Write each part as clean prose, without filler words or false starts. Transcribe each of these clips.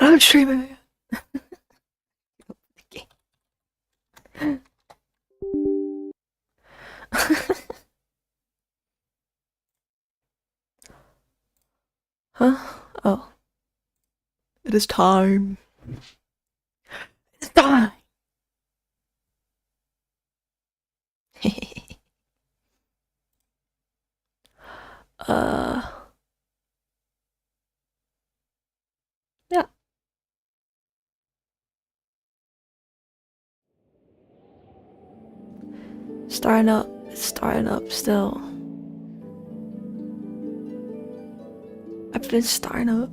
I'm streaming. Huh? Oh. It is time. It's time! uh... Yeah. Starting up. It's starting up still. I've been starting up.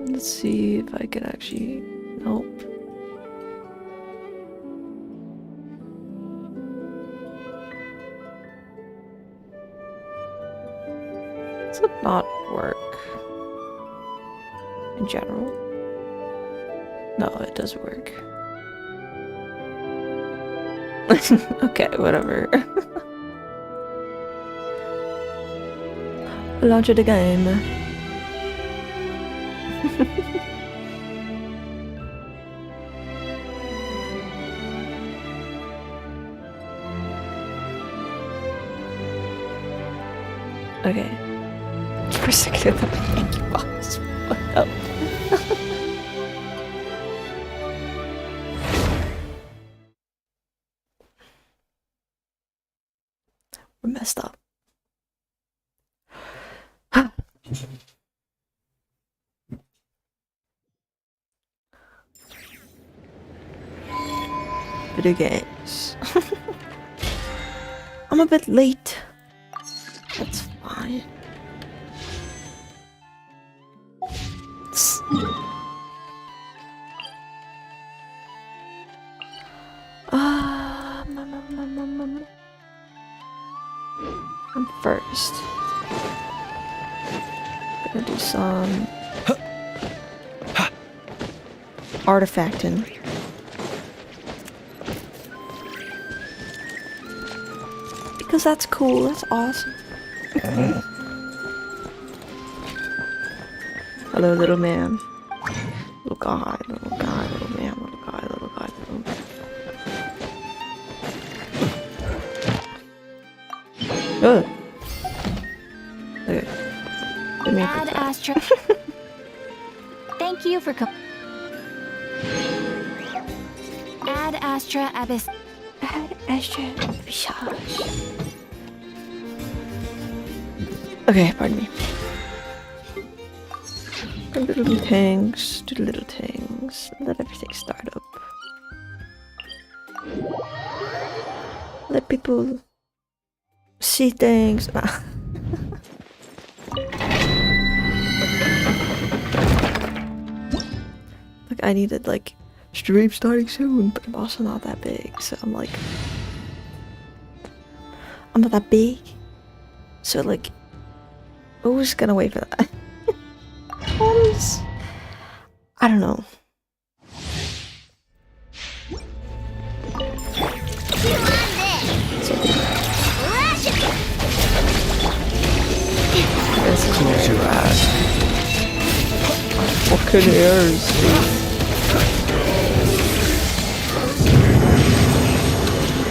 Let's see if I can actually... Nope. Does it not work? In general? No, it does work. Okay, whatever. Launch the game. Okay. For a second, the Yankee box. What up? We're messed up. Video games. I'm a bit late. That's fine. I'm first. Gonna do some artifacting. Because that's cool, that's awesome. Hello, little man. Little guy, little guy, little man, little guy, little guy, little man. Good. Okay. Add Astra. Thank you for Add Astra Abyss. Add Astra Abyss. Okay, pardon me. Do little things, do little things, let everything start up. Let people see things. Like I needed like stream starting soon, but I'm also not that big, so I'm like I'm not that big. So like who's gonna wait for that? I don't know. Close your eyes. Fucking ears, dude.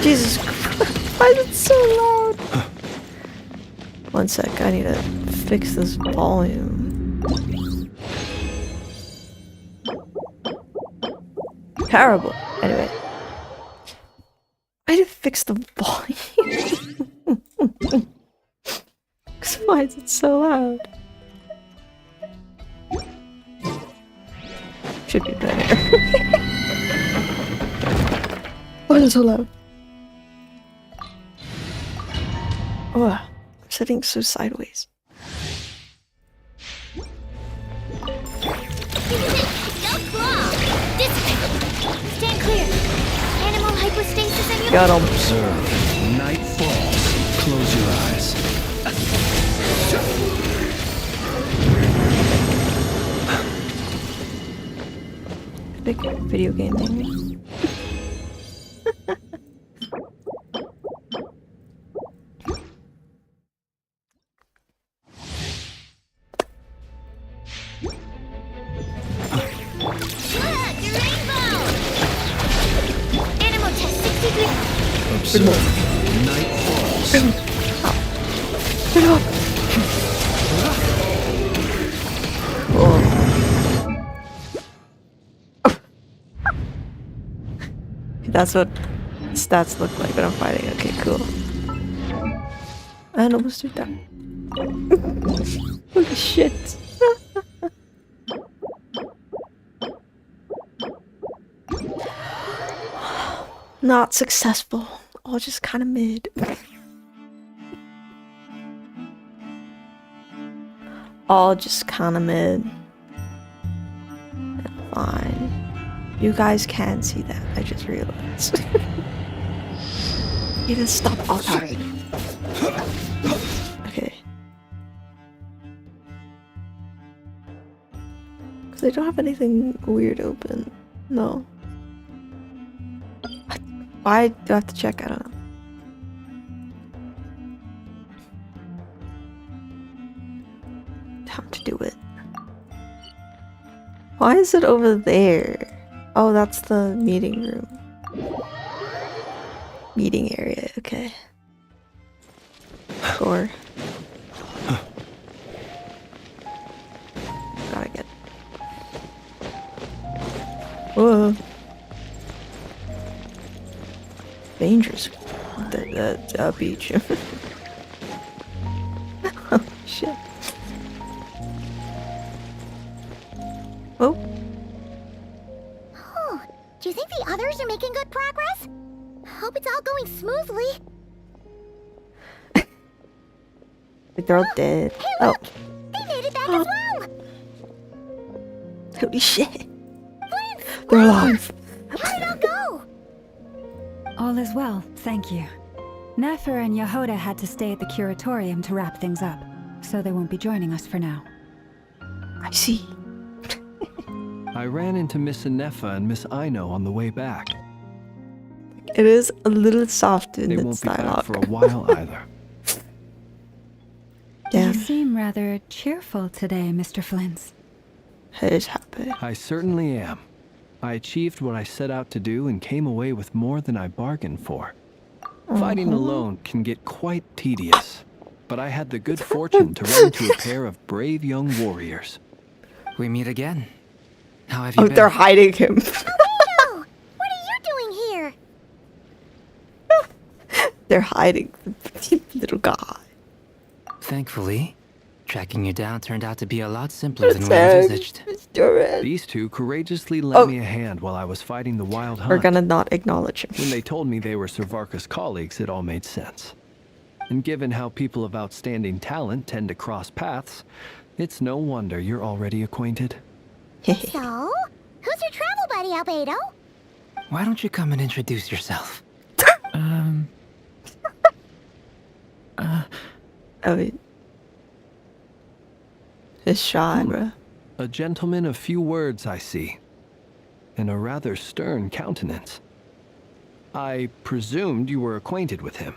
Jesus Christ, why is it so loud? One sec, I need to fix this volume. Terrible. Anyway. I need to fix the volume. Cause why is it so loud? Should be better. Why is it so loud? Oh, I'm sitting so sideways. Stand clear. Animal hypostasis and you Got him. Observe. Night falls. Close your eyes. Big video gaming. So, night falls. Get up! Whoa. That's what stats look like when I'm fighting. Okay, cool. And almost did that. Holy shit. Not successful. All just kind of mid. All just kind of mid. Fine. You guys can't see that. I just realized. You just stop already. Okay. Because I don't have anything weird open. No. Why do I have to check? I don't know. Time to do it. Why is it over there? Oh, that's the meeting room. Meeting area, okay. Sure. Gotta get. Whoa. Dangerous. The beach. Oh, shit. Oh. Oh, do you think the others are making good progress? Hope it's all going smoothly. They're all dead. Hey, Oh. look! They made it back as well! Holy shit. Flint! They're alive. How did it all go? All is well, thank you. Nefer and Yehoda had to stay at the curatorium to wrap things up, so they won't be joining us for now. I see. I ran into Miss Anefa and Miss Aino on the way back. It is a little soft in They its won't be back dialogue. for a while either. Damn. You seem rather cheerful today, Mr. Flint. It is happy. I certainly am. I achieved what I set out to do and came away with more than I bargained for. Fighting alone can get quite tedious, but I had the good fortune to run into a pair of brave young warriors. We meet again. How have you Oh, been? they're hiding him. No! What are you doing here? They're hiding the little guy. Thankfully, tracking you down turned out to be a lot simpler than we envisaged. These two courageously lent Oh. me a hand while I was fighting the wild hunt. We're gonna not acknowledge him. When they told me they were Sir Varka's colleagues, it all made sense. And given how people of outstanding talent tend to cross paths, it's no wonder you're already acquainted. So, who's your travel buddy, Albedo? Why don't you come and introduce yourself? Oh, it's shy, bro. A gentleman of few words, I see, and a rather stern countenance. I presumed you were acquainted with him.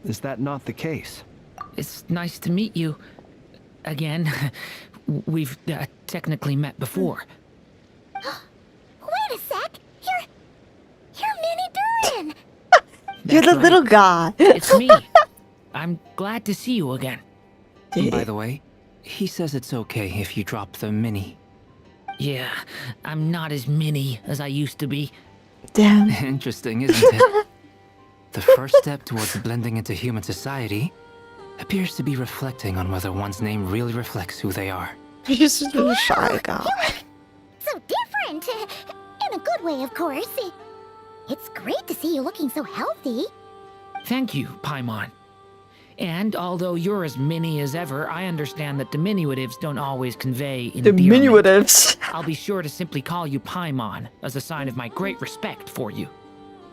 Is that not the case? It's nice to meet you. Again. We've technically met before. Wait a sec! You're Minnie Durin! You're the That's little right. guy. It's me. I'm glad to see you again. By the way, he says it's okay if you drop the mini. Yeah, I'm not as mini as I used to be. Damn. Interesting, isn't it? The first step towards blending into human society appears to be reflecting on whether one's name really reflects who they are. You're just a little shy guy. So different! In a good way, of course. It's great to see you looking so healthy. Thank you, Paimon. And although you're as mini as ever, I understand that diminutives don't always convey endearment. Diminutives. I'll be sure to simply call you Paimon as a sign of my great respect for you.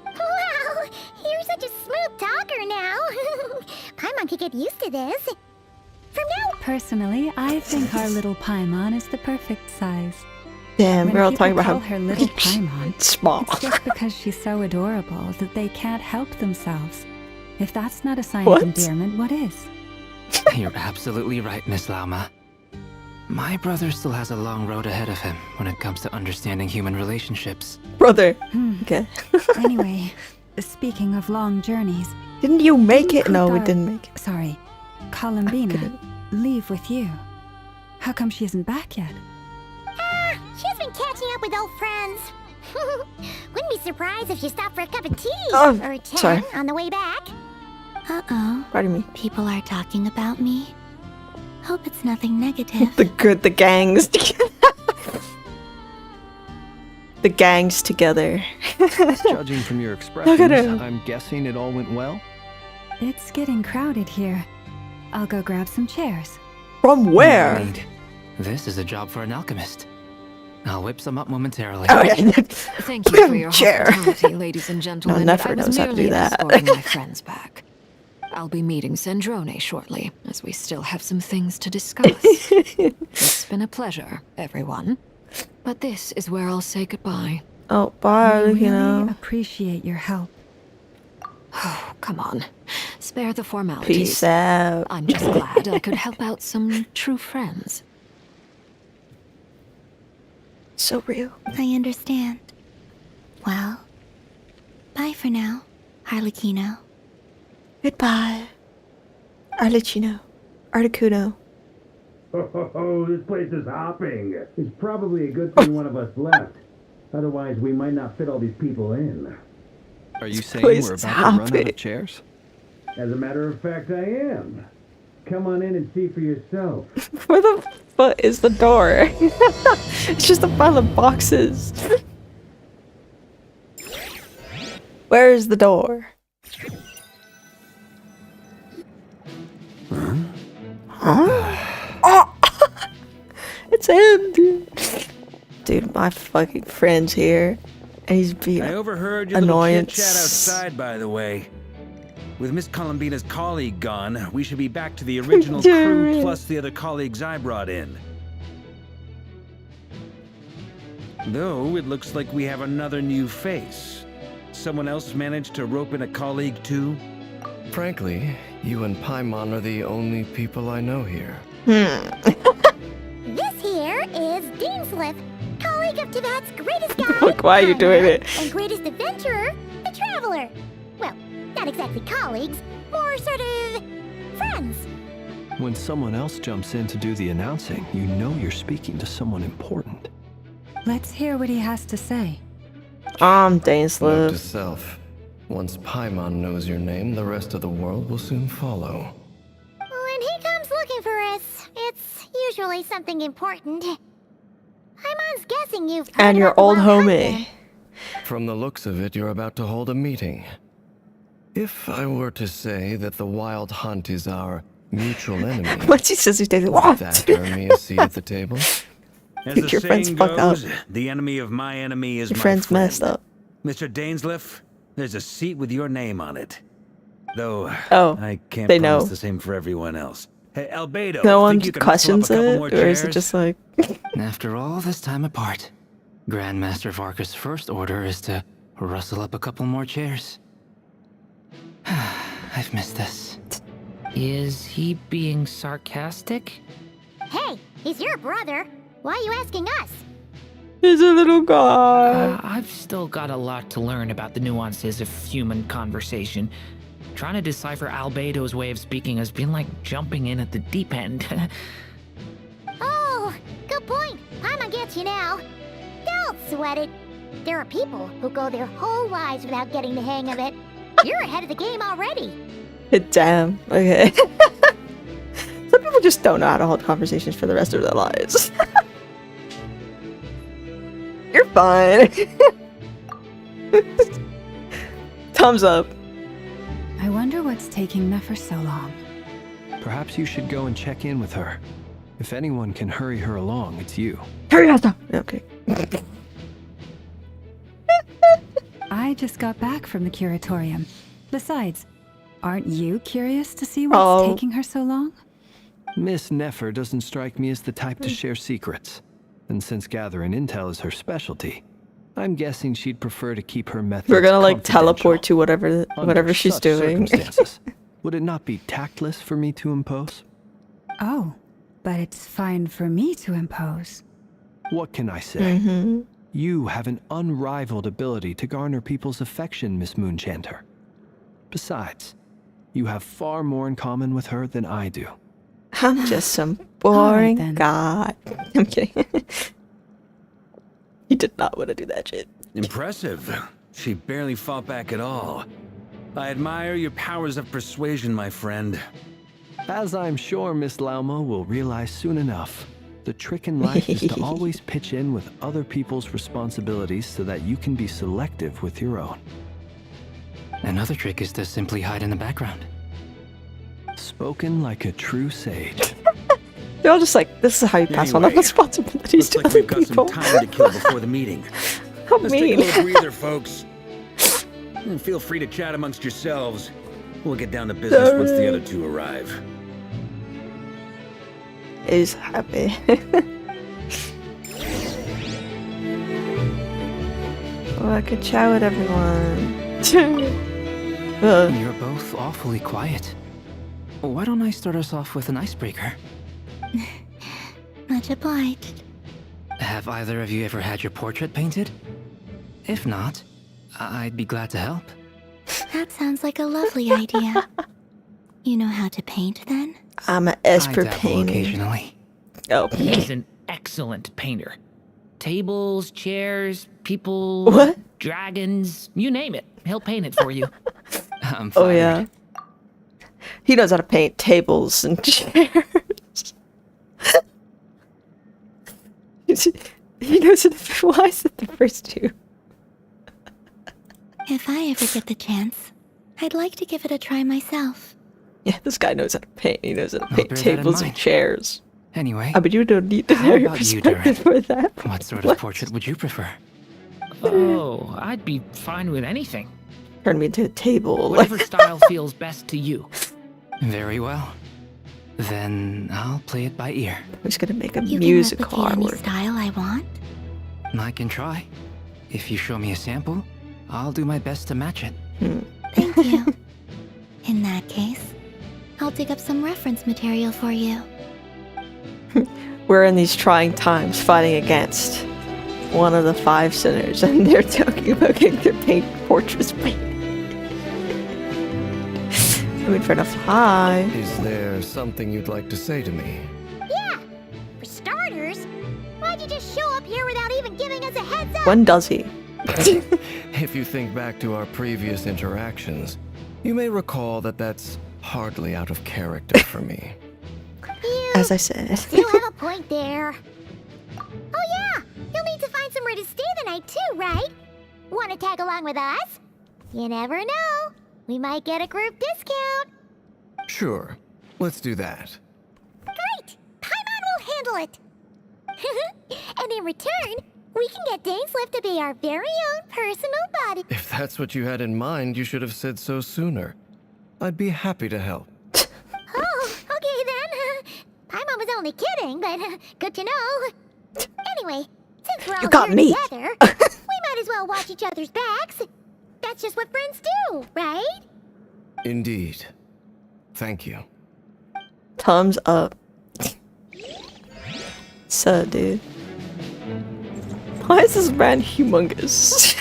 Wow! You're such a smooth talker now. Paimon could get used to this. From now Personally, I think our little Paimon is the perfect size. Damn, When we're all people talking about call how her little Paimon, it's small. it's just because she's so adorable that they can't help themselves. If that's not a sign What? of endearment, what is? You're absolutely right, Miss Lauma. My brother still has a long road ahead of him when it comes to understanding human relationships. Brother. Hmm. Okay. Anyway, Speaking of long journeys, Didn't you make it? didn't No, we Kuthar- didn't make it. Sorry, Columbina leave with you. How come she isn't back yet? She's been catching up with old friends. Wouldn't be surprised if she stopped for a cup of tea Oh, or 10 sorry. on the way back. Uh-oh. Pardon me. People are talking about me. Hope it's nothing negative. The gangs together. The gangs together. Judging from your Look at expressions, him. I'm guessing it all went well. It's getting crowded here. I'll go grab some chairs. From where? Indeed. This is a job for an alchemist. I'll whip some up momentarily. Oh yeah. Thank you for your Chair. hospitality, ladies and gentlemen. Nefer I was knows how to do merely that. escorting my friends back. I'll be meeting Sandrone shortly, as we still have some things to discuss. It's been a pleasure, everyone. But this is where I'll say goodbye. Oh, bye, We you really know. appreciate your help. Oh, come on. Spare the formalities. Peace out. I'm just glad I could help out some true friends. So real. I understand. Well, bye for now, Harlequino. Goodbye. Arlecchino. Articuno. Oh, this place is hopping. It's probably a good thing one of us left. Otherwise, we might not fit all these people in. Are you saying place we're is about to run out hopping. of chairs? As a matter of fact, I am. Come on in and see for yourself. Where the fuck is the door? It's just a pile of boxes. Where is the door? Huh? Oh! It's him, dude. Dude, my fucking friend's here. And he's being I overheard your annoyance. little chit-chat outside, by the way. With Miss Columbina's colleague gone, we should be back to the original crew Dude. plus the other colleagues I brought in. Though, it looks like we have another new face. Someone else managed to rope in a colleague too? Frankly, you and Paimon are the only people I know here. This here is Deansliff, colleague of Tivat's greatest guide, Look, why are you doing Paimon, it? and greatest adventurer, the Traveler. Well, not exactly colleagues, more sort of friends. When someone else jumps in to do the announcing, you know you're speaking to someone important. Let's hear what he has to say. Note to Dainsliff. self. Once Paimon knows your name, the rest of the world will soon follow. When he comes looking for us, it's usually something important. Paimon's guessing you've heard And your about the old Wild Hunt homie. then. From the looks of it, you're about to hold a meeting. If I were to say that the Wild Hunt is our mutual enemy, Once he says he's dating, would what? that earn me a seat at the table? As Think the your friend's saying fucked up. goes, the enemy of my enemy is Your my friend's friend. messed up. Mr. Dainsliff, there's a seat with your name on it. Though, Oh, I can't they promise know. the same for everyone else. Hey, Albedo, No one think you can rustle up questions a couple it? more Or is it chairs? just like... After all this time apart, Grandmaster Varka's first order is to rustle up a couple more chairs. I've missed this. Is he being sarcastic? Hey, he's your brother. Why are you asking us? He's a little guy. I've still got a lot to learn about the nuances of human conversation. Trying to decipher Albedo's way of speaking has been like jumping in at the deep end. Oh, good point. Paimon gets you now. Don't sweat it. There are people who go their whole lives without getting the hang of it. You're ahead of the game already. Damn. Okay. Some people just don't know how to hold conversations for the rest of their lives. You're fine. Thumbs up. I wonder what's taking Nefer so long. Perhaps you should go and check in with her. If anyone can hurry her along, it's you. Hurry up. Okay. I just got back from the curatorium. Besides, aren't you curious to see what's Oh. taking her so long? Miss Nefer doesn't strike me as the type to share secrets. And since gathering intel is her specialty, I'm guessing she'd prefer to keep her methods We're gonna like confidential. teleport to whatever Under she's such doing. circumstances, would it not be tactless for me to impose? Oh, but it's fine for me to impose. What can I say? Mm-hmm. You have an unrivaled ability to garner people's affection, Miss Moonchanter. Besides, you have far more in common with her than I do. I'm just some boring then. guy. I'm kidding. He did not want to do that shit. Impressive. She barely fought back at all. I admire your powers of persuasion, my friend. As I'm sure Miss Lauma will realize soon enough, the trick in life is to always pitch in with other people's responsibilities so that you can be selective with your own. Another trick is to simply hide in the background. Spoken like a true sage. They're all just like, this is how you pass on the Anyway, responsibilities Looks to like other we've got people. some time to kill before the meeting. How Let's take a mean. little breather, folks. And feel free to chat amongst yourselves. We'll get down to business once the other two arrive. Is happy. Oh, I could chat with everyone. You're both awfully quiet. Why don't I start us off with an icebreaker? Much obliged. Have either of you ever had your portrait painted? If not, I'd be glad to help. That sounds like a lovely idea. You know how to paint then? I'm an I Esper dabble painter. occasionally. Oh, He's an excellent painter. Tables, chairs, people, What? dragons, you name it. He'll paint it for you. I'm Oh flattered. yeah. He knows how to paint tables and chairs. He knows it. Why is it the first two? If I ever get the chance, I'd like to give it a try myself. Yeah, this guy knows how to paint. He knows how to I'll paint bear that in tables and mind. chairs. Anyway, But you don't need to How know your about you, perspective for that. what sort of portrait would you prefer? Oh, I'd be fine with anything. Turn me into a table. Whatever style feels best to you. Very well. Then I'll play it by ear. Who's gonna make a You musical can replicate any artwork? style I want. I can try. If you show me a sample, I'll do my best to match it. Thank you. In that case, I'll dig up some reference material for you. We're in these trying times fighting against one of the 5 sinners, and they're talking about getting their paint portraits painted. Wait for enough. Hi. Is there something you'd like to say to me? Yeah! For starters, why'd you just show up here without even giving us a heads up? When does he? If you think back to our previous interactions, you may recall that that's hardly out of character for me. You As I said. still have a point there. Oh yeah! You'll need to find somewhere to stay the night too, right? Wanna tag along with us? You never know. We might get a group discount. Sure, let's do that. Great! Paimon will handle it! And in return, we can get Dainslift to be our very own personal body. If that's what you had in mind, you should have said so sooner. I'd be happy to help. Oh, okay then. Paimon was only kidding, but good to know. Anyway, since we're all got here me. together, we might as well watch each other's backs. That's just what friends do, right? Indeed. Thank you. Thumbs up. So, dude. Why is this man humongous?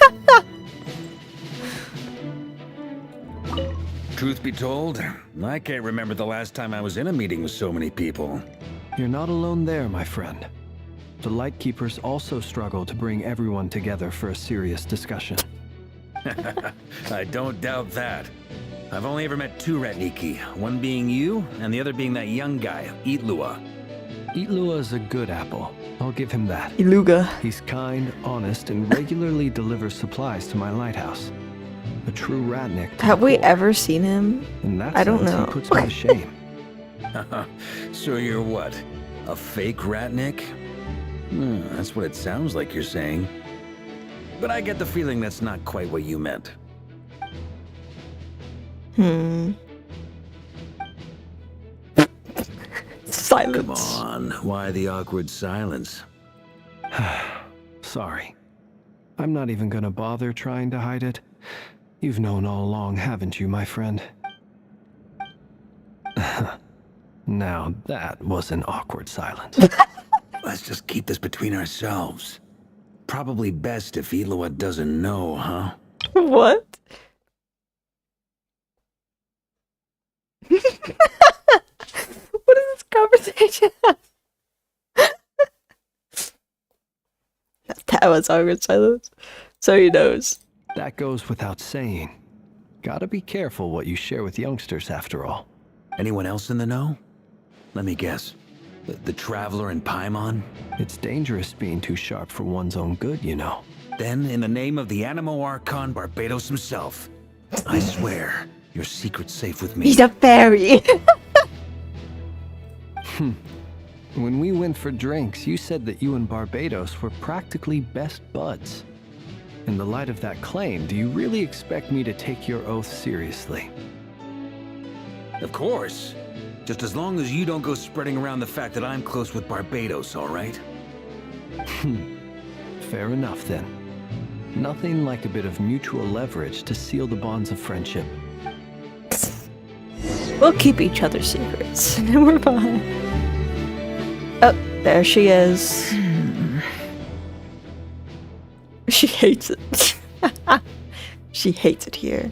Truth be told, I can't remember the last time I was in a meeting with so many people. You're not alone there, my friend. The Lightkeepers also struggle to bring everyone together for a serious discussion. I don't doubt that. I've only ever met 2 Ratniki, one being you, and the other being that young guy, Itlua. Itlua is a good apple. I'll give him that. Iluga. He's kind, honest, and regularly delivers supplies to my lighthouse. A true Ratnik. to the Have we core. ever seen him? In that I don't sense, know. He puts me to shame. So you're what? A fake Ratnik? That's what it sounds like you're saying. But I get the feeling that's not quite what you meant. Silence. Come on, why the awkward silence? Sorry. I'm not even gonna bother trying to hide it. You've known all along, haven't you, my friend? Now that was an awkward silence. Let's just keep this between ourselves. Probably best if Eloa doesn't know, huh? What? What is this conversation? That was awkward silence. So he knows. That goes without saying. Gotta be careful what you share with youngsters, after all. Anyone else in the know? Let me guess. The Traveler and Paimon? It's dangerous being too sharp for one's own good, you know. Then, in the name of the Animo Archon Barbados himself, I swear, your secret's safe with me. He's a fairy. When we went for drinks, you said that you and Barbados were practically best buds. In the light of that claim, do you really expect me to take your oath seriously? Of course. Just as long as you don't go spreading around the fact that I'm close with Barbados, all right? Fair enough, then. Nothing like a bit of mutual leverage to seal the bonds of friendship. We'll keep each other's secrets. And then we're fine. Oh, there she is. She hates it. She hates it here.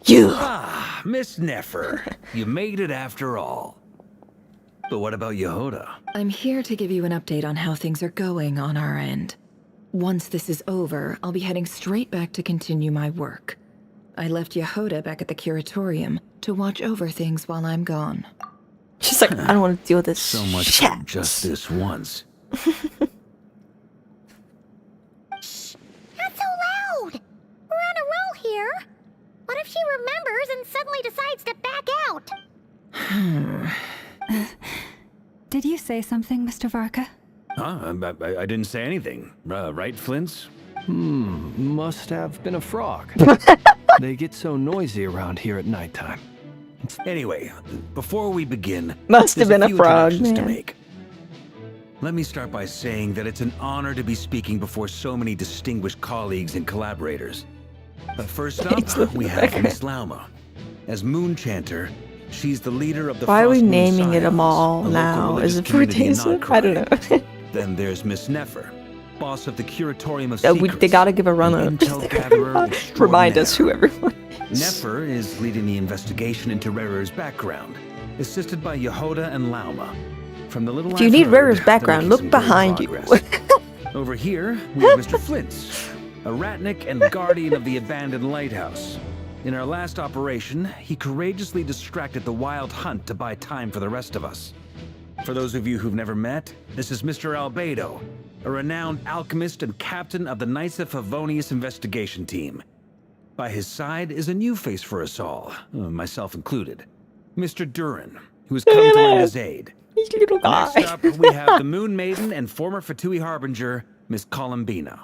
You! Ah, Miss Nefer. You made it after all. But what about Yehoda? I'm here to give you an update on how things are going on our end. Once this is over, I'll be heading straight back to continue my work. I left Yehoda back at the Curatorium to watch over things while I'm gone. She's like, I don't want to deal with this So much shit. for just this once. Shh! Not so loud! We're on a roll here. What if she remembers and suddenly decides to back out? Did you say something, Mr. Varka? Huh? I didn't say anything. Right, Flints? Must have been a frog. They get so noisy around here at nighttime. Anyway, before we begin, Must have there's been a few frog, introductions to man. make. Let me start by saying that it's an honor to be speaking before so many distinguished colleagues and collaborators. First Thanks, up, we have Rebecca. Miss Lauma. As Moon Chanter, she's the leader of the Why are we Frost Moon naming it a Scions, mall local now? Is religious it for community in Daisy? I don't know. Then there's Miss Nefer, boss of the Curatorium of They Secrets. gotta give a run an up. intel gatherer Remind us who extraordinaire. everyone is. Nefer is leading the investigation into Rerer's background, assisted by Yehoda and Lauma. From the little If you I've need heard, Rerer's they're background, making look some great behind you. progress. Over here, we have Mr. Flint's, a ratnik and guardian of the abandoned lighthouse. In our last operation, he courageously distracted the wild hunt to buy time for the rest of us. For those of you who've never met, this is Mr. Albedo, a renowned alchemist and captain of the Knights of Favonius investigation team. By his side is a new face for us all, myself included, Mr. Durin, who has come to lend his aid. He's a little guy. Next up, we have the Moon Maiden and former Fatui Harbinger, Miss Columbina.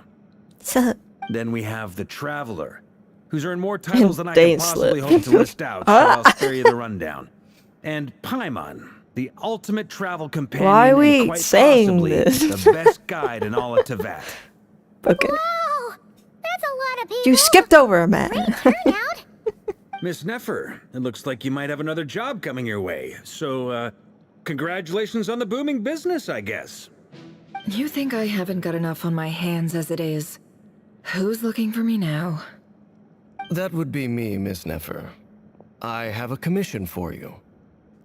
So, Then we have the Traveler, who's earned more titles than I Dane could possibly slip. hope to list out, so I'll spare you the rundown. And Paimon, the ultimate travel companion Why are we and quite saying possibly this? the best guide in all of Tevat. okay. Wow! That's a lot of people. You skipped over a man. Great turnout. Miss Nefer, it looks like you might have another job coming your way, so, congratulations on the booming business, I guess. You think I haven't got enough on my hands as it is? Who's looking for me now? That would be me, Miss Nefer. I have a commission for you.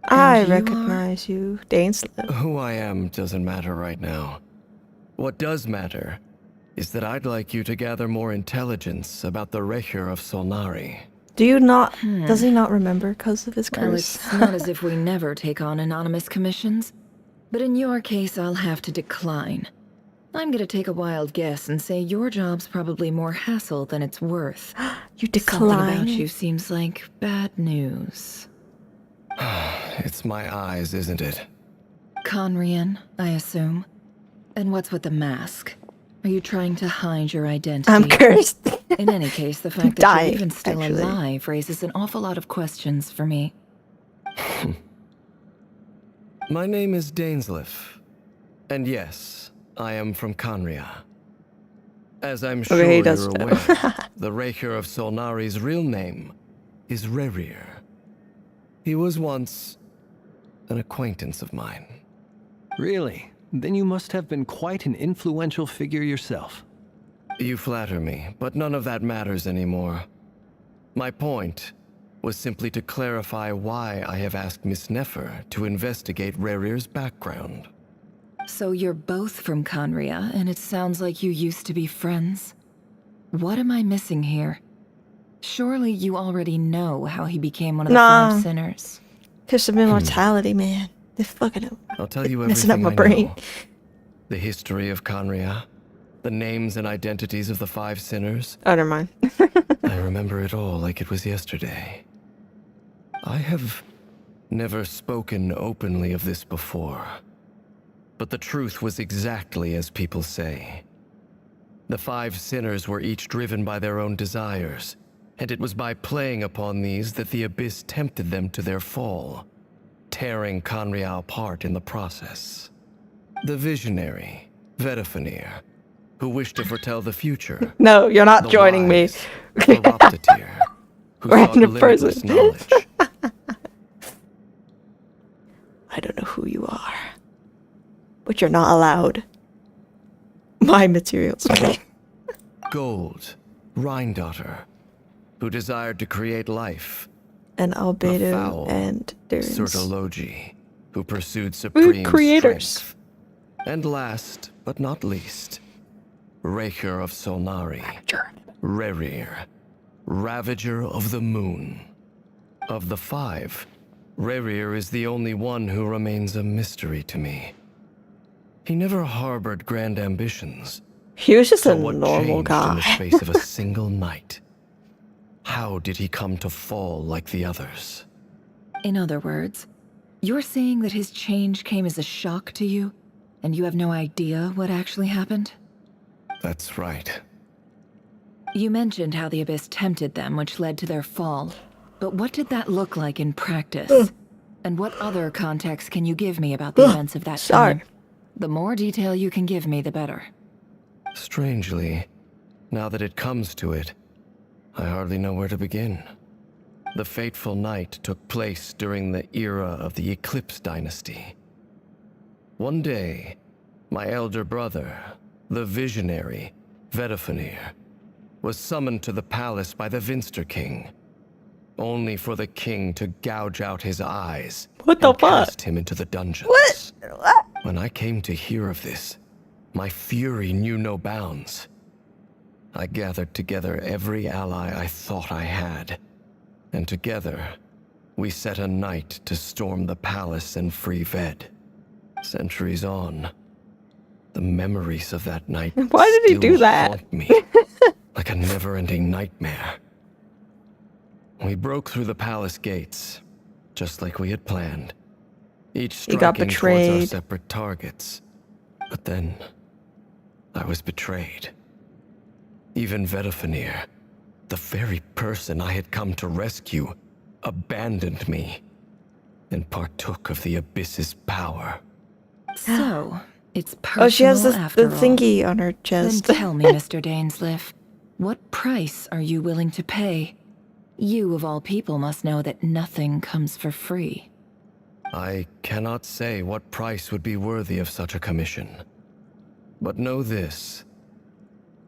I And you are? recognize you. Dane slip. Who I am doesn't matter right now. What does matter is that I'd like you to gather more intelligence about the Recher of Solnari. Do you not? Does he not remember because of his Well, curse? it's not as if we never take on anonymous commissions. But in your case, I'll have to decline. I'm gonna take a wild guess and say your job's probably more hassle than it's worth. You Something about decline. you seems like bad news. It's my eyes, isn't it? Conrian, I assume. And what's with the mask? Are you trying to hide your identity? I'm cursed. In any case, the fact that Dying, you're even still actually. alive raises an awful lot of questions for me. My name is Dainsleif. And yes, I am from Conria. As I'm sure Okay, he you're does know. aware, the Recher of Solnari's real name is Rerir. He was once an acquaintance of mine. Really? Then you must have been quite an influential figure yourself. You flatter me, but none of that matters anymore. My point was simply to clarify why I have asked Miss Nefer to investigate Rerir's background. So you're both from Conria, and it sounds like you used to be friends. What am I missing here? Surely you already know how he became one of the Nah. 5 sinners. Because of immortality, man. They're fucking I'll tell you messing up everything my I brain. know. The history of Conria, the names and identities of the 5 sinners. Oh, never mind. I remember it all like it was yesterday. I have never spoken openly of this before, but the truth was exactly as people say. The 5 sinners were each driven by their own desires, and it was by playing upon these that the Abyss tempted them to their fall, tearing Conria apart in the process. The visionary, Vedifenir, who wished to foretell the future. No, you're not The joining me. wise, Corruptatir, who sought Random limitless person. knowledge. I don't know who you are. But you're not allowed my materials. Gold, Rhindaughter, who desired to create life. And The Albedo foul, and Durance. Sertologi, who pursued supreme creators. strength. And last, but not least, Raker of Solnari, Rerir, Ravager of the Moon. Of the 5, Rerir is the only one who remains a mystery to me. He never harbored grand ambitions. He was just So a what normal changed in the guy. space of a single night? How did he come to fall like the others? In other words, you're saying that his change came as a shock to you, and you have no idea what actually happened? That's right. You mentioned how the Abyss tempted them, which led to their fall. But what did that look like in practice? And what other context can you give me about the events of that Sorry. time? The more detail you can give me, the better. Strangely, now that it comes to it, I hardly know where to begin. The fateful night took place during the era of the Eclipse Dynasty. One day, my elder brother, the visionary, Vedifenir, was summoned to the palace by the Vinster King, only for the king to gouge out his eyes What the and fuck? cast him into the dungeons. What? When I came to hear of this, my fury knew no bounds. I gathered together every ally I thought I had, and together, we set a night to storm the palace and free Ved. Centuries on, the memories of that night Why did he still do that? haunt me like a never-ending nightmare. We broke through the palace gates, just like we had planned, each You got striking towards our betrayed. separate targets. But then, I was betrayed. Even Vedifenir, the very person I had come to rescue, abandoned me and partook of the Abyss's power. So, it's personal Oh, she has the after all. thingy on her Then chest. tell me, Mr. Dainsleif, what price are you willing to pay? You, of all people, must know that nothing comes for free. I cannot say what price would be worthy of such a commission. But know this.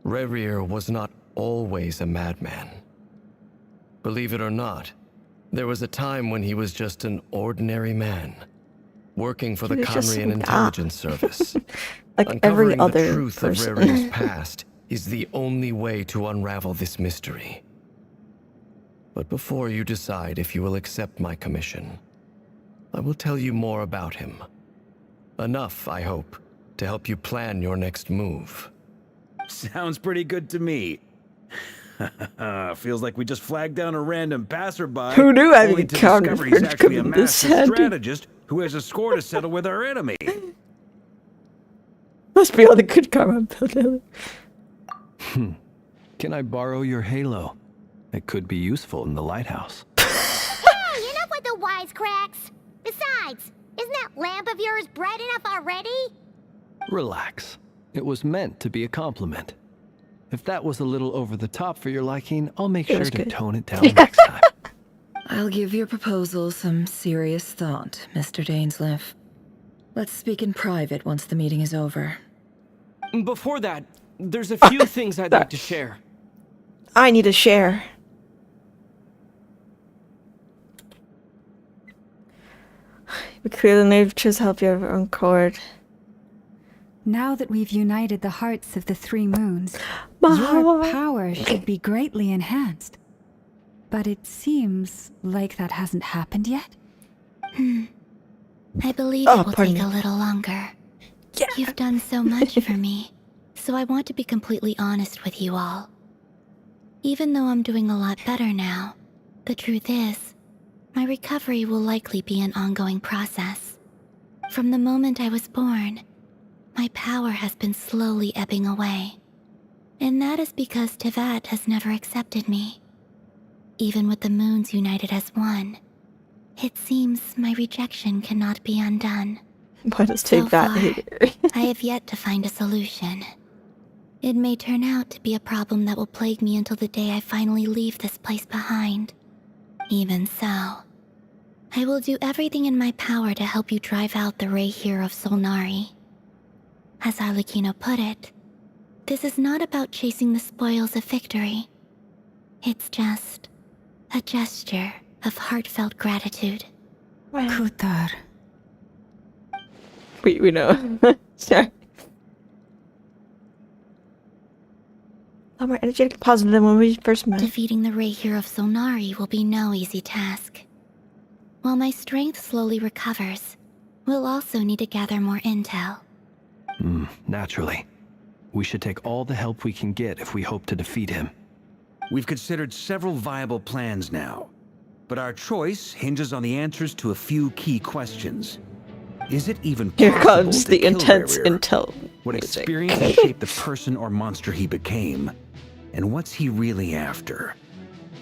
Rerir was not always a madman. Believe it or not, there was a time when he was just an ordinary man, working for the He was just Conrian some guy. Intelligence Service. Like every Uncovering other the truth person. of Rerir's past is the only way to unravel this mystery. But before you decide if you will accept my commission, I will tell you more about him. Enough, I hope, to help you plan your next move. Sounds pretty good to me. Feels like we just flagged down a random passerby. Who knew I only would to counter discover he's actually a this master handy? strategist who has a score to settle with our enemy. Must be all the good karma built. Can I borrow your halo? It could be useful in the lighthouse. Hey, enough with the wisecracks! Besides, isn't that lamp of yours bright enough already? Relax. It was meant to be a compliment. If that was a little over the top for your liking, I'll make It sure was to good. tone it down next time. I'll give your proposal some serious thought, Mr. Dainsleif. Let's speak in private once the meeting is over. Before that, there's a few things I'd like to share. I need to share. We clearly need to help you on Cord. Now that we've united the hearts of the 3 moons, Mahalo. your power should be greatly enhanced. But it seems like that hasn't happened yet. I believe Oh, it will pardon take me. a little longer. Yeah. You've done so much for me, so I want to be completely honest with you all. Even though I'm doing a lot better now, the truth is, my recovery will likely be an ongoing process. From the moment I was born, my power has been slowly ebbing away. And that is because Tevat has never accepted me. Even with the moons united as one, it seems my rejection cannot be undone. Why does So take that far, here? I have yet to find a solution. It may turn out to be a problem that will plague me until the day I finally leave this place behind. Even so, I will do everything in my power to help you drive out the Ray here of Solnari. As Arlecchino put it, this is not about chasing the spoils of victory. It's just a gesture of heartfelt gratitude. Kutar. We know. Sorry. I'm more energetic, positive than when we first met. Defeating the Ray here of Solnari will be no easy task. While my strength slowly recovers, we'll also need to gather more intel. Naturally. We should take all the help we can get if we hope to defeat him. We've considered several viable plans now, but our choice hinges on the answers to a few key questions. Is it even Here possible comes to the kill intense Rayrir? intel. What music. experience shaped the person or monster he became? And what's he really after?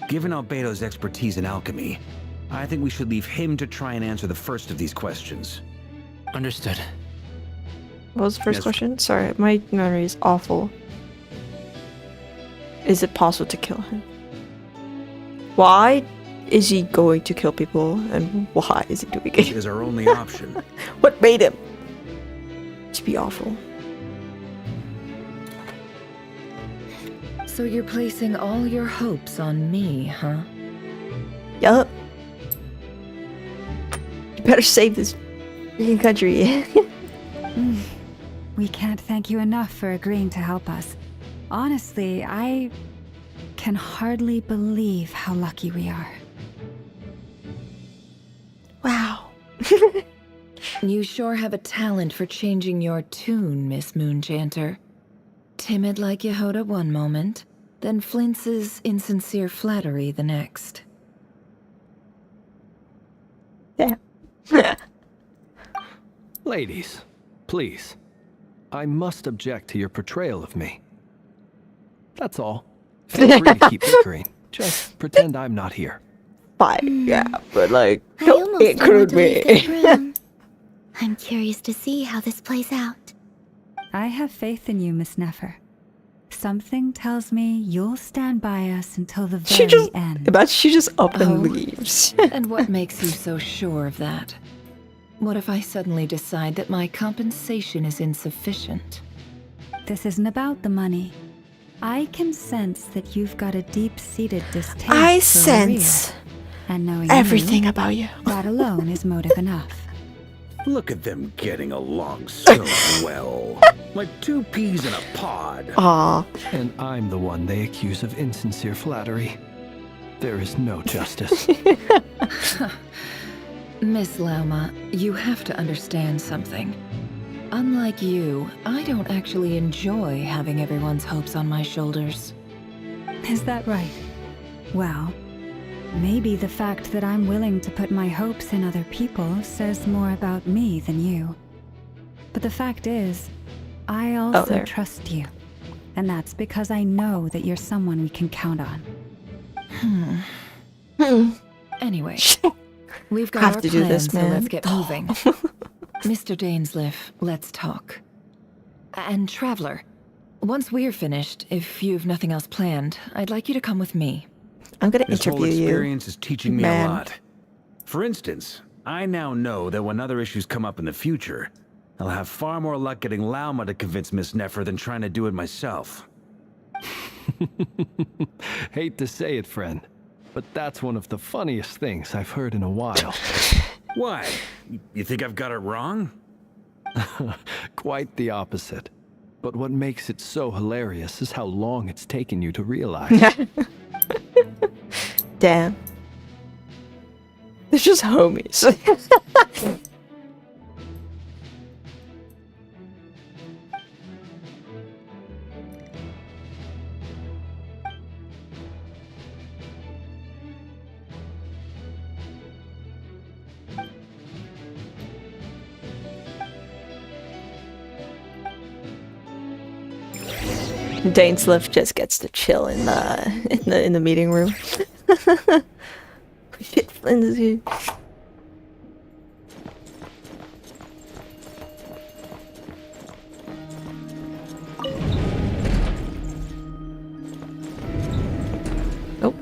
Given Albedo's expertise in alchemy, I think we should leave him to try and answer the first of these questions. Understood. What was the first Yes. question? Sorry, my memory is awful. Is it possible to kill him? Why is he going to kill people, and why is he doing This it? is our only option. What made him to be awful? So you're placing all your hopes on me, huh? Yup. You better save this freaking country. We can't thank you enough for agreeing to help us. Honestly, I can hardly believe how lucky we are. Wow. You sure have a talent for changing your tune, Miss Moonchanter. Timid like Yehoda one moment, then Flintz's insincere flattery the next. Yeah. Ladies, please. I must object to your portrayal of me. That's all. Feel free to keep bickering. Just pretend I'm not here. Fine. Yeah, but like, I don't almost don't want include to leave me. this room. I'm curious to see how this plays out. I have faith in you, Miss Nefer. Something tells me you'll stand by us until the She very just, end. imagine she just up and Oh. leaves. And what makes you so sure of that? What if I suddenly decide that my compensation is insufficient? This isn't about the money. I can sense that you've got a deep-seated distaste I for sense Rhea. And knowing everything you, about you. that alone is motive enough. Look at them getting along so well. Like two peas in a pod. Aw. And I'm the one they accuse of insincere flattery. There is no justice. Miss Lauma, you have to understand something. Unlike you, I don't actually enjoy having everyone's hopes on my shoulders. Is that right? Well, maybe the fact that I'm willing to put my hopes in other people says more about me than you. But the fact is, I also there. trust you. And that's because I know that you're someone we can count on. Anyway, we've got Have our to do plans, this, so man. let's get moving. Mr. Dainsleif, let's talk. And Traveler, once we're finished, if you've nothing else planned, I'd like you to come with me. I'm gonna This whole interview you. experience is teaching me man. a lot. For instance, I now know that when other issues come up in the future, I'll have far more luck getting Lauma to convince Miss Nefer than trying to do it myself. Hate to say it, friend, but that's one of the funniest things I've heard in a while. Why? You think I've got it wrong? Quite the opposite. But what makes it so hilarious is how long it's taken you to realize. Damn. They're just homies. Dainsliff just gets to chill in the meeting room. Shit, Flynn's here. Oh.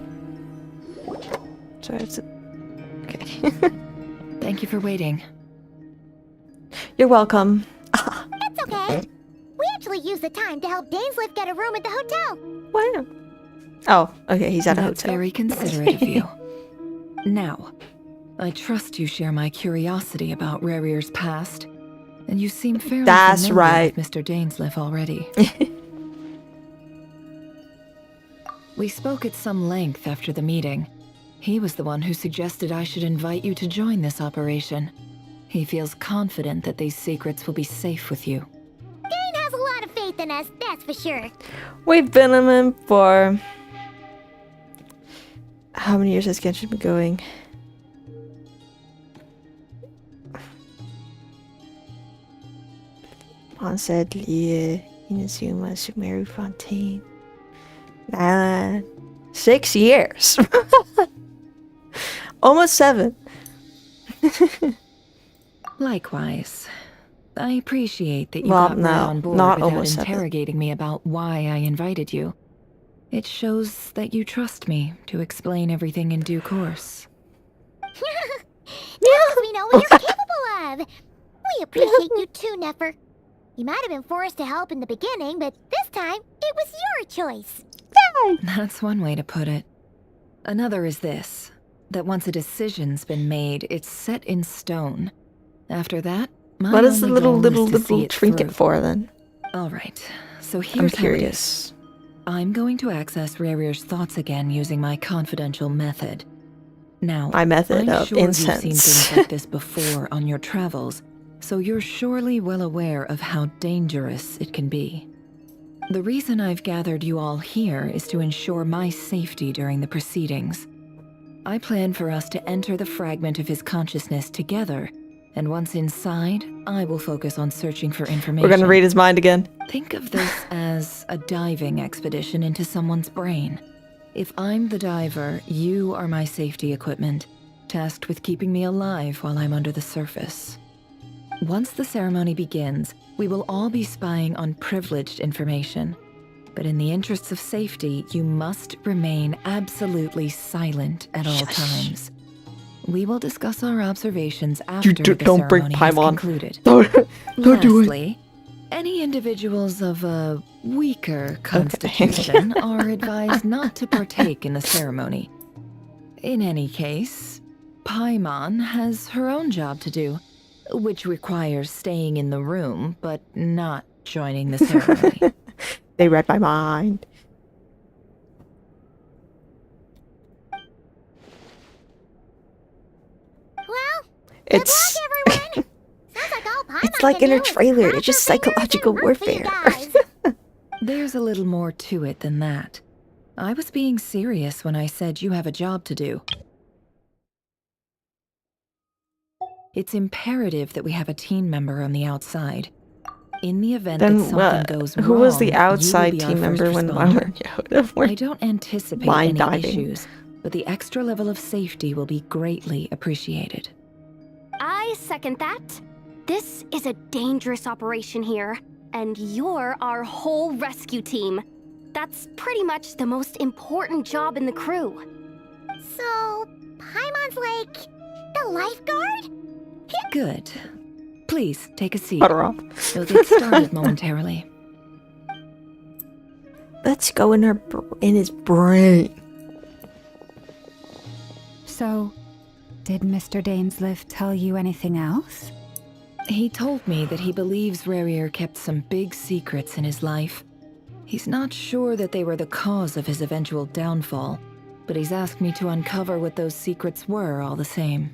Sorry, it's okay. Thank you for waiting. You're welcome. That's okay. We actually used the time to help Dainsliff get a room at the hotel. Wow. Oh, okay, he's at a That's hotel. very considerate of you. Now, I trust you share my curiosity about Rarier's past, and you seem fairly That's familiar right. with Mr. Dainsliff already. We spoke at some length after the meeting. He was the one who suggested I should invite you to join this operation. He feels confident that these secrets will be safe with you. Dane has a lot of faith in us, that's for sure. We've been in him for... How many years has Genshin been going? Onset, Lia, Inazuma, Sumeru, Fontaine. 6 years. Almost 7. Likewise. I appreciate that you Well, got no, right on board not without almost 7. interrogating me about why I invited you. It shows that you trust me to explain everything in due course. Because we know what you're capable of. We appreciate you too, Nefer. You might have been forced to help in the beginning, but this time, it was your choice. That's one way to put it. Another is this, that once a decision's been made, it's set in stone. After that, my What is the only little goal is to see it trinket through. for then? All right, so I'm here's how it is. curious. I'm going to access Rarier's thoughts again using my confidential method. Now, My method I'm of sure you've seen incense. things like this before on your travels, so you're surely well aware of how dangerous it can be. The reason I've gathered you all here is to ensure my safety during the proceedings. I plan for us to enter the fragment of his consciousness together, and once inside, I will focus on searching for information. We're gonna read his mind again. Think of this as a diving expedition into someone's brain. If I'm the diver, you are my safety equipment, tasked with keeping me alive while I'm under the surface. Once the ceremony begins, we will all be spying on privileged information. But in the interests of safety, you must remain absolutely silent at all times. We will discuss our observations after the don't bring ceremony has Paimon. concluded. Don't do it. Lastly, any individuals of a weaker constitution are advised not to partake in the ceremony. In any case, Paimon has her own job to do, which requires staying in the room, but not joining the ceremony. They read my mind. Well, It's good luck, everyone. Sounds like all Paimon it's like can in a do is trailer. cross It's just her fingers and psychological root for you warfare. guys. There's a little more to it than that. I was being serious when I said you have a job to do. It's imperative that we have a team member on the outside. In the event Then that something goes wrong, who was the you will outside be our team member first when responder. Yoda were I don't anticipate mind any diving? issues, but the extra level of safety will be greatly appreciated. I second that. This is a dangerous operation here, and you're our whole rescue team. That's pretty much the most important job in the crew. So, Paimon's like the lifeguard? Good. Please, take a seat. Cut her off. We'll get started momentarily. Let's go in his brain. So, did Mr. Dainsliff tell you anything else? He told me that he believes Rarier kept some big secrets in his life. He's not sure that they were the cause of his eventual downfall, but he's asked me to uncover what those secrets were all the same.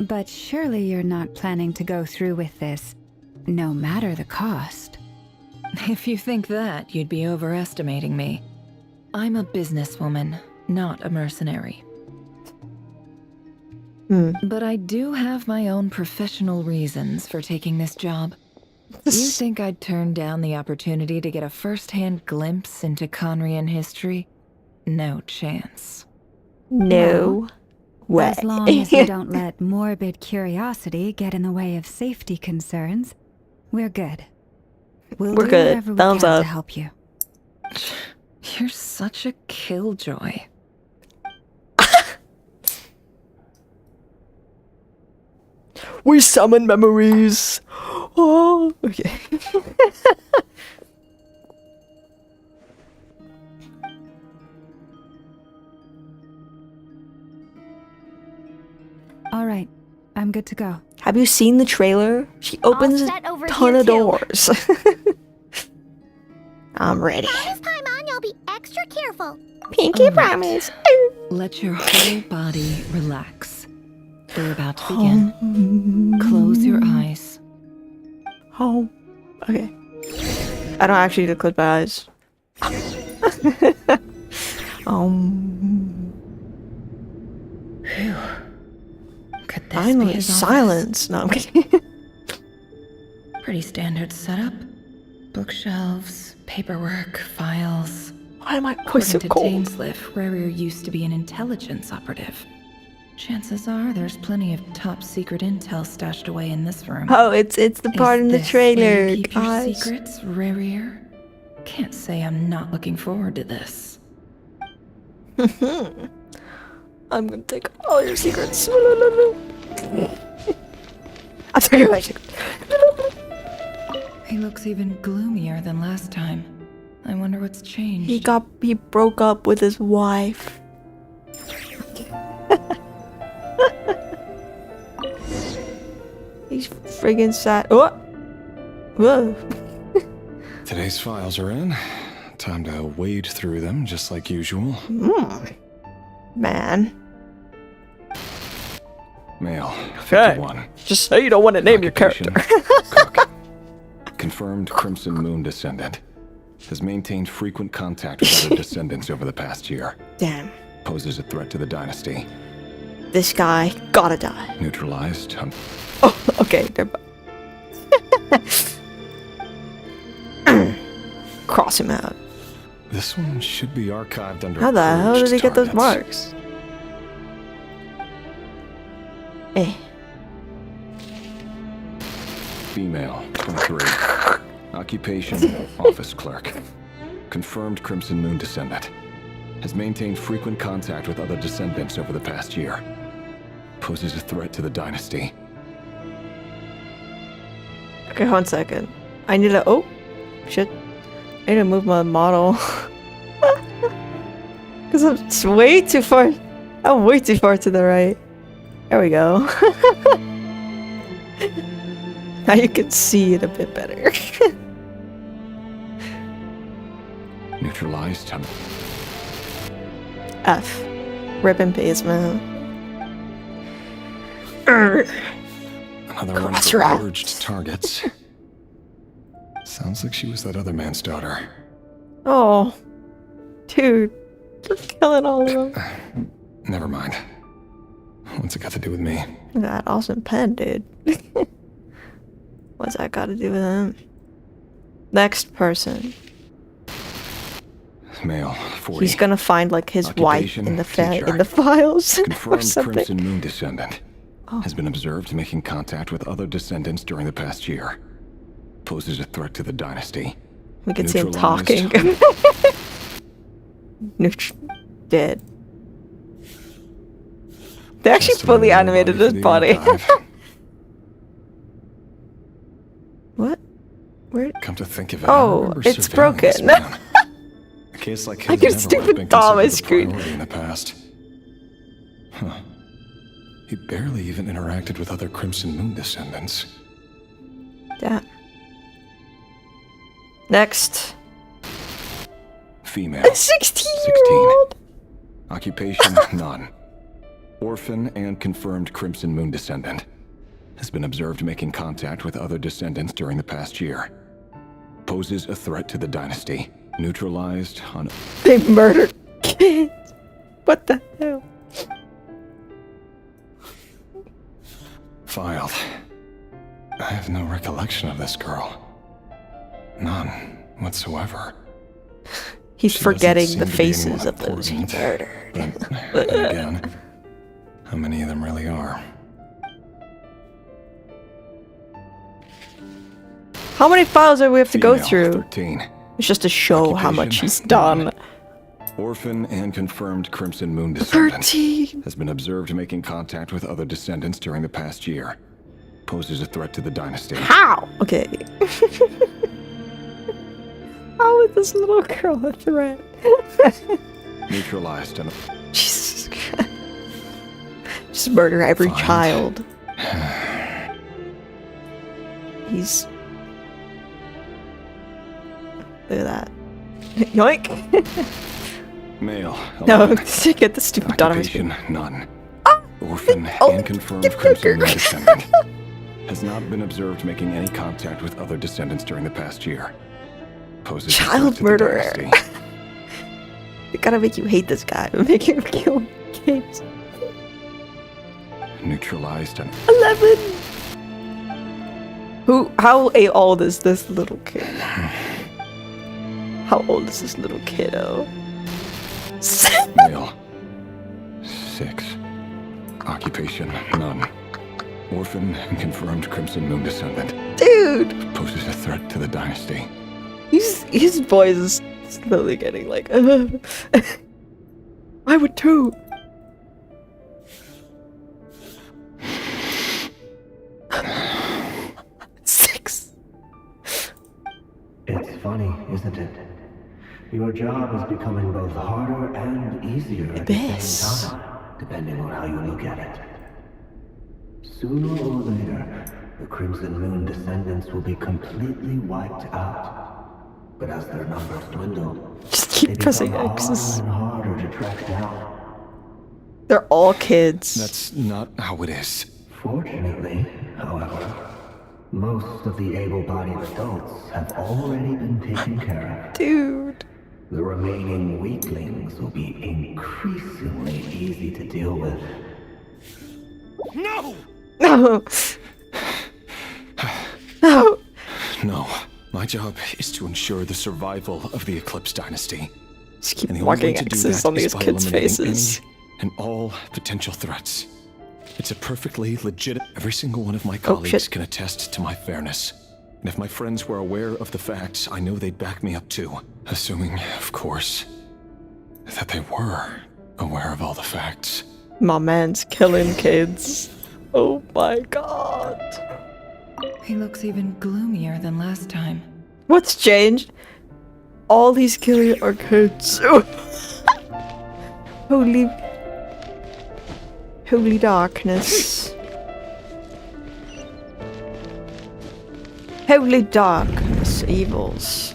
But surely you're not planning to go through with this, no matter the cost. If you think that, you'd be overestimating me. I'm a businesswoman, not a mercenary. But I do have my own professional reasons for taking this job. You think I'd turn down the opportunity to get a first-hand glimpse into Conrian history? No chance. No way. As long as you don't let morbid curiosity get in the way of safety concerns, we're good. We're do good. Whatever we Thumbs can up. to help you. You're such a killjoy. We summon memories. Oh, okay. All right, I'm good to go. Have you seen the trailer? She opens a set over ton here, of too. doors. I'm ready. This time on, you'll be extra careful. Pinky All right. promise. Let your whole body relax. We're about to begin. Close your eyes. Oh, okay. I don't actually need to close my eyes. Phew. Could this be Finally, his office? silence. No, I'm kidding. Pretty standard setup. Bookshelves, paperwork, files. Why am I always so According to cold? Dainsliff, Rarier used to be an intelligence operative. Chances are there's plenty of top secret intel stashed away in this room. Oh, it's the part Is in the this where trailer, you keep your guys. secrets, Rarier? Can't say I'm not looking forward to this. I'm gonna take all your secrets. I'll take all my secrets. He looks even gloomier than last time. I wonder what's changed. He broke up with his wife. He's friggin' sad. Oh! Whoa. Today's files are in. Time to wade through them just like usual. Man. Male. Okay. 51. Just say you don't want to name your character. Cook. Confirmed Crimson Moon descendant. Has maintained frequent contact with other descendants over the past year. Damn. Poses a threat to the dynasty. This guy gotta die. Neutralized. Oh, okay. They're cross him out. This one should be archived under. How the hell did he get those targets. marks? Eh. Female, 23. Occupation, office clerk. Confirmed Crimson Moon descendant. Has maintained frequent contact with other descendants over the past year. Poses a threat to the dynasty. Okay, 1 second. I need to. Oh, shit. I need to move my model. Because I'm way too far. I'm way too far to the right. There we go. Now you can see it a bit better. Neutralized. F. Rip in peace, man. Another one of Cross the your eyes. purged targets. Sounds like she was that other man's daughter. Oh. Dude. You're killing all of them. Never mind. What's it got to do with me? That awesome pen, dude. What's that got to do with him? Next person. Male, 40. He's gonna find like his wife Occupation, in the teacher. in the files or Confirmed something. Crimson Moon descendant. Oh. Has been observed making contact with other descendants during the past year. Poses a threat to the dynasty. We can see him Neutralized. talking. Dead. They actually fully animated his body. What? Where? Come to think of it, Oh, it's broken. A case like his Like your never stupid would have been doll is considered a screwed. priority in the past. Huh. He barely even interacted with other Crimson Moon descendants. Yeah. Next. Female. A 16-year-old. Occupation, none. Orphan and confirmed Crimson Moon descendant. Has been observed making contact with other descendants during the past year. Poses a threat to the dynasty. Neutralized on... They murdered kids. What the hell? Filed. I have no recollection of this girl. None whatsoever. He's She forgetting doesn't the seem to be faces anyone of those he important. murdered. But then again, how many of them really are? How many files do we have to go Female, through? 13. It's just to show how much Occupation, he's done. none. Orphan and confirmed Crimson Moon descendant. 13. Has been observed making contact with other descendants during the past year. Poses a threat to the dynasty. How? Okay. How is this little girl a threat? Neutralized and... Jesus Christ. Just murder every Find. child. He's... Look at that. Yoink! Male. No, 11. get the stupid Donovan. Occupation, none. Oh, Orphan oh, and confirmed give Crimson Joker. Moon descendant. Has not been observed making any contact with other descendants during the past year. Poses a threat Child to the murderer. dynasty. They gotta make you hate this guy. Make him kill kids. Neutralized and... 11! How old is this little kid? How old is this little kiddo? Male. 6. Occupation, none. Orphan and confirmed Crimson Moon descendant. Dude! Poses a threat to the dynasty. His voice is slowly getting like, I would too. Six. It's funny, isn't it? Your job is becoming both harder and easier at the same time, depending on how you look at it. Sooner or later, the Crimson Moon descendants will be completely wiped out. But as their numbers dwindle, Just keep they pressing become X's. harder and harder to track down. They're all kids. That's not how it is. Fortunately, however, most of the able-bodied adults have already been taken care of. Dude. The remaining weaklings will be increasingly easy to deal with. No! No. No. No. My job is to ensure the survival of the Eclipse Dynasty. Just keep And the only way marking to do X's that on is these by kids' eliminating faces. any and all potential threats. It's a perfectly legit... Every single one of my colleagues can attest to my fairness. And if my friends were aware of the facts, I know they'd back me up too. Assuming, of course, that they were aware of all the facts. My man's killing kids. Oh my god. He looks even gloomier than last time. What's changed? All these killing are kids. Holy darkness. Holy darkness, evils.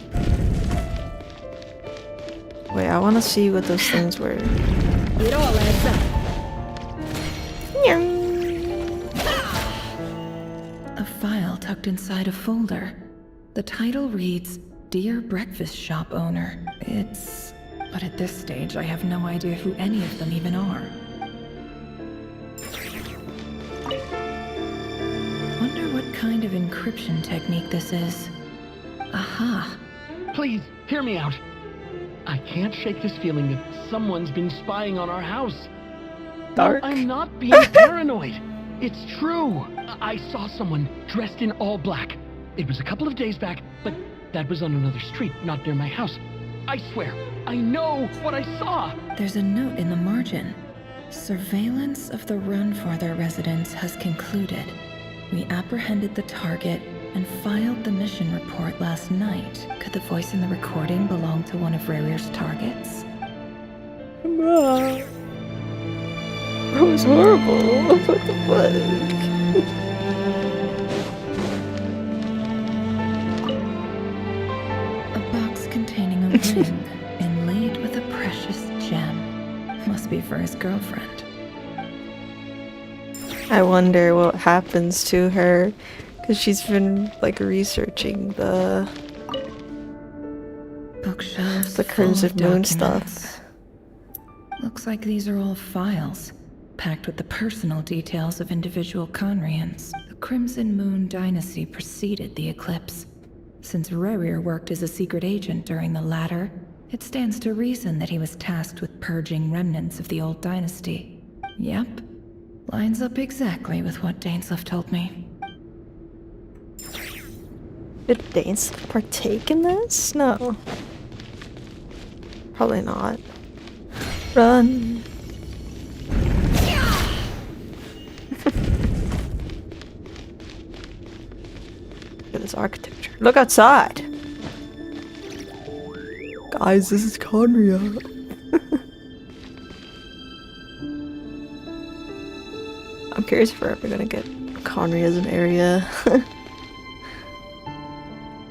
Wait, I want to see what those things were. It all adds up. A file tucked inside a folder. The title reads, Dear Breakfast Shop Owner. But at this stage, I have no idea who any of them even are. Wonder what kind of encryption technique this is. Aha. Please, hear me out. I can't shake this feeling that someone's been spying on our house. Dark. No, I'm not being paranoid. It's true. I saw someone dressed in all black. It was a couple of days back, but that was on another street, not near my house. I swear, I know what I saw. There's a note in the margin. Surveillance of the run for their residence has concluded. We apprehended the target and filed the mission report last night. Could the voice in the recording belong to one of Rarir's targets? That was horrible. What the fuck? A box containing a ring inlaid with a precious gem. Must be for his girlfriend. I wonder what happens to her, because she's been like researching the Bookshelves the full Crimson of Moon documents. stuff. Looks like these are all files, packed with the personal details of individual Conrians. The Crimson Moon dynasty preceded the eclipse. Since Rarir worked as a secret agent during the latter, it stands to reason that he was tasked with purging remnants of the old dynasty. Yep, lines up exactly with what Dainsleif told me. Did Dainsleif partake in this? No. Probably not. Run. Look at this architecture. Look outside! Guys, this is Conria. I'm curious if we're ever gonna get Conria as an area.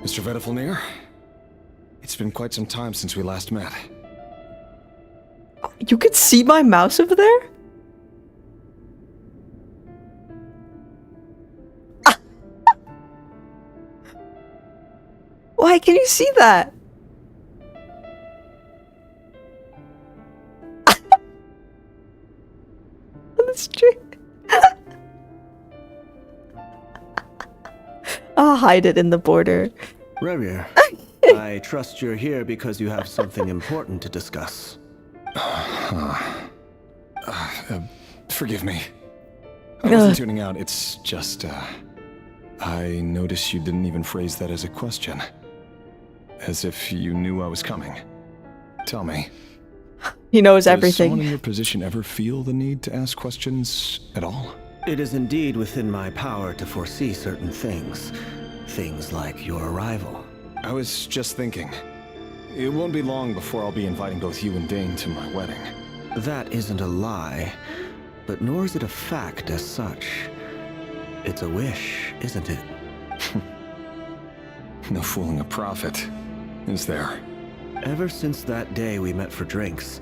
Mr. Vedifalnir, it's been quite some time since we last met. You could see my mouse over there? Why can you see that? On the street. I'll hide it in the border. Rarir, I trust you're here because you have something important to discuss. Forgive me. I wasn't tuning out. It's just, I noticed you didn't even phrase that as a question. As if you knew I was coming. Tell me. He knows Does everything. someone in your position ever feel the need to ask questions at all? It is indeed within my power to foresee certain things. Things like your arrival. I was just thinking. It won't be long before I'll be inviting both you and Dane to my wedding. That isn't a lie, but nor is it a fact as such. It's a wish, isn't it? No fooling a prophet, is there? Ever since that day we met for drinks,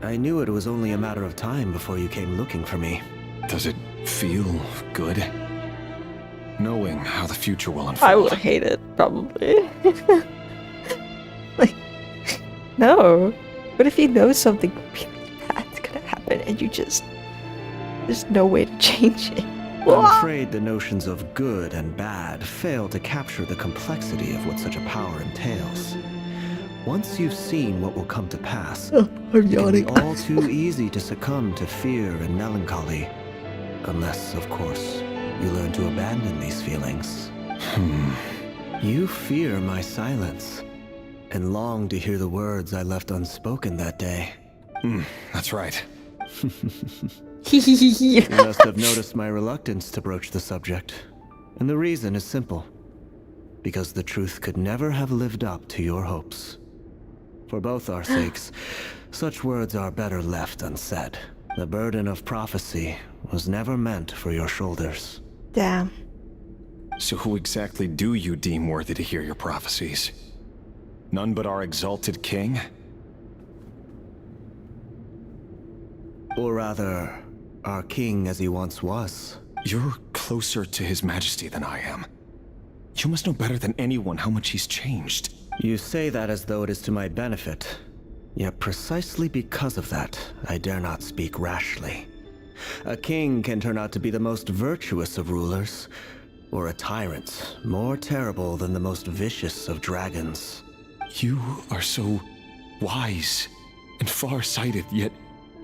I knew it was only a matter of time before you came looking for me. Does it feel good? Knowing how the future will unfold. I would hate it, probably. Like, no. What if you know something really bad's gonna happen and you just... there's no way to change it? I'm afraid the notions of good and bad fail to capture the complexity of what such a power entails. Once you've seen what will come to pass, I'm it yawning. can be all too easy to succumb to fear and melancholy. Unless, of course, you learn to abandon these feelings. You fear my silence, and long to hear the words I left unspoken that day. That's right. You must have noticed my reluctance to broach the subject. And the reason is simple. Because the truth could never have lived up to your hopes. For both our sakes, such words are better left unsaid. The burden of prophecy was never meant for your shoulders. Damn. So who exactly do you deem worthy to hear your prophecies? None but our exalted king? Or rather, our king as he once was. You're closer to his majesty than I am. You must know better than anyone how much he's changed. You say that as though it is to my benefit. Yet precisely because of that, I dare not speak rashly. A king can turn out to be the most virtuous of rulers, or a tyrant more terrible than the most vicious of dragons. You are so wise and far-sighted, yet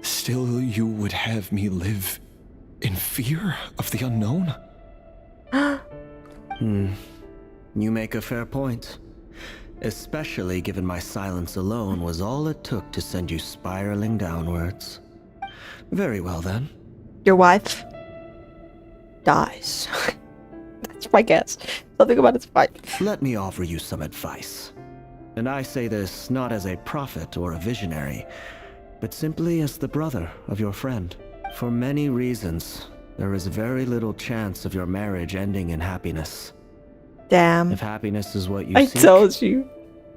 still you would have me live in fear of the unknown? You make a fair point. Especially given my silence alone was all it took to send you spiraling downwards. Very well then. Your wife dies. That's my guess. Something about it's fine. Let me offer you some advice. And I say this not as a prophet or a visionary, but simply as the brother of your friend. For many reasons, there is very little chance of your marriage ending in happiness. Damn. If happiness is what you I seek, told you.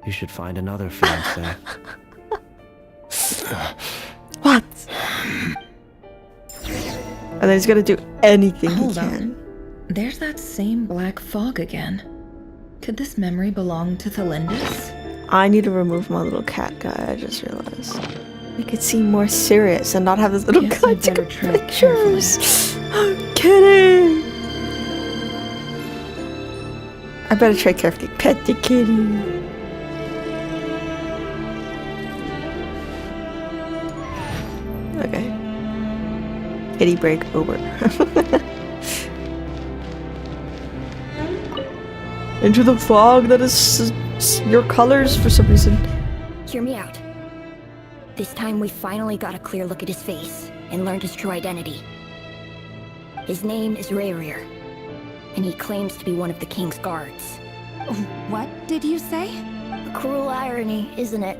You should find another fiancé. What? And then he's gonna do anything he Hold can. on. There's that same black fog again. Could this memory belong to Thelindis? I need to remove my little cat guy, I just realized. Make it seem more serious and not have this little guy take pictures. I'm kidding. I better tread carefully. Pet the kitty. Okay. Kitty break over. Into the fog that is your colors for some reason. Hear me out. This time we finally got a clear look at his face and learned his true identity. His name is Rayrir, and he claims to be one of the king's guards. What did you say? A cruel irony, isn't it?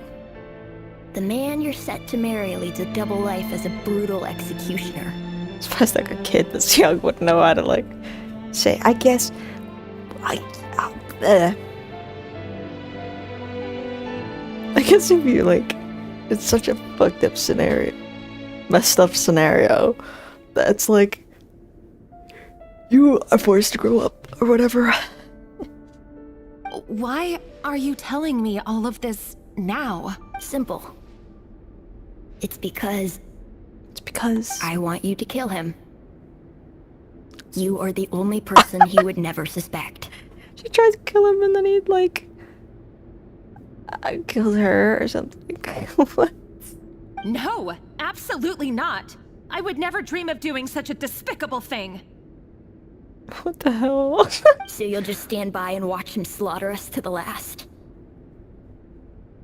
The man you're set to marry leads a double life as a brutal executioner. I suppose like a kid this young would know how to like say, I guess I guess if you like, it's such a fucked up scenario, messed up scenario, that's like, you are forced to grow up or whatever. Why are you telling me all of this now? Simple. It's because I want you to kill him. You are the only person he would never suspect. She tries to kill him and then he'd like kill her or something. What? No, absolutely not. I would never dream of doing such a despicable thing. What the hell? So you'll just stand by and watch him slaughter us to the last?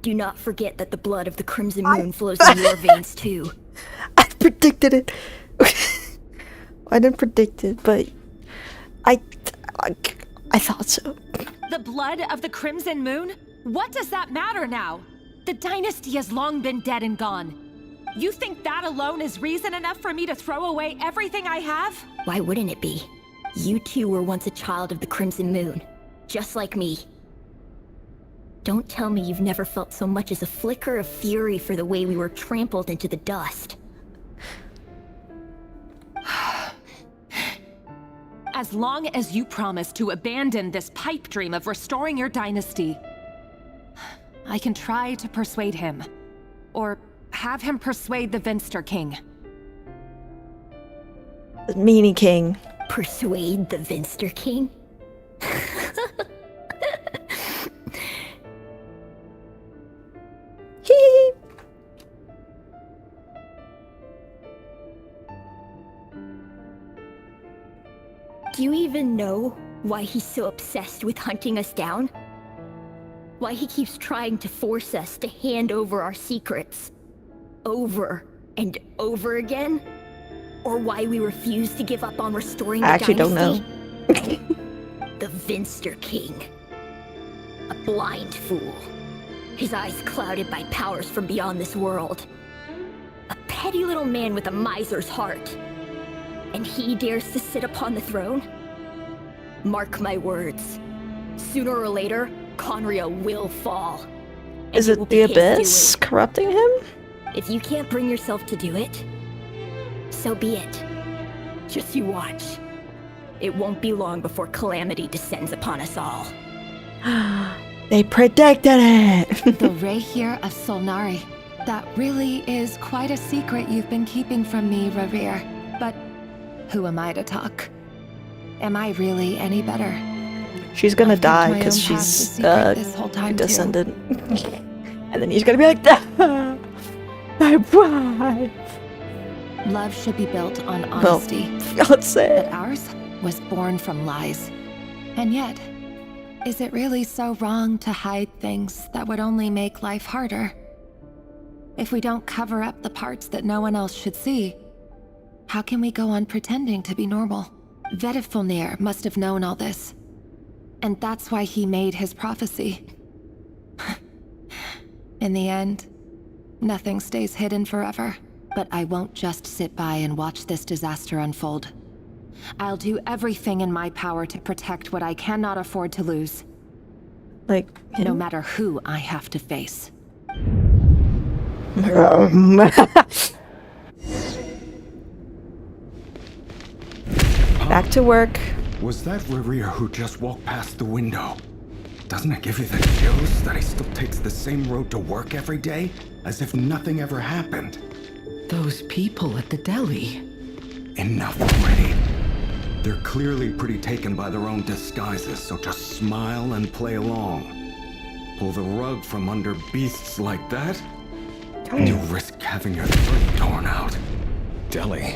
Do not forget that the blood of the Crimson Moon flows in your veins too. I predicted it. I didn't predict it, but I thought so. The blood of the Crimson Moon? What does that matter now? The dynasty has long been dead and gone. You think that alone is reason enough for me to throw away everything I have? Why wouldn't it be? You two were once a child of the Crimson Moon, just like me. Don't tell me you've never felt so much as a flicker of fury for the way we were trampled into the dust. As long as you promise to abandon this pipe dream of restoring your dynasty, I can try to persuade him. Or have him persuade the Vinster King. The Meanie King. Persuade the Vinster King? Do you even know why he's so obsessed with hunting us down? Why he keeps trying to force us to hand over our secrets? Over and over again? Or why we refuse to give up on restoring the dynasty? I actually don't know. The Vinster King. A blind fool. His eyes clouded by powers from beyond this world. A petty little man with a miser's heart. And he dares to sit upon the throne? Mark my words. Sooner or later, Conria will fall. Is it the Abyss corrupting him? If you can't bring yourself to do it, so be it. Just you watch. It won't be long before calamity descends upon us all. They predicted it! The Rayrir of Solnari. That really is quite a secret you've been keeping from me, Rayrir. But who am I to talk? Am I really any better? She's gonna die because she's descendant. And then he's gonna be like, my wife. Love should be built on honesty. Fiancé. But ours was born from lies. And yet, is it really so wrong to hide things that would only make life harder? If we don't cover up the parts that no one else should see, how can we go on pretending to be normal? Vedifulnir must have known all this. And that's why he made his prophecy. In the end, nothing stays hidden forever. But I won't just sit by and watch this disaster unfold. I'll do everything in my power to protect what I cannot afford to lose. Like him? No matter who I have to face. Back to work. Was that Rerir who just walked past the window? Doesn't it give you the chills that he still takes the same road to work every day? As if nothing ever happened. Those people at the deli. Enough already. They're clearly pretty taken by their own disguises, so just smile and play along. Pull the rug from under beasts like that, and you risk having your throat torn out. Deli?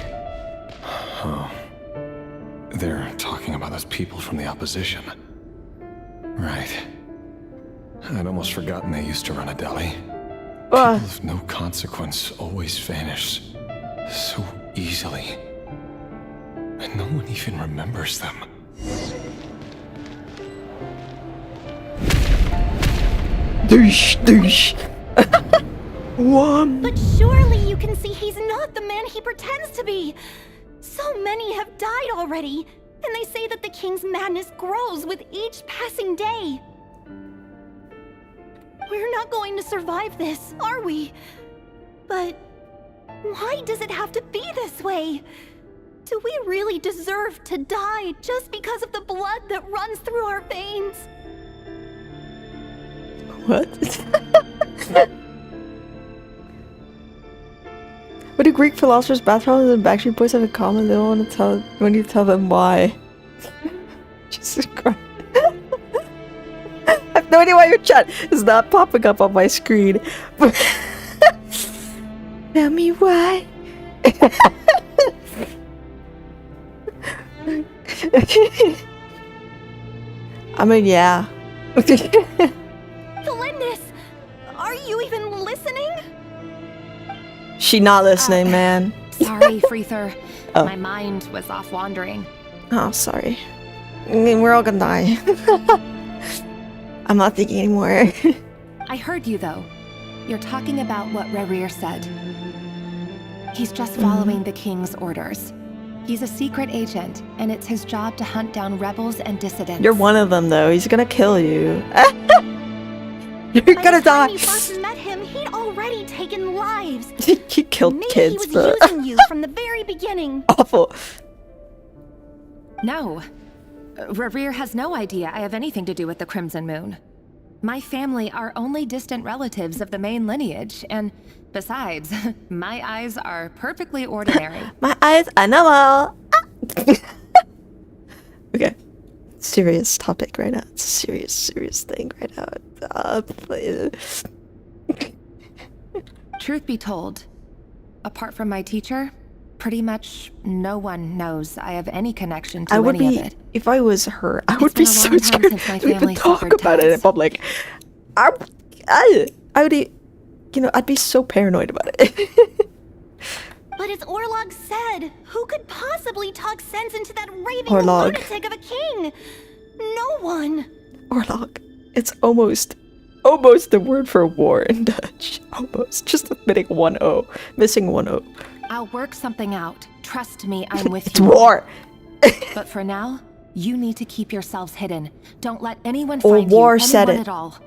Oh. They're talking about those people from the opposition. Right. I'd almost forgotten they used to run a deli. People of no consequence always vanish so easily. And no one even remembers them. Douche, douche. One. But surely you can see he's not the man he pretends to be. So many have died already, and they say that the king's madness grows with each passing day. We're not going to survive this, are we? But why does it have to be this way? Do we really deserve to die just because of the blood that runs through our veins? What? What do Greek philosophers, Bathrooms, and Backstreet Boys have in common? They don't want to tell when you tell them why. Jesus Christ. I have no idea why your chat is not popping up on my screen. Tell me why. I mean, yeah. Felindis, are you even listening? She not listening, man. Sorry, Freether. Oh. My mind was off wandering. Oh, sorry. I mean, we're all gonna die. I'm not thinking anymore. I heard you, though. You're talking about what Rerir said. He's just following the king's orders. He's a secret agent, and it's his job to hunt down rebels and dissidents. You're one of them, though. He's gonna kill you. You're gonna die. When you first met him, he'd already taken lives. He killed Maybe kids, he was bro. using you from the very beginning. Awful. No. Rerir has no idea I have anything to do with the Crimson Moon. My family are only distant relatives of the main lineage, and besides, my eyes are perfectly ordinary. My eyes are normal. Okay. Serious topic right now. It's a serious thing right now. Truth be told, apart from my teacher, pretty much no one knows I have any connection to I would any be, of it. if I was her, I would been be a so long time scared since my to even family talk severed about it in ties. public. I would, I'd be so paranoid about it. But as Orlog said, who could possibly talk sense into that raving Orlog. lunatic of a king? No one. Orlog. It's almost the word for war in Dutch. Almost. Just admitting one O. Missing one O. I'll work something out. Trust me, I'm with It's you. war. But for now, you need to keep yourselves hidden. Don't let anyone Or find war you, said anyone it. at all.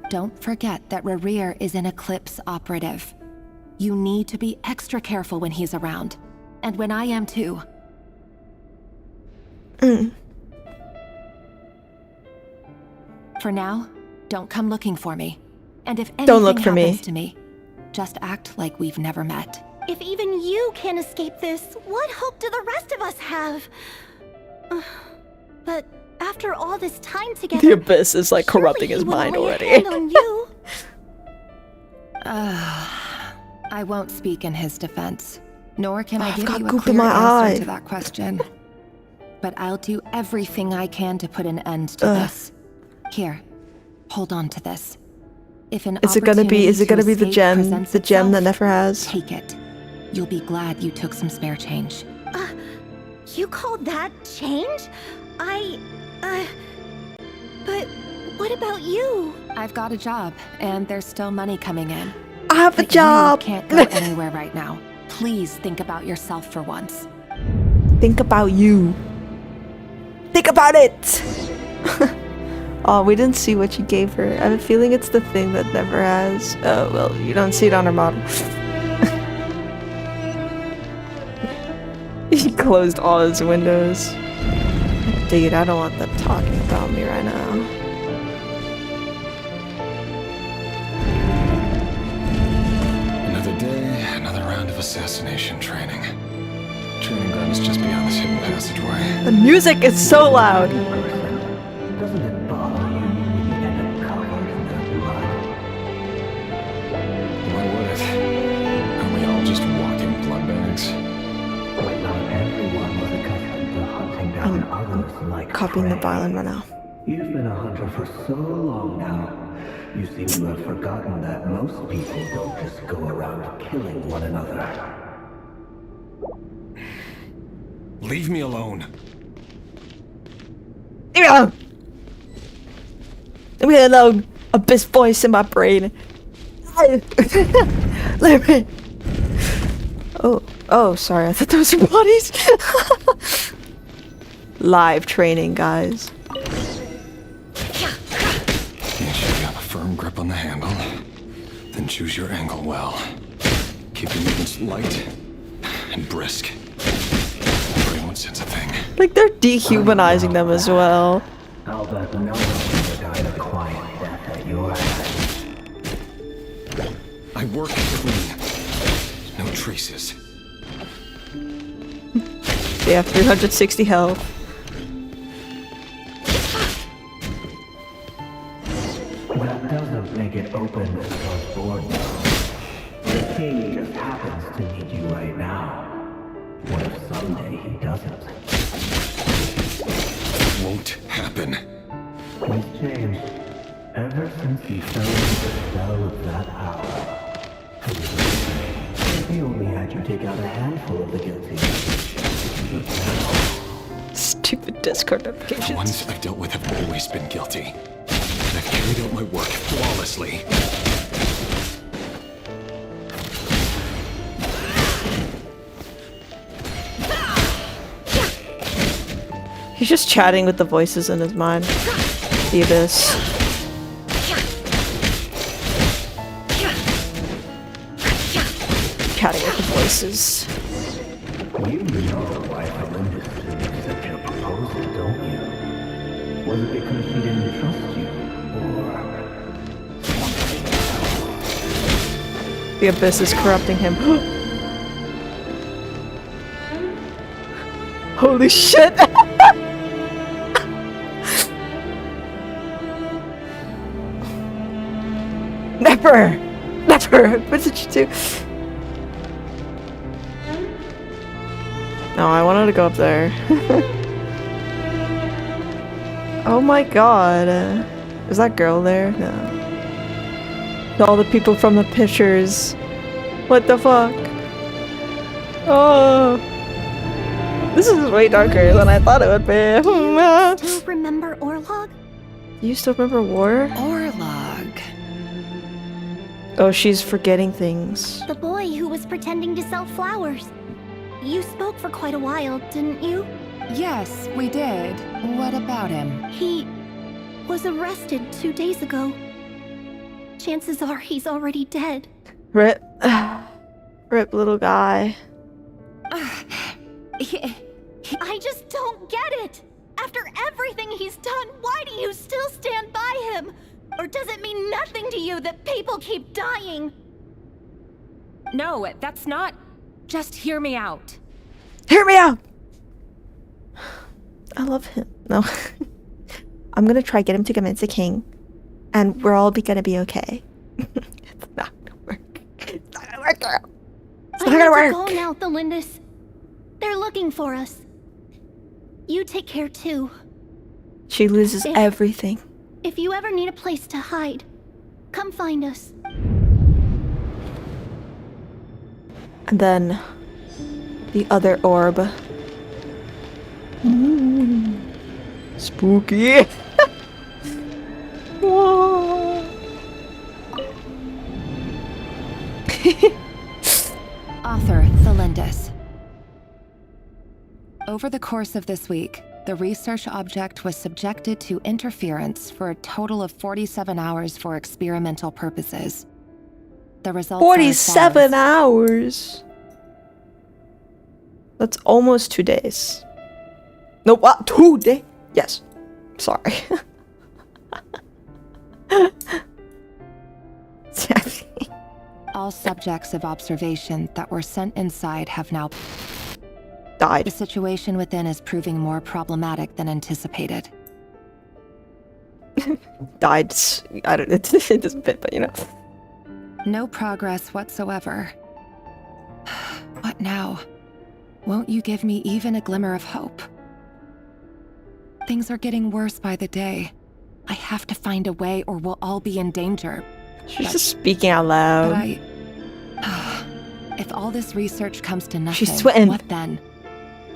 Don't forget that Rerir is an Eclipse operative. You need to be extra careful when he's around. And when I am too. For now, don't come looking for me. And if anything Don't look for me. happens to me, just act like we've never met. If even you can't escape this, what hope do the rest of us have? But after all this time together, The Abyss is like corrupting surely his he would mind lay a already. hand on you. I won't speak in his defense, nor can I I've give got you a goop clear in my answer eye. to that question. But I'll do everything I can to put an end to Ugh. this. Here, hold on to this. If an Is it gonna be opportunity the to gem, escape presents the gem that itself, never has? Take it. You'll be glad you took some spare change. You call that change? But what about you? I've got a job, and there's still money coming in. I have a But job! You can't go anywhere right now. Please think about yourself for once. Think about you. Think about it! Oh, we didn't see what she gave her. I have a feeling it's the thing that never has. Oh, well, you don't see it on her model. He closed all his windows. Dude, I don't want them talking about me right now. Another day, another round of assassination training. Training ground is just beyond this hidden passageway. The music is so loud. Doesn't it bother you when you end up covered in their blood? Why would it? Are we all just walking blood bags? But not everyone was accustomed to hunting down others like Copying the prey. violin right now. You've been a hunter for so long now. You seem to have forgotten that most people don't just go around killing one another. Leave me alone. Leave me alone! Leave me alone! Abyss voice in my brain. Leave me. Oh, sorry. I thought those were bodies. Live training, guys. Make sure you have a firm grip on the handle. Then choose your angle well. Keep your movements light and brisk. Pray won't sense a thing. Like, they're dehumanizing them as well. I'll bet no one ever died a quiet death at your hands. I work clean. No traces. They have 360 health. That doesn't make it open to the board. The king just happens to need you right now. What if someday he doesn't? Won't happen. He's changed. Ever since he fell into the spell of that power. He only had you take out a handful of the guilty. Stupid Discord The notifications. ones I've dealt with have always been guilty. And I've carried out my work flawlessly. He's just chatting with the voices in his mind. The Abyss. Chatting with the voices. You know why Melinda didn't accept your proposal, don't you? Was it because she didn't trust you? Or The Abyss is corrupting him. Holy shit! Never! Never! What did you do? No, I wanted to go up there. Oh my god. Is that girl there? No. All the people from the pictures. What the fuck? Oh. This is way darker than I thought it would be. Still remember Orlog? You still remember War? Orlog. Oh, she's forgetting things. The boy who was pretending to sell flowers. You spoke for quite a while, didn't you? Yes, we did. What about him? He was arrested 2 days ago. Chances are he's already dead. Rip. Rip, little guy. I just don't get it! After everything he's done, why do you still stand by him? Or does it mean nothing to you that people keep dying? No, that's not... Just hear me out. Hear me out! I love him. No. I'm gonna try get him to convince the king. And we're all gonna be okay. It's not gonna work. It's not gonna work, girl. It's not gonna work! Go now, the Lindis. They're looking for us. You take care too. She loses everything. If you ever need a place to hide, Come find us. And then the other orb. Spooky. Whoa. Author Thelindis. Over the course of this week, the research object was subjected to interference for a total of 47 hours for experimental purposes. The results 47 hours. That's almost 2 days. No, what? 2 days? Yes. Sorry. All subjects of observation that were sent inside have now died. The situation within is proving more problematic than anticipated. Died. I don't know. It doesn't fit, but you know. No progress whatsoever. What now? Won't you give me even a glimmer of hope? Things are getting worse by the day. I have to find a way or we'll all be in danger. She's just speaking out loud. But if all this research comes to nothing, She's sweating. what then?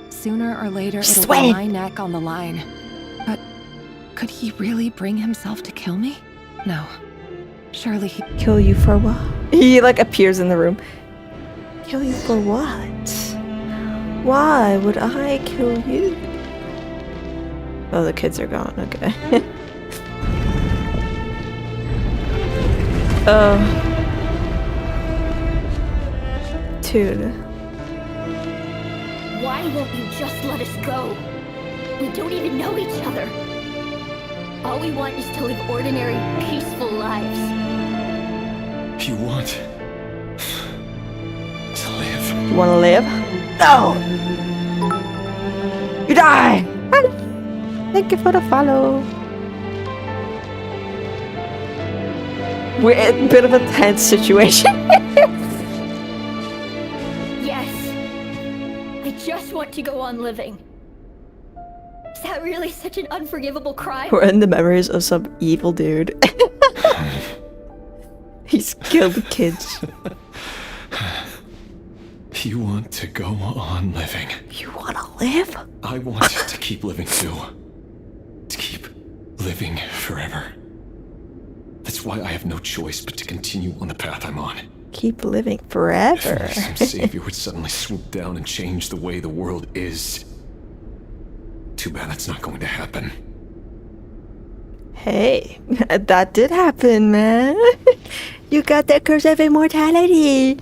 Sooner or later, She's it'll sweating. be my neck on the line. But could he really bring himself to kill me? No. Surely he... Kill you for what? He like appears in the room. Kill you for what? Why would I kill you? Oh, the kids are gone. Okay. Oh. Dude. Why won't you just let us go? We don't even know each other. All we want is to live ordinary, peaceful lives. You want to live? You wanna live? No! You die! Thank you for the follow. We're in a bit of a tense situation. Yes. I just want to go on living. Is that really such an unforgivable crime? We're in the memories of some evil dude. He's killed kids. You want to go on living? You wanna live? I want to keep living too. To keep living forever. That's why I have no choice but to continue on the path I'm on. Keep living forever. If some savior would suddenly swoop down and change the way the world is. Too bad that's not going to happen. Hey, that did happen, man. You got that curse of immortality.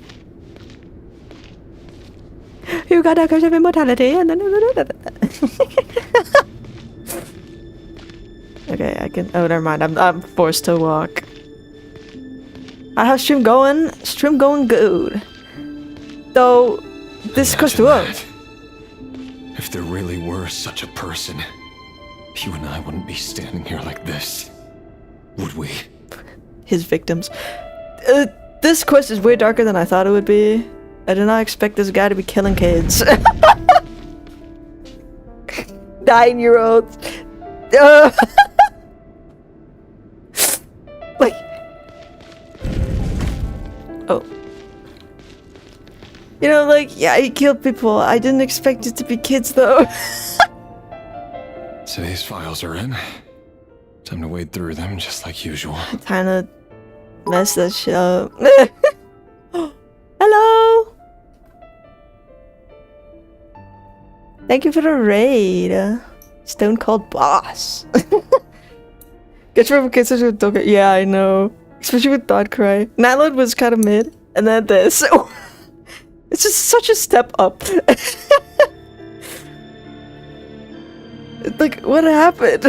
You got that curse of immortality, and then... Okay, I can... Oh, never mind. I'm forced to walk. I have stream going good. Though, this goes to us. If there really were such a person, you and I wouldn't be standing here like this, would we? His victims. This quest is way darker than I thought it would be. I did not expect this guy to be killing kids. 9-year-olds. Like... Oh. You know, like, yeah, he killed people. I didn't expect it to be kids, though. So these files are in. Time to wade through them just like usual. Time to mess that shit up. Hello! Thank you for the raid. Stone Cold Boss. Get your kids with Doga. Yeah, I know. Especially with Thought Cry. Nightload was kind of mid. And then this. It's just such a step up. Like, what happened?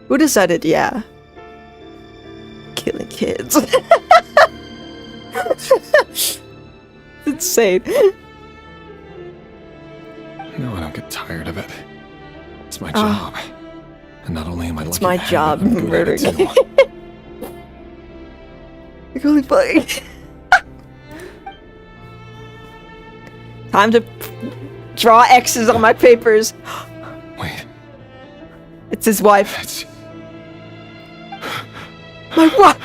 Who decided? Yeah. Killing kids. It's insane. No, I don't get tired of it. It's my job. And not only am I lucky It's my to have job it, I'm good at it murdering. too. You're really funny. Time to draw X's on my papers. Wait. It's his wife. It's... My what?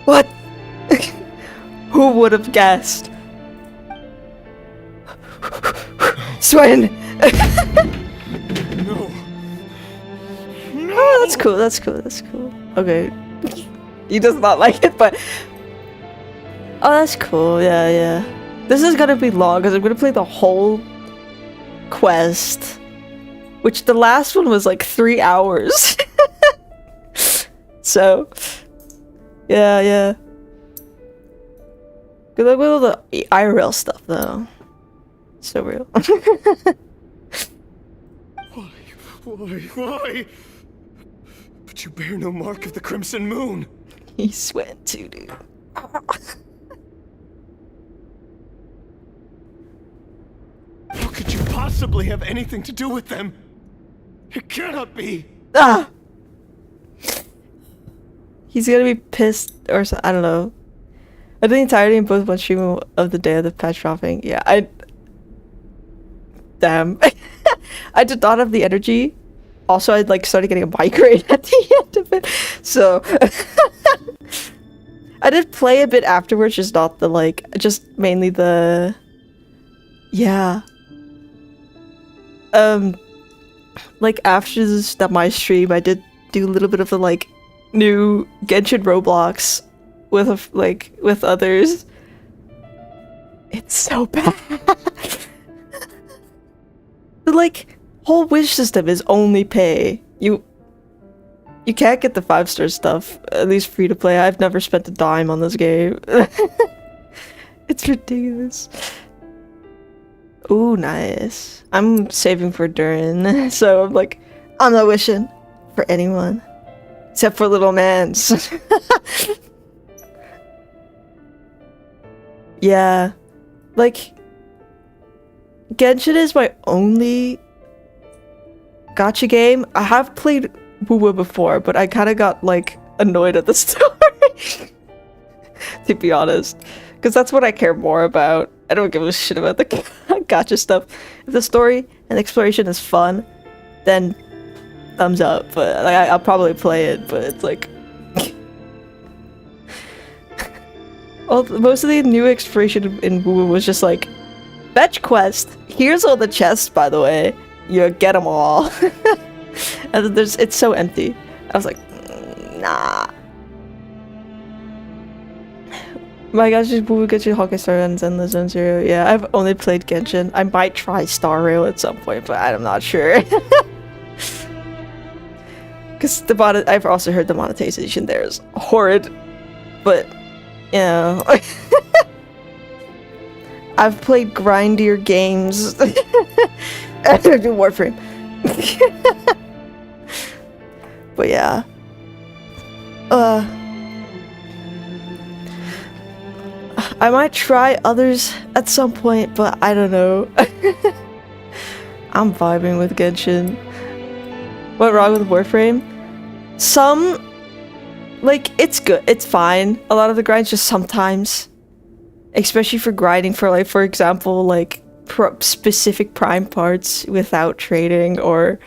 What? Who would have guessed? Sweating. No. Oh, that's cool. That's cool. That's cool. Okay. He does not like it, but oh, that's cool. Yeah, yeah. This is gonna be long because I'm gonna play the whole quest, which the last one was like 3 hours. So, yeah, yeah. Good luck with all the IRL stuff, though. So real. Why? But you bear no mark of the Crimson Moon. He's sweating too, dude. How could you possibly have anything to do with them? It cannot be. Ah! He's gonna be pissed or so, I don't know. I did the entirety in both one stream of the day of the patch dropping. Yeah, damn. I did not have the energy. Also, I like started getting a migraine at the end of it. So I did play a bit afterwards, just not the like, just mainly the, yeah. Like after my stream, I did do a little bit of the like new Genshin Roblox with others. It's so bad. The like whole wish system is only pay. You can't get the 5-star stuff, at least free to play. I've never spent a dime on this game. It's ridiculous. Ooh, nice. I'm saving for Durin, so I'm like, I'm not wishing for anyone. Except for little mans. Yeah. Like, Genshin is my only gacha game. I have played Wuwa before, but I kind of got, like, annoyed at the story. To be honest. Because that's what I care more about. I don't give a shit about the gacha stuff. If the story and exploration is fun, then thumbs up. But like, I'll probably play it, but it's like... most of the new exploration in Wuwa was just like, fetch quest. Here's all the chests, by the way. You get them all. And then it's so empty. I was like, nah. My gosh, Wuwa Genshin Honkai Star Rail and Zenless Zone Zero. Yeah, I've only played Genshin. I might try Star Rail at some point, but I'm not sure. Because I've also heard the monetization there is horrid. But, you know. I've played grindier games. Warframe. But yeah. I might try others at some point, but I don't know. I'm vibing with Genshin. What wrong with Warframe? Some, like, it's good, it's fine. A lot of the grinds just sometimes, especially for grinding for, like, for example, like, specific prime parts without trading, or,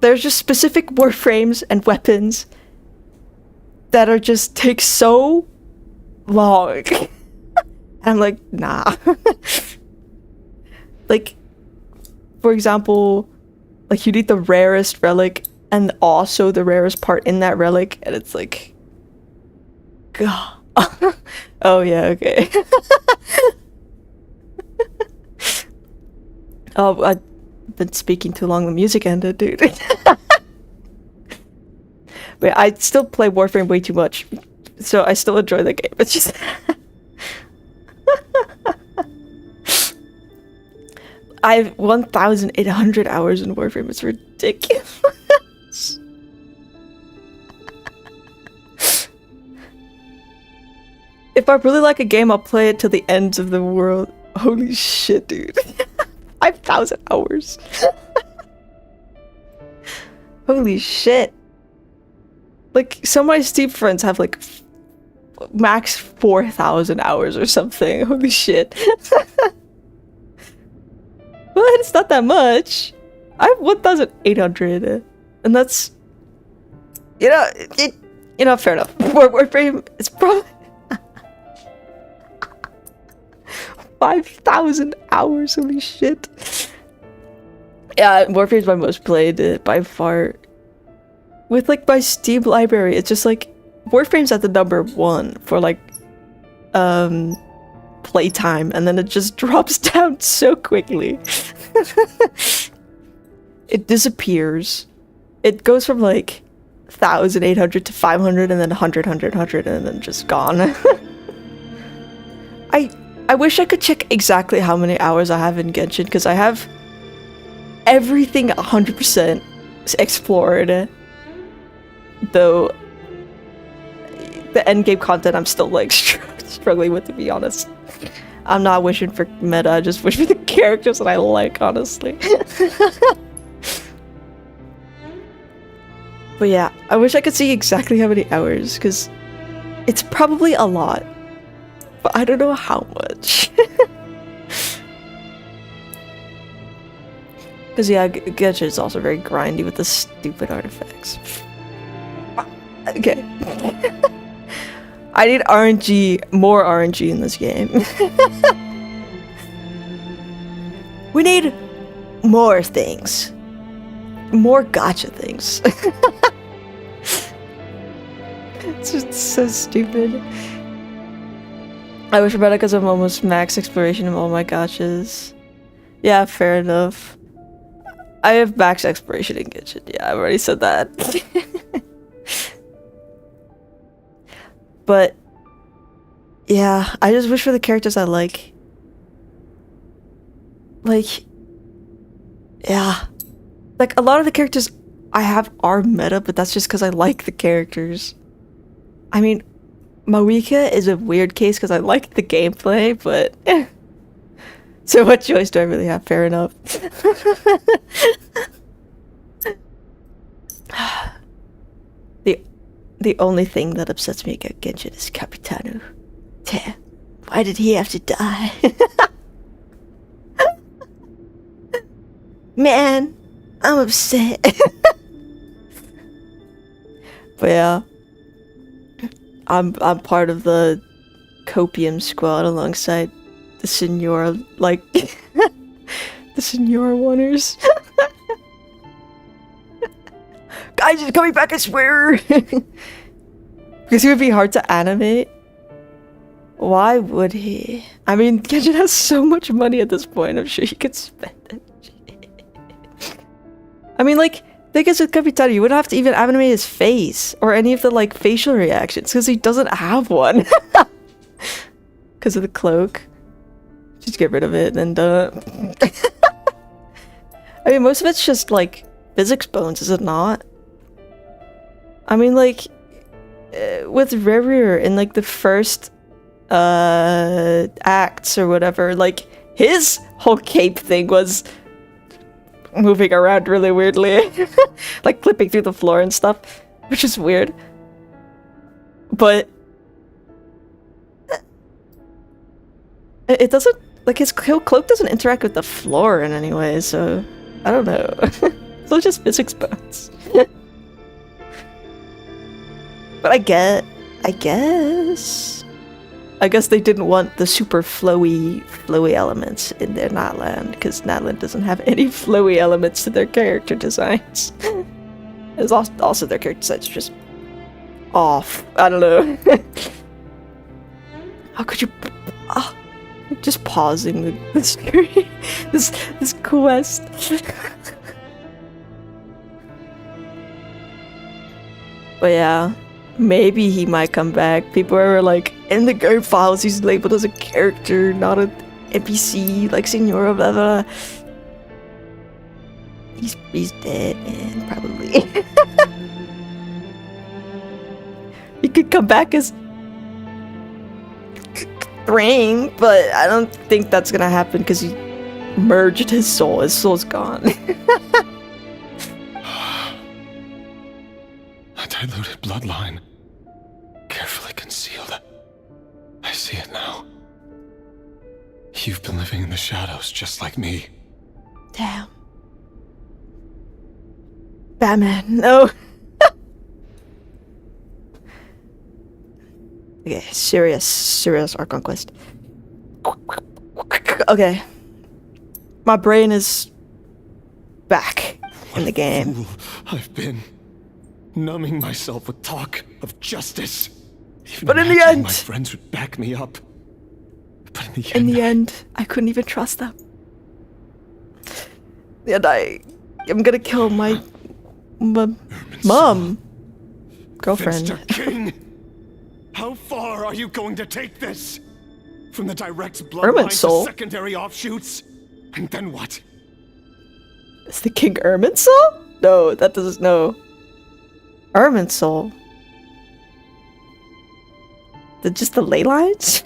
there's just specific Warframes and weapons that are just take so long. I'm like, nah. Like, for example, like, you need the rarest relic and also the rarest part in that relic, and it's like, God. Oh yeah, okay. Oh, I've been speaking too long, the music ended, dude. But I still play Warframe way too much, so I still enjoy the game. It's just... I have 1,800 hours in Warframe. It's ridiculous. If I really like a game, I'll play it to the ends of the world. Holy shit, dude. 5,000 hours. Holy shit. Like, some of my Steam friends have like max 4,000 hours or something. Holy shit. But it's not that much. I have 1,800, and that's, you You know, fair enough. Warframe is probably 5,000 hours. Holy shit. Yeah, Warframe is my most played by far. With like my Steam library, it's just like Warframe's at the number 1 for like playtime, and then it just drops down so quickly. It disappears. It goes from like 1,800 to 500, and then 100, 100, 100, and then just gone. I wish I could check exactly how many hours I have in Genshin, because I have everything 100% explored. Though the endgame content I'm still like struggling with, to be honest. I'm not wishing for meta, I just wish for the characters that I like, honestly. But yeah, I wish I could see exactly how many hours, because it's probably a lot. But I don't know how much. Because yeah, Genshin is also very grindy with the stupid artifacts. Okay. I need RNG, more RNG in this game. We need more things. More gacha things. It's just so stupid. I wish about it because I'm almost max exploration of all my gachas. Yeah, fair enough. I have max exploration in Genshin. Yeah, I've already said that. But yeah, I just wish for the characters I like. Like, yeah. Like, a lot of the characters I have are meta, but that's just because I like the characters. I mean, Marika is a weird case because I like the gameplay, but so what choice do I really have? Fair enough. The only thing that upsets me about Genshin is Capitano. Damn, why did he have to die? Man, I'm upset. But yeah, I'm part of the Copium squad alongside the Senora, like the Senora Oneers. Guys, he's coming back, I swear! Because he would be hard to animate. Why would he? I mean, Genshin has so much money at this point, I'm sure he could spend it. I mean, like, I guess with Capitano, you wouldn't have to even animate his face, or any of the, like, facial reactions, because he doesn't have one. Because of the cloak. Just get rid of it, and I mean, most of it's just, like, physics bones, is it not? I mean, like, with Rerir in, like, the first, acts or whatever, like, his whole cape thing was moving around really weirdly. Like, clipping through the floor and stuff, which is weird. But it doesn't, like, his cloak doesn't interact with the floor in any way, so I don't know. So it's just physics bones. But I guess they didn't want the super flowy elements in their Natland, because Natland doesn't have any flowy elements to their character designs. It's also their character designs are just off. I don't know. How could you? Just pausing the screen. This quest. But yeah. Maybe he might come back. People are like, in the game files, he's labeled as a character, not an NPC, like Senora, blah blah. He's dead, man, probably. He could come back as Brain, but I don't think that's gonna happen because he merged his soul. His soul's gone. A diluted bloodline. Carefully concealed. I see it now. You've been living in the shadows just like me. Damn. Batman, no. Okay, serious Archon quest. Okay. My brain is back in the game. Fool I've been numbing myself with talk of justice. Even But in the imagining end, my friends would back me up. But in the end, I couldn't even trust them. And I'm gonna kill my mom, girlfriend. Mr. King, how far are you going to take this? From the direct bloodline to secondary offshoots? And then what? Is the King Irminsul? No, that doesn't know. Irminsul. Just the ley lines?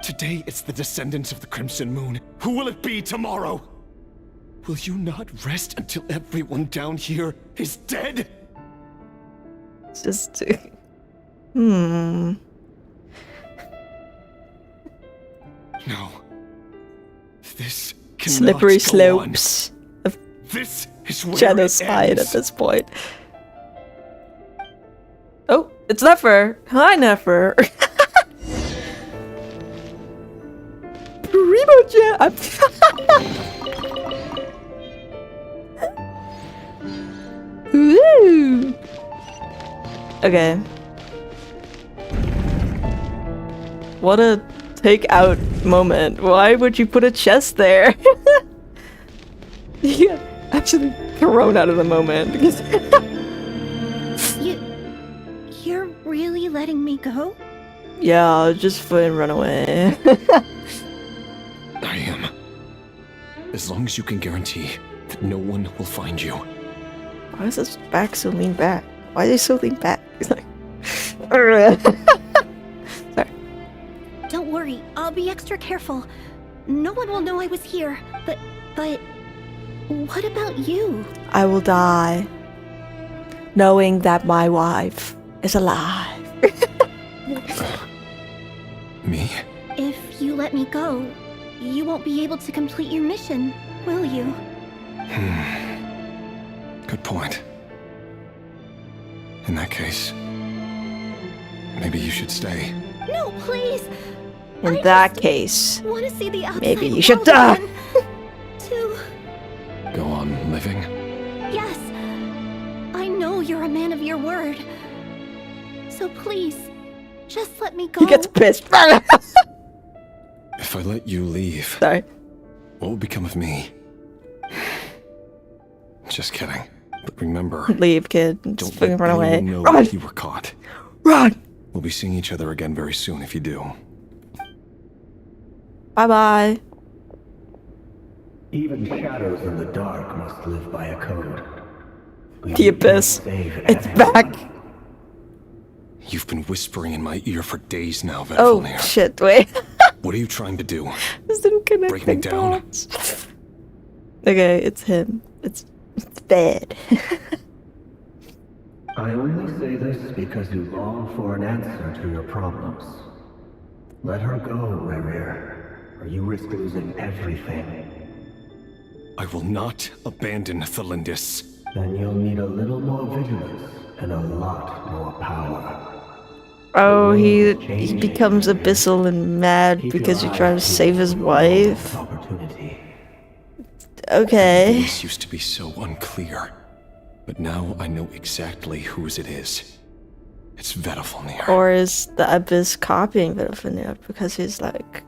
Today it's the descendants of the Crimson Moon. Who will it be tomorrow? Will you not rest until everyone down here is dead? Just... No. This cannot slippery go slopes on. of This is where genocide it at this point. Oh, it's Nefer. Hi, Nefer. Primo Jam. Woo. Okay. What a take-out moment. Why would you put a chest there? You got actually thrown out of the moment because You're really letting me go? yeah, just fucking run away. I am. As long as you can guarantee that no one will find you. Why is his back so lean back? Why is he so lean back? He's like Don't worry, I'll be extra careful. No one will know I was here. But what about you? I will die knowing that my wife is alive. Me? If you let me go, you won't be able to complete your mission, will you? Good point. In that case, maybe you should stay. No, please! In that case, Want to see the outside maybe you should world die. again. To... Go on living. Yes, I know you're a man of your word. So please, just let me go. He gets pissed. If I let you leave, sorry, what will become of me? Just kidding. But remember, leave, kid. Don't Just let fucking run away. anyone know Run! that you were caught. Run! We'll be seeing each other again very soon if you do. Bye bye. Even shadows in the dark must live by a code. The abyss. It's back. You've been whispering in my ear for days now, Oh Vedfalnir. shit! Wait. What are you trying to do? This didn't connect. Break me down? dots. Okay, it's him. It's bad. I only say this because you long for an answer to your problems. Let her go, Rerir, or you risk losing everything. I will not abandon Thelindis. Then you'll need a little more vigilance and a lot more power. Oh, he becomes abyssal and mad because you're trying to save his wife. Okay. This used to be so unclear, but now I know exactly whose it is. It's Vedfalnir. Or is the abyss copying Vedfalnir because he's like,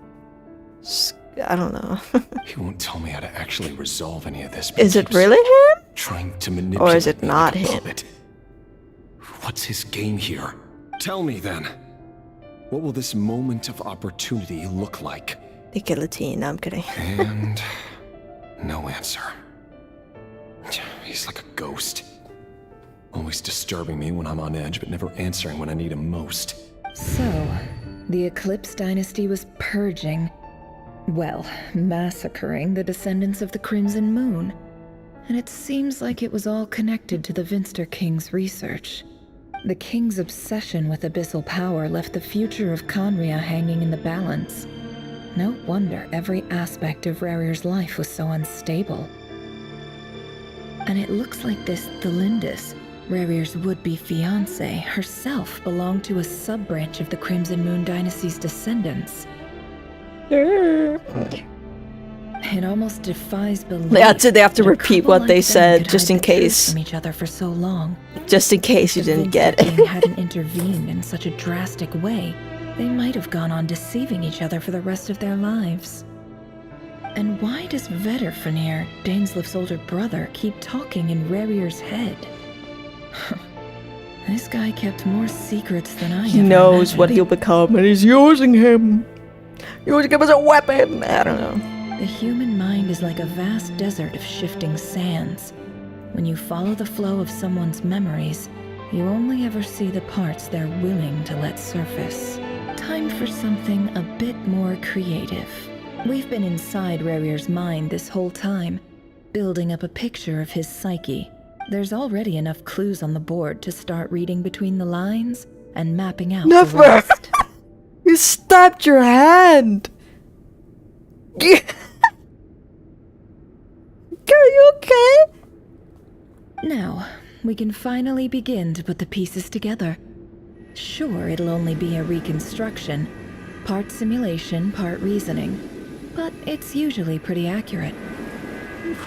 I don't know. He won't tell me how to actually resolve any of this. but Is he it keeps really him? Trying to manipulate Or is it me not like a him? puppet. What's his game here? Tell me then. What will this moment of opportunity look like? The guillotine. No, I'm kidding. And no answer. He's like a ghost. Always disturbing me when I'm on edge, but never answering when I need him most. So, the Eclipse Dynasty was purging, well, massacring the descendants of the Crimson Moon. And it seems like it was all connected to the Vinster King's research. The King's obsession with abyssal power left the future of Conria hanging in the balance. No wonder every aspect of Rerir's life was so unstable. And it looks like this Thelindis, Rerir's would-be fiancée herself belonged to a sub-branch of the Crimson Moon Dynasty's descendants. It almost defies belief. They have to that a repeat couple what like they them said could just hide in the truth case. from each other for so long. Just in case you If the didn't get Vinster King it. hadn't intervened in such a drastic way, they might have gone on deceiving each other for the rest of their lives. And why does Vedderfanir, Daneslif's older brother, keep talking in Rerir's head? This guy kept more secrets than I He ever knows imagined. what he'll become, and he's using him. Using him as a weapon. I don't know. The human mind is like a vast desert of shifting sands. When you follow the flow of someone's memories, you only ever see the parts they're willing to let surface. Time for something a bit more creative. We've been inside Rerir's mind this whole time, building up a picture of his psyche. There's already enough clues on the board to start reading between the lines and mapping out the Never! rest. You stabbed your hand! Are you okay? Now, we can finally begin to put the pieces together. Sure, it'll only be a reconstruction, part simulation, part reasoning, but it's usually pretty accurate.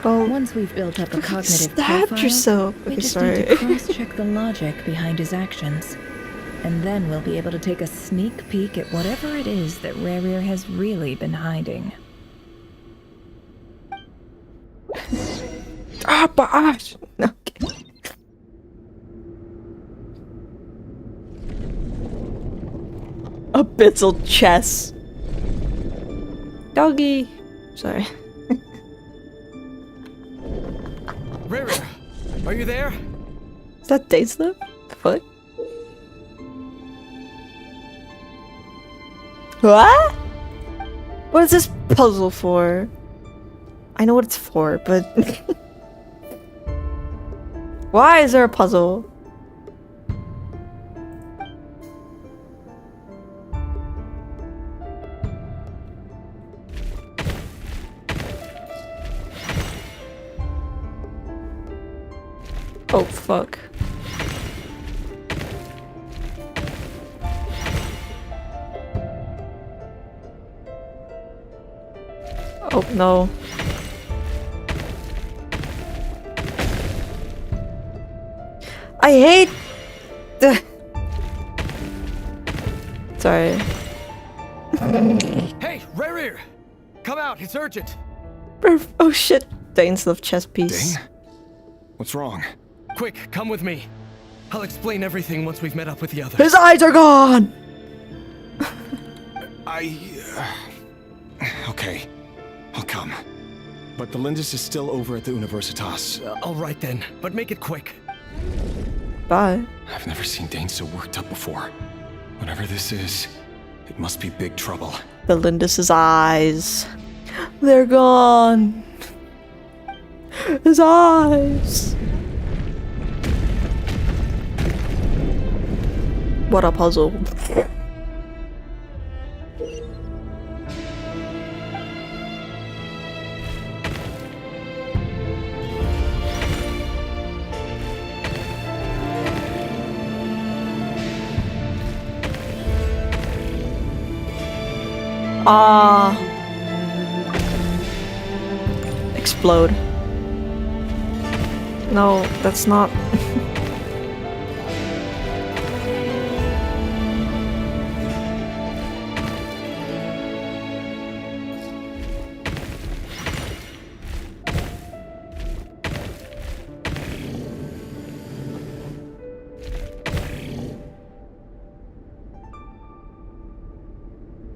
Well, once we've built up a cognitive stabbed profile, yourself. we Okay, just sorry. need to cross-check the logic behind his actions. And then we'll be able to take a sneak peek at whatever it is that Rerir has really been hiding. Ah, bosh! Okay. A Bitzel chess. Doggy. Sorry. Rerir, are you there? Is that Daneslip? What? What? What is this puzzle for? I know what it's for, but... Why is there a puzzle? Oh, fuck. Oh, no. I hate the... Sorry. Hey, Rerir! Come out, it's urgent! Oh shit. Daneslip chess piece. Dane? What's wrong? Quick, come with me. I'll explain everything once we've met up with the others. His eyes are gone! Okay, I'll come. But the Lindis is still over at the Universitas. All right then, but make it quick. Bye. I've never seen Dane so worked up before. Whatever this is, it must be big trouble. The Lindis's eyes. They're gone. His eyes. What a puzzle. Explode. No, that's not.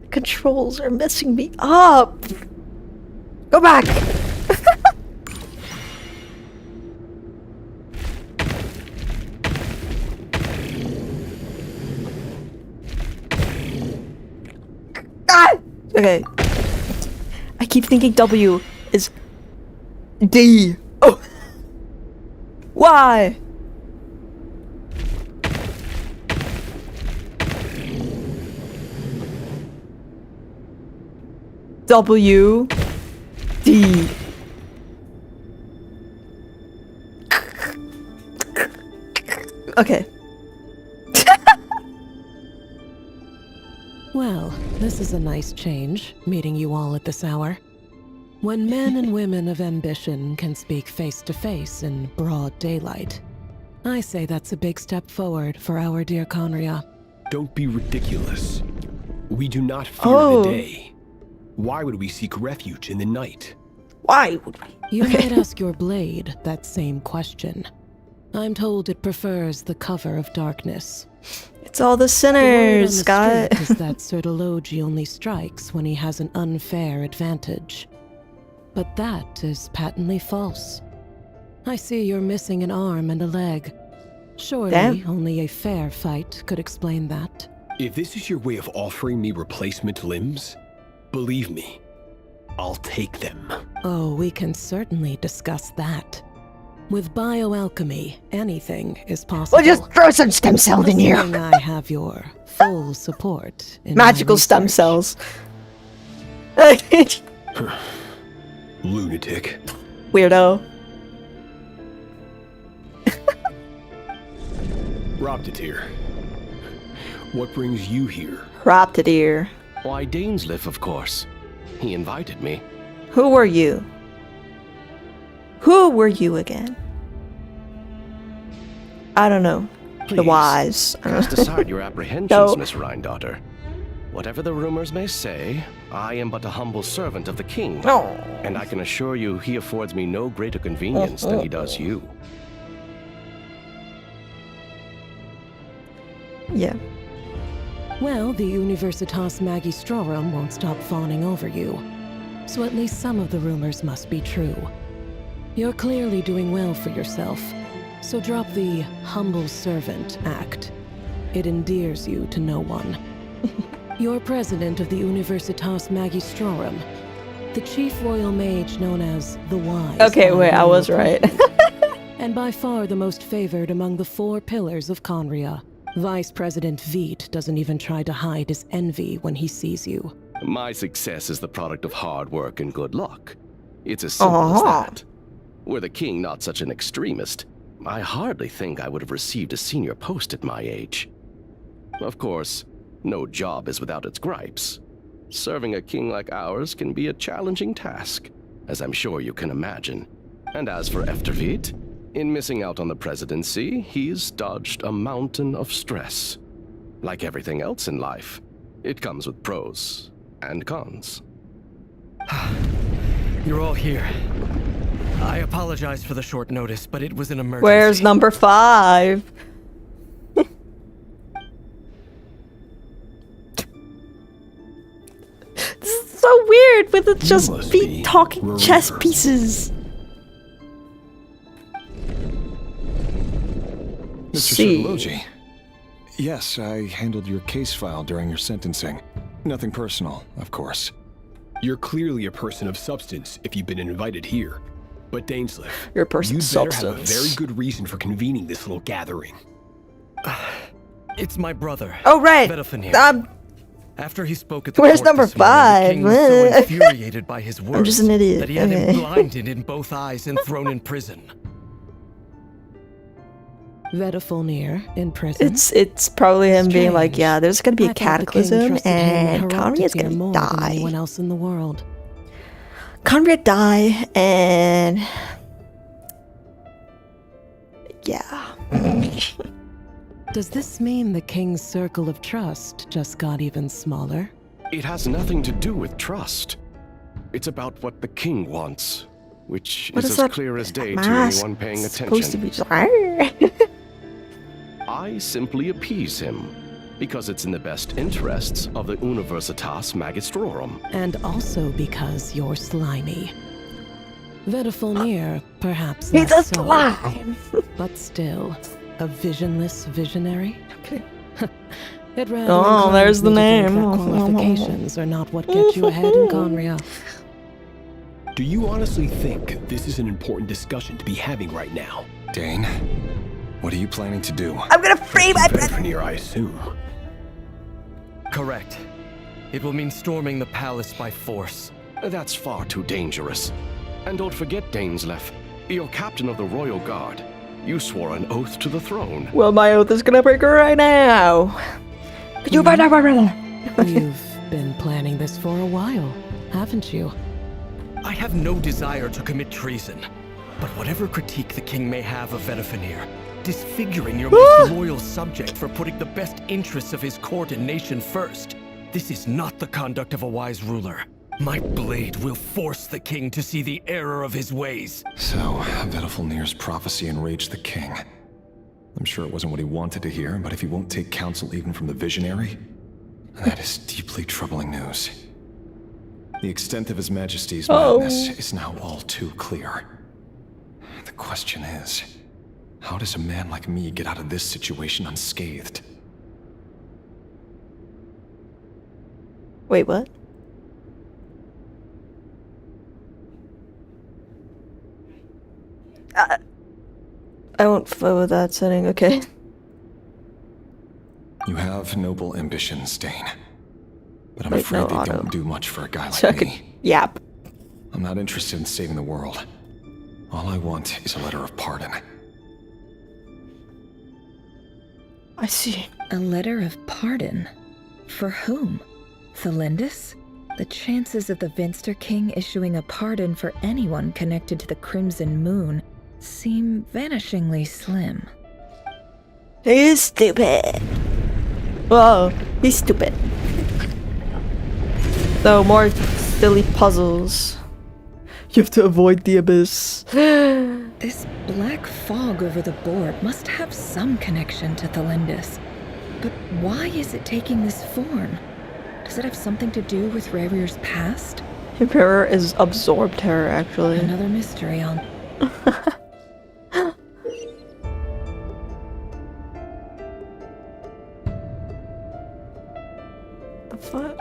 Controls are messing me up. Go back. Ah! Okay. I keep thinking W is D. Oh. Why? W D. Okay. Well, this is a nice change, meeting you all at this hour. When men and women of ambition can speak face to face in broad daylight, I say that's a big step forward for our dear Conria. Don't be ridiculous. We do not fear the day. Why would we seek refuge in the night? Why would we? You might ask your blade that same question. I'm told it prefers the cover of darkness. It's all the sinners, Scott. Is that Sertologi only strikes when he has an unfair advantage. But that is patently false. I see you're missing an arm and a leg. Surely only a fair fight could explain that. If this is your way of offering me replacement limbs, believe me, I'll take them. Oh, we can certainly discuss that. With bioalchemy, anything is possible. We'll just throw some stem cells in here. Assuming I have your full support. In Magical stem cells. Lunatic. Weirdo. Roptatir. What brings you here? Roptatir. Why, Dainsleif, of course. He invited me. Who were you? Who were you again? I don't know. Please, the wise. cast aside your apprehensions, Miss Rhine-daughter. Whatever the rumors may say, I am but a humble servant of the king. And I can assure you he affords me no greater convenience than he does you. Yeah. Well, the Universitas Magistrorum won't stop fawning over you. So at least some of the rumors must be true. You're clearly doing well for yourself. So drop the humble servant act. It endears you to no one. You're president of the Universitas Magistrorum, the chief royal mage known as the Wise. Okay, wait, I was right. And by far the most favored among the 4 pillars of Conria. Vice President Veet doesn't even try to hide his envy when he sees you. My success is the product of hard work and good luck. It's as simple as that. Were the king not such an extremist, I hardly think I would have received a senior post at my age. Of course, no job is without its gripes. Serving a king like ours can be a challenging task, as I'm sure you can imagine. And as for Efterveet, in missing out on the presidency, he's dodged a mountain of stress. Like everything else in life, it comes with pros and cons. You're all here. I apologize for the short notice, but it was an emergency. Where's number 5? This is so weird with it just be talking chess pieces. Mr. Sertologi. Yes, I handled your case file during your sentencing. Nothing personal, of course. You're clearly a person of substance if you've been invited here. But Dainsleif, you're a person of substance. You'd better have a very good reason for convening this little gathering. It's my brother. Oh, right. After he spoke at the where's court number this morning, 5? the king was so infuriated by his words I'm just an idiot. that he had him blinded in both eyes and thrown in prison. Vedafulnir in prison. It's probably him being like, yeah, there's gonna be a cataclysm and Conria's gonna die. Anyone else in the world. Conria die and yeah. Does this mean the king's circle of trust just got even smaller? It has nothing to do with trust. It's about what the king wants, which is as clear as day to anyone paying attention. I simply appease him, because it's in the best interests of the Universitas Magistrorum. And also because you're slimy. Vedafulnir, perhaps less He's a so, slime! but still, a visionless visionary? Okay. It rather oh, there's the name. That qualifications are not what get you ahead in Conria. Do you honestly think this is an important discussion to be having right now? Dane, what are you planning to do? I'm gonna free my Vedafulnir, I assume. Correct. It will mean storming the palace by force. That's far too dangerous. And don't forget, Dainsleif, you're captain of the Royal Guard. You swore an oath to the throne. Well, my oath is gonna break right now. Could you You've been planning this for a while, haven't you? I have no desire to commit treason. But whatever critique the king may have of Vedifenir, disfiguring your most loyal subject for putting the best interests of his court and nation first, this is not the conduct of a wise ruler. My blade will force the king to see the error of his ways. So, Vedifenir's prophecy enraged the king. I'm sure it wasn't what he wanted to hear, but if he won't take counsel even from the visionary, that is deeply troubling news. The extent of His Majesty's madness is now all too clear. The question is, how does a man like me get out of this situation unscathed? Wait, what? I won't follow that setting, okay. You have noble ambitions, Dane. But I'm afraid they don't do much for a guy like me. Yap. I'm not interested in saving the world. All I want is a letter of pardon. I see. A letter of pardon? For whom? Thelindis? The chances of the Vinster King issuing a pardon for anyone connected to the Crimson Moon seem vanishingly slim. He's stupid. Whoa, he's stupid. So, more silly puzzles. You have to avoid the abyss. This black fog over the board must have some connection to Thelindis. But why is it taking this form? Does it have something to do with Revir's past? Emperor is absorbed her, actually. Another mystery on... The fuck?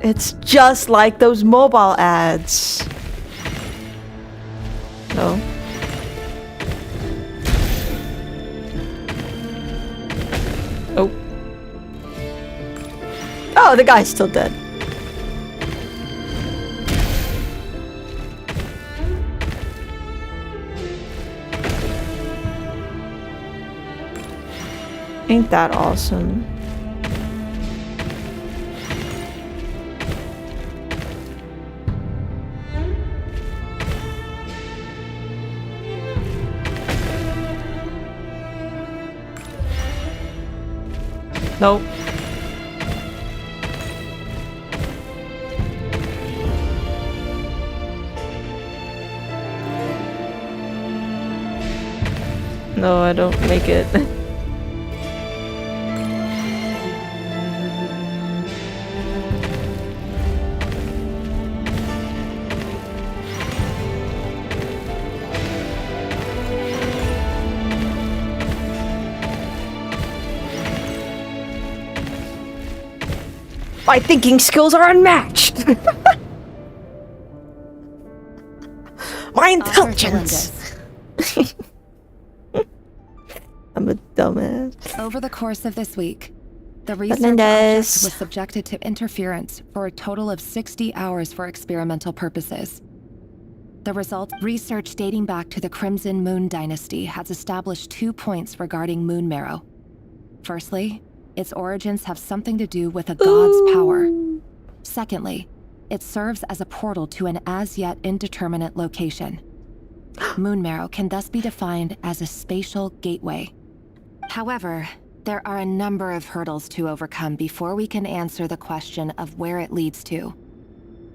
It's just like those mobile ads. No. Oh. Oh, the guy's still dead. Ain't that awesome? Nope. No, I don't make it. My thinking skills are unmatched. My intelligence. I'm a dumbass. Over the course of this week, the research object was subjected to interference for a total of 60 hours for experimental purposes. The result, research dating back to the Crimson Moon Dynasty has established 2 points regarding moon marrow. Firstly, its origins have something to do with a god's power. Secondly, it serves as a portal to an as-yet indeterminate location. Moon marrow can thus be defined as a spatial gateway. However, there are a number of hurdles to overcome before we can answer the question of where it leads to.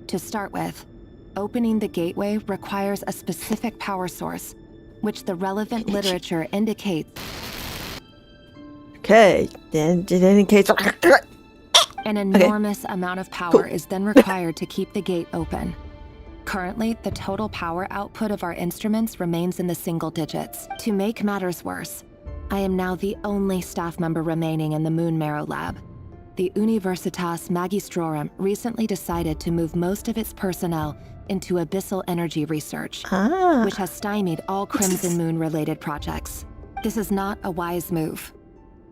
To start with, opening the gateway requires a specific power source, which the relevant literature indicates. Okay, then it indicates an enormous amount of power is then required to keep the gate open. Currently, the total power output of our instruments remains in the single digits. To make matters worse, I am now the only staff member remaining in the Moon Marrow lab. The Universitas Magistrorum recently decided to move most of its personnel into abyssal energy research, which has stymied all Crimson Moon-related projects. This is not a wise move.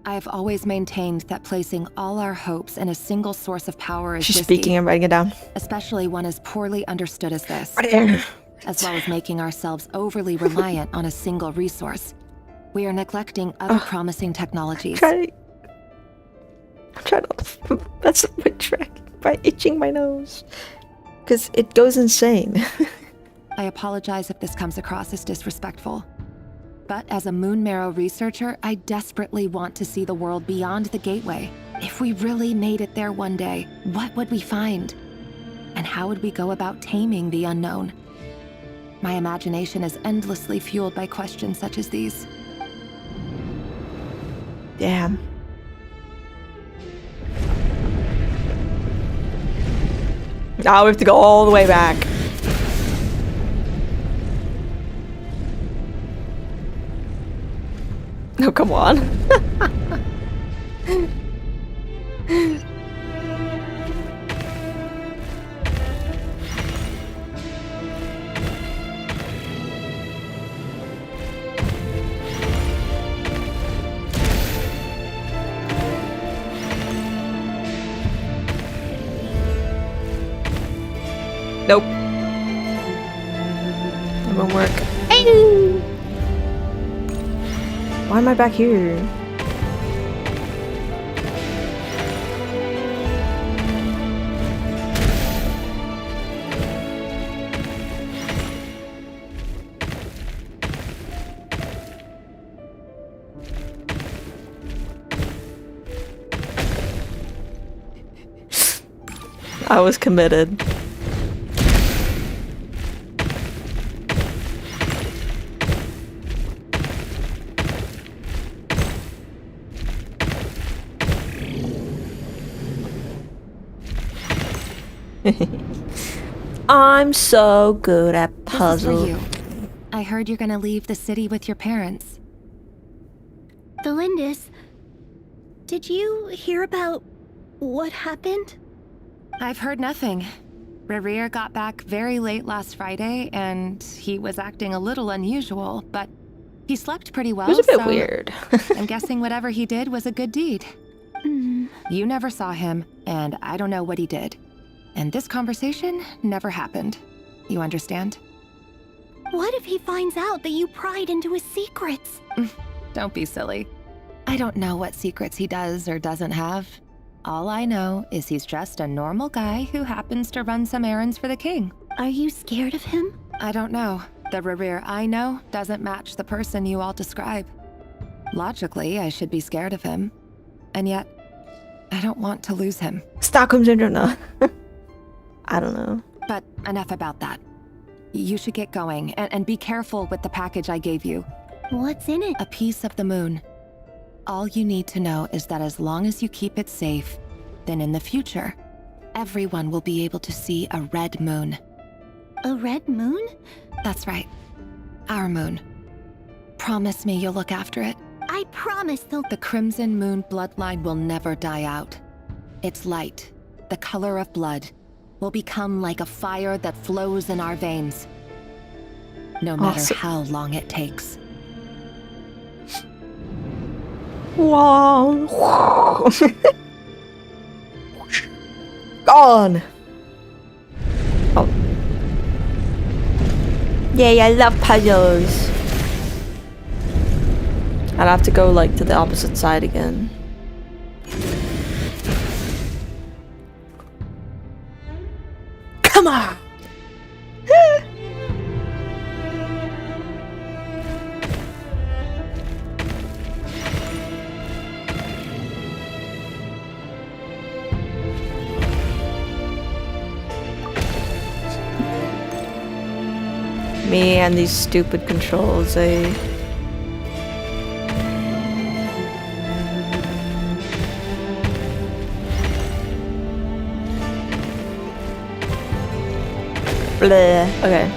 I've always maintained that placing all our hopes in a single source of power is She's risky, speaking and writing it down. especially one as poorly understood as this, Right here. as well as making ourselves overly reliant on a single resource. We are neglecting other promising technologies. I'm trying to mess up my track by itching my nose. Because it goes insane. I apologize if this comes across as disrespectful. But as a Moon Marrow researcher, I desperately want to see the world beyond the gateway. If we really made it there one day, what would we find? And how would we go about taming the unknown? My imagination is endlessly fueled by questions such as these. Damn. Now we have to go all the way back. Oh, come on. Nope. It won't work. Hey! Why am I back here? I was committed. I'm so good at puzzles. This is for you. I heard you're gonna leave the city with your parents. Delindis, did you hear about what happened? I've heard nothing. Rerir got back very late last Friday, and he was acting a little unusual, but he slept pretty well. It was a bit so weird. I'm guessing whatever he did was a good deed. You never saw him, and I don't know what he did. And this conversation never happened. You understand? What if he finds out that you pried into his secrets? Don't be silly. I don't know what secrets he does or doesn't have. All I know is he's just a normal guy who happens to run some errands for the king. Are you scared of him? I don't know. The Rerir I know doesn't match the person you all describe. Logically, I should be scared of him. And yet, I don't want to lose him. Stockholm Syndrome, no. I don't know. But enough about that. You should get going, and be careful with the package I gave you. What's in it? A piece of the moon. All you need to know is that as long as you keep it safe, then in the future, everyone will be able to see a red moon. A red moon? That's right. Our moon. Promise me you'll look after it. I promise they'll... The Crimson Moon bloodline will never die out. Its light, the color of blood, will become like a fire that flows in our veins. No matter how long it takes. Wow. Gone. Oh. Yay, I love puzzles. I'd have to go like to the opposite side again. Come on. Me and these stupid controls, eh? Bleh. Okay.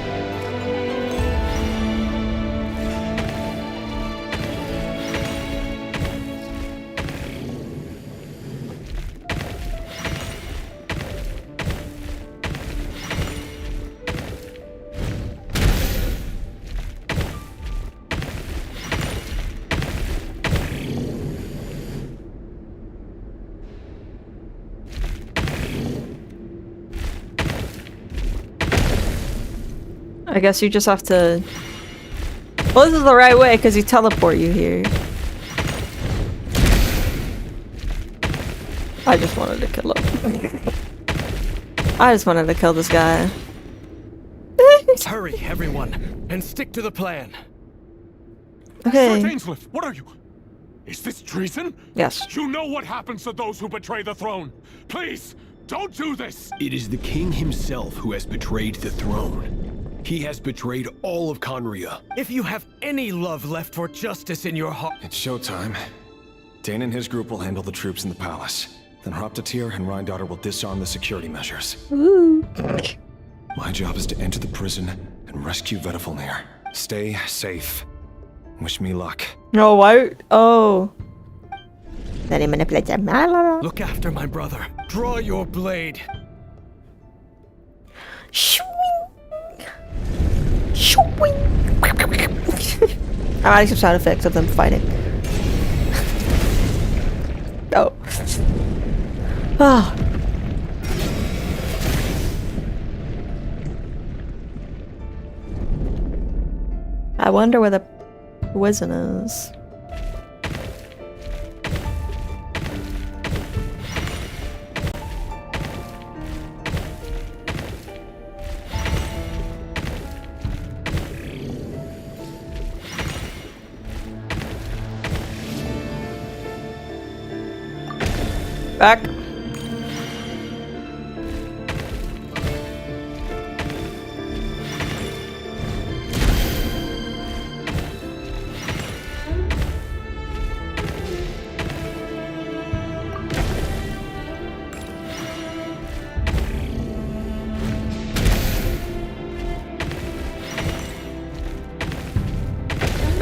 I guess you just have to... Well, this is the right way, because you teleport you here. I just wanted to kill him. I just wanted to kill this guy. Hurry, everyone, and stick to the plan. Okay. Sir Dainsleif, what are you? Is this treason? Yes. You know what happens to those who betray the throne. Please, don't do this. It is the king himself who has betrayed the throne. He has betrayed all of Conria. If you have any love left for justice in your heart... It's showtime. Dane and his group will handle the troops in the palace. Then Hraptatir and Rhindaughter will disarm the security measures. Ooh. My job is to enter the prison and rescue Vedifalnir. Stay safe. Wish me luck. No, why? Oh. Let him manipulate them. Look after my brother. Draw your blade. I'm adding some sound effects of them fighting. Oh. Ah. I wonder where the poison is. Back.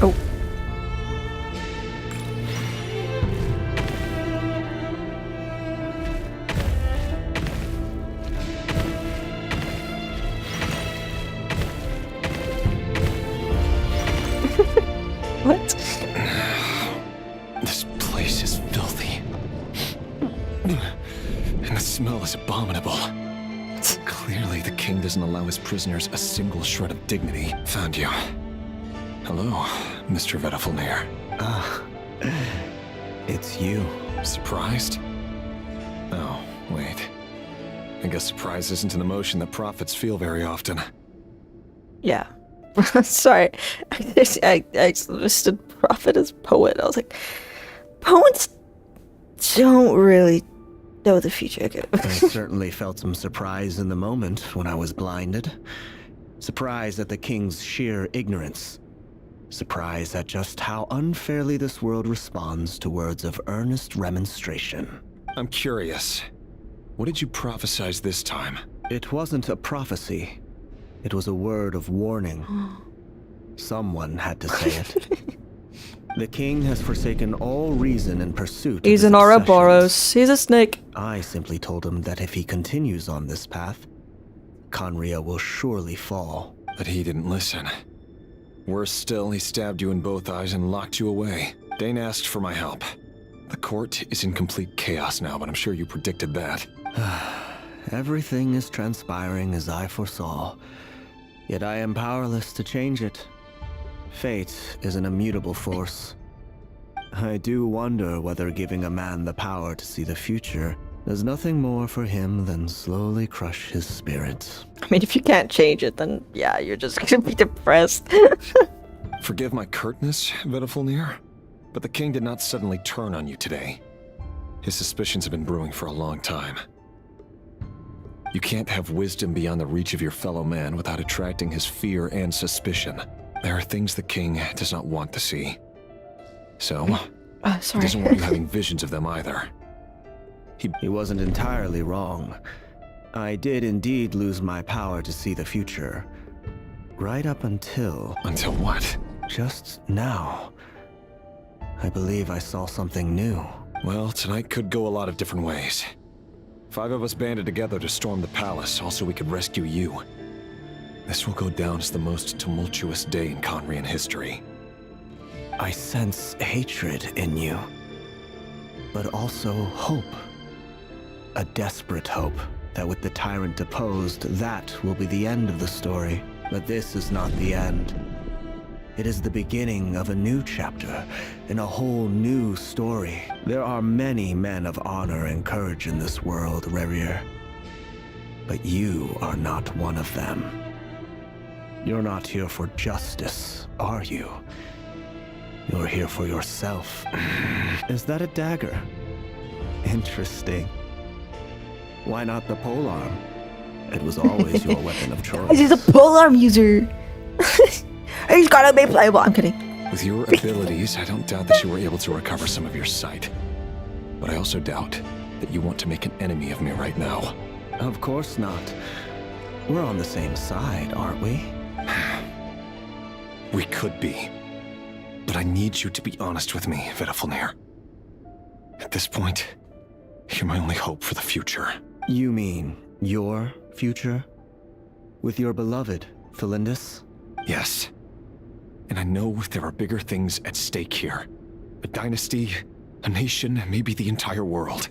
Oh. What? This place is filthy. And the smell is abominable. Clearly, the king doesn't allow his prisoners a single shred of dignity. Found you. Hello, Mr. Vedifalnir. Ah, it's you. Surprised? Oh, wait. I guess surprise isn't an emotion that prophets feel very often. Yeah. Sorry. I listed prophet as poet. I was like, poets don't really know the future. I certainly felt some surprise in the moment when I was blinded. Surprise at the king's sheer ignorance. Surprise at just how unfairly this world responds to words of earnest remonstration. I'm curious. What did you prophesize this time? It wasn't a prophecy. It was a word of warning. Someone had to say it. The king has forsaken all reason in pursuit of He's his an obsessions. Ouroboros. He's a snake. I simply told him that if he continues on this path, Conria will surely fall. But he didn't listen. Worse still, he stabbed you in both eyes and locked you away. Dane asked for my help. The court is in complete chaos now, but I'm sure you predicted that. Everything is transpiring as I foresaw, yet I am powerless to change it. Fate is an immutable force. I do wonder whether giving a man the power to see the future does nothing more for him than slowly crush his spirit. I mean, if you can't change it, then yeah, you're just gonna be depressed. Forgive my curtness, Vedifalnir, but the king did not suddenly turn on you today. His suspicions have been brewing for a long time. You can't have wisdom beyond the reach of your fellow man without attracting his fear and suspicion. There are things the king does not want to see. So, he doesn't want you having visions of them either. He wasn't entirely wrong. I did indeed lose my power to see the future. Right up until... Until what? Just now. I believe I saw something new. Well, tonight could go a lot of different ways. 5 of us banded together to storm the palace, also we could rescue you. This will go down as the most tumultuous day in Conrian history. I sense hatred in you, but also hope. A desperate hope that with the tyrant deposed, that will be the end of the story. But this is not the end. It is the beginning of a new chapter, in a whole new story. There are many men of honor and courage in this world, Rerir. But you are not one of them. You're not here for justice, are you? You're here for yourself. Is that a dagger? Interesting. Why not the polearm? It was always your weapon of choice. He's a polearm user. He's gotta be playable. I'm kidding. With your abilities, I don't doubt that you were able to recover some of your sight. But I also doubt that you want to make an enemy of me right now. Of course not. We're on the same side, aren't we? We could be. But I need you to be honest with me, Vedafilnir. At this point, you're my only hope for the future. You mean your future? With your beloved, Felindis? Yes. And I know there are bigger things at stake here. A dynasty, a nation, maybe the entire world.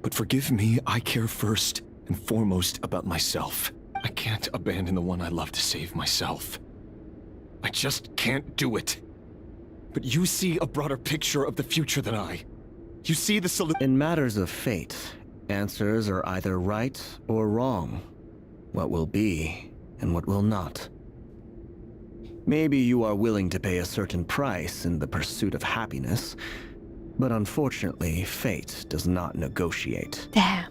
But forgive me, I care first and foremost about myself. I can't abandon the one I love to save myself. I just can't do it. But you see a broader picture of the future than I. You see the solution. In matters of fate, answers are either right or wrong. What will be and what will not. Maybe you are willing to pay a certain price in the pursuit of happiness, but unfortunately, fate does not negotiate. Damn.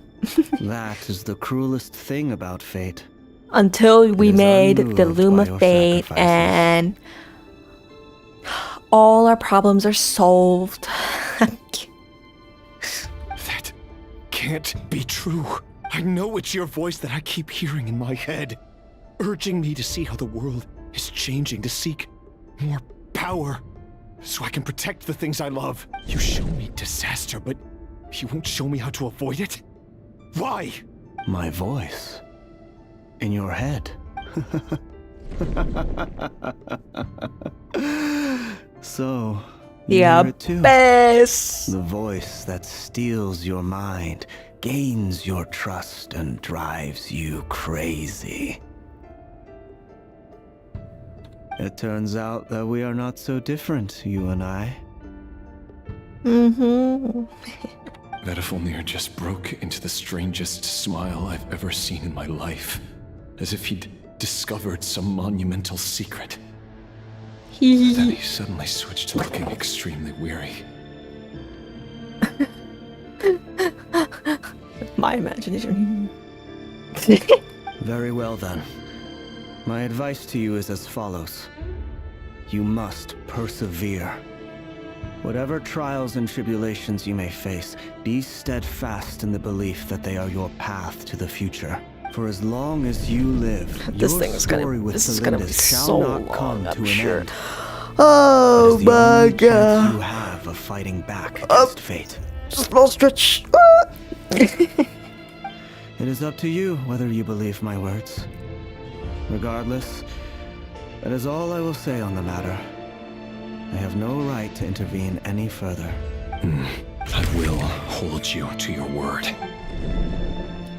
That is the cruelest thing about fate. Until we made the Loom of Fate and all our problems are solved. That can't be true. I know it's your voice that I keep hearing in my head, urging me to see how the world is changing, to seek more power, so I can protect the things I love. You show me disaster, but you won't show me how to avoid it? Why? My voice. In your head. So, you yeah, hear it too. Best. The voice that steals your mind, gains your trust, and drives you crazy. It turns out that we are not so different, you and I. Mm-hmm. Vedafilnir just broke into the strangest smile I've ever seen in my life. As if he'd discovered some monumental secret. Then he suddenly switched to looking extremely weary. My imagination. Very well then. My advice to you is as follows. You must persevere. Whatever trials and tribulations you may face, be steadfast in the belief that they are your path to the future. For as long as you live, this your thing is story with Felindis shall not come to an end. Oh my god. You have of fighting back against fate. Small stretch. It is up to you whether you believe my words. Regardless, that is all I will say on the matter. I have no right to intervene any further. I will hold you to your word.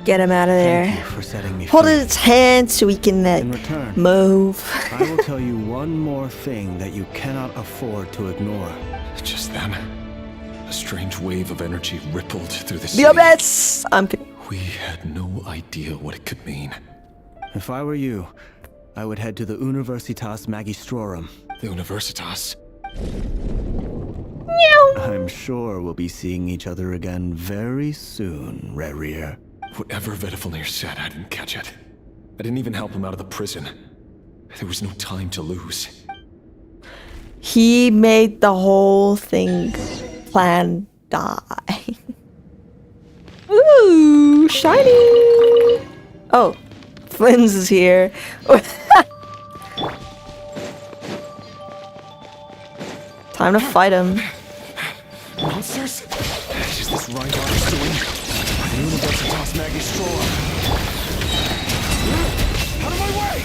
Get him out of there. Thank you for setting me Hold free. his hand so he can In return, move. I will tell you one more thing that you cannot afford to ignore. Just then, a strange wave of energy rippled through the city. Your best. I'm kidding. We had no idea what it could mean. If I were you, I would head to the Universitas Magistrorum. The Universitas? I'm sure we'll be seeing each other again very soon, Rerir. Whatever Vedafilnir said, I didn't catch it. I didn't even help him out of the prison. There was no time to lose. He made the whole thing plan die. Ooh, shiny! Oh, Flynn's is here. Time to fight him. Monsters? Is this Reinhardt doing? The Universitas Magistrorum. Out of my way!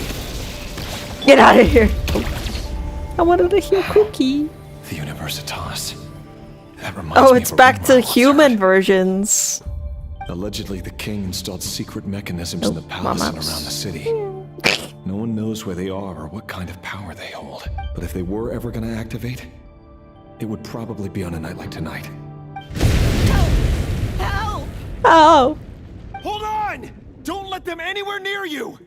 Get out of here! I wanted to hear Cookie. The Universitas. That reminds me Oh, it's of a back rumor to I once human heard. versions. Allegedly, the king installed secret mechanisms in the palace and around the city. No one knows where they are or what kind of power they hold. But if they were ever gonna activate, it would probably be on a night like tonight. Help! Oh! Hold on! Don't let them anywhere near you!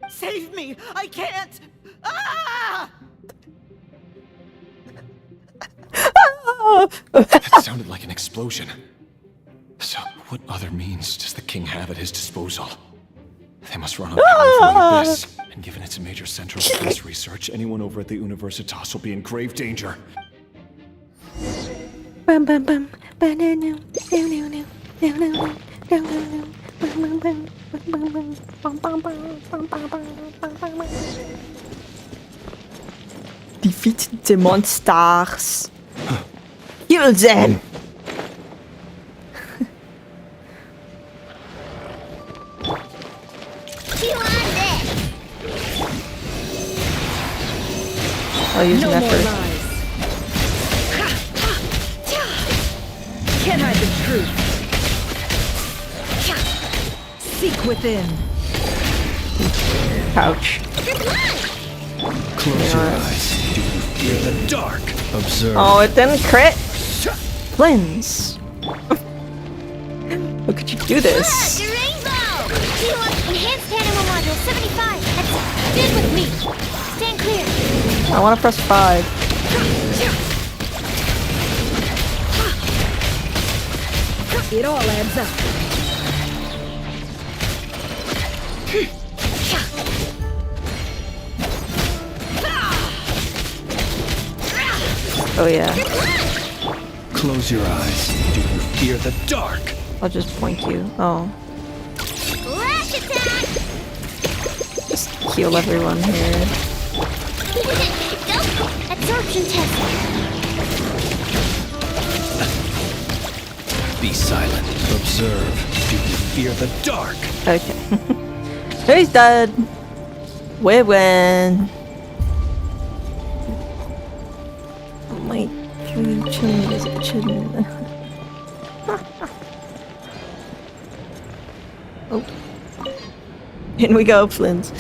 Save me! I can't! Ah! That sounded like an explosion. So, what other means does the king have at his disposal? They must run on power like this. And given it's a major center of space research, anyone over at the Universitas will be in grave danger. Bum bum bum. Ba-no-no. No-no-no. No-no-no. No-no-no. Bum bum bum. Bum bum bum. Bum bum bum. Bum bum bum. Bum bum bum. Defeat the monsters. Kill them. I'll use an effort. Can't hide the truth. Seek within. Pouch. Close your eyes. Do you fear the dark? Observe. Oh, it didn't crit. Cleanse. How could you do this? The rainbow! Enhanced animal module 75. That's good with me. Stand clear. I want to press 5. It all adds up. Oh yeah. Close your eyes. Do you fear the dark? I'll just point you. Oh. Lash attack! Just heal everyone here. Go! Absorption test. Be silent. Observe. Do you fear the dark? Okay. He's dead. We win. My chin is itching. Oh. In we go, Flint.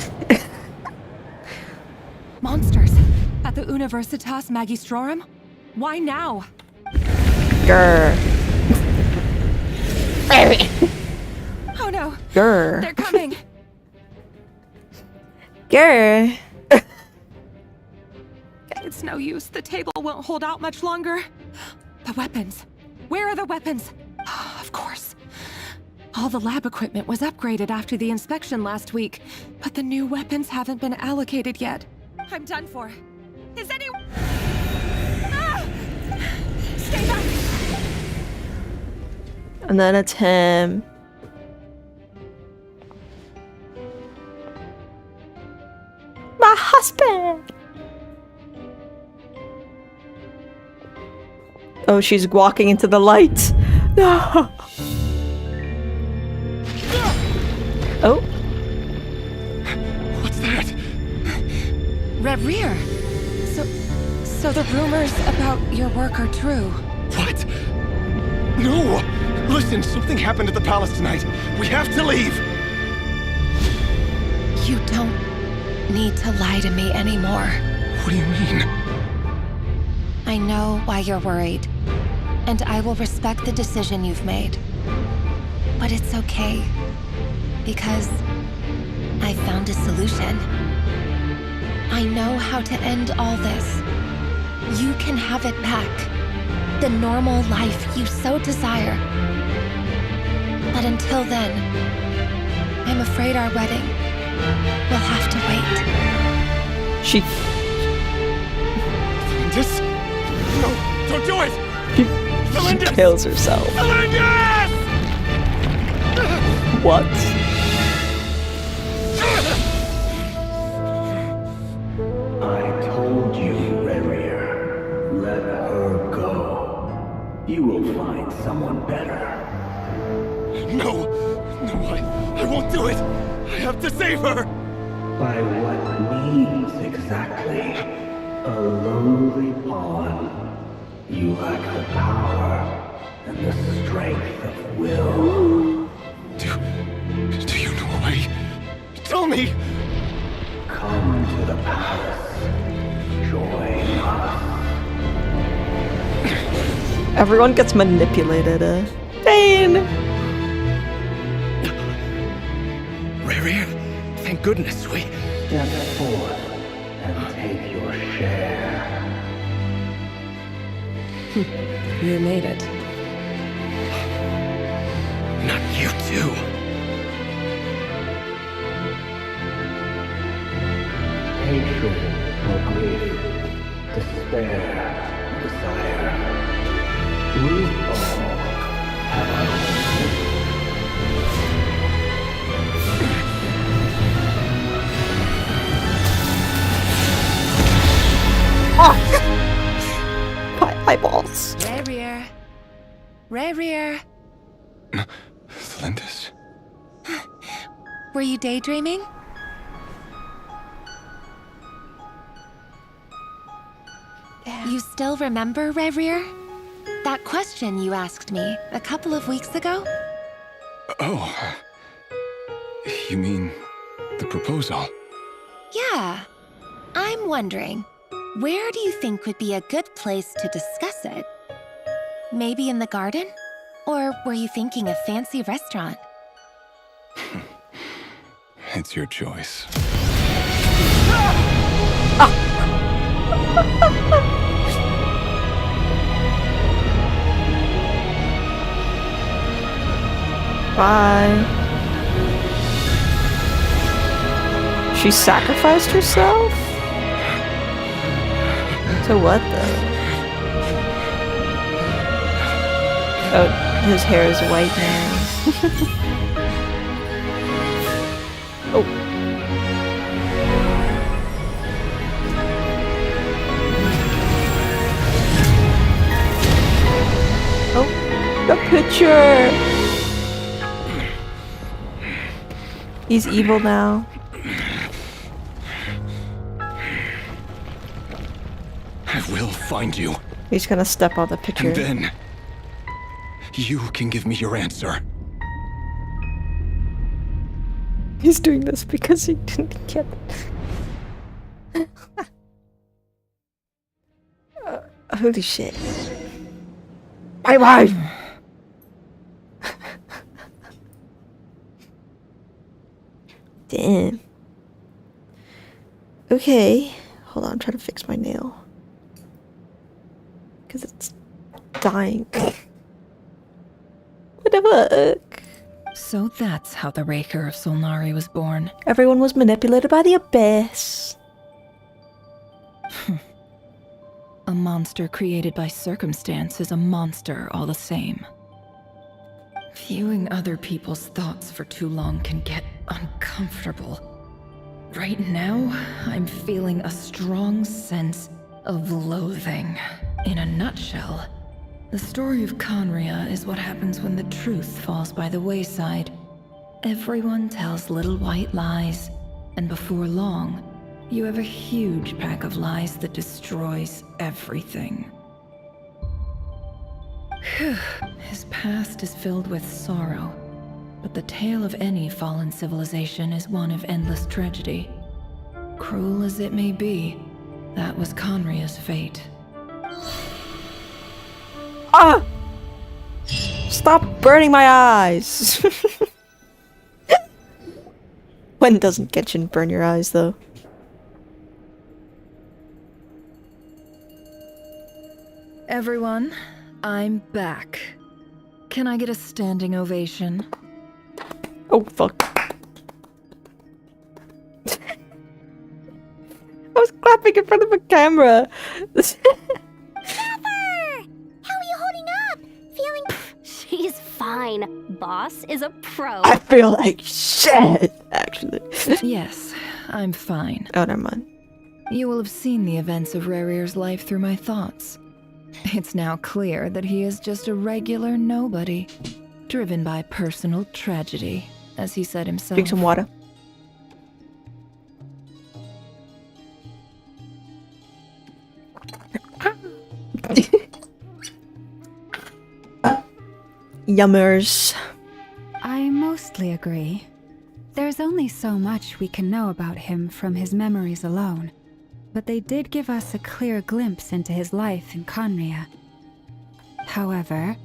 Monsters at the Universitas Magistrorum? Why now? Grr. Oh no. Grr. They're coming. Grr. It's no use. The table won't hold out much longer. The weapons. Where are the weapons? Of course. All the lab equipment was upgraded after the inspection last week, but the new weapons haven't been allocated yet. I'm done for. Is anyone... Ah! Stay back! And then it's him. My husband! Oh, she's walking into the light. No! Oh. What's that? Red Rear. So the rumors about your work are true. What? No! Listen, something happened at the palace tonight. We have to leave! You don't need to lie to me anymore. What do you mean? I know why you're worried, and I will respect the decision you've made. But it's okay, because I found a solution. I know how to end all this. You can have it back. The normal life you so desire. But until then, I'm afraid our wedding will have to wait. She... This? No, don't do it! She kills herself. What? I told you, Rerir. Let her go. You will find someone better. No! No, I won't do it! I have to save her! By what means exactly? A lowly pawn. You lack the power and the strength of will. Do you know a way? Tell me! Join us. Everyone gets manipulated. Dane! Rare, thank goodness we... Step forth and take your share. You made it. Not you too. Hatred or grief, despair or desire. We all have our own. My eyeballs. Rare. Rare. Thalindis? Were you daydreaming? You still remember, Rare? That question you asked me a couple of weeks ago? Oh. You mean the proposal? Yeah. I'm wondering, where do you think would be a good place to discuss it? Maybe in the garden? Or were you thinking a fancy restaurant? It's your choice. Bye. She sacrificed herself? To what though? Oh, his hair is white now. Oh. Oh, the picture! He's evil now. I will find you. He's gonna step on the picture. And then you can give me your answer. He's doing this because he didn't get it. Holy shit. My wife! Damn. Okay. Hold on, I'm trying to fix my nail. Because it's dying. What the fuck? So that's how the Raker of Solnari was born. Everyone was manipulated by the Abyss. A monster created by circumstance is a monster all the same. Viewing other people's thoughts for too long can get uncomfortable. Right now, I'm feeling a strong sense of loathing. In a nutshell, the story of Conria is what happens when the truth falls by the wayside. Everyone tells little white lies, and before long, you have a huge pack of lies that destroys everything. His past is filled with sorrow, but the tale of any fallen civilization is one of endless tragedy. Cruel as it may be, that was Conria's fate. Ah! Stop burning my eyes! When doesn't Genshin burn your eyes, though? Everyone, I'm back. Can I get a standing ovation? Oh, fuck. I was clapping in front of a camera. How are you holding up? Feeling... She's fine. Boss is a pro. I feel like shit, actually. Yes, I'm fine. Oh, never mind. You will have seen the events of Rarir's life through my thoughts. It's now clear that he is just a regular nobody, driven by personal tragedy, as he said himself. Drink some water. Yummers. I mostly agree. There's only so much we can know about him from his memories alone. but they did give us a clear glimpse into his life in Conria. However,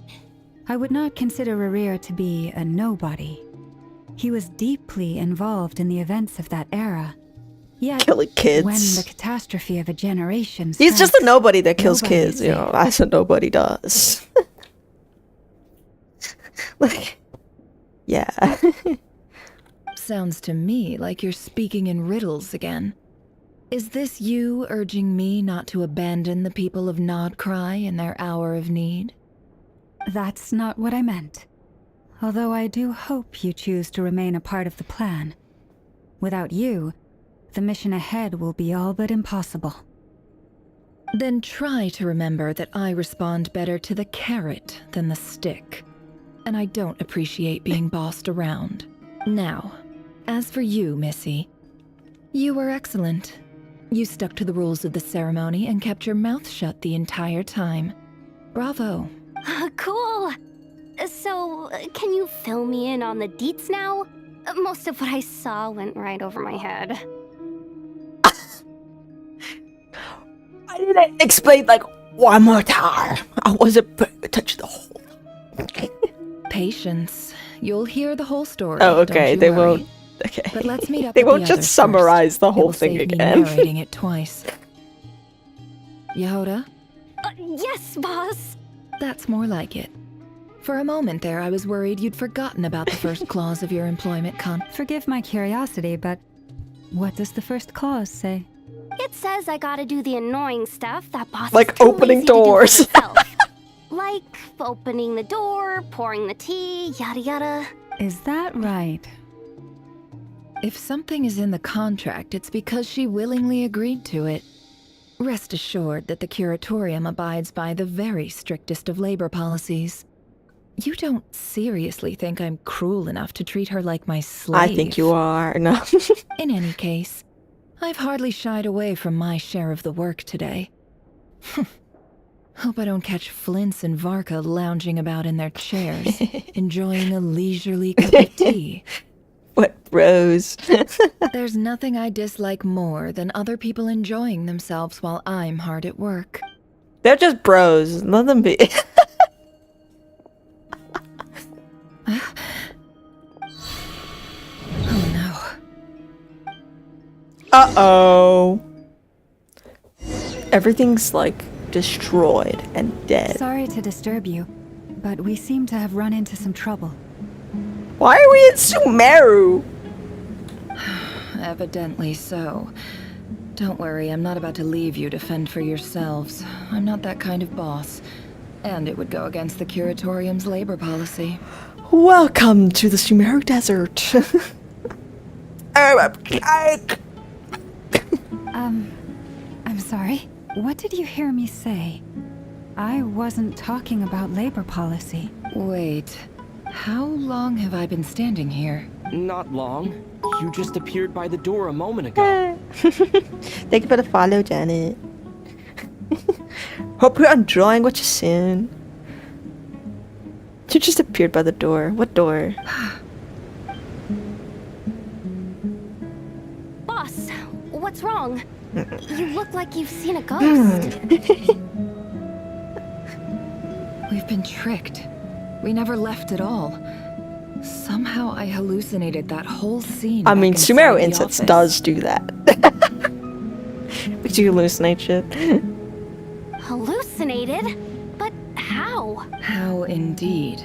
I would not consider Rerir to be a nobody. He was deeply involved in the events of that era. Yet, killing kids. when the catastrophe of a generation He's just a nobody that kills nobody kids, you know, as a nobody does. Like, yeah. Sounds to me like you're speaking in riddles again. Is this you urging me not to abandon the people of Nodcry in their hour of need? That's not what I meant. Although I do hope you choose to remain a part of the plan. Without you, the mission ahead will be all but impossible. Then try to remember that I respond better to the carrot than the stick. And I don't appreciate being bossed around. Now, as for you, Missy, you were excellent. You stuck to the rules of the ceremony and kept your mouth shut the entire time. Bravo. Cool. So, can you fill me in on the deets now? Most of what I saw went right over my head. I didn't explain like one more time. I wasn't paying attention the whole time. Patience. You'll hear the whole story. Oh, okay. Don't They you worry. won't. Okay. But let's meet up. They with won't the just others summarize first. the It whole will thing save me again. narrating it twice. Yehoda? Yes, boss. That's more like it. For a moment there, I was worried you'd forgotten about the first clause of your employment contract. Forgive my curiosity, but what does the first clause say? It says I gotta do the annoying stuff that boss Like is too opening lazy to do for doors. himself. Like opening the door, pouring the tea, yada yada. Is that right? If something is in the contract, it's because she willingly agreed to it. Rest assured that the Curatorium abides by the very strictest of labor policies. You don't seriously think I'm cruel enough to treat her like my slave? I think you are. No. In any case, I've hardly shied away from my share of the work today. Hope I don't catch Flintz and Varka lounging about in their chairs, enjoying a leisurely cup of tea. What bros? There's nothing I dislike more than other people enjoying themselves while I'm hard at work. They're just bros. Let them be. Oh no. Uh-oh. Everything's like destroyed and dead. Sorry to disturb you, but we seem to have run into some trouble. Why are we in Sumeru? Evidently so. Don't worry, I'm not about to leave you to fend for yourselves. I'm not that kind of boss. And it would go against the Curatorium's labor policy. Welcome to the Sumeru Desert. I'm sorry. What did you hear me say? I wasn't talking about labor policy. Wait, how long have I been standing here? Not long. You just appeared by the door a moment ago. Thank you for the follow, Janet. Hope you're enjoying what you soon. You just appeared by the door. What door? Boss, what's wrong? You look like you've seen a ghost. We've been tricked. We never left at all. Somehow I hallucinated that whole scene. I mean, back inside Sumeru the Incense office. does do that. Makes you hallucinate shit. Hallucinated? But how? How indeed.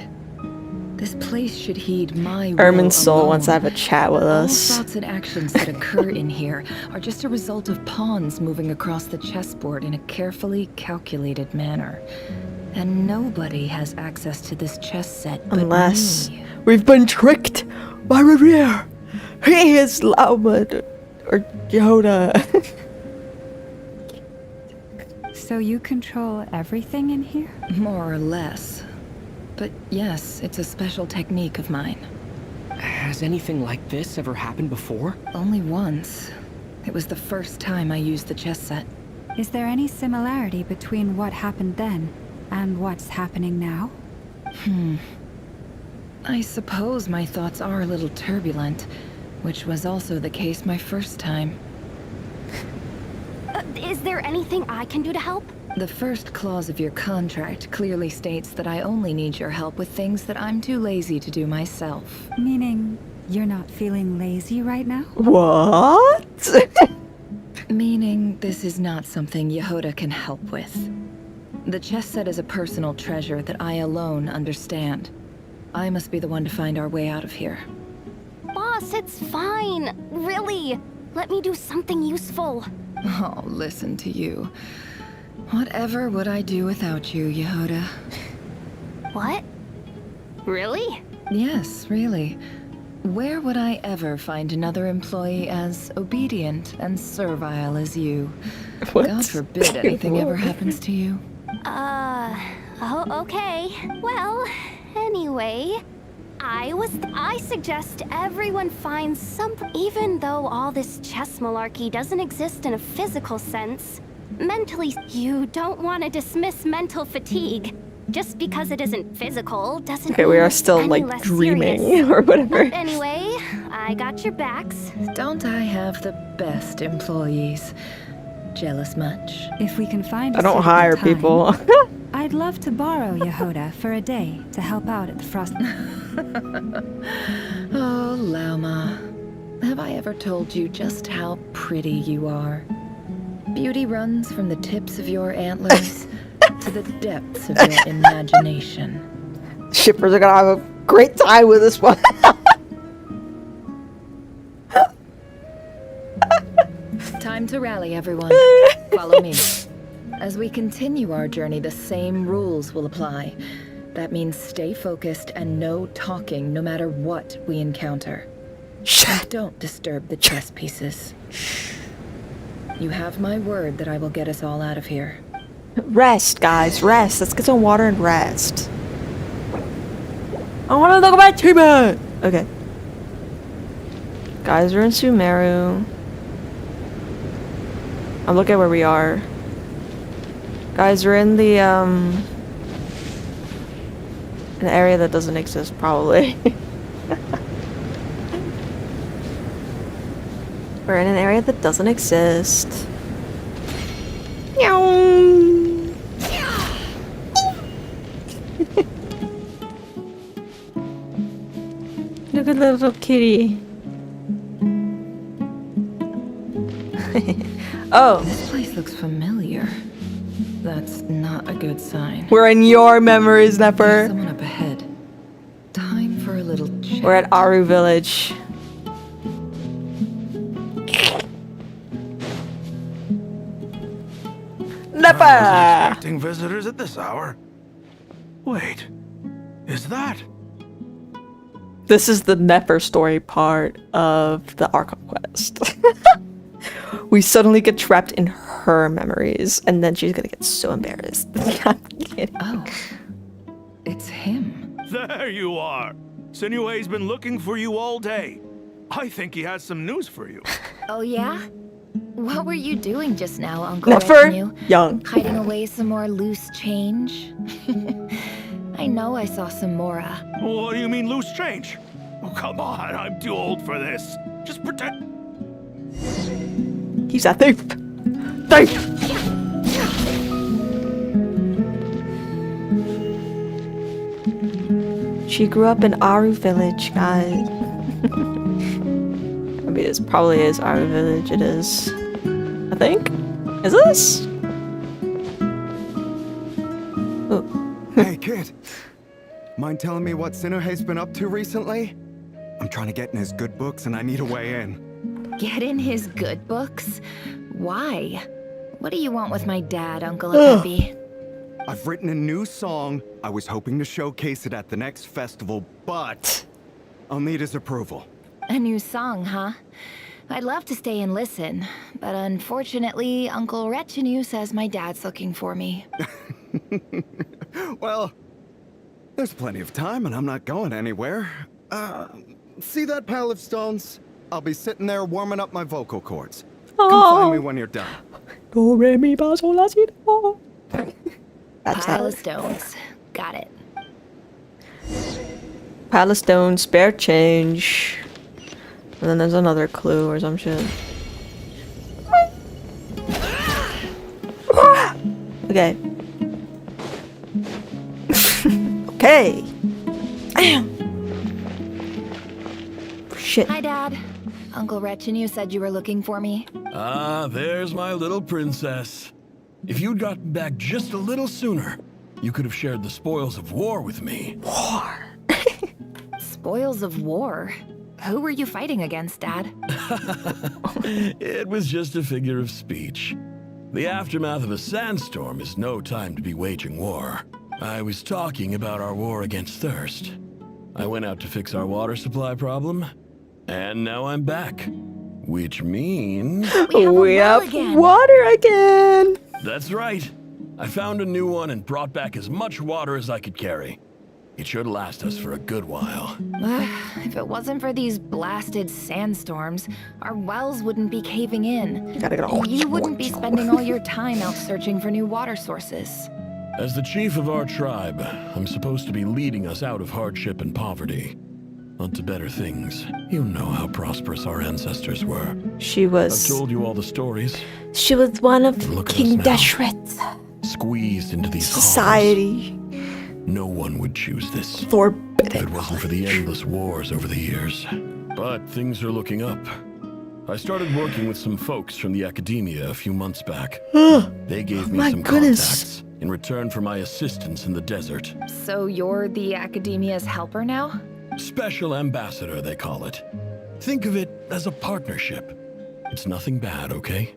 This place should heed my will Ermin's soul alone. wants to have a chat with All us. thoughts and actions that occur in here are just a result of pawns moving across the chessboard in a carefully calculated manner. And nobody has access to this chess set but Unless me. we've been tricked by Rerir. He is Laumud or Yoda. So you control everything in here? More or less. But yes, it's a special technique of mine. Has anything like this ever happened before? Only once. It was the first time I used the chess set. Is there any similarity between what happened then and what's happening now? I suppose my thoughts are a little turbulent, which was also the case my first time. Is there anything I can do to help? The first clause of your contract clearly states that I only need your help with things that I'm too lazy to do myself. Meaning, you're not feeling lazy right now? What? Meaning, this is not something Yehoda can help with. The chess set is a personal treasure that I alone understand. I must be the one to find our way out of here. Boss, it's fine. Really. Let me do something useful. Oh, listen to you. Whatever would I do without you, Yehoda? What? Really? Yes, really. Where would I ever find another employee as obedient and servile as you? What? God forbid anything ever happens to you. Oh, okay. Well, anyway, I suggest everyone finds even though all this chess malarkey doesn't exist in a physical sense, mentally, you don't want to dismiss mental fatigue. Just because it isn't physical doesn't Okay, mean we are it's still any like less dreaming serious. or whatever. Anyway, I got your backs. Don't I have the best employees? Jealous much? If we can find I don't hire people. I'd love to borrow Yehoda for a day to help out at the frost. Oh, Lauma. Have I ever told you just how pretty you are? Beauty runs from the tips of your antlers to the depths of your imagination. Shippers are gonna have a great time with this one. Time to rally, everyone. Follow me. As we continue our journey, the same rules will apply. That means stay focused and no talking no matter what we encounter. And don't disturb the chess pieces. You have my word that I will get us all out of here. Rest, guys, rest. Let's get some water and rest. I want to look at my achievement. Okay. Guys, we're in Sumeru. I'm looking at where we are. Guys, we're in the an area that doesn't exist, probably. We're in an area that doesn't exist. Look at the little kitty. Oh. This place looks familiar. That's not a good sign. We're in your memories, There's Nepper. someone up ahead. Time for a little chat. We're at Aru Village. Nepper! Expecting visitors at this hour. Wait, is that? This is the Nepper story part of the Archon quest. We suddenly get trapped in her memories, and then she's gonna get so embarrassed. I'm kidding. Oh, it's him. There you are. Sinue's been looking for you all day. I think he has some news for you. Oh yeah? What were you doing just now, Uncle Nepher, Retinue? young. Hiding away some more loose change? I know I saw some Mora. What do you mean loose change? Oh, come on, I'm too old for this. Just pretend. He's a thief. Thief! She grew up in Aru Village, guys. I mean, it probably is Aru Village. It is. I think. Is this? Hey, kid. Mind telling me what Sinuhe's been up to recently? I'm trying to get in his good books and I need a way in. Get in his good books? Why? What do you want with my dad, Uncle Ugh. Apepi? I've written a new song. I was hoping to showcase it at the next festival, but I'll need his approval. A new song, huh? I'd love to stay and listen, but unfortunately, Uncle Retinue says my dad's looking for me. Well, there's plenty of time and I'm not going anywhere. See that pile of stones? I'll be sitting there warming up my vocal cords. Come find me when you're done. Do, re, mi, fa, sol, la, si, do. Pile of stones. Got it. Pile of stone, spare change. And then there's another clue or some shit. Okay. Okay. Shit. Hi, Dad. Uncle Retinue said you were looking for me. Ah, there's my little princess. If you'd gotten back just a little sooner, you could have shared the spoils of war with me. War? Spoils of war? Who were you fighting against, Dad? It was just a figure of speech. The aftermath of a sandstorm is no time to be waging war. I was talking about our war against thirst. I went out to fix our water supply problem, and now I'm back. Which means... we have water again! That's right. I found a new one and brought back as much water as I could carry. It should last us for a good while. If it wasn't for these blasted sandstorms, our wells wouldn't be caving in. You wouldn't be spending all your time out searching for new water sources. As the chief of our tribe, I'm supposed to be leading us out of hardship and poverty. Onto better things. You know how prosperous our ancestors were. She was... I've told you all the stories. She was one of King now. Dashret's Squeezed into these society. halls. No one would choose this. Forbidden. If it wasn't for the endless wars over the years. But things are looking up. I started working with some folks from the academia a few months back. They gave me some contacts in return for my assistance in the desert. So you're the academia's helper now? Special ambassador, they call it. Think of it as a partnership. It's nothing bad, okay?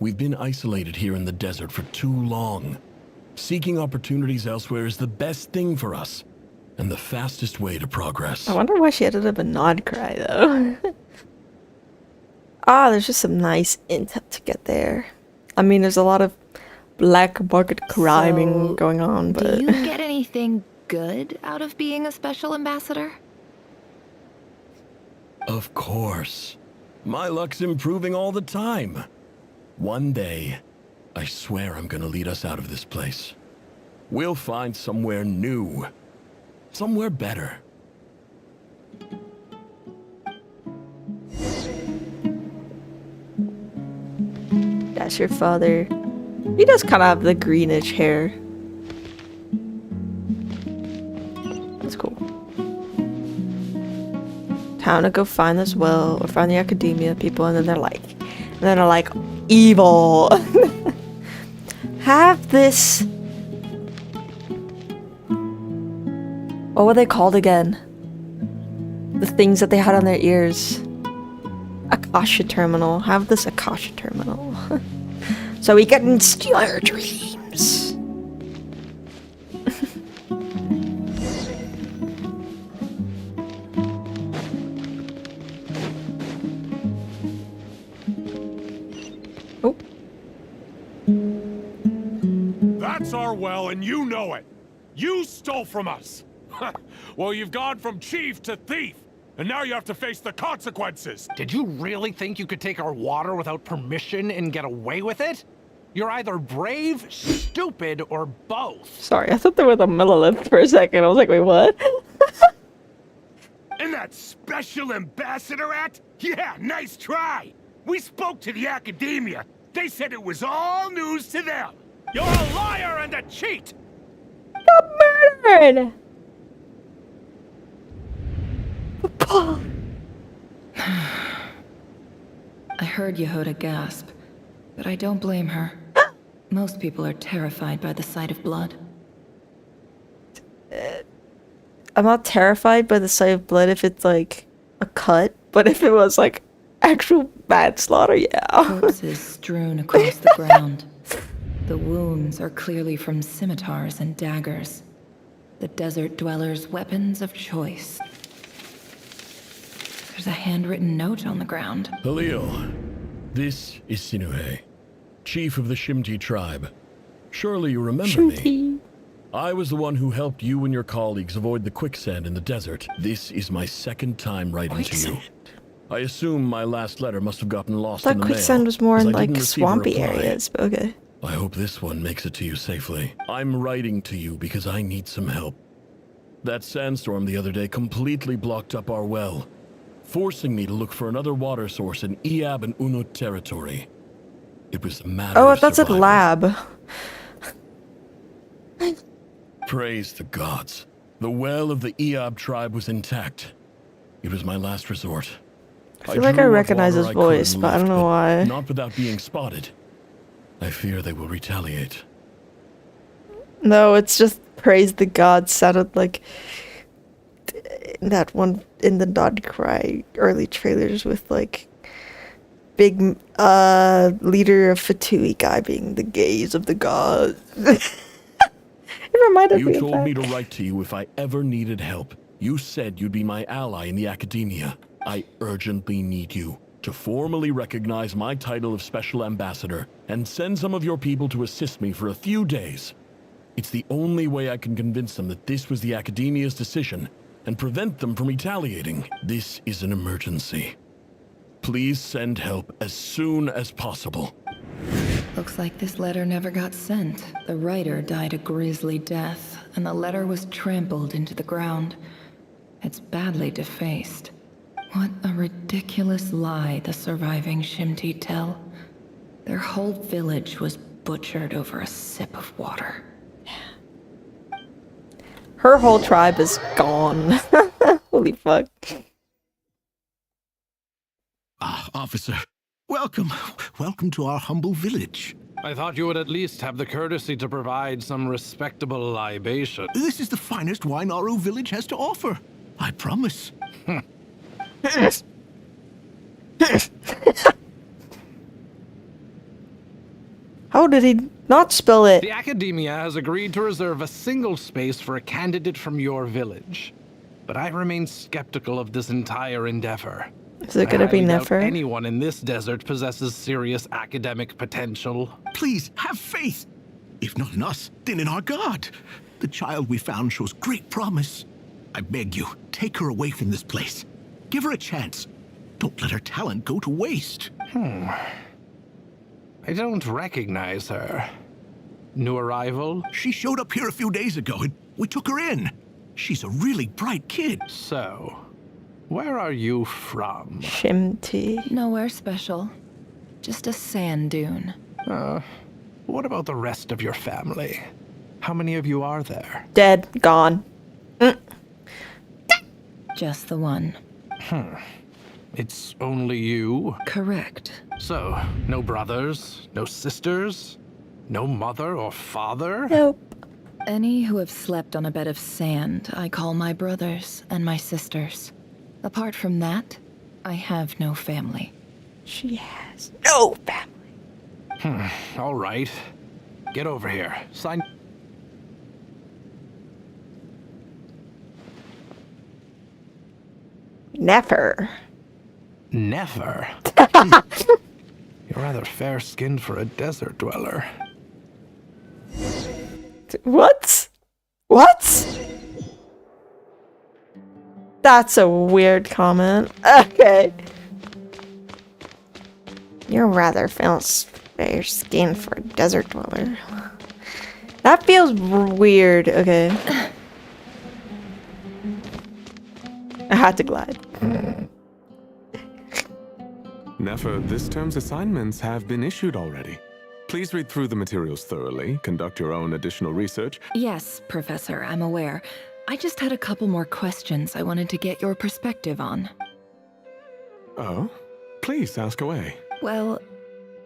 We've been isolated here in the desert for too long. Seeking opportunities elsewhere is the best thing for us, and the fastest way to progress. I wonder why she ended up a nod cry, though. There's just some nice intel to get there. I mean, there's a lot of black market criming going on, but... Do you get anything good out of being a special ambassador? Of course. My luck's improving all the time. One day, I swear I'm gonna lead us out of this place. We'll find somewhere new. Somewhere better. That's your father. He does kind of have the greenish hair. That's cool. Time to go find this well, or find the academia people, and then they're like, evil. Have this. What were they called again? The things that they had on their ears. Akasha terminal. Have this Akasha terminal. So we can steal your dreams. Oh. That's our well, and you know it. You stole from us. Well, you've gone from chief to thief, and now you have to face the consequences. Did you really think you could take our water without permission and get away with it? You're either brave, stupid, or both. Sorry, I thought there was a millilith for a second. I was like, wait, what? And that special ambassador act? Yeah, nice try. We spoke to the academia. They said it was all news to them. You're a liar and a cheat. Got murdered. I heard Yehoda gasp, but I don't blame her. Most people are terrified by the sight of blood. I'm not terrified by the sight of blood if it's like a cut, but if it was like actual manslaughter, yeah. Corpses strewn across the ground. The wounds are clearly from scimitars and daggers. The desert dwellers' weapons of choice. There's a handwritten note on the ground. Halil, this is Sinuhe, chief of the Shimti tribe. Surely you remember me. I was the one who helped you and your colleagues avoid the quicksand in the desert. This is my second time writing to you. I assume my last letter must have gotten lost in the mail. I thought quicksand was more in as I didn't like receive a swampy reply. areas, but okay. I hope this one makes it to you safely. I'm writing to you because I need some help. That sandstorm the other day completely blocked up our well, forcing me to look for another water source in Iab and Unut territory. It was a matter of that's a survival. lab. Praise the gods. The well of the Eob tribe was intact. It was my last resort. I feel like I drew what recognize water his I could voice, and but I don't left, know why. Not without being spotted. I fear they will retaliate. No, it's just praise the gods sounded like that one in the Not Cry early trailers with like big leader of Fatui guy being the gaze of the gods. It reminded me You of told that. me to write to you if I ever needed help. You said you'd be my ally in the academia. I urgently need you to formally recognize my title of Special Ambassador and send some of your people to assist me for a few days. It's the only way I can convince them that this was the academia's decision and prevent them from retaliating. This is an emergency. Please send help as soon as possible. Looks like this letter never got sent. The writer died a grisly death, and the letter was trampled into the ground. It's badly defaced. What a ridiculous lie the surviving Shimti tell. Their whole village was butchered over a sip of water. Her whole tribe is gone. Holy fuck. Ah, officer. Welcome. Welcome to our humble village. I thought you would at least have the courtesy to provide some respectable libation. This is the finest wine Aru village has to offer. I promise. How did he not spill it? The Academia has agreed to reserve a single space for a candidate from your village. But I remain skeptical of this entire endeavor. Is it gonna be I doubt Nefer? anyone in this desert possesses serious academic potential. Please, have faith. If not in us, then in our god. The child we found shows great promise. I beg you, take her away from this place. Give her a chance. Don't let her talent go to waste. I don't recognize her. New arrival? She showed up here a few days ago and we took her in. She's a really bright kid. So, where are you from? Shimti. Nowhere special. Just a sand dune. What about the rest of your family? How many of you are there? Dead. Gone. Just the one. It's only you? Correct. So, no brothers, no sisters, no mother or father? Nope. Any who have slept on a bed of sand, I call my brothers and my sisters. Apart from that, I have no family. She has no family. All right. Get over here. Sign. Never. Never? You're rather fair-skinned for a desert dweller. What? What? That's a weird comment. Okay. You're rather fair skin for a desert dweller. That feels weird. Okay. I had to glide. Nefer, this term's assignments have been issued already. Please read through the materials thoroughly, conduct your own additional research. Yes, Professor, I'm aware. I just had a couple more questions I wanted to get your perspective on. Oh? Please ask away. Well,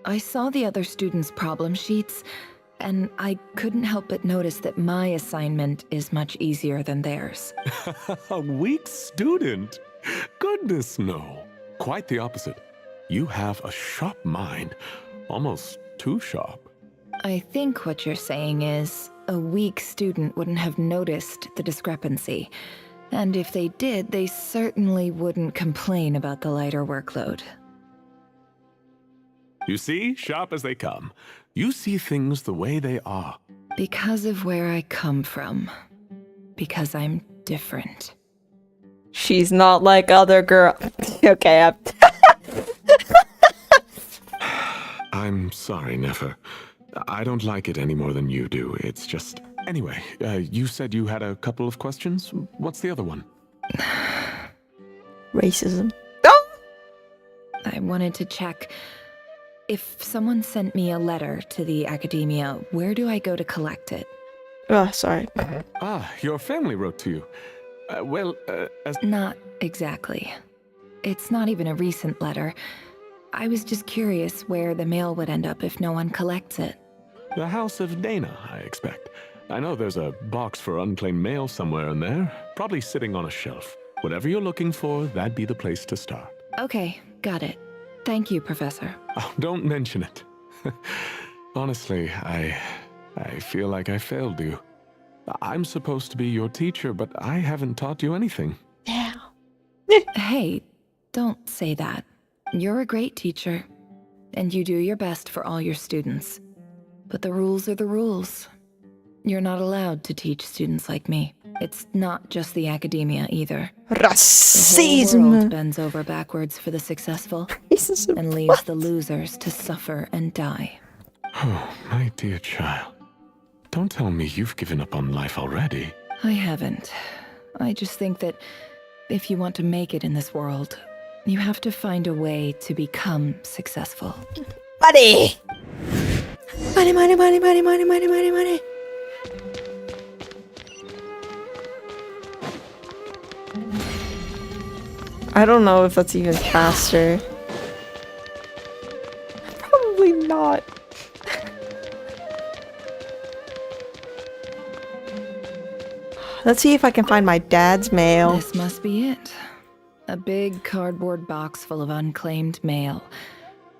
I saw the other students' problem sheets, and I couldn't help but notice that my assignment is much easier than theirs. A weak student? Goodness, no. Quite the opposite. You have a sharp mind. Almost too sharp. I think what you're saying is, a weak student wouldn't have noticed the discrepancy. And if they did, they certainly wouldn't complain about the lighter workload. You see, sharp as they come. You see things the way they are. Because of where I come from. Because I'm different. She's not like other girls. Okay, I'm sorry, Nefer. I don't like it any more than you do. It's just... Anyway, you said you had a couple of questions? What's the other one? Racism. I wanted to check. If someone sent me a letter to the Academia, where do I go to collect it? Oh, sorry. Your family wrote to you. As... Not exactly. It's not even a recent letter. I was just curious where the mail would end up if no one collects it. The House of Dana, I expect. I know there's a box for unclaimed mail somewhere in there, probably sitting on a shelf. Whatever you're looking for, that'd be the place to start. Okay, got it. Thank you, Professor. Oh, don't mention it. Honestly, I feel like I failed you. I'm supposed to be your teacher, but I haven't taught you anything. Yeah. Hey, don't say that. You're a great teacher, and you do your best for all your students. But the rules are the rules. You're not allowed to teach students like me. It's not just the academia either. Racism. The whole world bends over backwards for the successful and leaves the losers to suffer and die. Oh, my dear child. Don't tell me you've given up on life already. I haven't. I just think that if you want to make it in this world, you have to find a way to become successful. Money! Money, money, money, money, money, money, money, money. I don't know if that's even faster. Probably not. Let's see if I can find my dad's mail. This must be it. A big cardboard box full of unclaimed mail.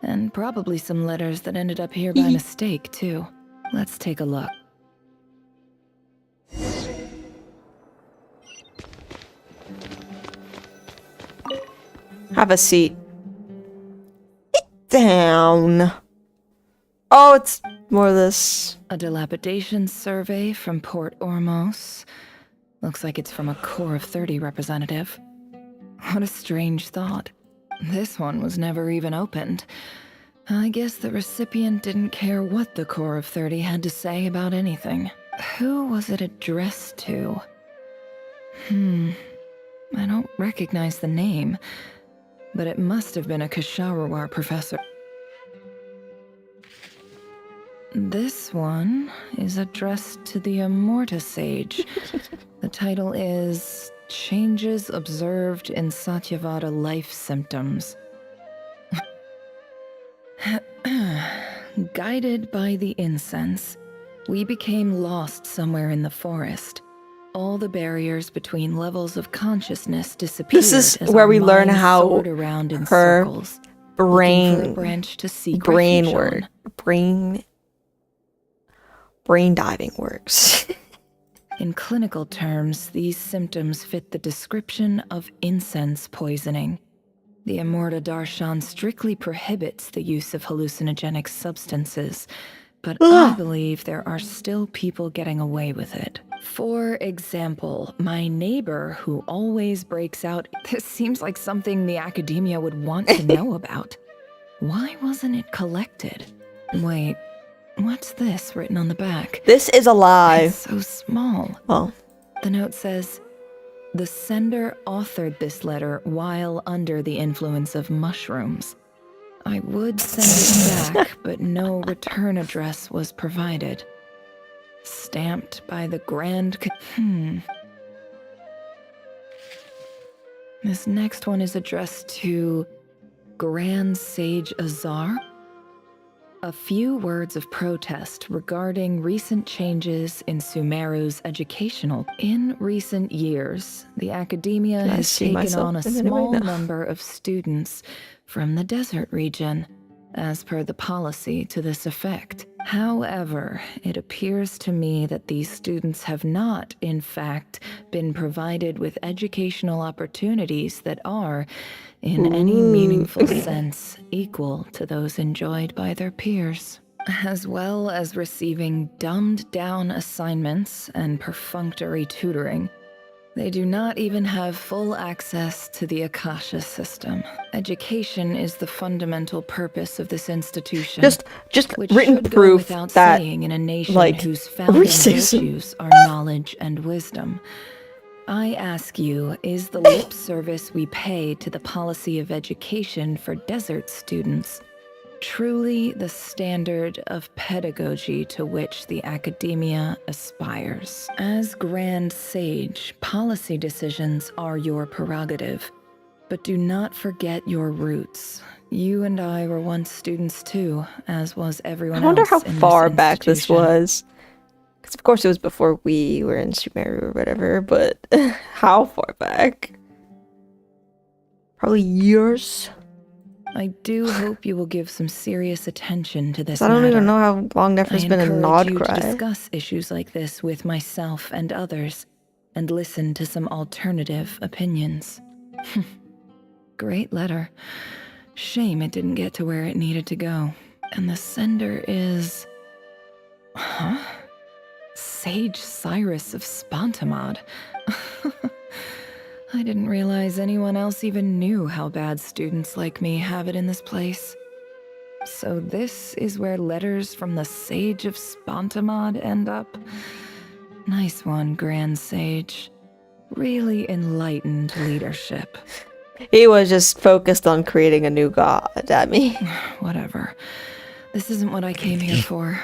And probably some letters that ended up here by mistake, too. Let's take a look. Have a seat. Sit down. Oh, it's more of this. A dilapidation survey from Port Ormos. Looks like it's from a Core of 30 representative. What a strange thought. This one was never even opened. I guess the recipient didn't care what the Core of 30 had to say about anything. Who was it addressed to? I don't recognize the name, but it must have been a Kasharawar professor. This one is addressed to the Immorta Sage. The title is Changes Observed in Satyavada Life Symptoms. Guided by the incense, we became lost somewhere in the forest. All the barriers between levels of consciousness disappeared. This is where we learn how around in her circles, brain branch to seek brain refuge work on. brain diving works. In clinical terms, these symptoms fit the description of incense poisoning. The Immorta Darshan strictly prohibits the use of hallucinogenic substances, but I believe there are still people getting away with it. For example, my neighbor who always breaks out. This seems like something the academia would want to know about. Why wasn't it collected? Wait, what's this written on the back? This is a lie. It's so small. Well, the note says, the sender authored this letter while under the influence of mushrooms. I would send it back, but no return address was provided. Stamped by the Grand... This next one is addressed to Grand Sage Azar. A few words of protest regarding recent changes in Sumeru's educational. In recent years, the academia has taken on a small number of students from the desert region, as per the policy to this effect. However, it appears to me that these students have not, in fact, been provided with educational opportunities that are, in any meaningful sense, equal to those enjoyed by their peers, as well as receiving dumbed-down assignments and perfunctory tutoring. They do not even have full access to the Akasha system. Education is the fundamental purpose of this institution. Just which written should proof go without that, saying in a nation like, whose founding racism. virtues are knowledge and wisdom. I ask you, is the lip service we pay to the policy of education for desert students truly the standard of pedagogy to which the academia aspires. As Grand Sage, policy decisions are your prerogative, but do not forget your roots. You and I were once students too, as was everyone I wonder else how in far this back this institution. was. Because of course it was before we were in Sumeru or whatever, but how far back? Probably years. I do hope you will give some serious attention to this I don't matter. even know how long Nefer's been a I encourage Nod you to Cry. discuss issues like this with myself and others, and listen to some alternative opinions. Great letter. Shame it didn't get to where it needed to go. And the sender is... Huh? Sage Cyrus of Spontamod. I didn't realize anyone else even knew how bad students like me have it in this place. So this is where letters from the Sage of Spontamod end up? Nice one, Grand Sage. Really enlightened leadership. He was just focused on creating a new god, at me. Whatever. This isn't what I came here for.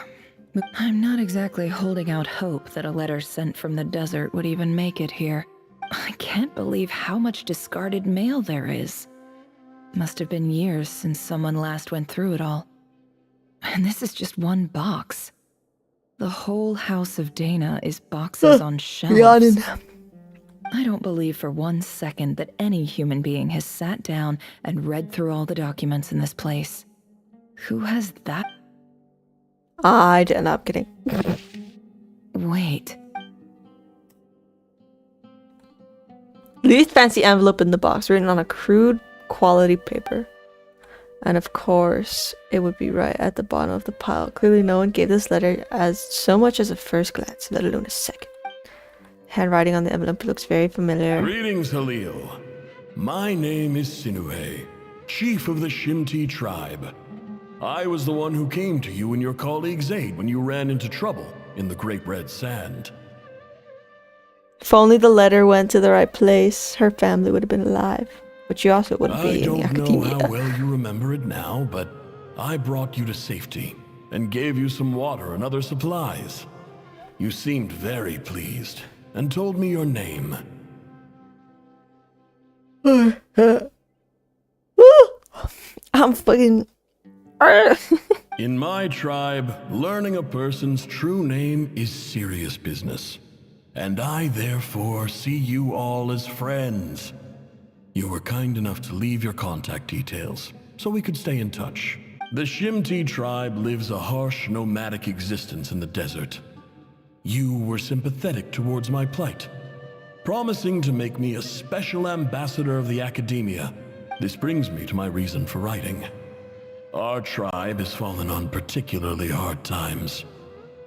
I'm not exactly holding out hope that a letter sent from the desert would even make it here. I can't believe how much discarded mail there is. Must have been years since someone last went through it all. And this is just one box. The whole house of Dana is boxes on shelves. I don't believe for 1 second that any human being has sat down and read through all the documents in this place. Who has that? I did not, I'm kidding. Wait. Least fancy envelope in the box, written on a crude quality paper. And of course, it would be right at the bottom of the pile. Clearly no one gave this letter as so much as a first glance, let alone a second. Handwriting on the envelope looks very familiar. Greetings, Halil. My name is Sinuhe, chief of the Shimti tribe. I was the one who came to you and your colleague's aid when you ran into trouble in the Great Red Sand. If only the letter went to the right place, her family would have been alive. But she also wouldn't be in the I don't know academia. how well you remember it now, but I brought you to safety and gave you some water and other supplies. You seemed very pleased and told me your name. I'm fucking... In my tribe, learning a person's true name is serious business. And I therefore see you all as friends. You were kind enough to leave your contact details, so we could stay in touch. The Shimti tribe lives a harsh, nomadic existence in the desert. You were sympathetic towards my plight, promising to make me a special ambassador of the academia. This brings me to my reason for writing. Our tribe has fallen on particularly hard times,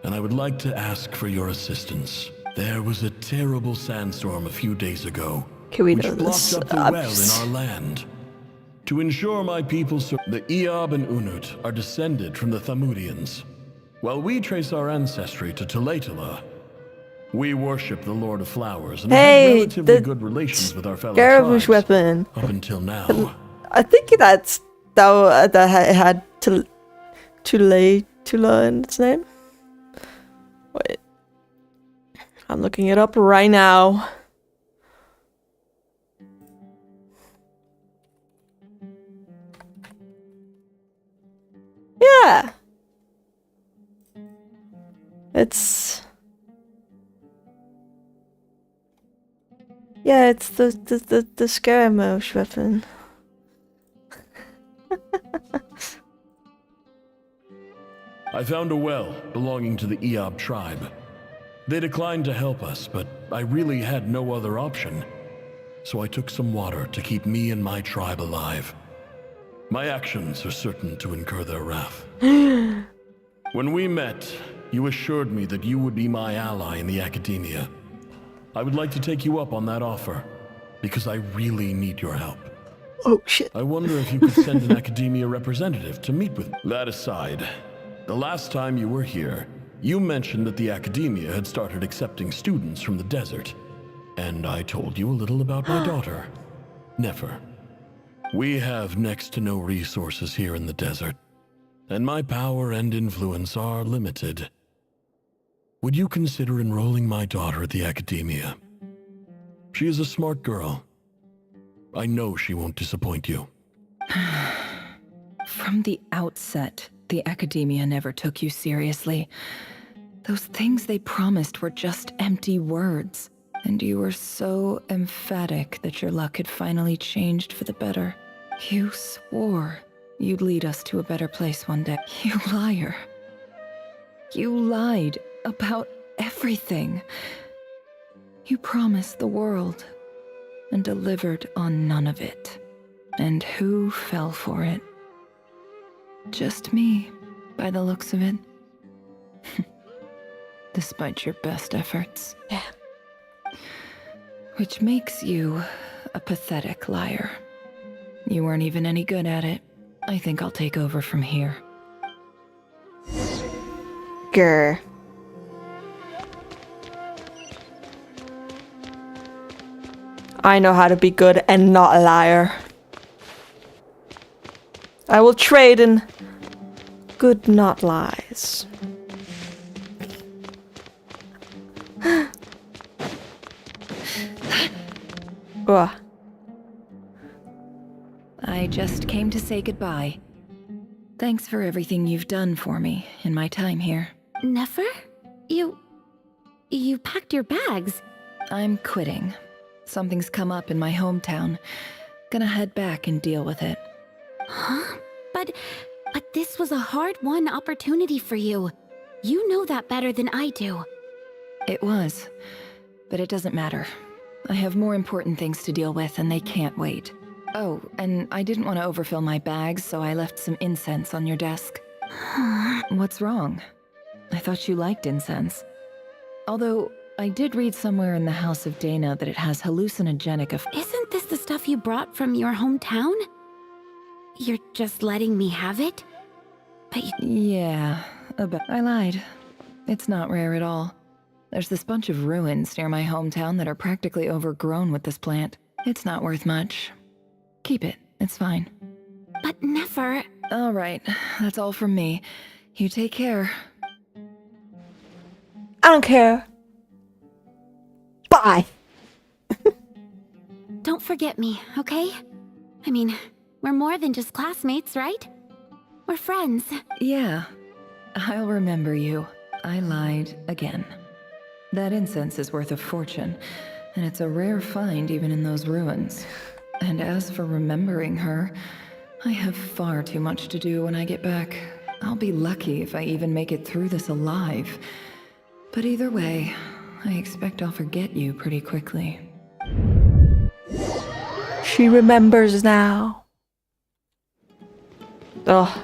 and I would like to ask for your assistance. There was a terrible sandstorm a few days ago, which blocked up the well in our land. To ensure my people, the Eob and Unut are descended from the Thamudians. While we trace our ancestry to Tulatula, we worship the Lord of Flowers and have relatively good relations with our fellow Scaramouche tribes weapon. up until now. I think that had Tula in its name. Wait. I'm looking it up right now. Yeah. It's... Yeah, it's the Scaramouche weapon. I found a well belonging to the Eob tribe. They declined to help us, but I really had no other option. So I took some water to keep me and my tribe alive. My actions are certain to incur their wrath. When we met, you assured me that you would be my ally in the academia. I would like to take you up on that offer, because I really need your help. Oh, shit. I wonder if you could send an academia representative to meet with me. That aside, the last time you were here, you mentioned that the academia had started accepting students from the desert. And I told you a little about my daughter, Nefer. We have next to no resources here in the desert. and my power and influence are limited. Would you consider enrolling my daughter at the Academia? She is a smart girl. I know she won't disappoint you. From the outset, the Academia never took you seriously. Those things they promised were just empty words. And you were so emphatic that your luck had finally changed for the better. You swore you'd lead us to a better place one day. You liar. You lied about everything. You promised the world and delivered on none of it. And who fell for it? Just me, by the looks of it. Despite your best efforts. Yeah. Which makes you a pathetic liar. You weren't even any good at it. I think I'll take over from here. Grr. I know how to be good and not a liar. I will trade in good not lies. Ugh. I just came to say goodbye. Thanks for everything you've done for me in my time here. Nefer? You packed your bags. I'm quitting. Something's come up in my hometown. Gonna head back and deal with it. Huh? But this was a hard-won opportunity for you. You know that better than I do. It was. But it doesn't matter. I have more important things to deal with and they can't wait. Oh, and I didn't want to overfill my bags, so I left some incense on your desk. What's wrong? I thought you liked incense. Although, I did read somewhere in the House of Dana that it has hallucinogenic effects. Isn't this the stuff you brought from your hometown? You're just letting me have it? But Yeah, I lied. It's not rare at all. There's this bunch of ruins near my hometown that are practically overgrown with this plant. It's not worth much. Keep it, it's fine. But Nefer... All right, that's all from me. You take care. I don't care. Bye. Don't forget me, okay? I mean, we're more than just classmates, right? We're friends. Yeah, I'll remember you. I lied again. That incense is worth a fortune, and it's a rare find even in those ruins. And as for remembering her, I have far too much to do when I get back. I'll be lucky if I even make it through this alive. But either way, I expect I'll forget you pretty quickly. She remembers now. Ugh.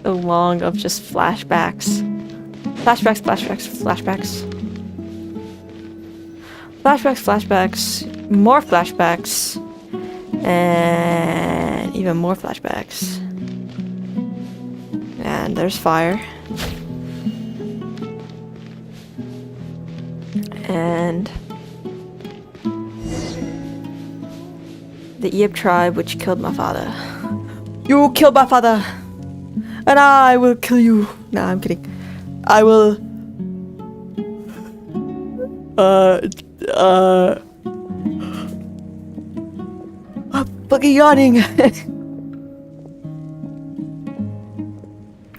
So long of just flashbacks. Flashbacks, flashbacks, flashbacks. Flashbacks, flashbacks, more flashbacks, and even more flashbacks. And there's fire. And the Yip tribe which killed my father. You killed my father! And I will kill you! Nah, I'm kidding. I will... I'm fucking yawning!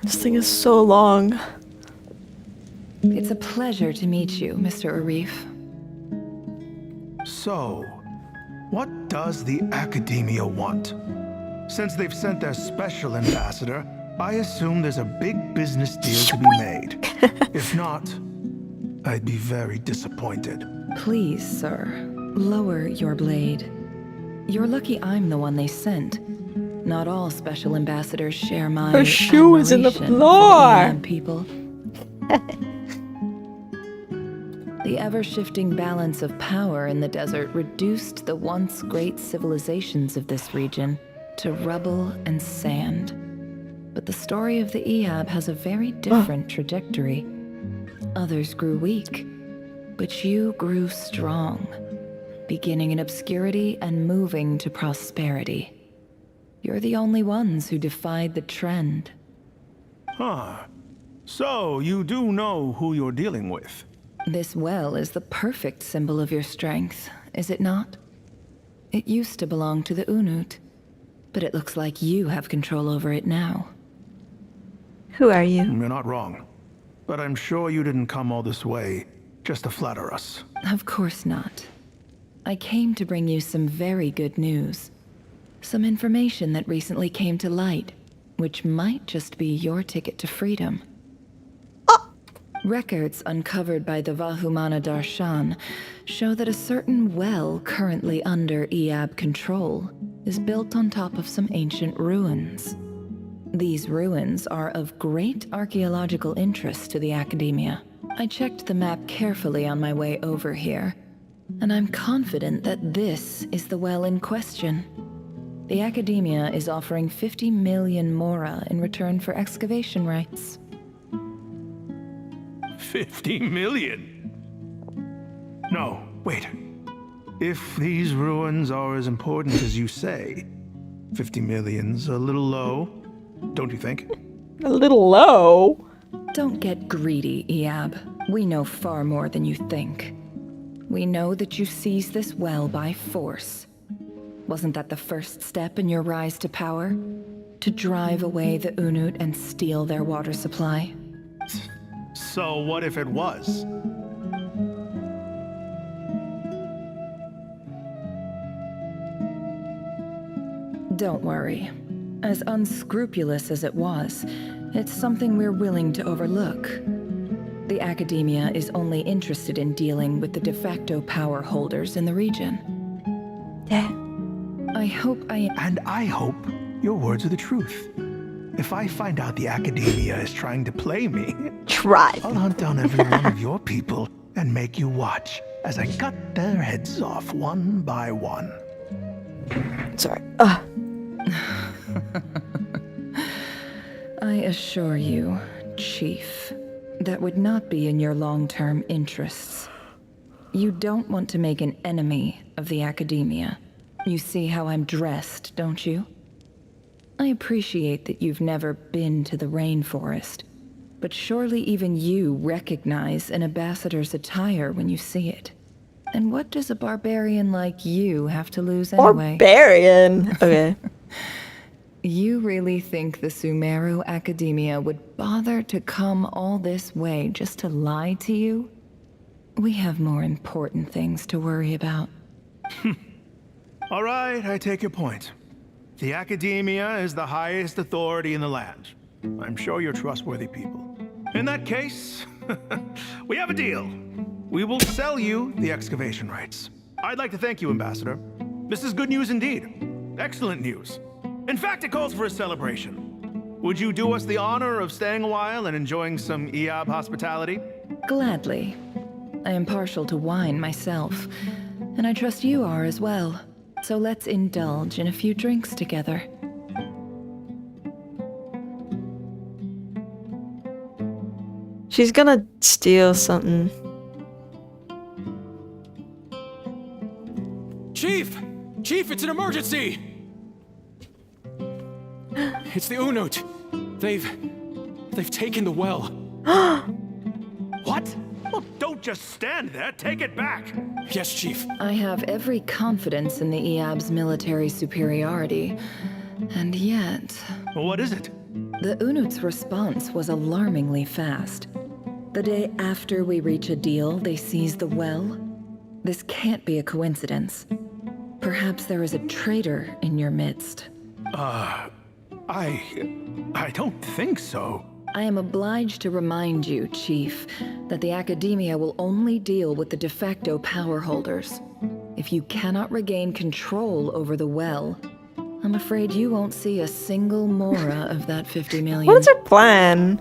This thing is so long. It's a pleasure to meet you, Mr. Arif. So, what does the Academia want? Since they've sent their special ambassador, I assume there's a big business deal to be made. If not, I'd be very disappointed. Please, sir, lower your blade. You're lucky I'm the one they sent. Not all special ambassadors share my Her shoe is in the admiration for floor. the people. The ever-shifting balance of power in the desert reduced the once great civilizations of this region to rubble and sand. But the story of the Eab has a very different trajectory. Others grew weak, but you grew strong, beginning in obscurity and moving to prosperity. You're the only ones who defied the trend. Huh. So, you do know who you're dealing with? This well is the perfect symbol of your strength, is it not? It used to belong to the Unut, but it looks like you have control over it now. Who are you? You're not wrong. But I'm sure you didn't come all this way just to flatter us. Of course not. I came to bring you some very good news. Some information that recently came to light, which might just be your ticket to freedom. Records uncovered by the Vahumana Darshan show that a certain well currently under Eab control is built on top of some ancient ruins. These ruins are of great archaeological interest to the Academia. I checked the map carefully on my way over here, and I'm confident that this is the well in question. The Academia is offering 50 million mora in return for excavation rights. 50 million? No, wait. If these ruins are as important as you say, 50 million's a little low, don't you think? A little low? Don't get greedy, Eab. We know far more than you think. We know that you seized this well by force. Wasn't that the first step in your rise to power? To drive away the Unut and steal their water supply? So what if it was? Don't worry. As unscrupulous as it was, it's something we're willing to overlook. The Academia is only interested in dealing with the de facto power holders in the region. Yeah. I hope And I hope your words are the truth. If I find out the Academia is trying to play me, I'll hunt down every one of your people and make you watch as I cut their heads off one by one. Sorry. I assure you, Chief, that would not be in your long-term interests. You don't want to make an enemy of the Academia. You see how I'm dressed, don't you? I appreciate that you've never been to the rainforest, but surely even you recognize an ambassador's attire when you see it. And what does a barbarian like you have to lose anyway? Barbarian? Okay. You really think the Sumeru Academia would bother to come all this way just to lie to you? We have more important things to worry about. All right, I take your point. The Academia is the highest authority in the land. I'm sure you're trustworthy people. In that case, we have a deal. We will sell you the excavation rights. I'd like to thank you, Ambassador. This is good news indeed. Excellent news. In fact, it calls for a celebration. Would you do us the honor of staying a while and enjoying some Eab hospitality? Gladly. I am partial to wine myself, and I trust you are as well. So let's indulge in a few drinks together. She's gonna steal something. Chief! Chief, it's an emergency! It's the Unut. They've taken the well. What? Well, don't just stand there. Take it back. Yes, Chief. I have every confidence in the Eab's military superiority, and yet... What is it? The Unut's response was alarmingly fast. The day after we reach a deal, they seize the well. This can't be a coincidence. Perhaps there is a traitor in your midst. I don't think so. I am obliged to remind you, Chief, that the Academia will only deal with the de facto power holders. If you cannot regain control over the well, I'm afraid you won't see a single mora of that 50 million. What's her plan?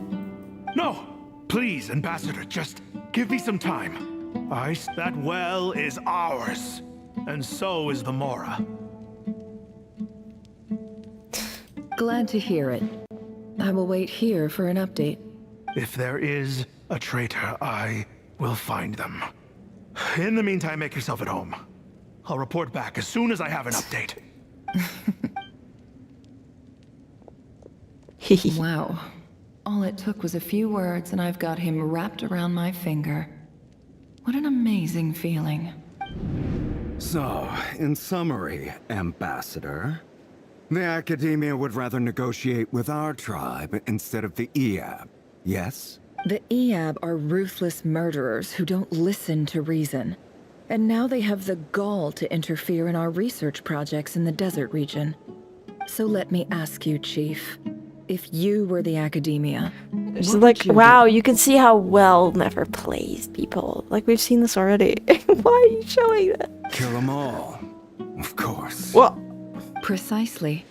No! Please, Ambassador, just give me some time. That well is ours. And so is the mora. Glad to hear it. I will wait here for an update. If there is a traitor, I will find them. In the meantime, make yourself at home. I'll report back as soon as I have an update. Wow. All it took was a few words and I've got him wrapped around my finger. What an amazing feeling. So, in summary, Ambassador, the Academia would rather negotiate with our tribe instead of the Eab, yes? The Eab are ruthless murderers who don't listen to reason. And now they have the gall to interfere in our research projects in the desert region. So let me ask you, Chief, if you were the Academia, It's what like, would you wow, do? you can see how well Never plays people. Like, we've seen this already. Why are you showing that? Kill them all, of course. What? Precisely.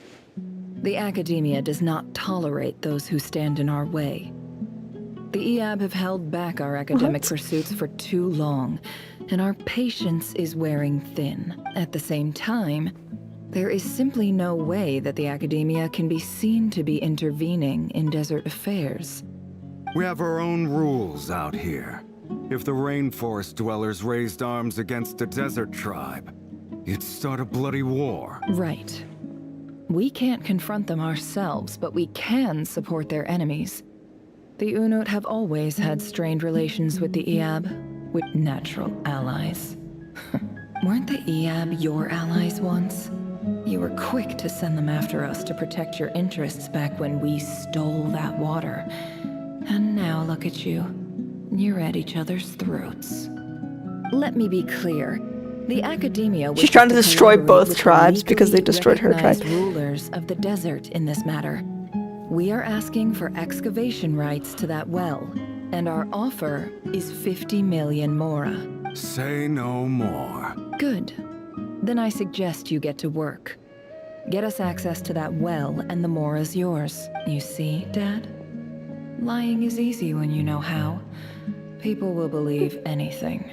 The Academia does not tolerate those who stand in our way. The Eab have held back our academic pursuits for too long, and our patience is wearing thin. At the same time, there is simply no way that the Academia can be seen to be intervening in desert affairs. We have our own rules out here. If the rainforest dwellers raised arms against a desert tribe, it'd start a bloody war. Right. We can't confront them ourselves, but we can support their enemies. The Unut have always had strained relations with the Eab, with natural allies. Weren't the Eab your allies once? You were quick to send them after us to protect your interests back when we stole that water. And now look at you. You're at each other's throats. Let me be clear. The Academia She's trying to destroy both tribes because they destroyed her tribe. Rulers of the desert in this matter. We are asking for excavation rights to that well, and our offer is 50 million mora. Say no more. Good. Then I suggest you get to work. Get us access to that well, and the mora's yours. You see, Dad? Lying is easy when you know how. People will believe anything.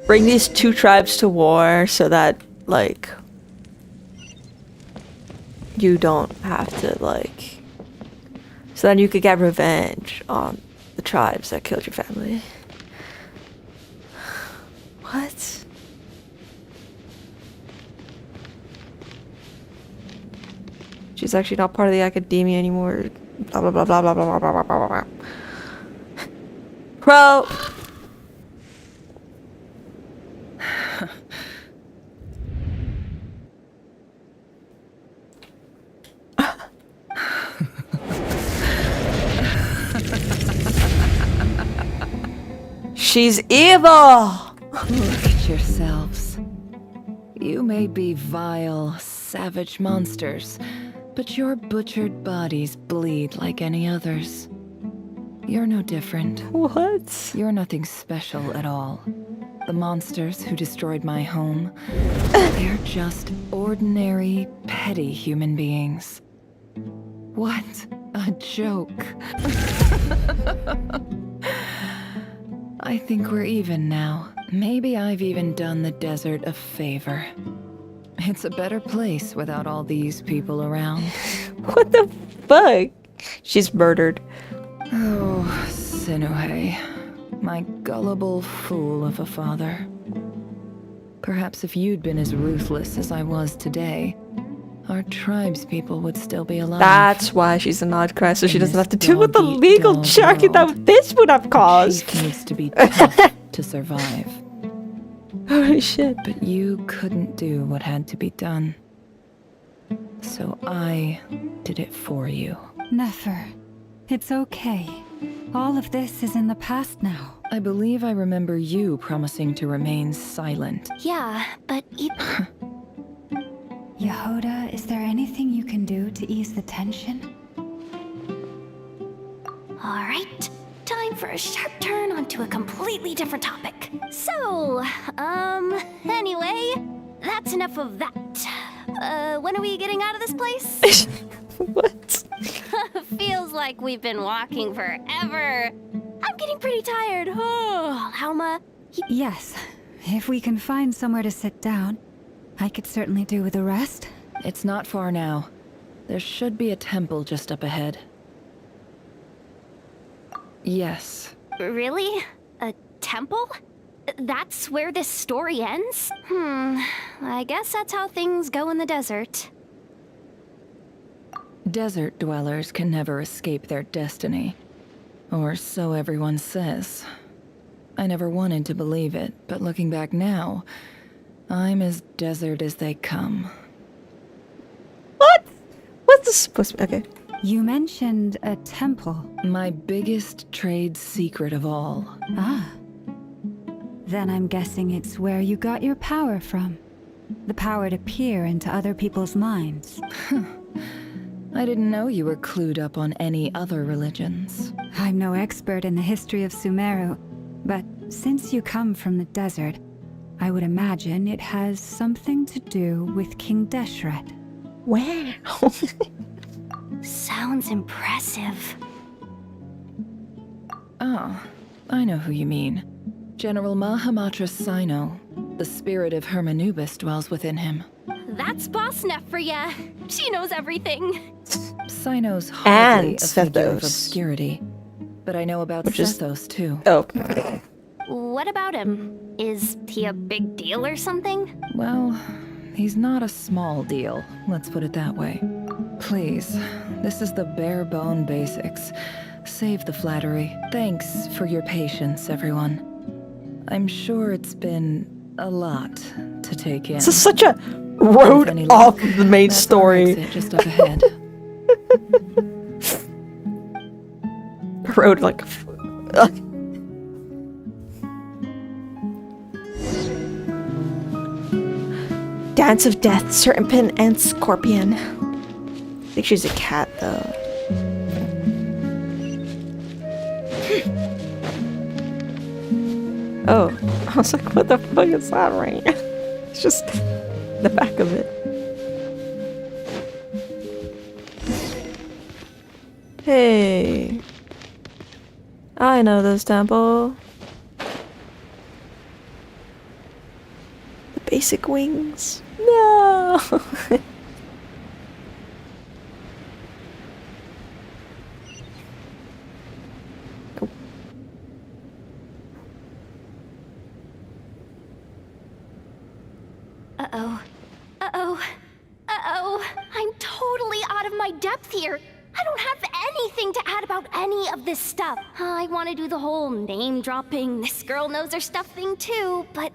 Bring these two tribes to war so that, like, you don't have to, like, so then you could get revenge on the tribes that killed your family. What? She's actually not part of the Academia anymore. Blah blah blah blah blah blah blah blah blah blah. Bro. She's evil! Look at yourselves. You may be vile, savage monsters, but your butchered bodies bleed like any others. You're no different. What? You're nothing special at all. The monsters who destroyed my home, they're just ordinary, petty human beings. What a joke. I think we're even now. Maybe I've even done the desert a favor. It's a better place without all these people around. What the fuck? She's murdered. Oh, Sinuhe. My gullible fool of a father. Perhaps if you'd been as ruthless as I was today, our tribespeople would still be alive. That's why she's an outcry, so she doesn't have to deal with the legal jargon that this would have caused. She needs to be tough to survive. Holy shit. But you couldn't do what had to be done. So I did it for you. Nefer, it's okay. All of this is in the past now. I believe I remember you promising to remain silent. Yeah, but Yehoda, is there anything you can do to ease the tension? Alright, time for a sharp turn onto a completely different topic. So, anyway, that's enough of that. When are we getting out of this place? What? Feels like we've been walking forever. I'm getting pretty tired. Oh, Alma. Yes, if we can find somewhere to sit down, I could certainly do with a rest. It's not far now. There should be a temple just up ahead. Yes. Really? A temple? That's where this story ends? I guess that's how things go in the desert. Desert dwellers can never escape their destiny. Or so everyone says. I never wanted to believe it, but looking back now, I'm as desert as they come. What? What's this supposed to be? Okay. You mentioned a temple. My biggest trade secret of all. Ah. Then I'm guessing it's where you got your power from. The power to peer into other people's minds. I didn't know you were clued up on any other religions. I'm no expert in the history of Sumeru, but since you come from the desert, I would imagine it has something to do with King Deshret. Wow. Sounds impressive. Oh, I know who you mean. General Mahamatra Sino. The spirit of Hermanubis dwells within him. That's Boss Neff for ya. She knows everything. Sino's hardly And a figure of Sethos. obscurity, but I know about Which is- Sethos too. Oh. What about him? Is he a big deal or something? Well, he's not a small deal, let's put it that way. Please, this is the bare bone basics. Save the flattery. Thanks for your patience, everyone. I'm sure it's been a lot to take in. This is such a road off the main that's our story. exit just up ahead. Road like. Dance of Death, Serpent and Scorpion. I think she's a cat though. Oh, I was like, what the fuck is that right? It's just the back of it. Hey. I know this temple. The basic wings. No! Uh-oh. Uh-oh. Uh-oh. I'm totally out of my depth here. I don't have anything to add about any of this stuff. I want to do the whole name-dropping, this girl knows her stuff thing too, but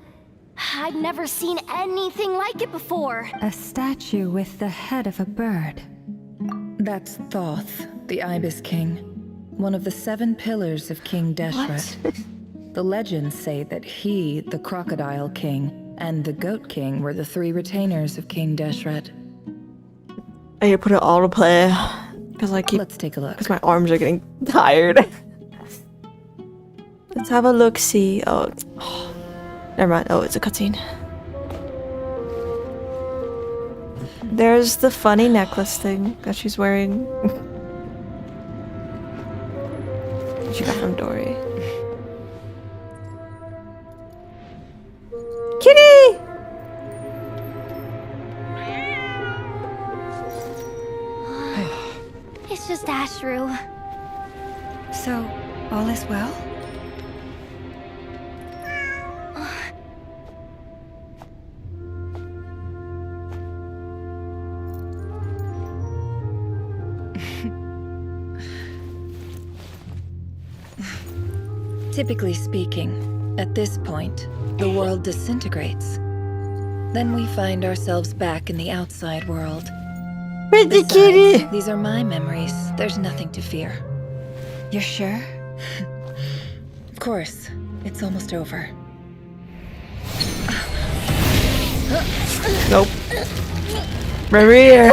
I've never seen anything like it before. A statue with the head of a bird. That's Thoth, the Ibis King. One of the 7 pillars of King Deshret. The legends say that he, the Crocodile King, and the Goat King were the 3 retainers of King Deshret. I need to put it all to play. Because I keep. Let's take a look. Because my arms are getting tired. Let's have a look, see. Oh. Never mind. Oh, it's a cutscene. There's the funny necklace thing that she's wearing. She got from Dory. Kitty! It's just Ashru. So, all is well? Typically speaking, at this point, the world disintegrates. Then we find ourselves back in the outside world. Where's the kitty? These are my memories. There's nothing to fear. You're sure? Of course. It's almost over. Nope. Maria!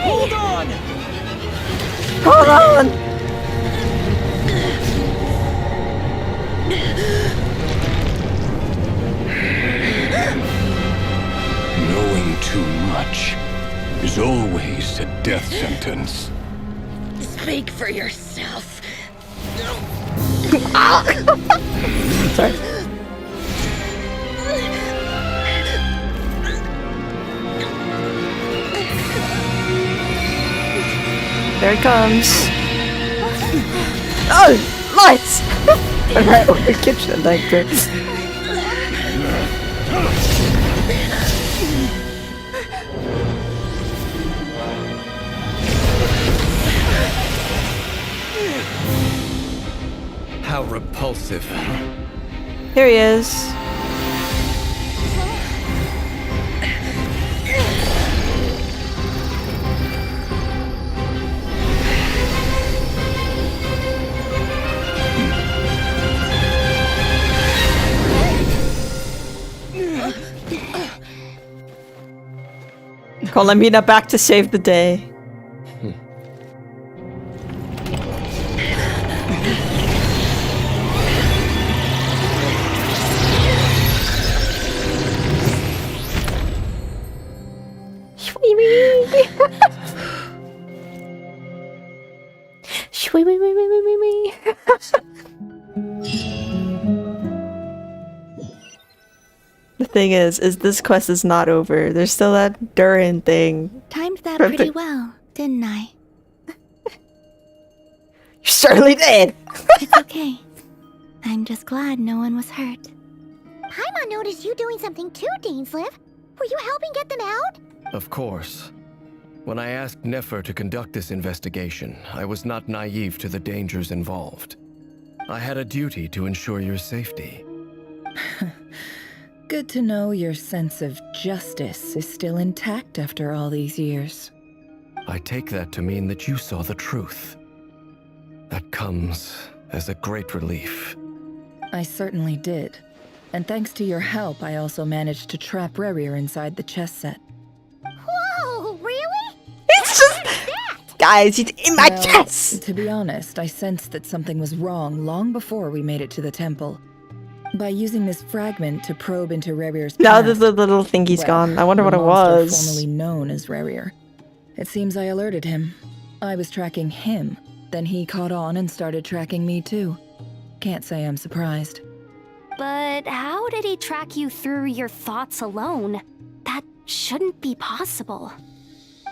Hold on! Hold on! Knowing too much is always a death sentence. Speak for yourself. Sorry. There it comes. Oh, lights! Alright, we're kitchen electric. How repulsive. Here he is. Call Amina back to save the day. The thing is this quest is not over. There's still that Durin thing. Timed that pretty well, didn't I? You certainly did! It's okay. I'm just glad no one was hurt. Paimon noticed you doing something too, Dainsleif. Were you helping get them out? Of course. When I asked Nefer to conduct this investigation, I was not naive to the dangers involved. I had a duty to ensure your safety. Good to know your sense of justice is still intact after all these years. I take that to mean that you saw the truth. That comes as a great relief. I certainly did. And thanks to your help, I also managed to trap Rerir inside the chess set. Whoa, really? It's just... Guys, he's in my chest! To be honest, I sensed that something was wrong long before we made it to the temple. By using this fragment to probe into Rerir's past... Now that the little thingy's gone, I wonder what it was. Formerly known as Rerir. It seems I alerted him. I was tracking him. Then he caught on and started tracking me too. Can't say I'm surprised. But how did he track you through your thoughts alone? That shouldn't be possible.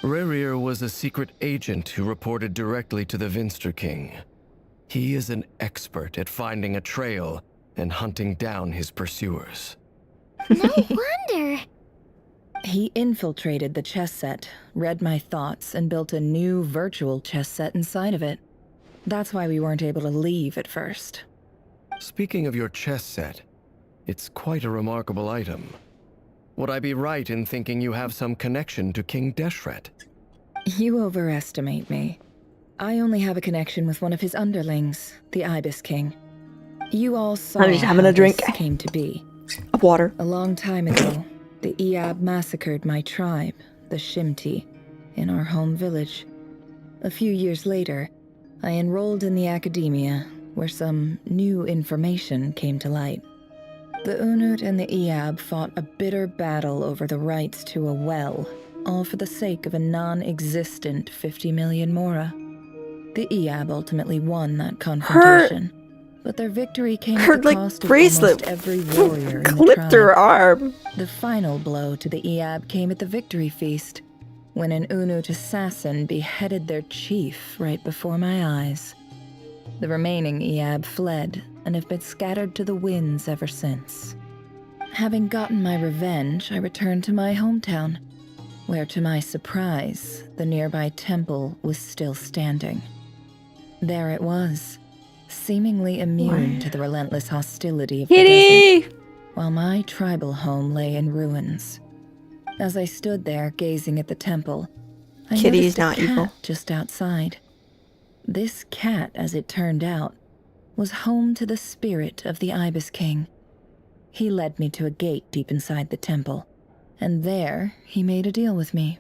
Rerir was a secret agent who reported directly to the Vinster King. He is an expert at finding a trail and hunting down his pursuers. No wonder. He infiltrated the chess set, read my thoughts, and built a new virtual chess set inside of it. That's why we weren't able to leave at first. Speaking of your chess set, it's quite a remarkable item. Would I be right in thinking you have some connection to King Deshret? You overestimate me. I only have a connection with one of his underlings, the Ibis King. You all saw I'm just having a drink. This came to be. Of water. A long time ago, the Iab massacred my tribe, the Shimti, in our home village. A few years later, I enrolled in the academia, where some new information came to light. The Unut and the Iab fought a bitter battle over the rights to a well, all for the sake of a non-existent 50 million mora. The Iab ultimately won that confrontation, but their victory came at the cost of almost every warrior in the clipped her arm. The final blow to the Iab came at the victory feast, when an Unut assassin beheaded their chief right before my eyes. The remaining Iab fled and have been scattered to the winds ever since. Having gotten my revenge, I returned to my hometown, where to my surprise, the nearby temple was still standing. There it was, seemingly immune to the relentless hostility of the desert, while my tribal home lay in ruins. As I stood there gazing at the temple, I Kitty's noticed a not cat evil. just outside. This cat, as it turned out, was home to the spirit of the Ibis King. He led me to a gate deep inside the temple, and there he made a deal with me.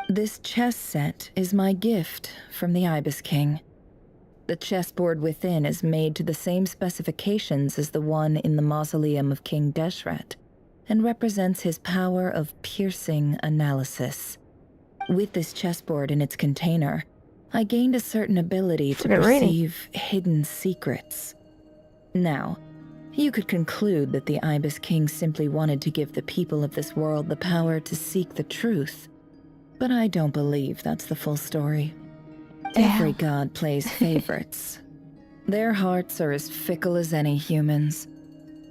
This chess set is my gift from the Ibis King. The chessboard within is made to the same specifications as the one in the mausoleum of King Deshret, and represents his power of piercing analysis. With this chessboard in its container, I gained a certain ability to perceive hidden secrets. Now, you could conclude that the Ibis King simply wanted to give the people of this world the power to seek the truth, but I don't believe that's the full story. Every god plays favorites. Their hearts are as fickle as any human's,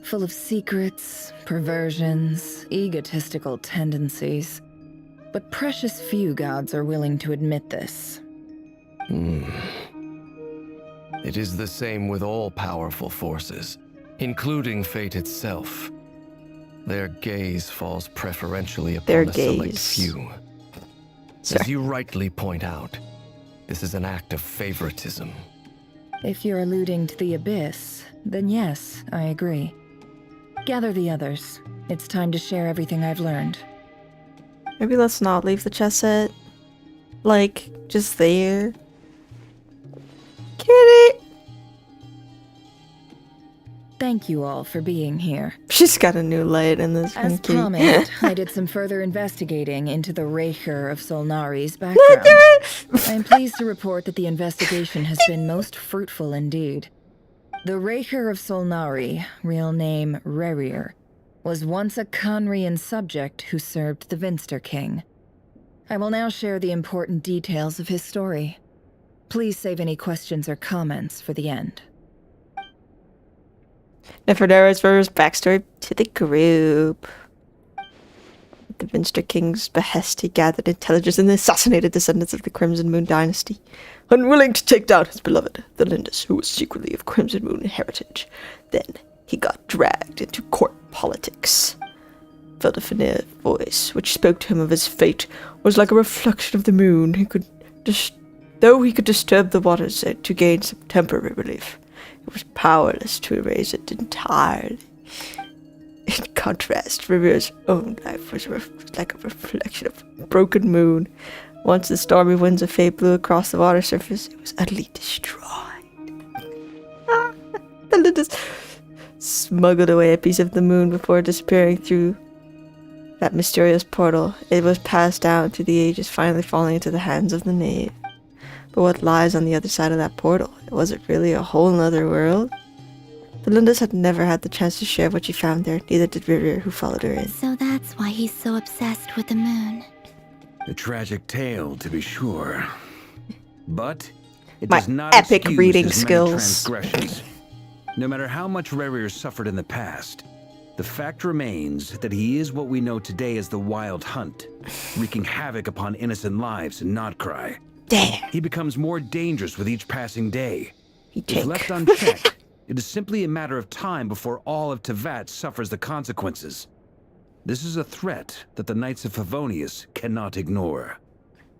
full of secrets, perversions, egotistical tendencies. But precious few gods are willing to admit this. It is the same with all powerful forces, including fate itself. Their gaze falls preferentially upon a select few. As you rightly point out, this is an act of favoritism. If you're alluding to the Abyss, then yes, I agree. Gather the others. It's time to share everything I've learned. Maybe let's not leave the chess set, like, just there. Kitty! Thank you all for being here. She's got a new light in this. As funky. promised, I did some further investigating into the Raker of Solnari's background. I am pleased to report that the investigation has been most fruitful indeed. The Raker of Solnari, real name Rerir, was once a Conrian subject who served the Vinster King. I will now share the important details of his story. Please save any questions or comments for the end. Nefertari's Rerir's backstory to the group. At the Vinster King's behest, he gathered intelligence and assassinated descendants of the Crimson Moon dynasty, unwilling to take down his beloved, the Lindis, who was secretly of Crimson Moon heritage. Then he got dragged into court politics. Felt a familiar voice, which spoke to him of his fate, was like a reflection of the moon. Though he could disturb the waters to gain some temporary relief, it was powerless to erase it entirely. In contrast, Rerir's own life was like a reflection of a broken moon. Once the stormy winds of fate blew across the water surface, it was utterly destroyed. The Lindis smuggled away a piece of the moon before disappearing through that mysterious portal. It was passed down through the ages, finally falling into the hands of the knave. But what lies on the other side of that portal? Was it really a whole nother world? The Lindis had never had the chance to share what she found there, neither did Rerir, who followed her in. So that's why he's so obsessed with the moon. A tragic tale, to be sure. But it My does not epic excuse reading his many skills. transgressions. No matter how much Rerir suffered in the past, the fact remains that he is what we know today as the Wild Hunt, wreaking havoc upon innocent lives in Notcry. Damn. He becomes more dangerous with each passing day. If take. left unchecked, it is simply a matter of time before all of Tevat suffers the consequences. This is a threat that the Knights of Favonius cannot ignore.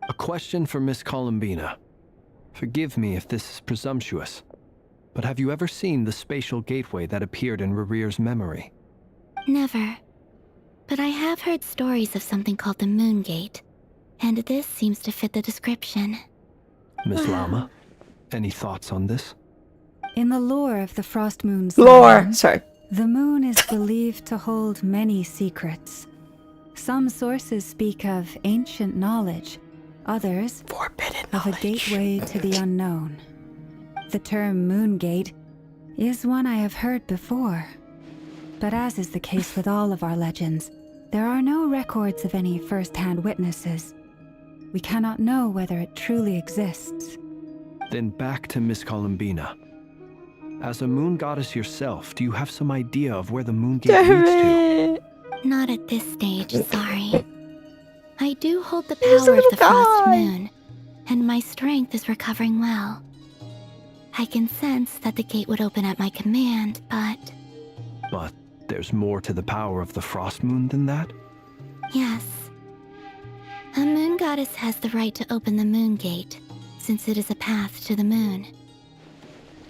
A question for Miss Columbina. Forgive me if this is presumptuous, but have you ever seen the spatial gateway that appeared in Rerir's memory? Never. But I have heard stories of something called the Moon Gate, and this seems to fit the description. Miss Lama, any thoughts on this? In the lore of the Frost Moon's Lore! land, Sorry. the moon is believed to hold many secrets. Some sources speak of ancient knowledge, others of a gateway to the unknown. The term Moon Gate is one I have heard before. But as is the case with all of our legends, there are no records of any first-hand witnesses. We cannot know whether it truly exists. Then back to Miss Columbina. As a moon goddess yourself, do you have some idea of where the Moon Gate leads to? Not at this stage, sorry. I do hold the power of the Frost Moon, and my strength is recovering well. I can sense that the gate would open at my command, but... But there's more to the power of the Frost Moon than that? Yes. A moon goddess has the right to open the Moon Gate, since it is a path to the moon.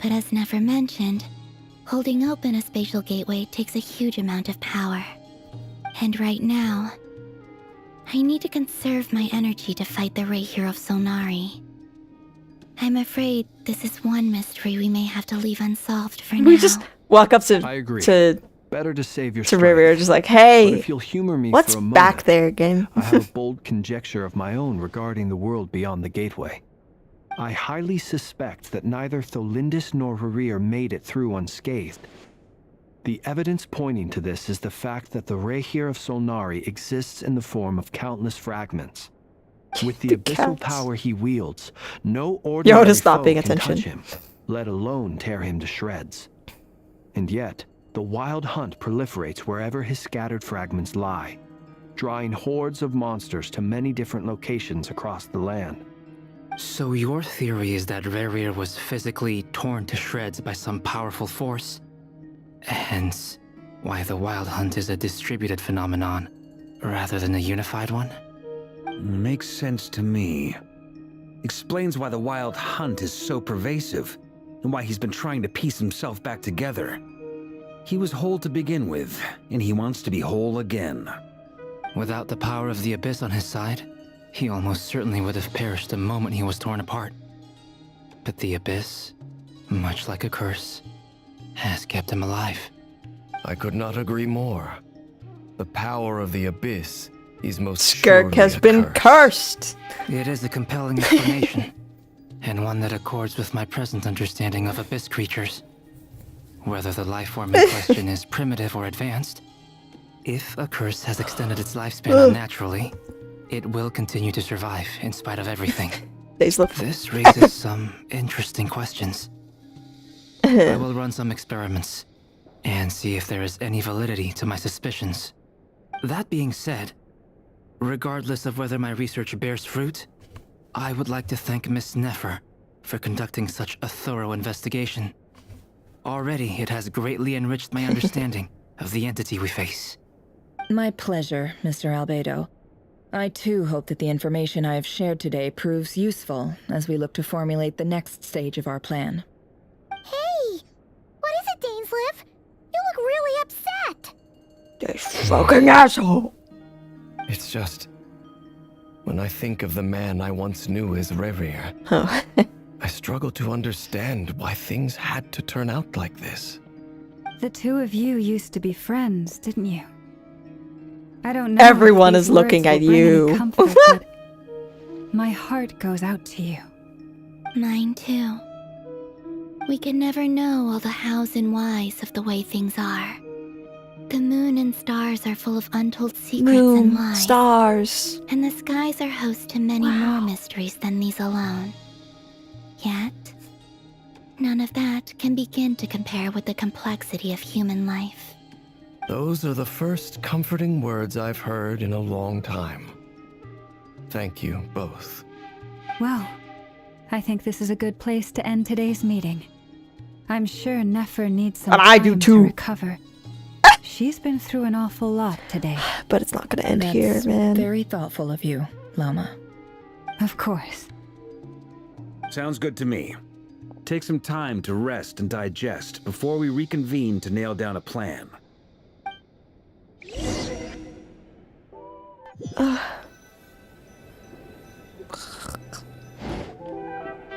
But as Nefer mentioned, holding open a spatial gateway takes a huge amount of power. And right now, I need to conserve my energy to fight the Raher of Solnari. I'm afraid this is one mystery we may have to leave unsolved for now. We just walk up to I agree. to Better to save your to strength. Rerir, just like, But hey, if you'll humor me what's for a moment, back there again? I have a bold conjecture of my own regarding the world beyond the gateway. I highly suspect that neither Tholindis nor Rerir made it through unscathed. The evidence pointing to this is the fact that the Raher of Solnari exists in the form of countless fragments. With the abyssal power he wields, no ordinary Yoda's not foe paying can attention. touch him. let alone tear him to shreds. And yet, the Wild Hunt proliferates wherever his scattered fragments lie, drawing hordes of monsters to many different locations across the land. So your theory is that Rerir was physically torn to shreds by some powerful force? Hence, why the Wild Hunt is a distributed phenomenon, rather than a unified one? Makes sense to me. Explains why the Wild Hunt is so pervasive, and why he's been trying to piece himself back together. He was whole to begin with, and he wants to be whole again. Without the power of the Abyss on his side, he almost certainly would have perished the moment he was torn apart. But the Abyss, much like a curse, has kept him alive. I could not agree more. The power of the Abyss is most Skirk surely has a been curse. cursed. It is a compelling explanation, and one that accords with my present understanding of Abyss creatures. Whether the life form in question is primitive or advanced, if a curse has extended its lifespan unnaturally, it will continue to survive in spite of everything. This raises some interesting questions. I will run some experiments and see if there is any validity to my suspicions. That being said, regardless of whether my research bears fruit, I would like to thank Miss Nefer for conducting such a thorough investigation. Already, it has greatly enriched my understanding of the entity we face. My pleasure, Mr. Albedo. I too hope that the information I have shared today proves useful as we look to formulate the next stage of our plan. Hey! What is it, Dainsleif? You look really upset! This fucking asshole! It's just... when I think of the man I once knew as Rerir, I struggle to understand why things had to turn out like this. The two of you used to be friends, didn't you? I don't know. Everyone if is these looking words at will bring any you. comfort, but my heart goes out to you. Mine too. We can never know all the hows and whys of the way things are. The moon and stars are full of untold secrets and lies. Stars. And the skies are host to many more mysteries than these alone. Yet, none of that can begin to compare with the complexity of human life. Those are the first comforting words I've heard in a long time. Thank you both. Well, I think this is a good place to end today's meeting. I'm sure Nefer needs some And I do time too. to recover. She's been through an awful lot today. But it's not gonna end That's here, man. Very thoughtful of you, Lama. Of course. Sounds good to me. Take some time to rest and digest before we reconvene to nail down a plan.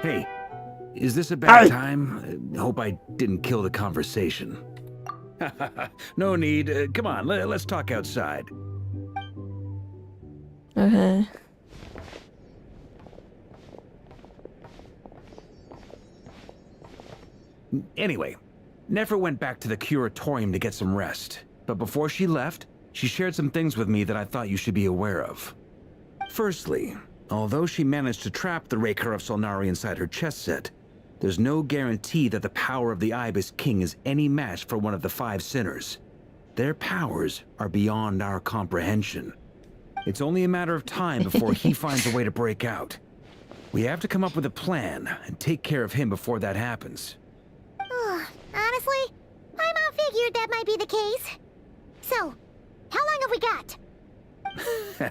Hey, is this a bad time? Hope I didn't kill the conversation. No need. Come on, let's talk outside. Okay. Anyway, Nefer went back to the curatorium to get some rest. But before she left, she shared some things with me that I thought you should be aware of. Firstly, although she managed to trap the Raker of Solnari inside her chess set, there's no guarantee that the power of the Ibis King is any match for one of the 5 sinners. Their powers are beyond our comprehension. It's only a matter of time before he finds a way to break out. We have to come up with a plan and take care of him before that happens. Honestly, my mom figured that might be the case. So, how long have we got?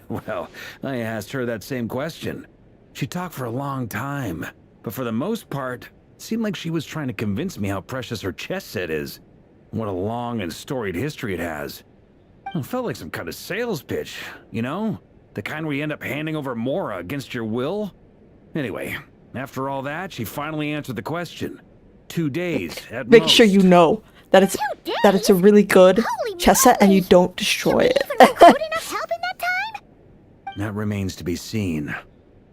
Well, I asked her that same question. She talked for a long time, but for the most part, it seemed like she was trying to convince me how precious her chess set is. What a long and storied history it has. It felt like some kind of sales pitch, you know? The kind where you end up handing over Mora against your will? Anyway, after all that, she finally answered the question. 2 days at Make most. sure you know that it's a really good chess set and you don't destroy it. That remains to be seen.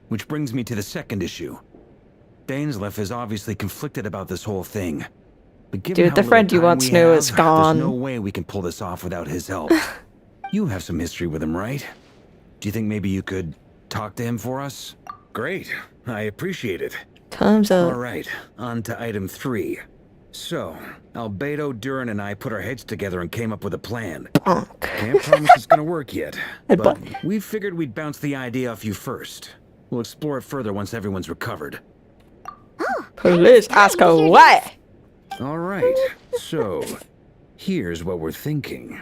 Which brings me to the second issue. Dainsleif is obviously conflicted about this whole thing. But given Dude, how the little friend you time once we knew have, is gone. There's no way we can pull this off without his help. You have some history with him, right? Do you think maybe you could talk to him for us? Great. I appreciate it. Time's up. Alright, on to item 3. So, Albedo, Durin, and I put our heads together and came up with a plan. Can't promise it's gonna work yet, but we figured we'd bounce the idea off you first. We'll explore it further once everyone's recovered. Police ask away! Alright, so, here's what we're thinking.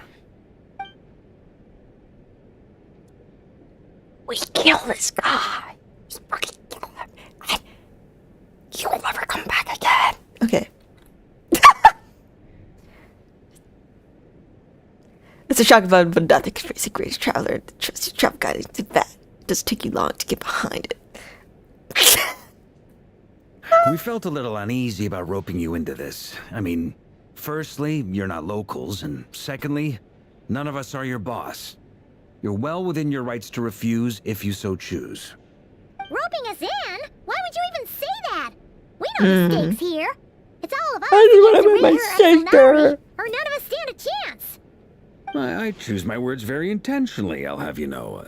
We kill this guy. Just fucking kill him. And he will never come back again. Okay. It's a shock of but nothing can face a great traveler. The trusted travel guide is that. It doesn't take you long to get behind it. We felt a little uneasy about roping you into this. I mean, firstly, you're not locals, and secondly, none of us are your boss. You're well within your rights to refuse if you so choose. Roping us in? Why would you even say that? We know the stakes here. It's all of us I do against want my Rhaegar and sister. Solnari, or none of us stand a chance. I choose my words very intentionally, I'll have you know.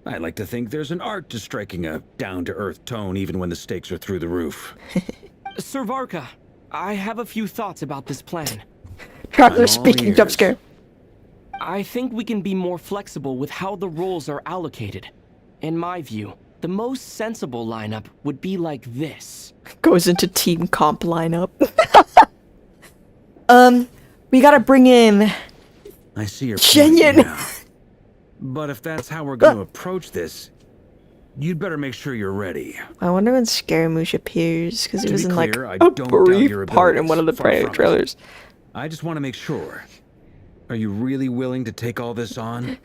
I like to think there's an art to striking a down-to-earth tone even when the stakes are through the roof. Sir Varka, I have a few thoughts about this plan. Traveler speaking, jump scare. I think we can be more flexible with how the roles are allocated. In my view, the most sensible lineup would be like this. Goes into team comp lineup. We gotta bring in I see your point Shenyan. now. But if that's how we're going to approach this, you'd better make sure you're ready. I wonder when Scaramouche appears, because he To was be in like clear, I a don't doubt brief your part in abilities, one of the far from it. trailers. I just want to make sure. Are you really willing to take all this on?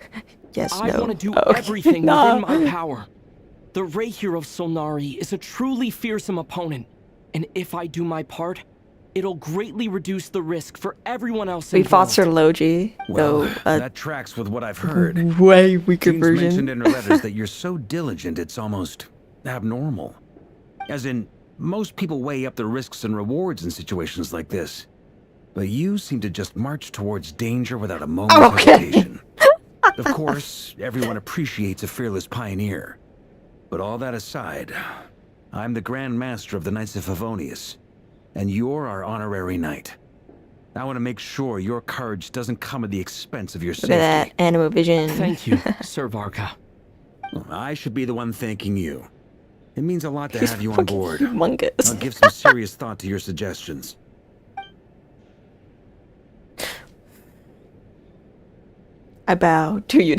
Yes, I no. want to do Oh, everything no. within my power. The Rhaegar of Solnari is a truly fearsome opponent, and if I do my part, it'll greatly reduce the risk for everyone else We fought involved. Sir Logi, Well, though that tracks with what I've heard. way weaker Jean's version. mentioned in her letters that you're so diligent it's almost abnormal. As in, most people weigh up the risks and rewards in situations like this. But you seem to just march towards danger without a moment's hesitation. Of course, everyone appreciates a fearless pioneer. But all that aside, I'm the Grand Master of the Knights of Favonius, and you're our honorary knight. I want to make sure your courage doesn't come at the expense of your Look safety. at that animo vision. Thank you, Sir Varka. I should be the one thanking you. It means a lot to He's have you on fucking board. humongous. I'll give some serious thought to your suggestions. I bow to you.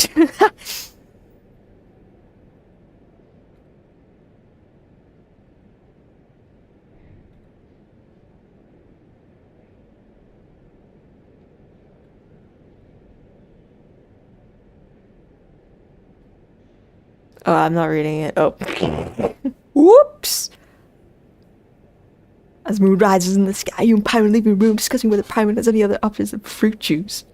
Oh, I'm not reading it. Oh. Whoops! As moon rises in the sky, you and Pyron leave your room discussing whether Pyron has any other options than fruit juice.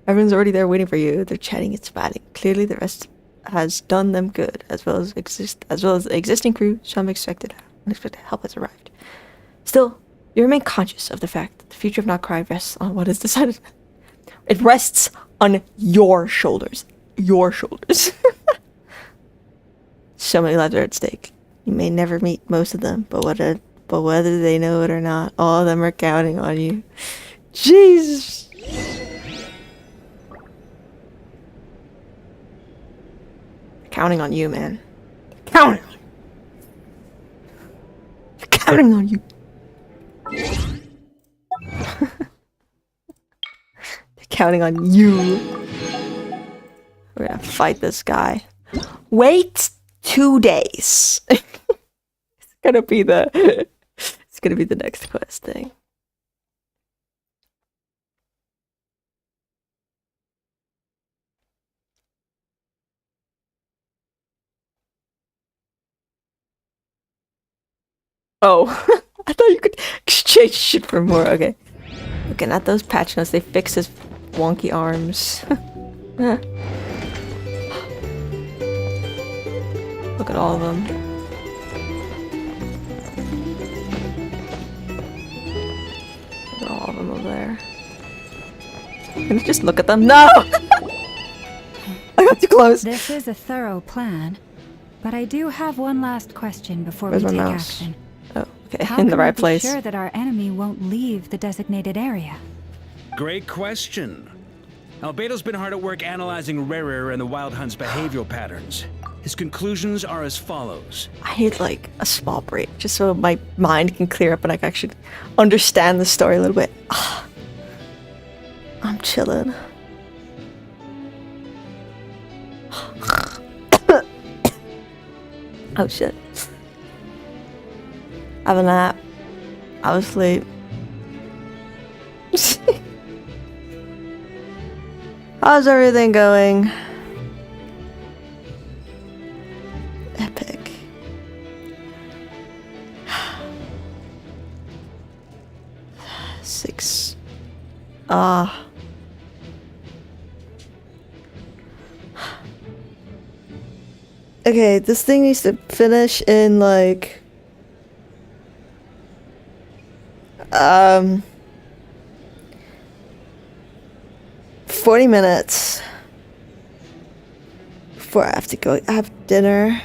Everyone's already there waiting for you. They're chatting and smiling. Clearly the rest has done them good, as well as the existing crew. Some unexpected help has arrived. Still, you remain conscious of the fact that the future of Notcry rests on what is decided. It rests on your shoulders. Your shoulders. So many lives are at stake. You may never meet most of them, but whether they know it or not, all of them are counting on you. Jesus. Counting on you, man. Counting on you. They're counting on you. They're counting on you. We're gonna fight this guy. Wait 2 days. It's gonna be the next quest thing. Oh, I thought you could exchange shit for more. Okay. Looking at those patch notes, they fix his wonky arms. Look at all of them. Look at all of them over there. Can I just look at them? No! I got too close. This is a thorough plan, but I do have one last question before Where's we my take mouse? action. Okay, How in the can right we be place. sure that our enemy won't leave the designated area? Great question. Albedo's been hard at work analyzing Rerir and the Wild Hunt's behavioral patterns. His conclusions are as follows. I need like a small break just so my mind can clear up and I can actually understand the story a little bit. I'm chilling. Oh shit. Have a nap. I was asleep. How's everything going? Epic. Six. Okay, this thing needs to finish in like 40 minutes before I have to go have dinner,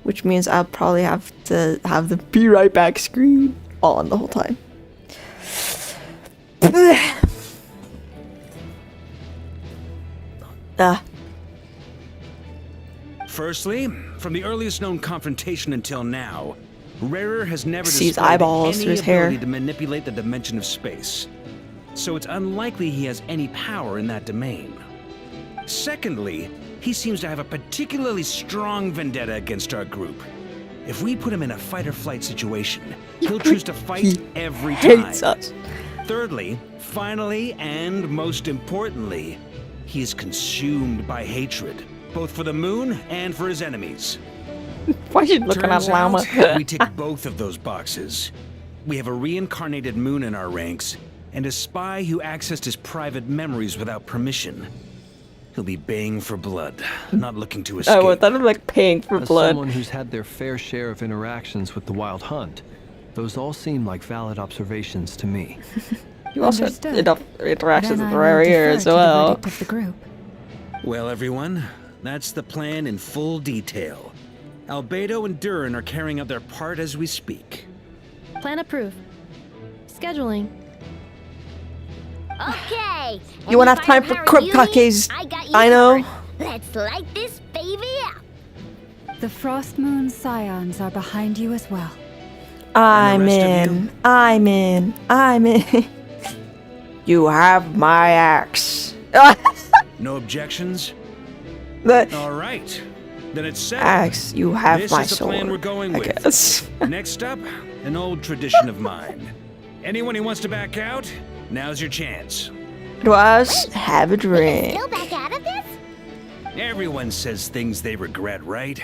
which means I'll probably have to have the be right back screen on the whole time. Firstly, from the earliest known confrontation until now, Rerir has never Sees displayed eyeballs any through his ability hair. to manipulate the dimension of space. So it's unlikely he has any power in that domain. Secondly, he seems to have a particularly strong vendetta against our group. If we put him in a fight-or-flight situation, he'll choose to fight every time. Hates us. Thirdly, finally, and most importantly, he is consumed by hatred, both for the moon and for his enemies. Why are you looking at Turns llama? out we tick both of those boxes. We have a reincarnated moon in our ranks, and a spy who accessed his private memories without permission. He'll be baying for blood, not looking to escape. Oh, I thought it was like paying for As blood. someone who's had their fair share of interactions with the Wild Hunt, those all seem like valid observations to me. You also had Understood. enough interactions Then with I will Rerir defer as to the well. verdict of the group. Well, everyone, that's the plan in full detail. Albedo and Durin are carrying out their part as we speak. Plan approved. Scheduling. Okay. You won't have time for crib cookies. I know. Let's light this baby up. The Frost Moon Scions are behind you as well. I'm rest of in. I'm in. I'm in. You have my axe. No objections? The All right. Then it's settled. axe, you have This my is the sword. plan we're going I with. guess. Next up, an old tradition of mine. Anyone who wants to back out, now's your chance. Was have a drink. Still back out of this? Everyone says things they regret, right?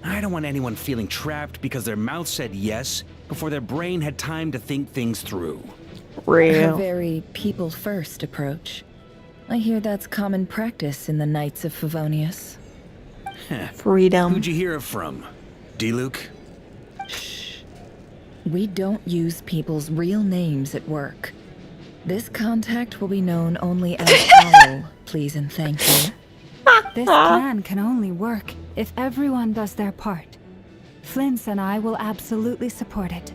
I don't want anyone feeling trapped because their mouth said yes before their brain had time to think things through. A Real. very people-first approach. I hear that's common practice in the Knights of Favonius. Freedom. Who'd you hear it from? D-Luke? We don't use people's real names at work. This contact will be known only as Owl, please and thank you. This plan can only work if everyone does their part. Flint's and I will absolutely support it.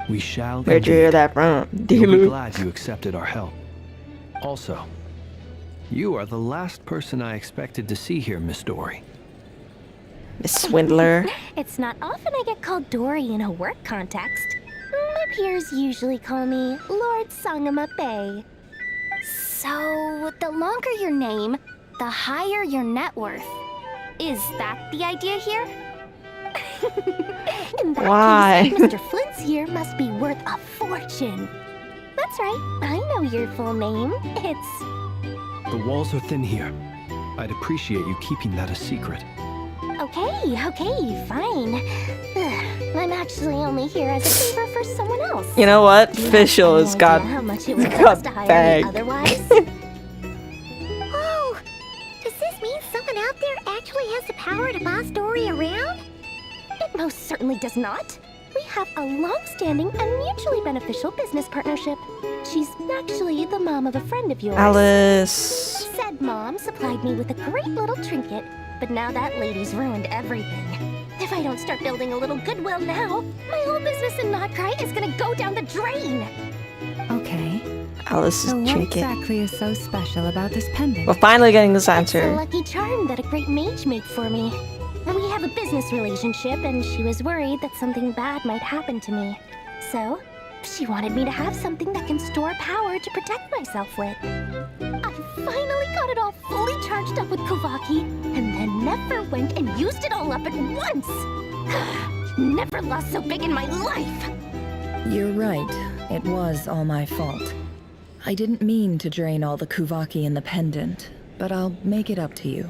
We shall. Where'd you hear that from? You'll be D-Luke. glad you accepted our help. Also, you are the last person I expected to see here, Miss Dory. Miss Swindler. It's not often I get called Dory in a work context. My peers usually call me Lord Sangamabe. So, the longer your name, the higher your net worth. Is that the idea here? In that Why? case, Mr. Flint's here must be worth a fortune. That's right, I know your full name. It's... The walls are thin here. I'd appreciate you keeping that a secret. Okay, fine. I'm actually only here as a favor for someone else. You know what? Do you have Official any has idea got how much it would got cost to hire bagged. me otherwise? Oh, does this mean someone out there actually has the power to boss Dory around? It most certainly does not. We have a long-standing and mutually beneficial business partnership. She's actually the mom of a friend of yours. Alice. Said mom supplied me with a great little trinket, but now that lady's ruined everything. The If I don't start building a little goodwill now, my whole business in Notcry is gonna go down the drain. Okay. Alice's So what trinket. exactly is so special about this pendant? We're finally getting this It's a answer. lucky charm that a great mage made for me. We have a business relationship, and she was worried that something bad might happen to me. So, she wanted me to have something that can store power to protect myself with. I finally got it all fully charged up with Kovaki, and then Nefer went and used it all up at once! Never lost so big in my life! You're right. It was all my fault. I didn't mean to drain all the Kuvaki in the pendant, but I'll make it up to you.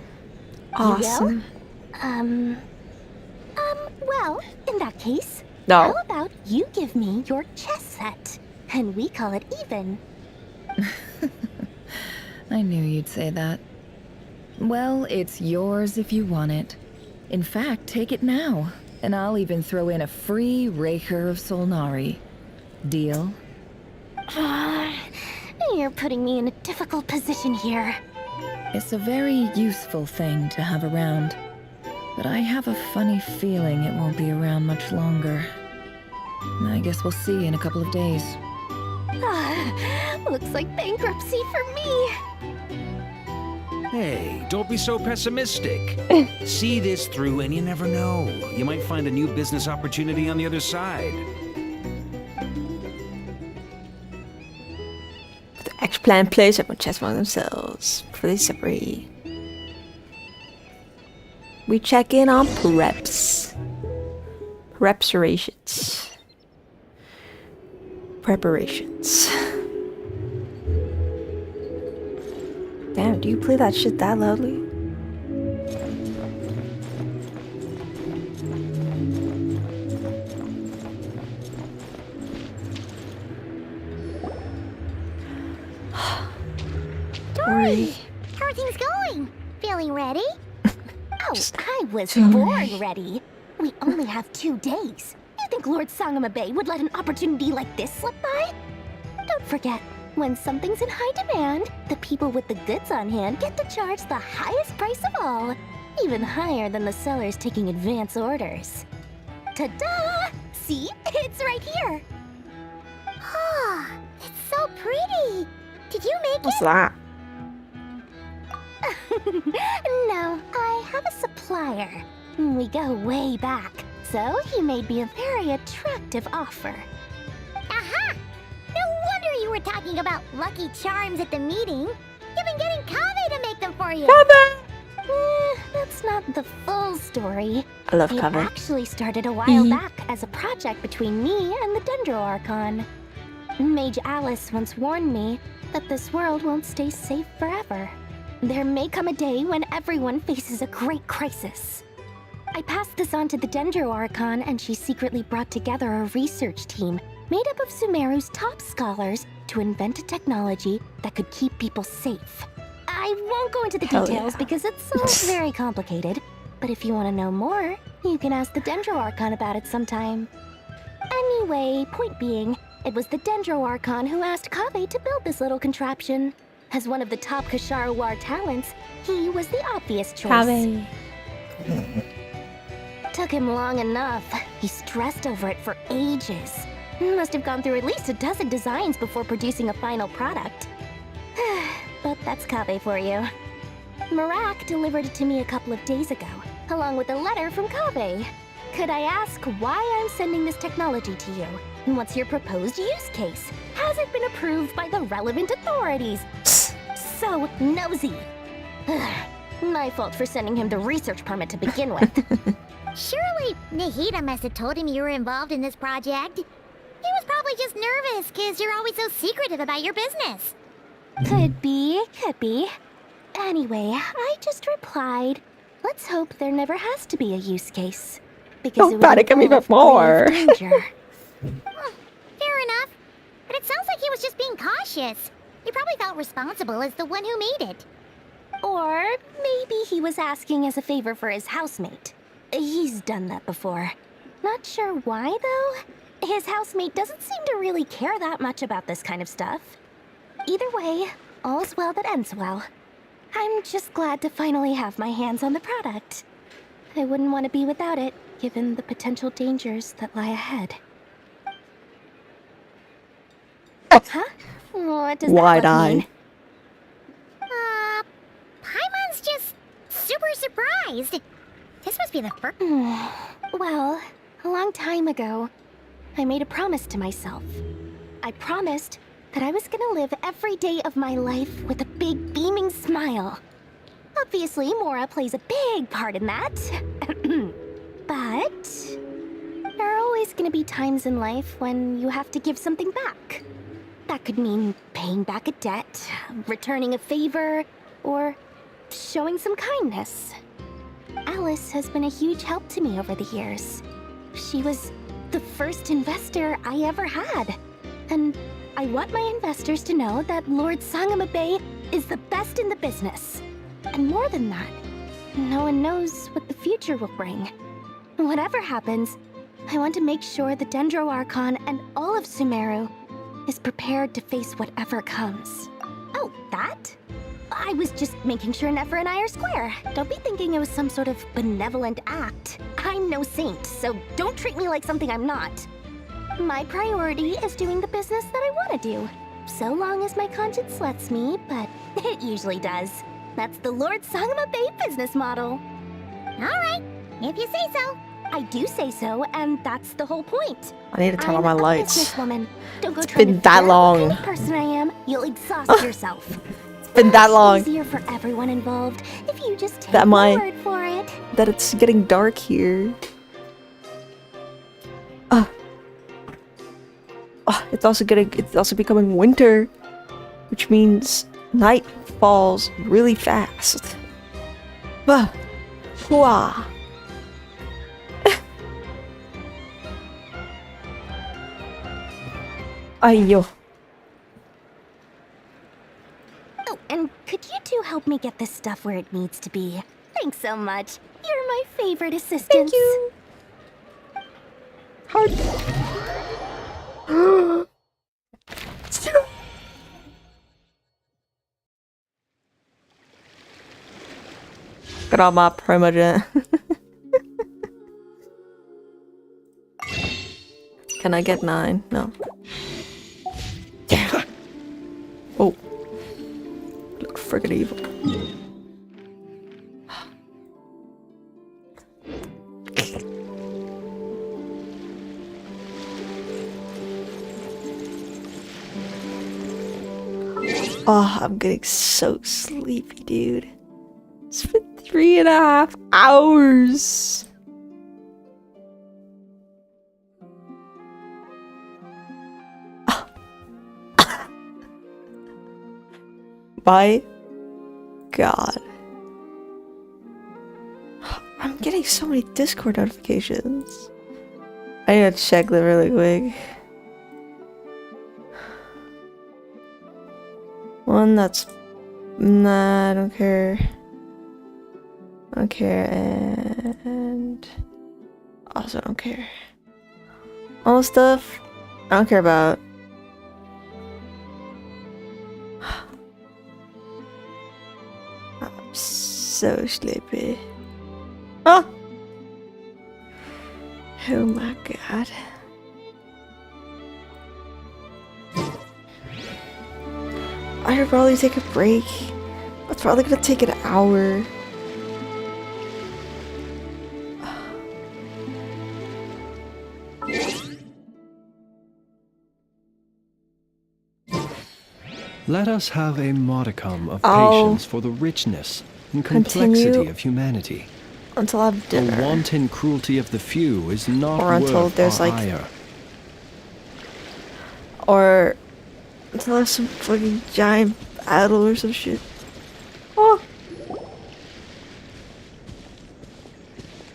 Awesome. Well, in that case, No. how about you give me your chess set, and we call it even? I knew you'd say that. Well, it's yours if you want it. In fact, take it now, and I'll even throw in a free Raker of Solnari. Deal? You're putting me in a difficult position here. It's a very useful thing to have around, but I have a funny feeling it won't be around much longer. I guess we'll see in a couple of days. Looks like bankruptcy for me. Hey, don't be so pessimistic. See this through and you never know. You might find a new business opportunity on the other side. The eggplant players have more chess among themselves before they separate. We check in on preps. Preparations. Damn, do you play that shit that loudly? Dory, how are things going? Feeling ready? Oh, I was born ready. We only have 2 days. You think Lord Sangamabe would let an opportunity like this slip by? Don't forget, when something's in high demand, the people with the goods on hand get to charge the highest price of all, even higher than the sellers taking advance orders. Ta-da! See? It's right here. Ah, it's so pretty. Did you make What's it? that? No, I have a supplier. We go way back, so he made me a very attractive offer. Aha! No wonder you were talking about lucky charms at the meeting. You've been getting Kave to make them for you. That's not the full story. I love It Kave. actually started a while back as a project between me and the Dendro Archon. Mage Alice once warned me that this world won't stay safe forever. There may come a day when everyone faces a great crisis. I passed this on to the Dendro Archon, and she secretly brought together a research team made up of Sumeru's top scholars to invent a technology that could keep people safe. I won't go into the Hell details yeah. because it's all very complicated, but if you want to know more, you can ask the Dendro Archon about it sometime. Anyway, point being, it was the Dendro Archon who asked Kave to build this little contraption. As one of the top Kashara War talents, he was the obvious choice. Kave. Took him long enough. He stressed over it for ages. Must have gone through at least a dozen designs before producing a final product. But that's Kave for you. Marak delivered it to me a couple of days ago, along with a letter from Kave. Could I ask why I'm sending this technology to you? And what's your proposed use case? Has it been approved by the relevant authorities? So nosy. My fault for sending him the research permit to begin with. Surely Nahida must have told him you were involved in this project. He was probably just nervous because you're always so secretive about your business. Could be. Anyway, I just replied, let's hope there never has to be a use case. Because it would panic him even involve more. grave danger. Fair enough. But it sounds like he was just being cautious. He probably felt responsible as the one who made it. Or maybe he was asking as a favor for his housemate. He's done that before. Not sure why, though. His housemate doesn't seem to really care that much about this kind of stuff. Either way, all's well that ends well. I'm just glad to finally have my hands on the product. I wouldn't want to be without it, given the potential dangers that lie ahead. Huh? What does Wide that eye. mean? Paimon's just super surprised. This must be the first. Well, a long time ago, I made a promise to myself. I promised that I was gonna live every day of my life with a big beaming smile. Obviously, Mora plays a big part in that. But there are always gonna be times in life when you have to give something back. That could mean paying back a debt, returning a favor, or showing some kindness. Alice has been a huge help to me over the years. She was the first investor I ever had. And I want my investors to know that Lord Sangamabe is the best in the business. And more than that, no one knows what the future will bring. Whatever happens, I want to make sure the Dendro Archon and all of Sumeru is prepared to face whatever comes. Oh, that? I was just making sure Nefer and I are square. Don't be thinking it was some sort of benevolent act. I'm no saint, so don't treat me like something I'm not. My priority is doing the business that I want to do. So long as my conscience lets me, but it usually does. That's the Lord Sangamabe business model. Alright, if you say so. I do say so, and that's the whole point. I need to turn on my I'm a lights. businesswoman. Don't go It's trying been to that figure out what long. kind of person I am. You'll exhaust yourself. It's been that long. Easier for everyone involved if you just take That my my word for it. that it's getting dark here. It's also becoming winter, which means night falls really fast. Hua. Ayo. Oh, and could you two help me get this stuff where it needs to be? Thanks so much. You're my favorite assistant. Thank you. Hard. Got all my Primogen. Can I get 9? No. Yeah. Oh. Look friggin' evil. Oh, I'm getting so sleepy, dude. It's been 3.5 hours. My God. I'm getting so many Discord notifications. I need to check them really quick. One that's... Nah, I don't care. I don't care, and... Also don't care. All the stuff I don't care about. I'm so sleepy. Oh! Oh my God. I should probably take a break. It's probably gonna take an hour. Let us have a modicum of I'll patience for the richness and complexity continue of humanity. until I have dinner. The wanton cruelty of the few is not Or until worth there's, our like, ire. Or until there's some fucking giant battle or some shit. Oh!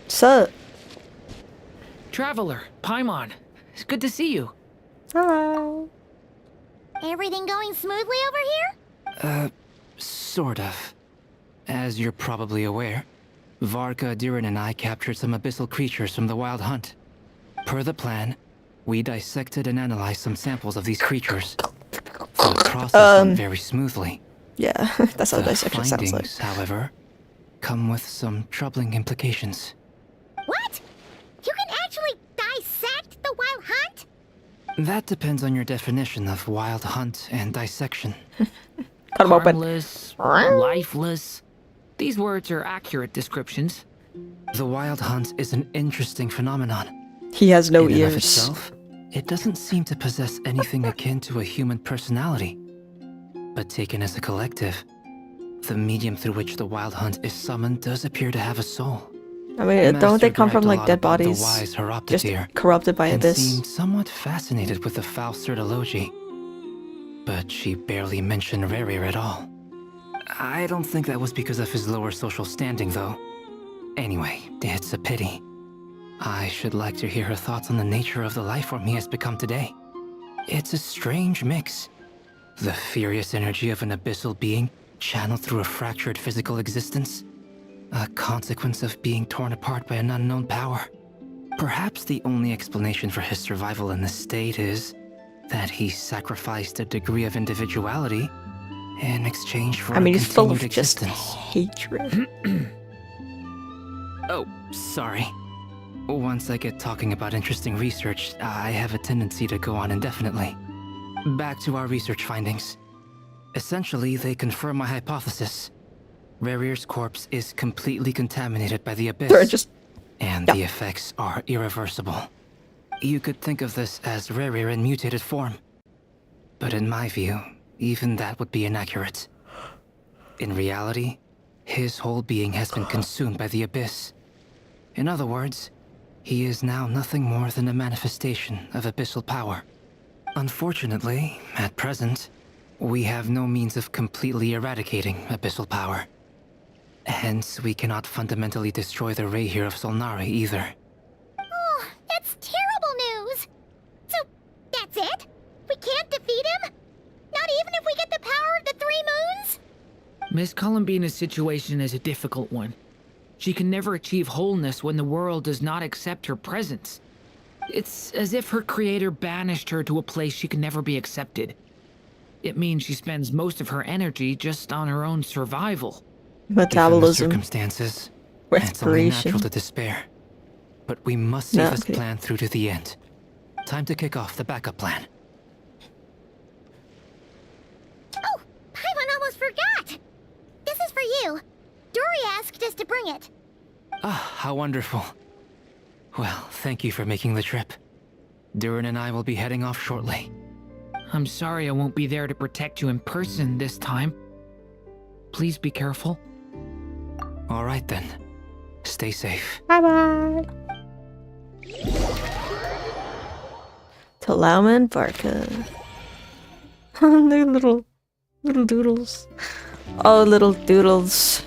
Sup? Traveler, Paimon, it's good to see you. Hello. Everything going smoothly over here? Sort of. As you're probably aware, Varka, Diren, and I captured some abyssal creatures from the Wild Hunt. Per the plan, we dissected and analyzed some samples of these creatures. So the process went very smoothly. Yeah, that's how dissection sounds like. However, come with some troubling implications. What? That depends on your definition of wild hunt and dissection. Cut 'em open. Harmless, lifeless. These words are accurate descriptions. The wild hunt is an interesting phenomenon. He has no In and of ears. itself, it doesn't seem to possess anything akin to a human personality. But taken as a collective, the medium through which the wild hunt is summoned does appear to have a soul. I mean, don't they come from bragged a like lot dead about the bodies? wise Just Horoptoptere, corrupted by and abyss. seemed somewhat fascinated with the foul Certology. But she barely mentioned Rerir at all. I don't think that was because of his lower social standing, though. Anyway, it's a pity. I should like to hear her thoughts on the nature of the life form he has become today. It's a strange mix. The furious energy of an abyssal being channeled through a fractured physical existence. A consequence of being torn apart by an unknown power. Perhaps the only explanation for his survival in this state is that he sacrificed a degree of individuality in exchange for I mean, a he's full of continued just existence. hatred. Oh, sorry. Once I get talking about interesting research, I have a tendency to go on indefinitely. Back to our research findings. Essentially, they confirm my hypothesis. Rerir's corpse is completely contaminated by the abyss. They're just... And the effects are irreversible. You could think of this as Rerir in mutated form. But in my view, even that would be inaccurate. In reality, his whole being has been consumed by the abyss. In other words, he is now nothing more than a manifestation of abyssal power. Unfortunately, at present, we have no means of completely eradicating abyssal power. Hence, we cannot fundamentally destroy the Reir of Solnari either. Oh, that's terrible news! So, that's it? We can't defeat him? Not even if we get the power of the Three Moons? Miss Columbina's situation is a difficult one. She can never achieve wholeness when the world does not accept her presence. It's as if her creator banished her to a place she can never be accepted. It means she spends most of her energy just on her own survival. Metabolism. Given the circumstances, it's only natural to despair. But we must see this plan through to the end. Time to kick off the backup plan. Oh, Paimon almost forgot! This is for you. Dory asked us to bring it. Ah, how wonderful. Well, thank you for making the trip. Durin and I will be heading off shortly. I'm sorry I won't be there to protect you in person this time. Please be careful. All right then. Stay safe. Bye-bye. Talama and Varka. They're little doodles. Oh, little doodles.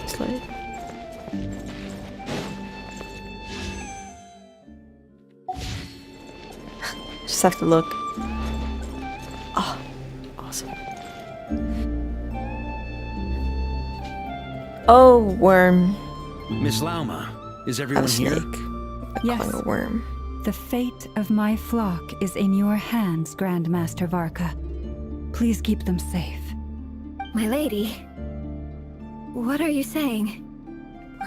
Slay. Just have to look. Oh, awesome. Oh, worm. Miss Lauma, is A everyone snake. here? Yes. A worm. The fate of my flock is in your hands, Grandmaster Varka. Please keep them safe. My lady, what are you saying?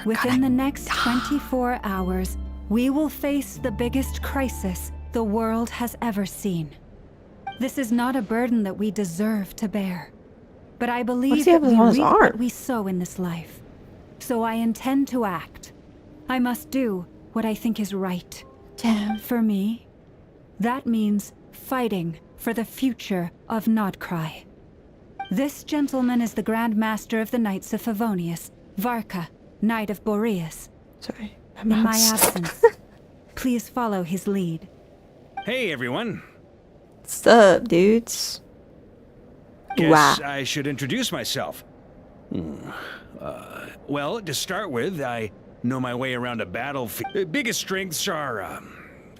Within the next 24 hours, we will face the biggest crisis the world has ever seen. This is not a burden that we deserve to bear. But I believe that we reap what we sow in this life. So I intend to act. I must do what I think is right. Damn. For me, that means fighting for the future of Nodcry. This gentleman is the Grand Master of the Knights of Favonius, Varka, Knight of Boreas. Sorry. In my absence, please follow his lead. Hey, everyone. What's up, dudes? Guess I should introduce myself. Well, to start with, I know my way around a battlefield. Biggest strengths are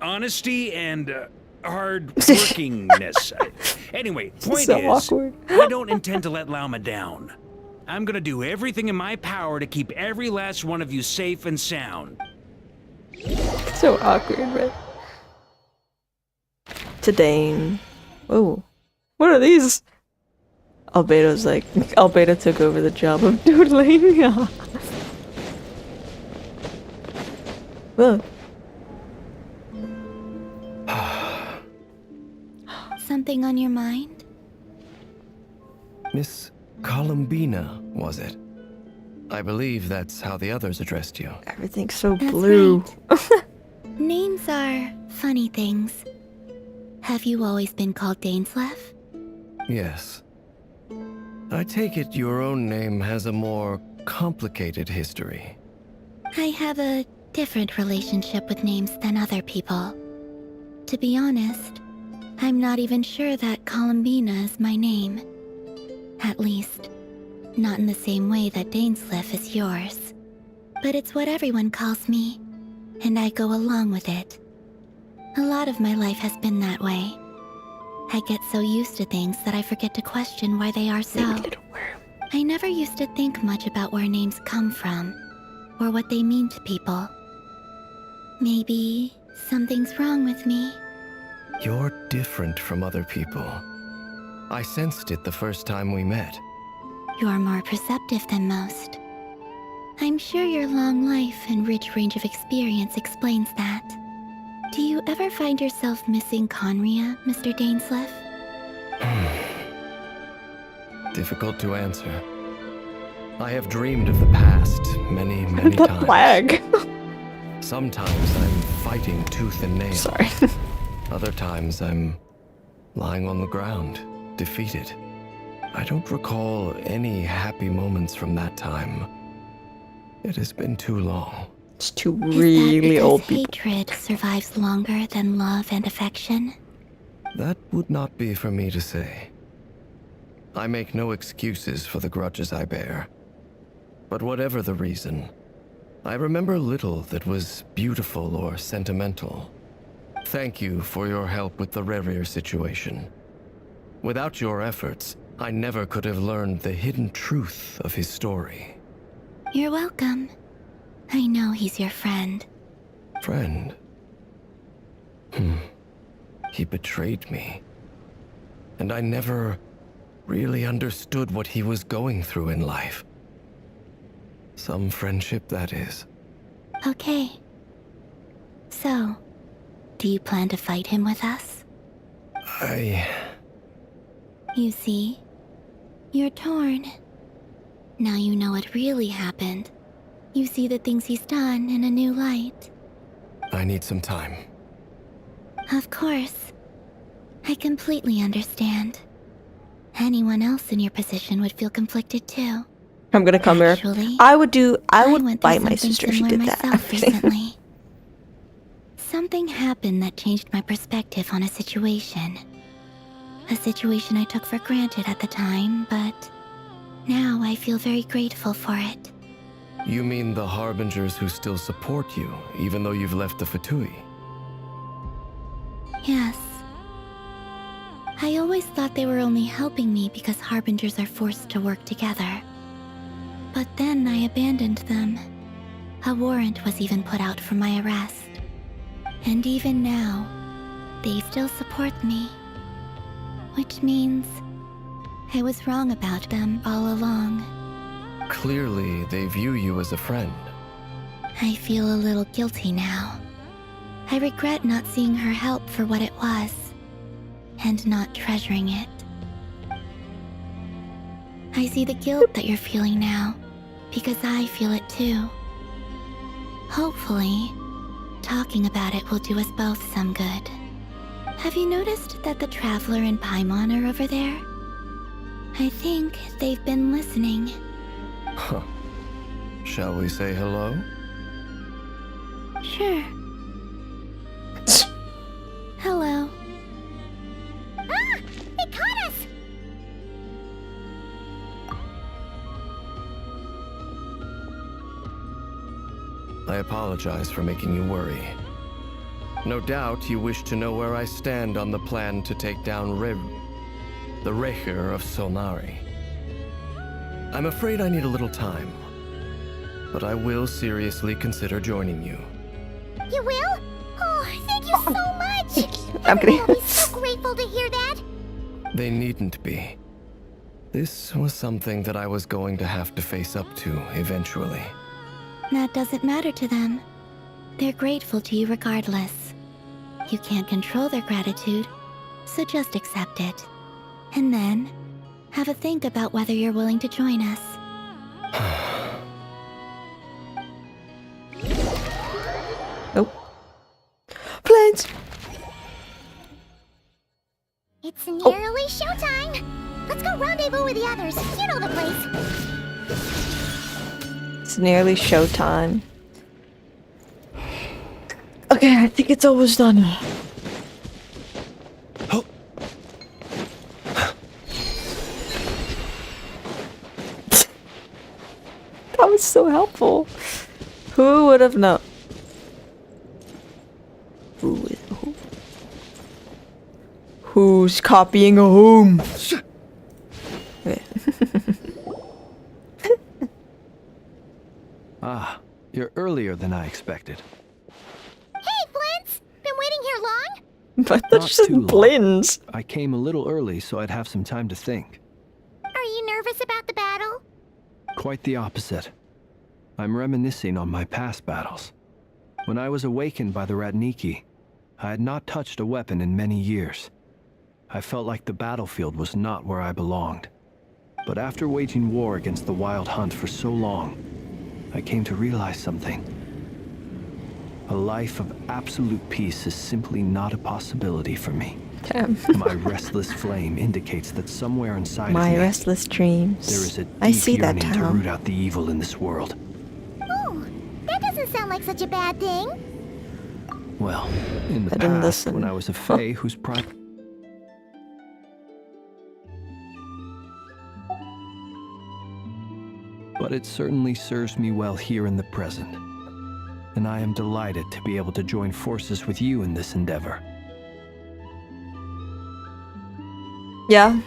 honesty and hard workingness. Anyway, point So is, awkward. I don't intend to let Lauma down. I'm gonna do everything in my power to keep every last one of you safe and sound. So awkward, right? Tadane. Oh. What are these? Albedo's like, Albedo took over the job of doodling. Ugh. Something on your mind? Miss Columbina, was it? I believe that's how the others addressed you. Everything's so That's blue. Names are funny things. Have you always been called Dainsleif? Yes. I take it your own name has a more complicated history. I have a different relationship with names than other people. To be honest, I'm not even sure that Columbina is my name. At least, not in the same way that Dainsleif is yours. But it's what everyone calls me, and I go along with it. A lot of my life has been that way. I get so used to things that I forget to question why they are so. I never used to think much about where names come from, or what they mean to people. Maybe something's wrong with me. You're different from other people. I sensed it the first time we met. You're more perceptive than most. I'm sure your long life and rich range of experience explains that. Do you ever find yourself missing Conria, Mr. Dainsleif? Difficult to answer. I have dreamed of the past many times. The flag. Sometimes I'm fighting tooth and nail. Sorry. Other times I'm lying on the ground, defeated. I don't recall any happy moments from that time. It has been too long. It's two Is really that old because people. hatred survives longer than love and affection? That would not be for me to say. I make no excuses for the grudges I bear. But whatever the reason, I remember little that was beautiful or sentimental. Thank you for your help with the Rerir situation. Without your efforts, I never could have learned the hidden truth of his story. You're welcome. I know he's your friend. Friend? He betrayed me. And I never really understood what he was going through in life. Some friendship, that is. Okay. So, do you plan to fight him with us? You see, you're torn. Now you know what really happened. You see the things he's done in a new light. I need some time. Of course. I completely understand. Anyone else in your position would feel conflicted too. I'm gonna come here. Actually, I would went buy through my something sister. She similar did that. myself recently. Something happened that changed my perspective on a situation. A situation I took for granted at the time, but now I feel very grateful for it. You mean the Harbingers who still support you, even though you've left the Fatui? Yes. I always thought they were only helping me because Harbingers are forced to work together. But then I abandoned them. A warrant was even put out for my arrest. And even now, they still support me. Which means I was wrong about them all along. Clearly, they view you as a friend. I feel a little guilty now. I regret not seeing her help for what it was, and not treasuring it. I see the guilt that you're feeling now, because I feel it too. Hopefully, talking about it will do us both some good. Have you noticed that the Traveler and Paimon are over there? I think they've been listening. Huh. Shall we say hello? Sure. Hello. Ah! They caught us! I apologize for making you worry. No doubt you wish to know where I stand on the plan to take down the Recher of Solnari. I'm afraid I need a little time, but I will seriously consider joining you. You will? Oh, thank you so much! I'm Everyone kidding. will be so grateful to hear that. They needn't be. This was something that I was going to have to face up to eventually. That doesn't matter to them. They're grateful to you regardless. You can't control their gratitude, so just accept it. And then, have a think about whether you're willing to join us. Nope. Plans! It's nearly showtime! Let's go rendezvous with the others. You know the place. It's nearly showtime. Okay, I think it's almost done. That was so helpful. Who would have known? Who's copying a home? Okay. Ah, you're earlier than I expected. Hey, Flint's! Been waiting here long? But Not that's just too long. blends. I came a little early so I'd have some time to think. Are you nervous about the battle? Quite the opposite. I'm reminiscing on my past battles. When I was awakened by the Ratniki, I had not touched a weapon in many years. I felt like the battlefield was not where I belonged. But after waging war against the Wild Hunt for so long, I came to realize something. A life of absolute peace is simply not a possibility for me. Damn. My restless flame indicates that somewhere inside of My me, restless dreams. there is a I deep see that yearning to town. root out the evil in this world. Oh, that doesn't sound like such a bad thing. Well, in the I didn't past, listen. when I was a fae whose pride... But it certainly serves me well here in the present. And I am delighted to be able to join forces with you in this endeavor. Yeah.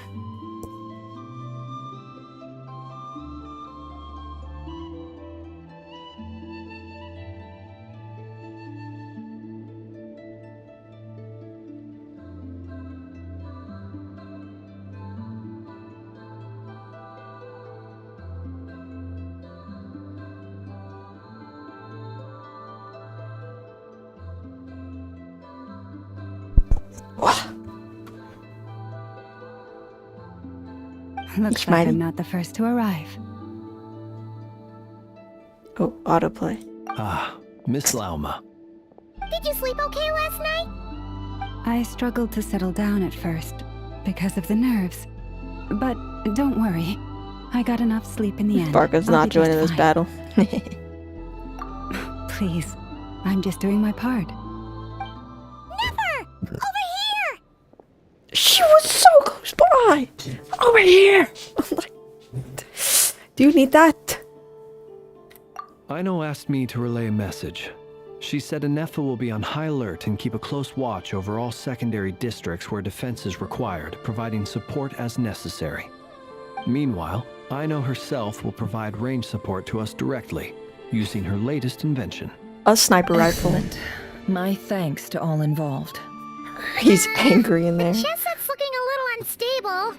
Looks Ich like meine- I'm not the first to arrive. Oh, autoplay. Ah, Miss Lauma. Did you sleep okay last night? I struggled to settle down at first because of the nerves. But don't worry. I got enough sleep in the end. Barca's I'll not be just joining this fine. battle. Please. I'm just doing my part. Never! Over here! She was so close by! Over here! Do you need that? Aino asked me to relay a message. She said Anefa will be on high alert and keep a close watch over all secondary districts where defense is required, providing support as necessary. Meanwhile, Aino herself will provide range support to us directly, using her latest invention. A sniper rifle. Excellent. My thanks to all involved. He's angry in there. Chestnut's looking a little unstable.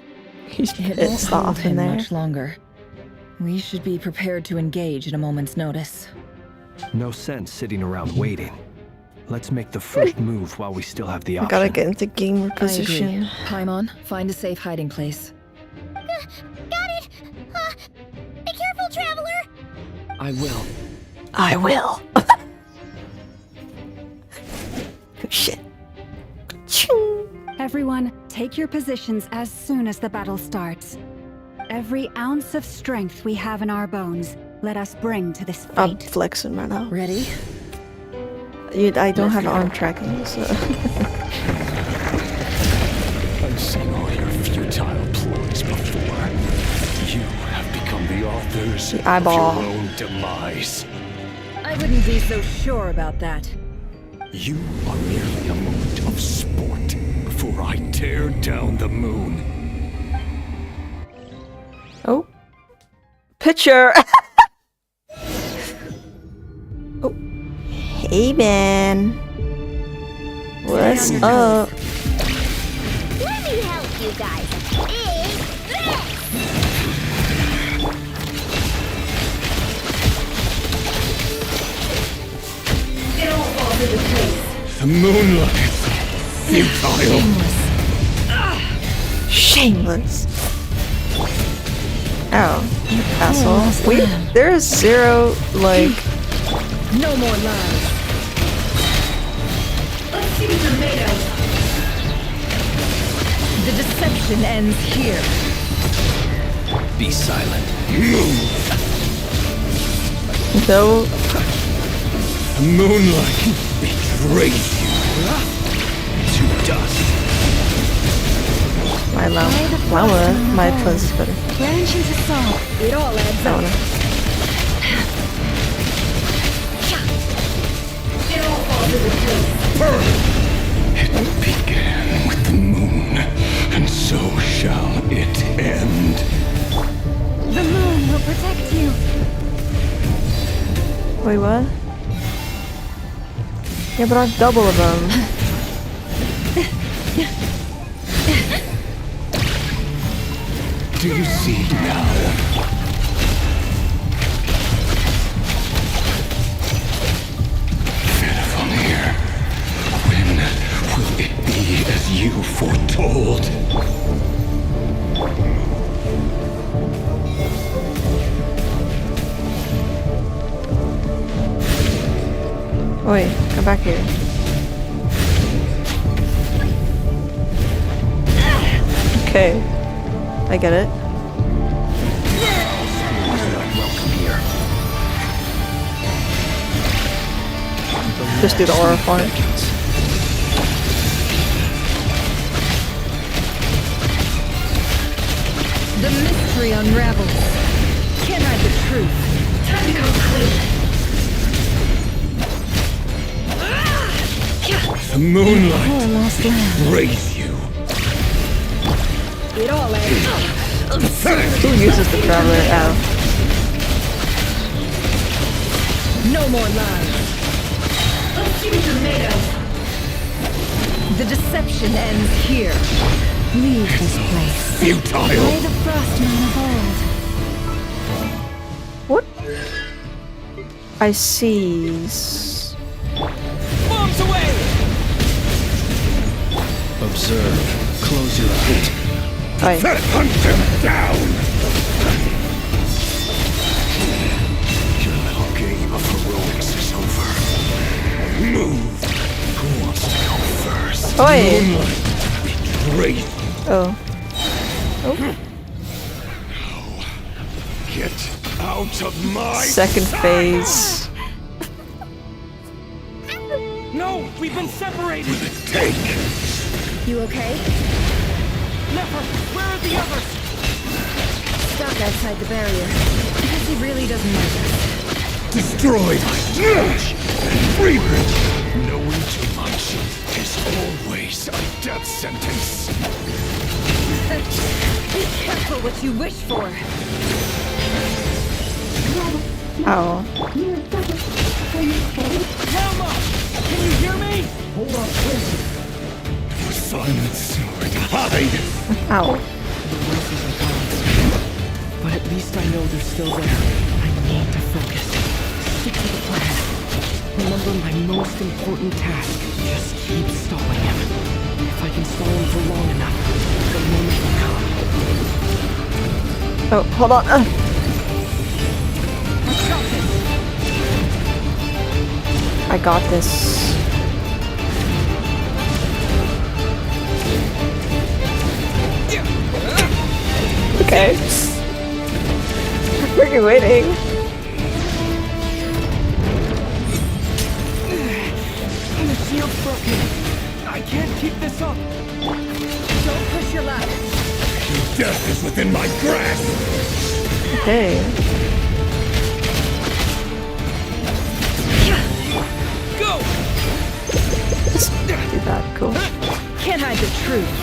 He's It won't pissed hold off in him there. much longer. We should be prepared to engage at a moment's notice. No sense sitting around waiting. Let's make the first move while we still have the I option. gotta get into gamer I position. agree. Paimon, find a safe hiding place. Got it! Be careful, traveler! I will. I will. Shit. Everyone, take your positions as soon as the battle starts. Every ounce of strength we have in our bones, let us bring to this fight. I'm flexing right now. Ready? I don't have arm tracking, so. I've seen all your futile ploys before. You have become the authors The eyeball. of your own demise. I wouldn't be so sure about that. You are merely a moment of sport before I tear down the moon. Oh. Picture! Oh. Hey, man. What's up? Let me help you guys. Big this! The moonlight's futile. Shameless. Ow, you asshole. Wait, there is zero, like... No more lies. Let's see what you're made of. The deception ends here. Be silent. Move. No. The moonlight betrays you to dust. My cleanse is better. Genshin's assault. It all adds up. It all falls into place. It began with the moon, and so shall it end. The moon will protect you. Wait, what? Yeah, but I have double of them. Do you see now? Faramir, when will it be as you foretold? Wait, come back here. Okay. I get it. Just do the aura farm. The mystery unravels. Can't hide the truth. Time to come clean. The moonlight betrays you. It all adds up. Who uses the traveler? Ow. No more lies. Let's see what you're made of. The deception ends here. Leave this place. Futile. Play the Frostman of old. What? I see. Bombs away! Observe. Close your eyes. Right. Hunt them down! Your little game of heroics is over. Move! Who wants to go first? Oi! Moonlight betrays. Oh. Oh. Get out of my Second sight. phase. No, we've been separated. Take. You okay? Never. Where are the others? Stuck outside the barrier. Because he really doesn't like us. Destroyed. Freeman. Knowing too much is always a death sentence. Be careful what you wish for. Ow. Helma! Can you hear me? Hold on, please. Silent sword. Hide! Ow. The voices are gone. But at least I know they're still there. I need to focus. Stick to the plan. Remember my most important task. Just keep stalling him. If I can stall him for long enough, the moment will come. Oh, hold on. I got this. Okay. I'm freaking waiting. The shield's broken. I can't keep this up. Don't push your luck. Death is within my grasp! Okay. Go! Just do that. Cool. Can't hide the truth.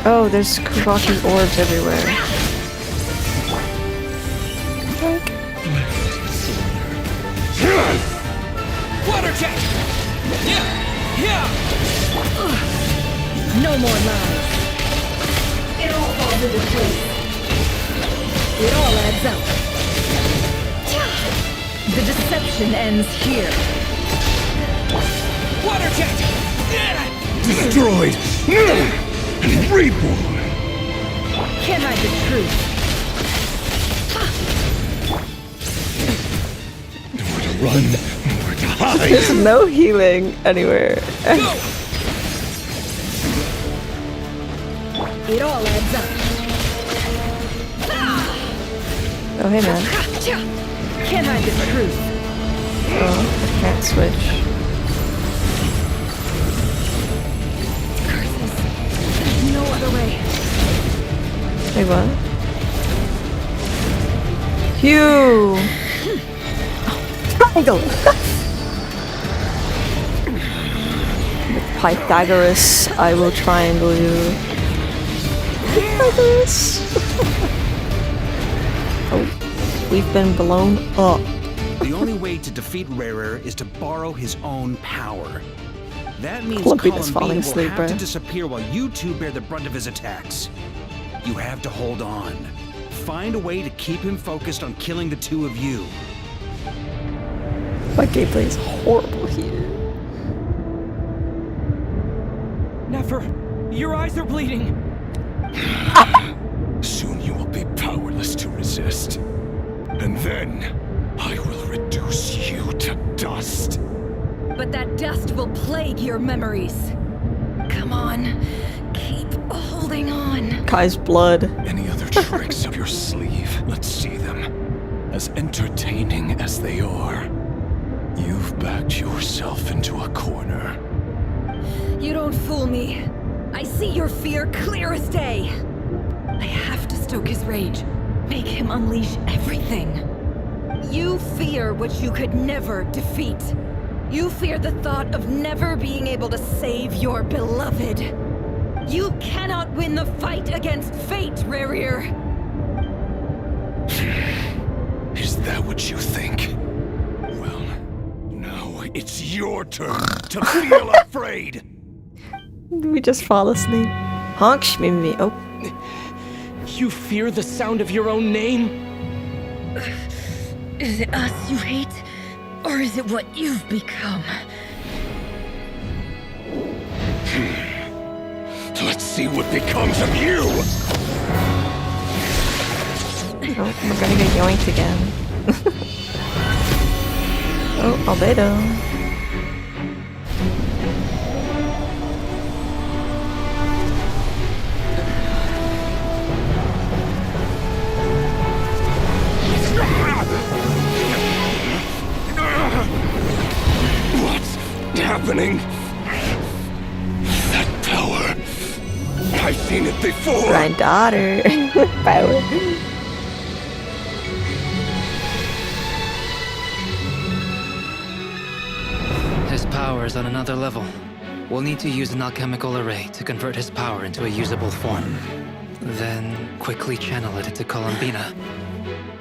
Oh, there's Kubaki orbs everywhere. Water jet! Yeah! Yeah! No more lies. It all falls into place. It all adds up. The deception ends here. Water jet! Destroyed! And reborn! Can't hide the truth. Nowhere to run, nowhere to hide! There's no healing anywhere. It all adds up. Oh, hey man. Can't hide the truth. Oh, I can't switch. There's no other way. Wait, what? Phew! Triangle! With Pythagoras, I will triangle you. Pythagoras! Oh, we've been blown up. The only way to defeat Rarer is to borrow his own power. That means Columbina's Columbina falling will asleep, have bro. to disappear while you two bear the brunt of his attacks. You have to hold on. Find a way to keep him focused on killing the two of you. My gameplay is horrible here. Never. Your eyes are bleeding. Soon you will be powerless to resist. And then, I will reduce you to dust. But that dust will plague your memories. Come on. Keep holding on. Kai's blood. Any other tricks up your sleeve? Let's see them. As entertaining as they are, you've backed yourself into a corner. You don't fool me. I see your fear clear as day. I have to stoke his rage. Make him unleash everything. You fear what you could never defeat. You fear the thought of never being able to save your beloved. You cannot win the fight against fate, Rarir. Is that what you think? Well, now it's your turn to feel afraid! We just fall asleep. Honk me. Oh. You fear the sound of your own name? Is it us you hate? Or is it what you've become? Let's see what becomes of you! Oh, we're gonna get yoinked again. Oh, albedo. What's happening? That power. I've seen it before. Granddaughter. Power. His power is on another level. We'll need to use an alchemical array to convert his power into a usable form. Then quickly channel it into Columbina,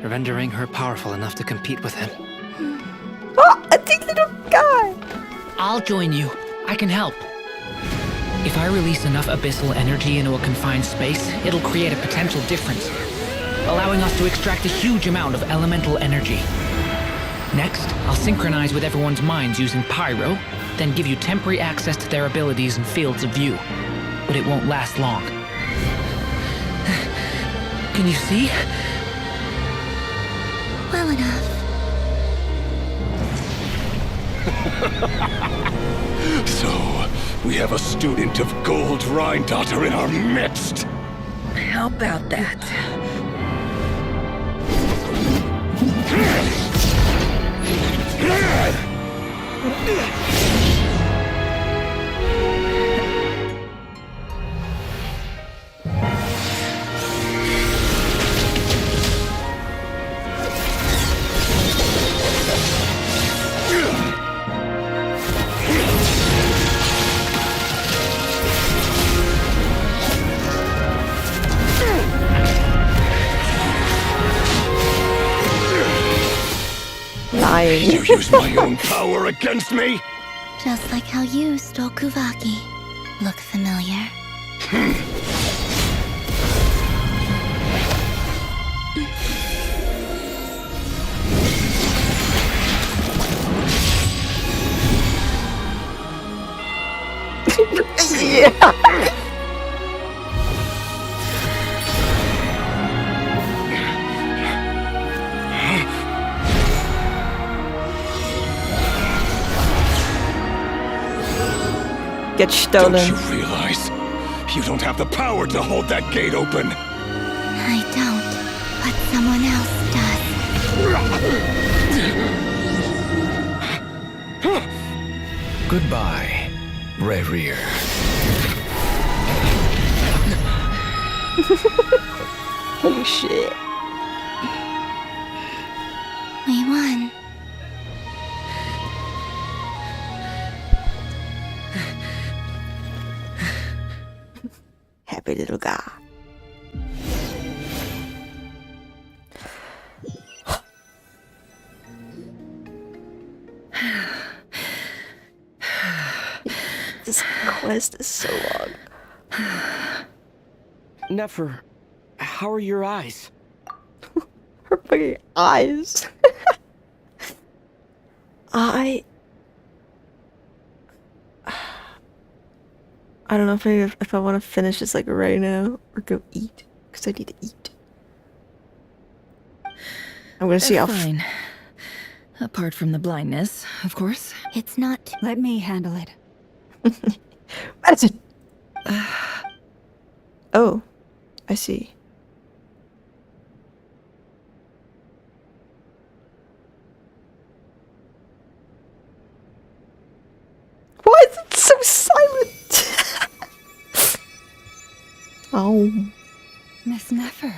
rendering her powerful enough to compete with him. Oh, a big little guy! I'll join you. I can help. If I release enough abyssal energy into a confined space, it'll create a potential difference, allowing us to extract a huge amount of elemental energy. Next, I'll synchronize with everyone's minds using Pyro, then give you temporary access to their abilities and fields of view. But it won't last long. Can you see? Well enough. So, we have a student of Gold Rhindaughter in our midst. How about that? Lying. You use my own power against me? Just like how you stole Kuvaki. Look familiar? Yeah. Get stolen. Don't you realize you don't have the power to hold that gate open? I don't, but someone else does. Goodbye, Rerir. Holy shit. We won. Happy little guy. This quest is so long. Nefer, how are your eyes? Her fucking eyes. I don't know if I want to finish this like right now or go eat because I need to eat. I'm gonna see how. Fine. Apart from the blindness, of course. It's not. Let me handle it. Medicine. Oh, I see. Why is it so silent? Oh. Miss Nefer,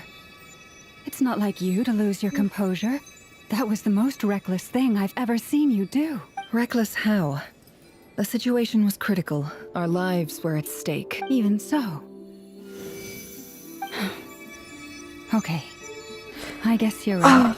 it's not like you to lose your composure. That was the most reckless thing I've ever seen you do. Reckless how? The situation was critical. Our lives were at stake. Even so. Okay. I guess you're right.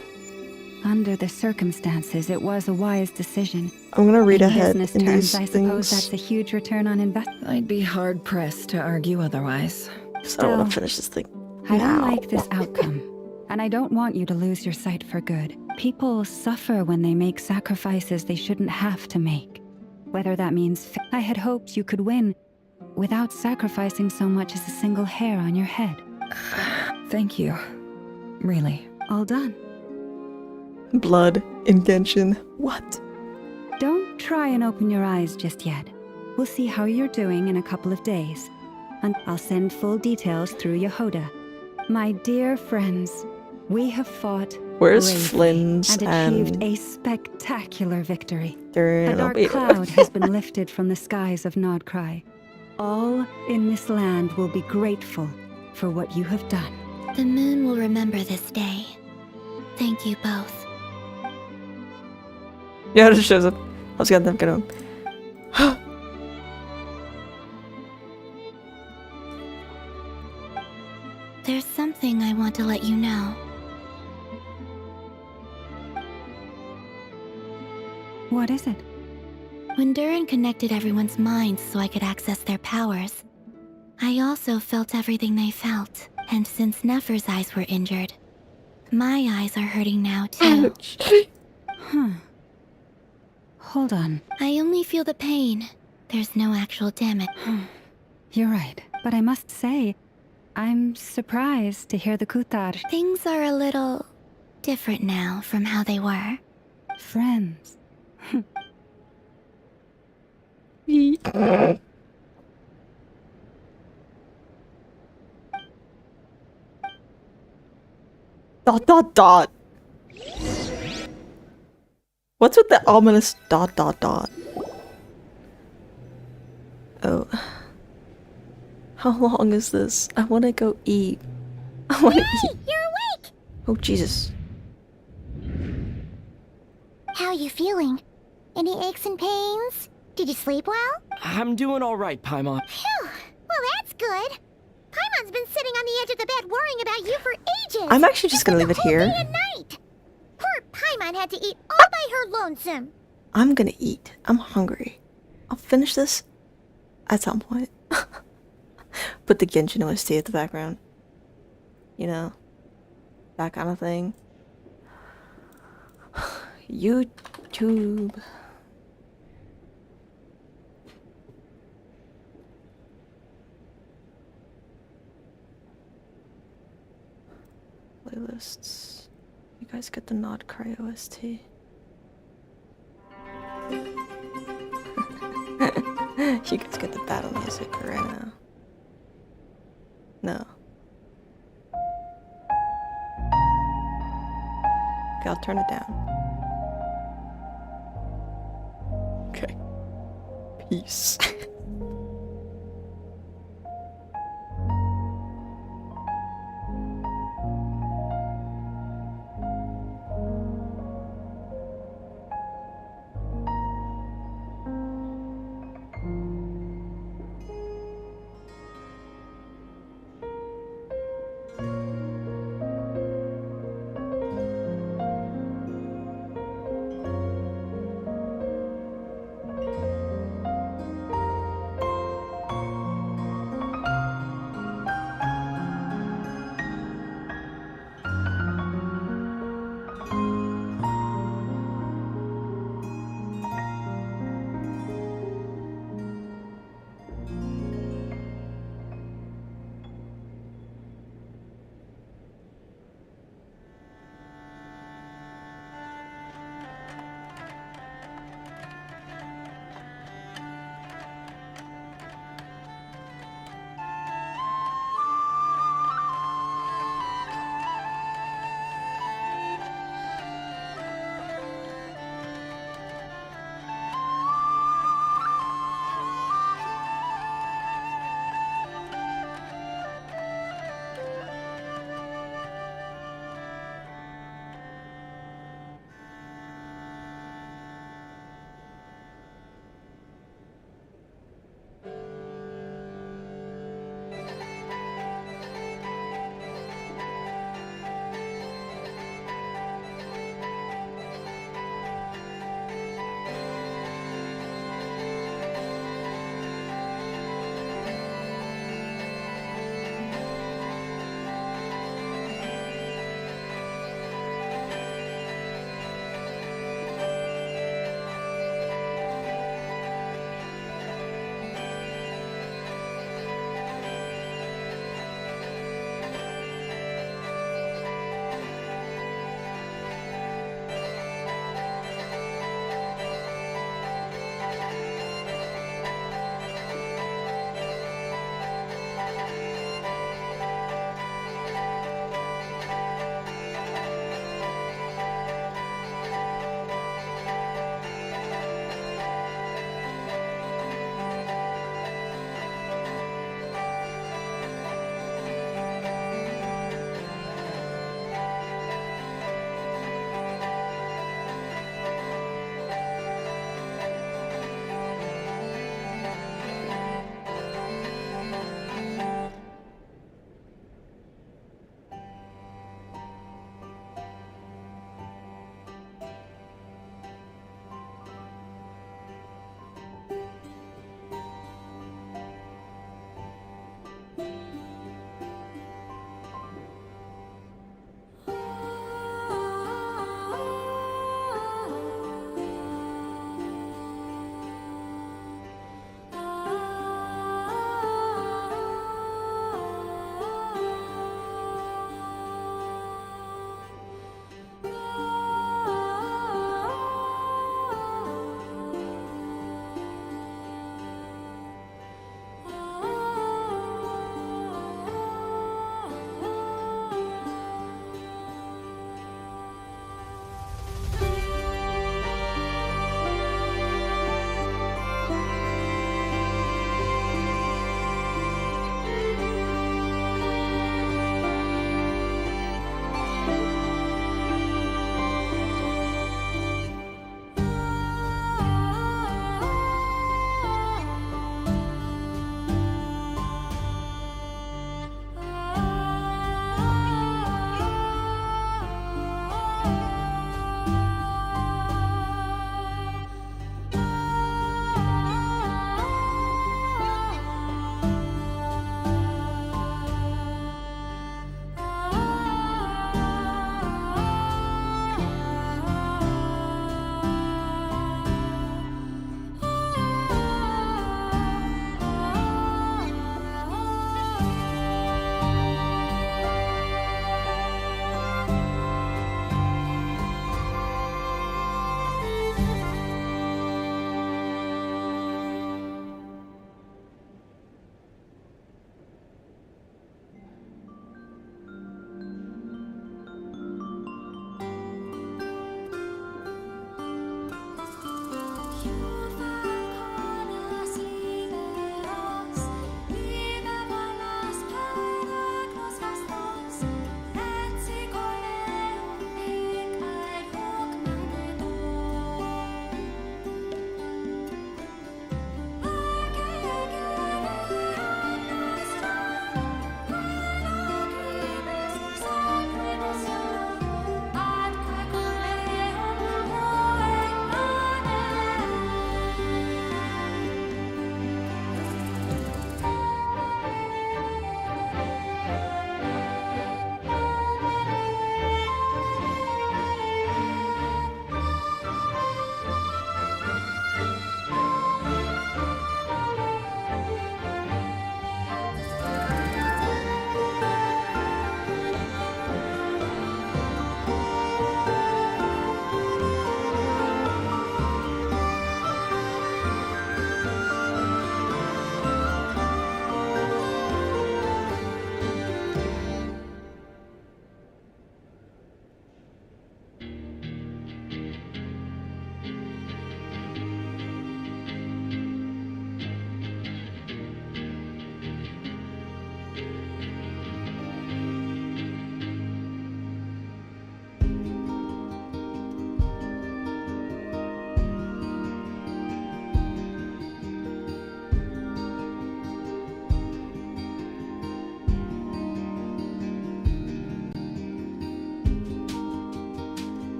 Under the circumstances, it was a wise decision. I'm gonna read in ahead business in terms, these I suppose things. that's a huge return on investment. I'd be hard-pressed to argue otherwise. I don't want to finish this thing. I don't now. like this outcome. And I don't want you to lose your sight for good. People suffer when they make sacrifices they shouldn't have to make. Whether that means I had hoped you could win without sacrificing so much as a single hair on your head. Thank you. Really. All done. Blood in Genshin. What? Don't try and open your eyes just yet. We'll see how you're doing in a couple of days. And I'll send full details through Yehoda. My dear friends, we have fought Where's bravely Flynn's and achieved and a spectacular victory. They're A in dark Albania. cloud has been lifted from the skies of Nodcry. All in this land will be grateful for what you have done. The moon will remember this day. Thank you both. Yeah, it just shows up. I was gonna get him. There's something I want to let you know. What is it? When Durin connected everyone's minds so I could access their powers, I also felt everything they felt. And since Nefer's eyes were injured, my eyes are hurting now too. Huh. Hold on. I only feel the pain. There's no actual damage. You're right. But I must say, I'm surprised to hear the Kutar. Things are a little different now from how they were. Friends. Dot dot dot. What's with the ominous dot dot dot? Oh. How long is this? I want to go eat. I want to eat. You're awake! Oh, Jesus. How are you feeling? Any aches and pains? Did you sleep well? I'm doing all right, Paimon. Phew! Well, that's good. Paimon's been sitting on the edge of the bed worrying about you for ages. I'm actually just gonna leave it here. Day and night. Poor Paimon had to eat all by her lonesome. I'm gonna eat. I'm hungry. I'll finish this at some point. Put the Genshin OST at the background. You know, that kind of thing. YouTube. playlists. You guys get the Not Cry OST. You guys get the battle music right now. No. Okay, I'll turn it down. Okay. Peace.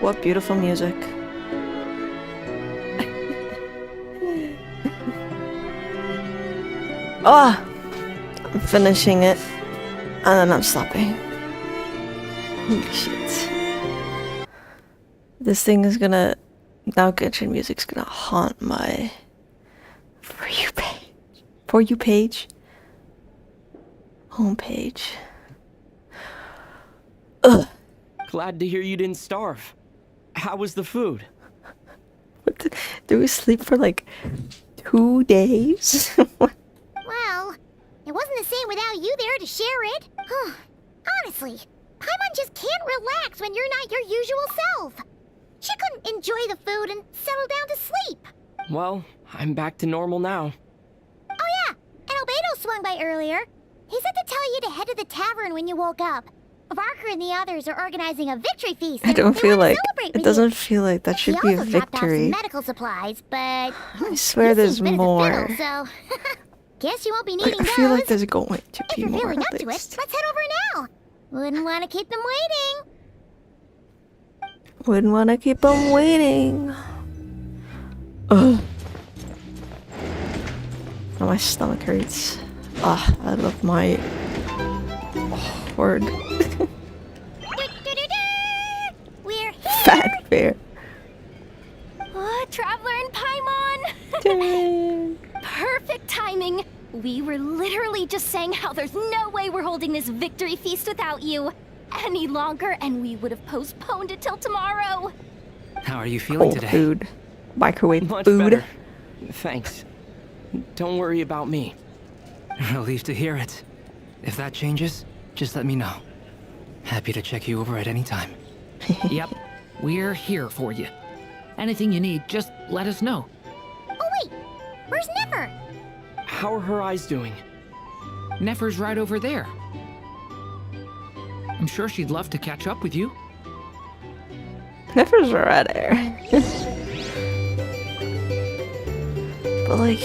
What beautiful music. Ah! I'm finishing it. And then I'm stopping. Holy shit. This thing is gonna... Now Genshin music's gonna haunt my... For You page. For You page? Homepage. Ugh. Glad to hear you didn't starve. How was the food? Did we sleep for like 2 days? Well, it wasn't the same without you there to share it. Honestly, Paimon just can't relax when you're not your usual self. She couldn't enjoy the food and settle down to sleep. Well, I'm back to normal now. Oh yeah, and Albedo swung by earlier. He said to tell you to head to the tavern when you woke up. Barker and the others are organizing a victory feast. I don't feel like... It doesn't feel like that should be a He also dropped off some victory. medical supplies, but I swear there's more. so guess you won't be Like, needing I feel those. like there's going to If be you're more feeling at up to it, least. let's head over now. Wouldn't want to keep them waiting. Wouldn't want to keep them waiting. Ugh. Now my stomach hurts. Ah, I love my... word. We're here. Fat bear. Traveler and Paimon! Perfect timing! We were literally just saying how there's no way we're holding this victory feast without you any longer, and we would have postponed it till tomorrow. How are you feeling Cold today? food. Microwave Much food. better. Thanks. Don't worry about me. Relieved to hear it. If that changes, just let me know. Happy to check you over at any time. Yep, we're here for you. Anything you need, just let us know. Oh wait, where's Nefer? How are her eyes doing? Nefer's right over there. I'm sure she'd love to catch up with you. Nefer's right there. But like,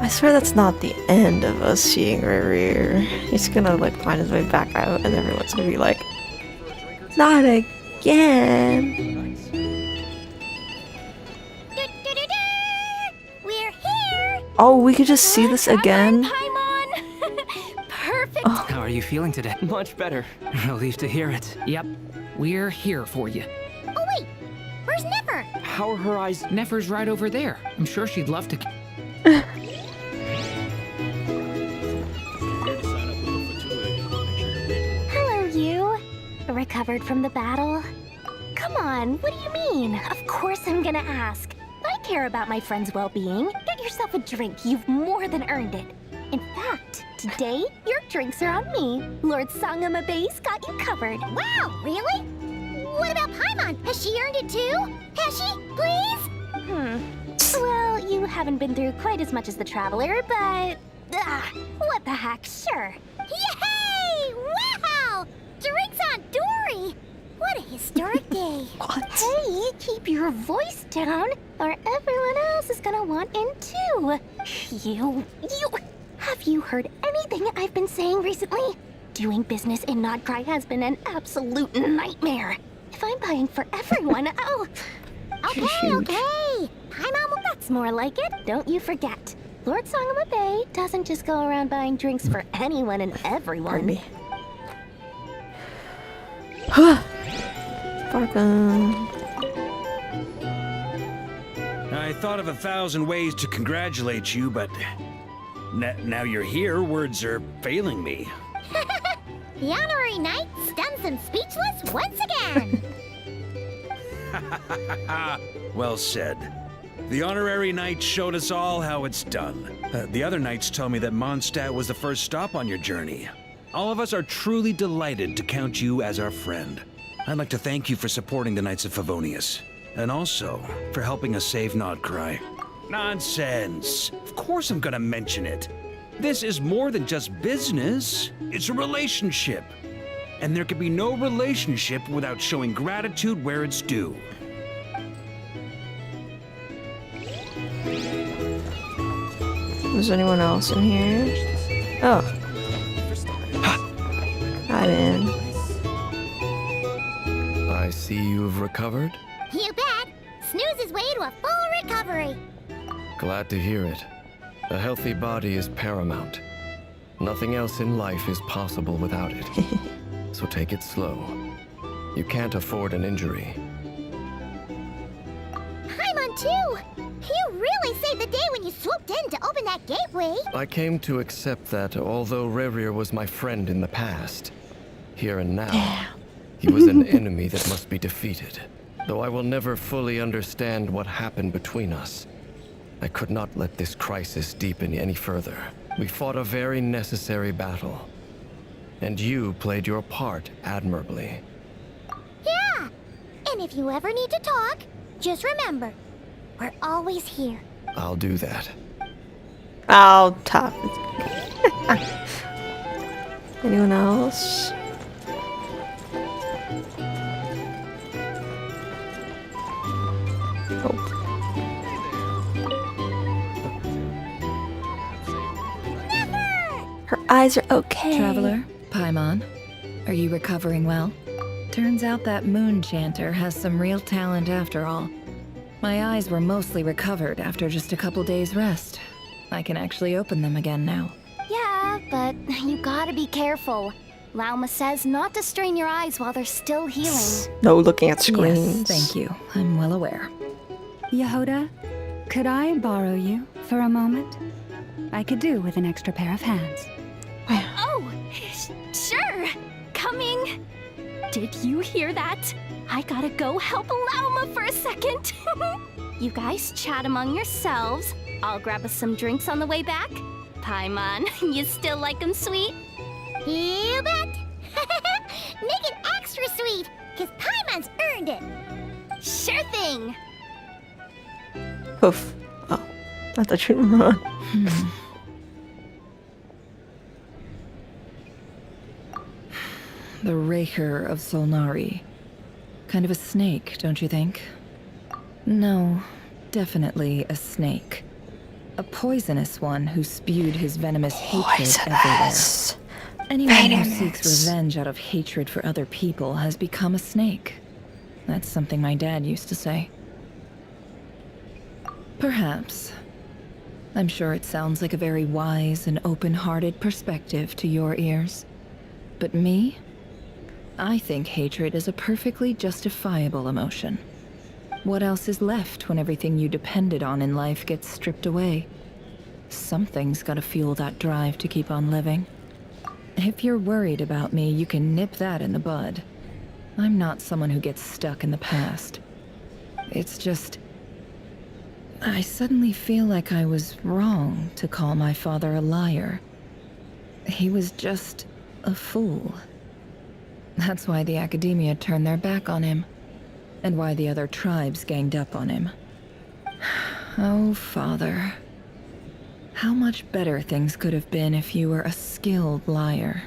I swear that's not the end of us seeing Rerir. He's gonna like find his way back out and everyone's gonna be like, not again. We're here. Oh, we could just see this again? Perfect. How are you feeling today? Much better. Relieved to hear it. Yep, we're here for you. Oh wait, where's Nefer? How are her eyes? Nefer's right over there. I'm sure she'd love to. Hello, you. Recovered from the battle? Come on, what do you mean? Of course I'm gonna ask. I care about my friend's well-being. Get yourself a drink. You've more than earned it. In fact, today, your drinks are on me. Lord Sangamabe's got you covered. Wow, really? What about Paimon? Has she earned it too? Has she? Please? Well, you haven't been through quite as much as the Traveler, but... what the heck, sure. Yay! Wow! Drinks on Dory! What a historic day. Hey, keep your voice down, or everyone else is gonna want in too. You... Have you heard anything I've been saying recently? Doing business in Nodcry has been an absolute nightmare. If I'm buying for everyone, oh... Okay. Paimon, That's more like it, don't you forget. Lord Sangamabe doesn't just go around buying drinks for anyone and everyone. Pardon me. Farcon. I thought of 1,000 ways to congratulate you, but now you're here, words are failing me. the honorary knight stuns them speechless once again. Well said. The honorary knight showed us all how it's done. The other knights tell me that Mondstadt was the first stop on your journey. All of us are truly delighted to count you as our friend. I'd like to thank you for supporting the Knights of Favonius, and also for helping us save Nodcry. Nonsense! Of course I'm gonna mention it. This is more than just business. It's a relationship. And there can be no relationship without showing gratitude where it's due. Is anyone else in here? Oh. Hi, man. I see you've recovered. You bet. Snooze his way to a full recovery. Glad to hear it. A healthy body is paramount. Nothing else in life is possible without it. So take it slow. You can't afford an injury. Paimon too! You really saved the day when you swooped in to open that gateway. I came to accept that although Rerir was my friend in the past, here and now, he was an enemy that must be defeated. Though I will never fully understand what happened between us, I could not let this crisis deepen any further. We fought a very necessary battle, and you played your part admirably. Yeah! And if you ever need to talk, just remember, we're always here. I'll do that. I'll top. Anyone else? Oh. Her eyes are okay. Traveler, Paimon, are you recovering well? Turns out that moon chanter has some real talent after all. My eyes were mostly recovered after just a couple days' rest. I can actually open them again now. Yeah, but you gotta be careful. Lauma says not to strain your eyes while they're still healing. No looking at screens. Yes, thank you. I'm well aware. Yehoda, could I borrow you for a moment? I could do with an extra pair of hands. Oh, sure. Coming. Did you hear that? I gotta go help Lauma for a second. You guys chat among yourselves. I'll grab us some drinks on the way back. Paimon, you still like 'em sweet? You bet. Make it extra sweet, cause Paimon's earned it. Sure thing. Poof. Oh, I thought you'd run. The Raker of Solnari. Kind of a snake, don't you think? No, definitely a snake. A poisonous one who spewed his venomous hatred everywhere. Anyone who seeks revenge out of hatred for other people has become a snake. That's something my dad used to say. Perhaps. I'm sure it sounds like a very wise and open-hearted perspective to your ears. But me? I think hatred is a perfectly justifiable emotion. What else is left when everything you depended on in life gets stripped away? Something's gotta fuel that drive to keep on living. If you're worried about me, you can nip that in the bud. I'm not someone who gets stuck in the past. It's just... I suddenly feel like I was wrong to call my father a liar. He was just a fool. That's why the Academia turned their back on him, and why the other tribes ganged up on him. Oh, Father. How much better things could have been if you were a skilled liar.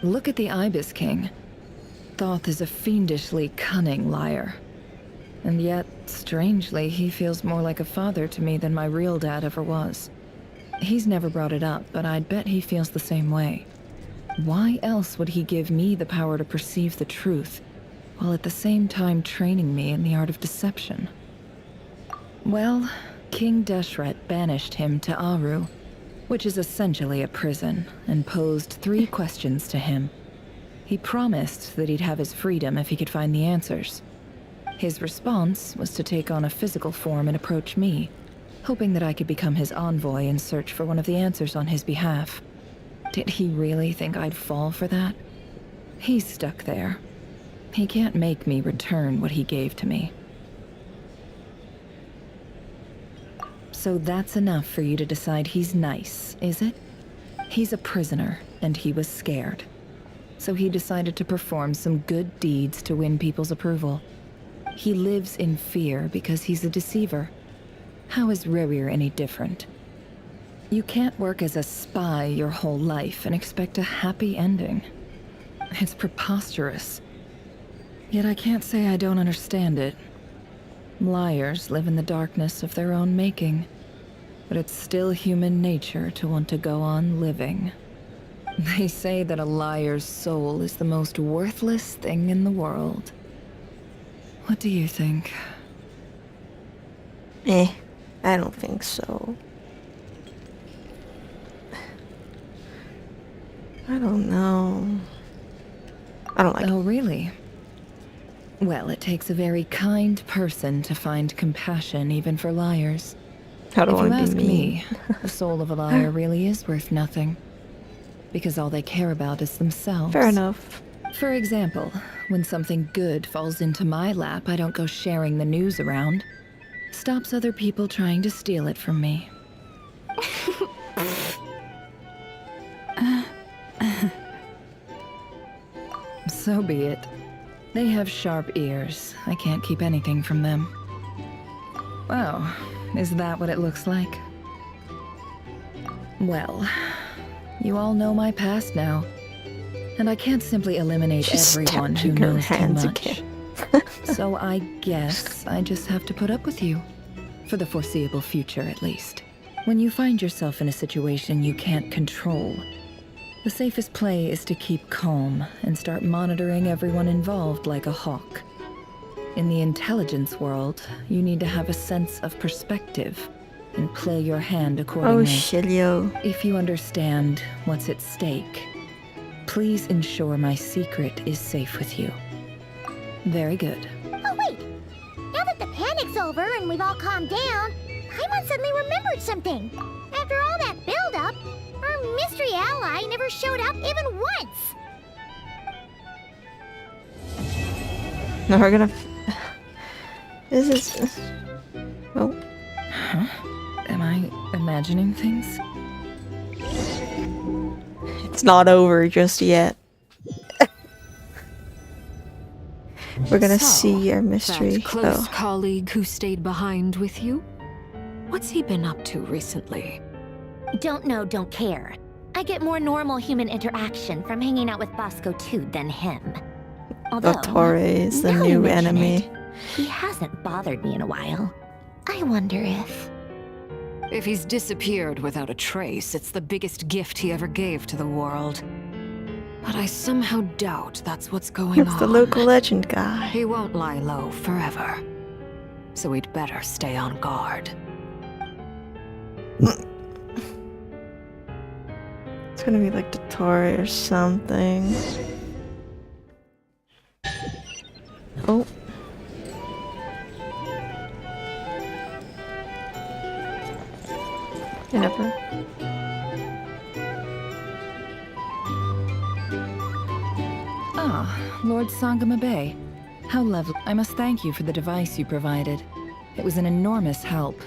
Look at the Ibis King. Thoth is a fiendishly cunning liar. And yet, strangely, he feels more like a father to me than my real dad ever was. He's never brought it up, but I'd bet he feels the same way. Why else would he give me the power to perceive the truth, while at the same time training me in the art of deception? Well, King Deshret banished him to Aru, which is essentially a prison, and posed 3 questions to him. He promised that he'd have his freedom if he could find the answers. His response was to take on a physical form and approach me, hoping that I could become his envoy and search for one of the answers on his behalf. Did he really think I'd fall for that? He's stuck there. He can't make me return what he gave to me. So that's enough for you to decide he's nice, is it? He's a prisoner, and he was scared. So he decided to perform some good deeds to win people's approval. He lives in fear because he's a deceiver. How is Rerir any different? You can't work as a spy your whole life and expect a happy ending. It's preposterous. Yet I can't say I don't understand it. Liars live in the darkness of their own making. But it's still human nature to want to go on living. They say that a liar's soul is the most worthless thing in the world. What do you think? I don't think so. I don't know. I don't like it. Oh, really? Well, it takes a very kind person to find compassion even for liars. I don't If you want to ask be mean. me, the soul of a liar really is worth nothing. Because all they care about is themselves. Fair enough. For example, when something good falls into my lap, I don't go sharing the news around. Stops other people trying to steal it from me. So be it. They have sharp ears. I can't keep anything from them. Wow, is that what it looks like? Well, you all know my past now. And I can't simply eliminate She's everyone who stamping her knows too hands much. again. So I guess I just have to put up with you. For the foreseeable future, at least. When you find yourself in a situation you can't control, the safest play is to keep calm and start monitoring everyone involved like a hawk. In the intelligence world, you need to have a sense of perspective and play your hand accordingly. Oh, Shilio. If you understand what's at stake, please ensure my secret is safe with you. Very good. Oh, wait! Now that the panic's over and we've all calmed down, Paimon suddenly remembered something. After all that build-up, our mystery ally never showed up even once! No, we're gonna... This is... Oh. Huh? Am I imagining things? It's not over just yet. We're gonna see our mystery. That close Oh. colleague who stayed behind with you? What's he been up to recently? Don't know, don't care. I get more normal human interaction from hanging out with Bosco too than him. Although, Torre is the now you new mention enemy. it, he hasn't bothered me in a while. I wonder if... If he's disappeared without a trace, it's the biggest gift he ever gave to the world. But I somehow doubt that's what's going It's on. the local legend guy. He won't lie low forever. So we'd better stay on guard. It's gonna be like the Torre or something. Oh. Never. Ah, Lord Sangama Bay. How lovely. I must thank you for the device you provided. It was an enormous help.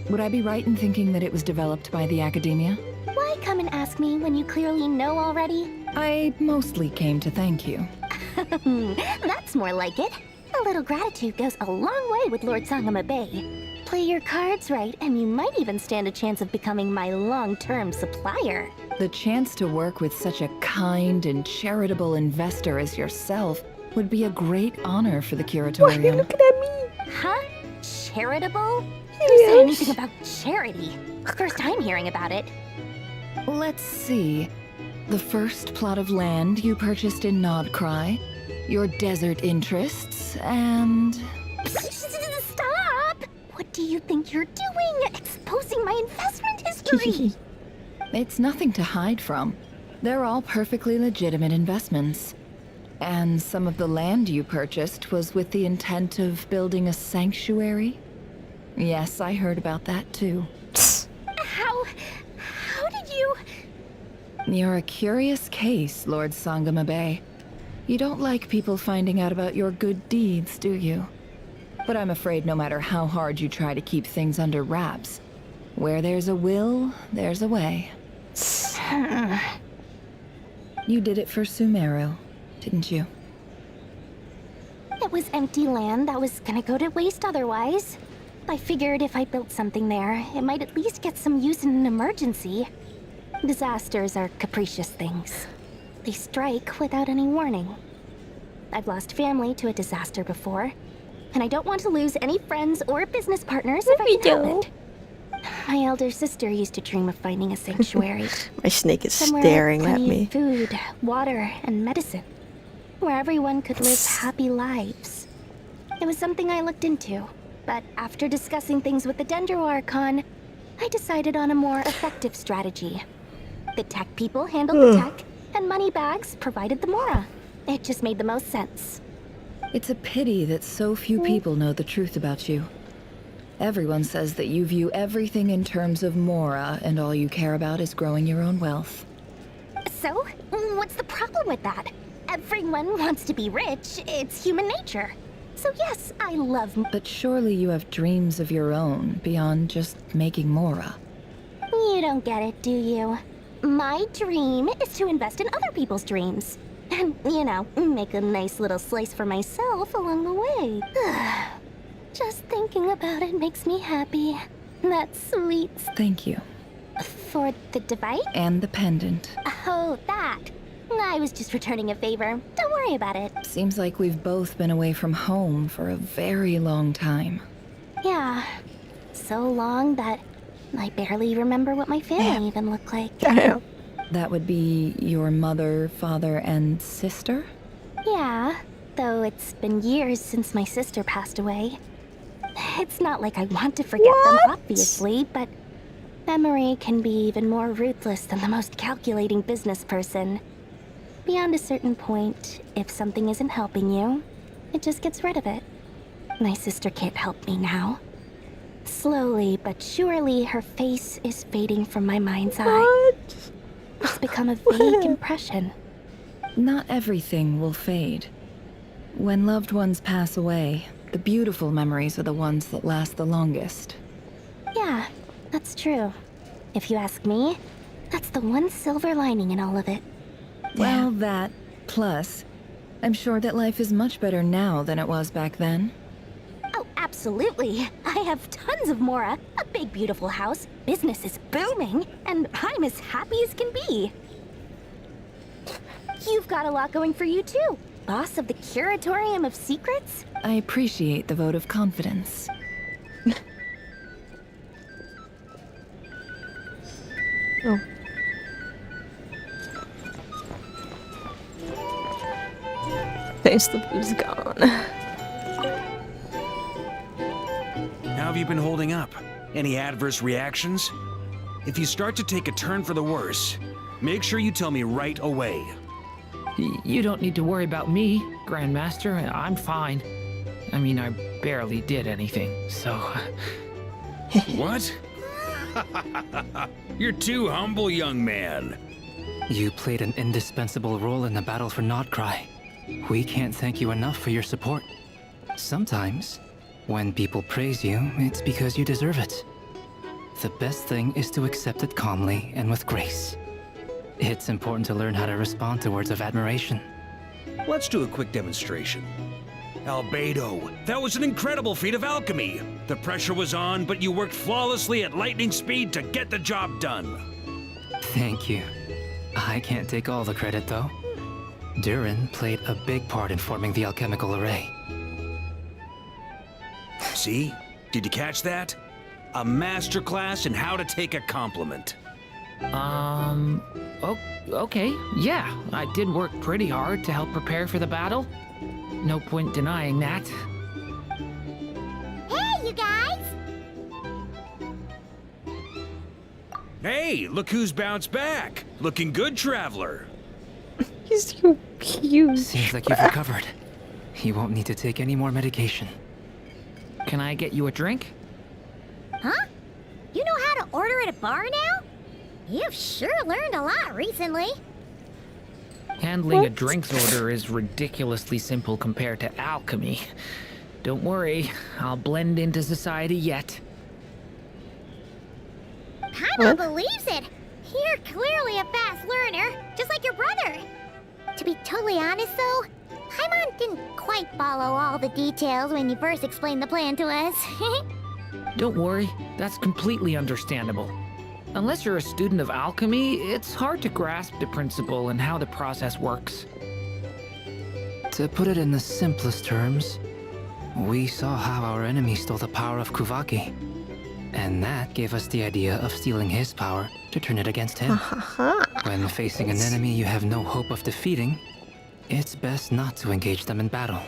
Would I be right in thinking that it was developed by the Academia? Why come and ask me when you clearly know already? I mostly came to thank you. That's more like it. A little gratitude goes a long way with Lord Sangama Bay. Play your cards right, and you might even stand a chance of becoming my long-term supplier. The chance to work with such a kind and charitable investor as yourself would be a great honor for the Curatorium. Why are you looking at me? Huh? Charitable? Who said anything about charity? First time hearing about it. Let's see. The first plot of land you purchased in Nodcry, your desert interests, and... Stop! What do you think you're doing? Exposing my investment history! It's nothing to hide from. They're all perfectly legitimate investments. And some of the land you purchased was with the intent of building a sanctuary? Yes, I heard about that too. How did you... You're a curious case, Lord Sangama Bay. You don't like people finding out about your good deeds, do you? But I'm afraid no matter how hard you try to keep things under wraps, where there's a will, there's a way. You did it for Sumeru, didn't you? It was empty land that was gonna go to waste otherwise. I figured if I built something there, it might at least get some use in an emergency. Disasters are capricious things. They strike without any warning. I've lost family to a disaster before, and I don't want to lose any friends or business partners if I can help it. My elder sister used to dream of finding a sanctuary. My snake is Somewhere staring with at plenty me. of food, water, and medicine, where everyone could live happy lives. It was something I looked into, but after discussing things with the Dendro Archon, I decided on a more effective strategy. The tech people handled the tech, and Moneybags provided the Mora. It just made the most sense. It's a pity that so few people know the truth about you. Everyone says that you view everything in terms of Mora, and all you care about is growing your own wealth. So, what's the problem with that? Everyone wants to be rich. It's human nature. So yes, I love... But surely you have dreams of your own, beyond just making Mora. You don't get it, do you? My dream is to invest in other people's dreams. And, you know, make a nice little slice for myself along the way. Just thinking about it makes me happy. That's sweet. Thank you. For the device? And the pendant. Oh, that. I was just returning a favor. Don't worry about it. Seems like we've both been away from home for a very long time. Yeah. So long that I barely remember what my family even looked like. That would be your mother, father, and sister? Yeah, though it's been years since my sister passed away. It's not like I want to forget them, obviously, but memory can be even more ruthless than the most calculating business person. Beyond a certain point, if something isn't helping you, it just gets rid of it. My sister can't help me now. Slowly but surely, her face is fading from my mind's eye. It's become a vague impression. Not everything will fade. When loved ones pass away, the beautiful memories are the ones that last the longest. Yeah, that's true. If you ask me, that's the one silver lining in all of it. Well, that, plus, I'm sure that life is much better now than it was back then. Oh, absolutely. I have tons of Mora, a big beautiful house, business is booming, and I'm as happy as can be. You've got a lot going for you too. Boss of the Curatorium of Secrets? I appreciate the vote of confidence. Oh. Thanks, the blue's gone. How have you been holding up? Any adverse reactions? If you start to take a turn for the worse, make sure you tell me right away. You don't need to worry about me, Grandmaster. I'm fine. I mean, I barely did anything, so... What? You're too humble, young man. You played an indispensable role in the battle for Notcry. We can't thank you enough for your support. Sometimes, when people praise you, it's because you deserve it. The best thing is to accept it calmly and with grace. It's important to learn how to respond to words of admiration. Let's do a quick demonstration. Albedo, that was an incredible feat of alchemy. The pressure was on, but you worked flawlessly at lightning speed to get the job done. Thank you. I can't take all the credit, though. Durin played a big part in forming the alchemical array. See? Did you catch that? A masterclass in how to take a compliment. Okay, yeah. I did work pretty hard to help prepare for the battle. No point denying that. Hey, you guys! Hey, look who's bounced back. Looking good, Traveler. He's so huge. Seems like you've recovered. You won't need to take any more medication. Can I get you a drink? Huh? You know how to order at a bar now? You've sure learned a lot recently. Handling a drinks order is ridiculously simple compared to alchemy. Don't worry, I'll blend into society yet. Paimon believes it. You're clearly a fast learner, just like your brother. To be totally honest, though, Paimon didn't quite follow all the details when you first explained the plan to us. Don't worry, that's completely understandable. Unless you're a student of alchemy, it's hard to grasp the principle and how the process works. To put it in the simplest terms, we saw how our enemy stole the power of Kuvaki. And that gave us the idea of stealing his power to turn it against him. When facing an enemy you have no hope of defeating, it's best not to engage them in battle.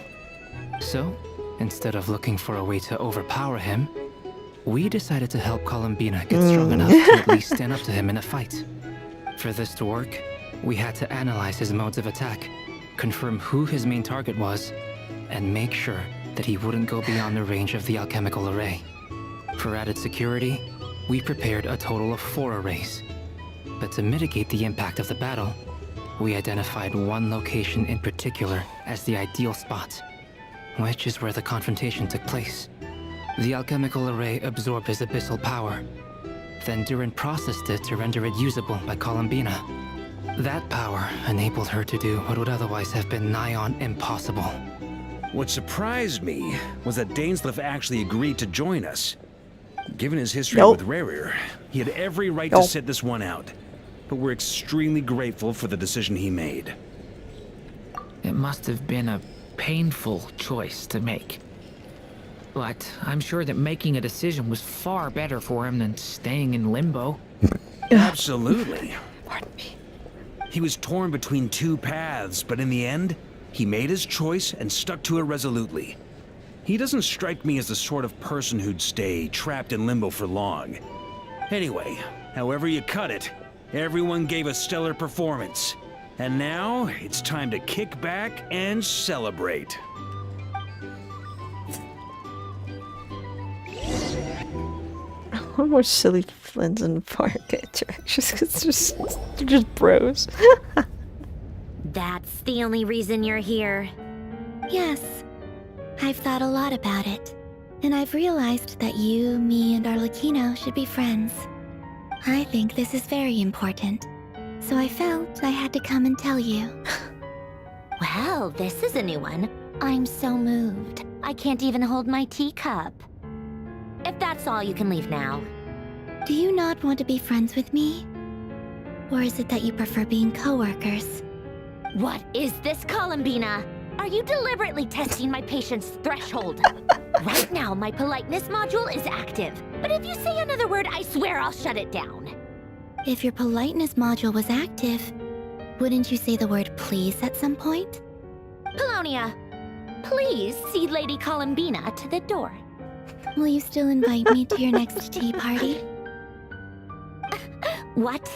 So, instead of looking for a way to overpower him, we decided to help Columbina get strong enough to at least stand up to him in a fight. For this to work, we had to analyze his modes of attack, confirm who his main target was, and make sure that he wouldn't go beyond the range of the alchemical array. For added security, we prepared a total of 4 arrays. But to mitigate the impact of the battle, we identified one location in particular as the ideal spot, which is where the confrontation took place. The alchemical array absorbed his abyssal power, then Durin processed it to render it usable by Columbina. That power enabled her to do what would otherwise have been nigh on impossible. What surprised me was that Dainsleif actually agreed to join us. Given his history with Rerir, he had every right to sit this one out. But we're extremely grateful for the decision he made. It must have been a painful choice to make. But I'm sure that making a decision was far better for him than staying in limbo. Absolutely. Pardon me. He was torn between 2 paths, but in the end, he made his choice and stuck to it resolutely. He doesn't strike me as the sort of person who'd stay trapped in limbo for long. Anyway, however you cut it, everyone gave a stellar performance. And now, it's time to kick back and celebrate. One more silly Flins and Park interactions because they're just bros. That's the only reason you're here. Yes. I've thought a lot about it. And I've realized that you, me, and Arlecchino should be friends. I think this is very important. So I felt I had to come and tell you. Well, this is a new one. I'm so moved. I can't even hold my teacup. If that's all, you can leave now. Do you not want to be friends with me? Or is it that you prefer being co-workers? What is this, Columbina? Are you deliberately testing my patience threshold? Right now, my politeness module is active. But if you say another word, I swear I'll shut it down. If your politeness module was active, wouldn't you say the word please at some point? Polonia, please see Lady Columbina to the door. Will you still invite me to your next tea party? What?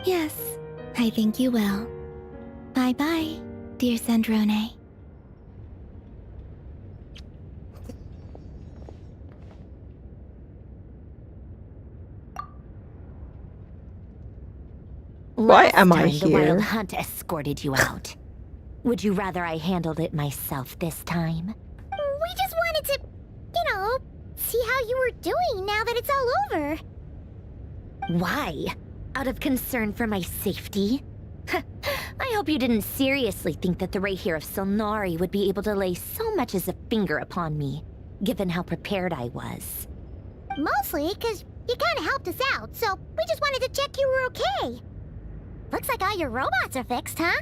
Yes, I think you will. Bye-bye, dear Sandrone. Why am I Last time the here? Wild Hunt escorted you out. Would you rather I handled it myself this time? We just wanted to, see how you were doing now that it's all over. Why? Out of concern for my safety? I hope you didn't seriously think that the Rayhir of Silnari would be able to lay so much as a finger upon me, given how prepared I was. Mostly because you kind of helped us out, so we just wanted to check you were okay. Looks like all your robots are fixed, huh?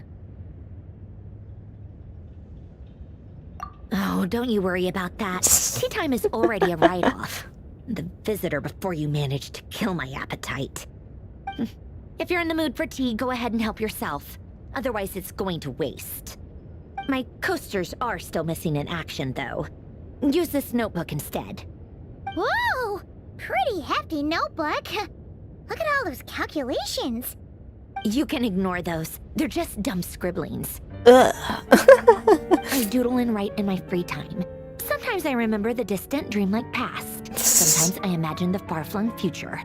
Oh, don't you worry about that. Tea time is already a write-off. The visitor before you managed to kill my appetite. If you're in the mood for tea, go ahead and help yourself. Otherwise, it's going to waste. My coasters are still missing in action, though. Use this notebook instead. Whoa! Pretty hefty notebook. Look at all those calculations. You can ignore those. They're just dumb scribblings. I doodle and write in my free time. Sometimes I remember the distant, dreamlike past. Sometimes I imagine the far-flung future.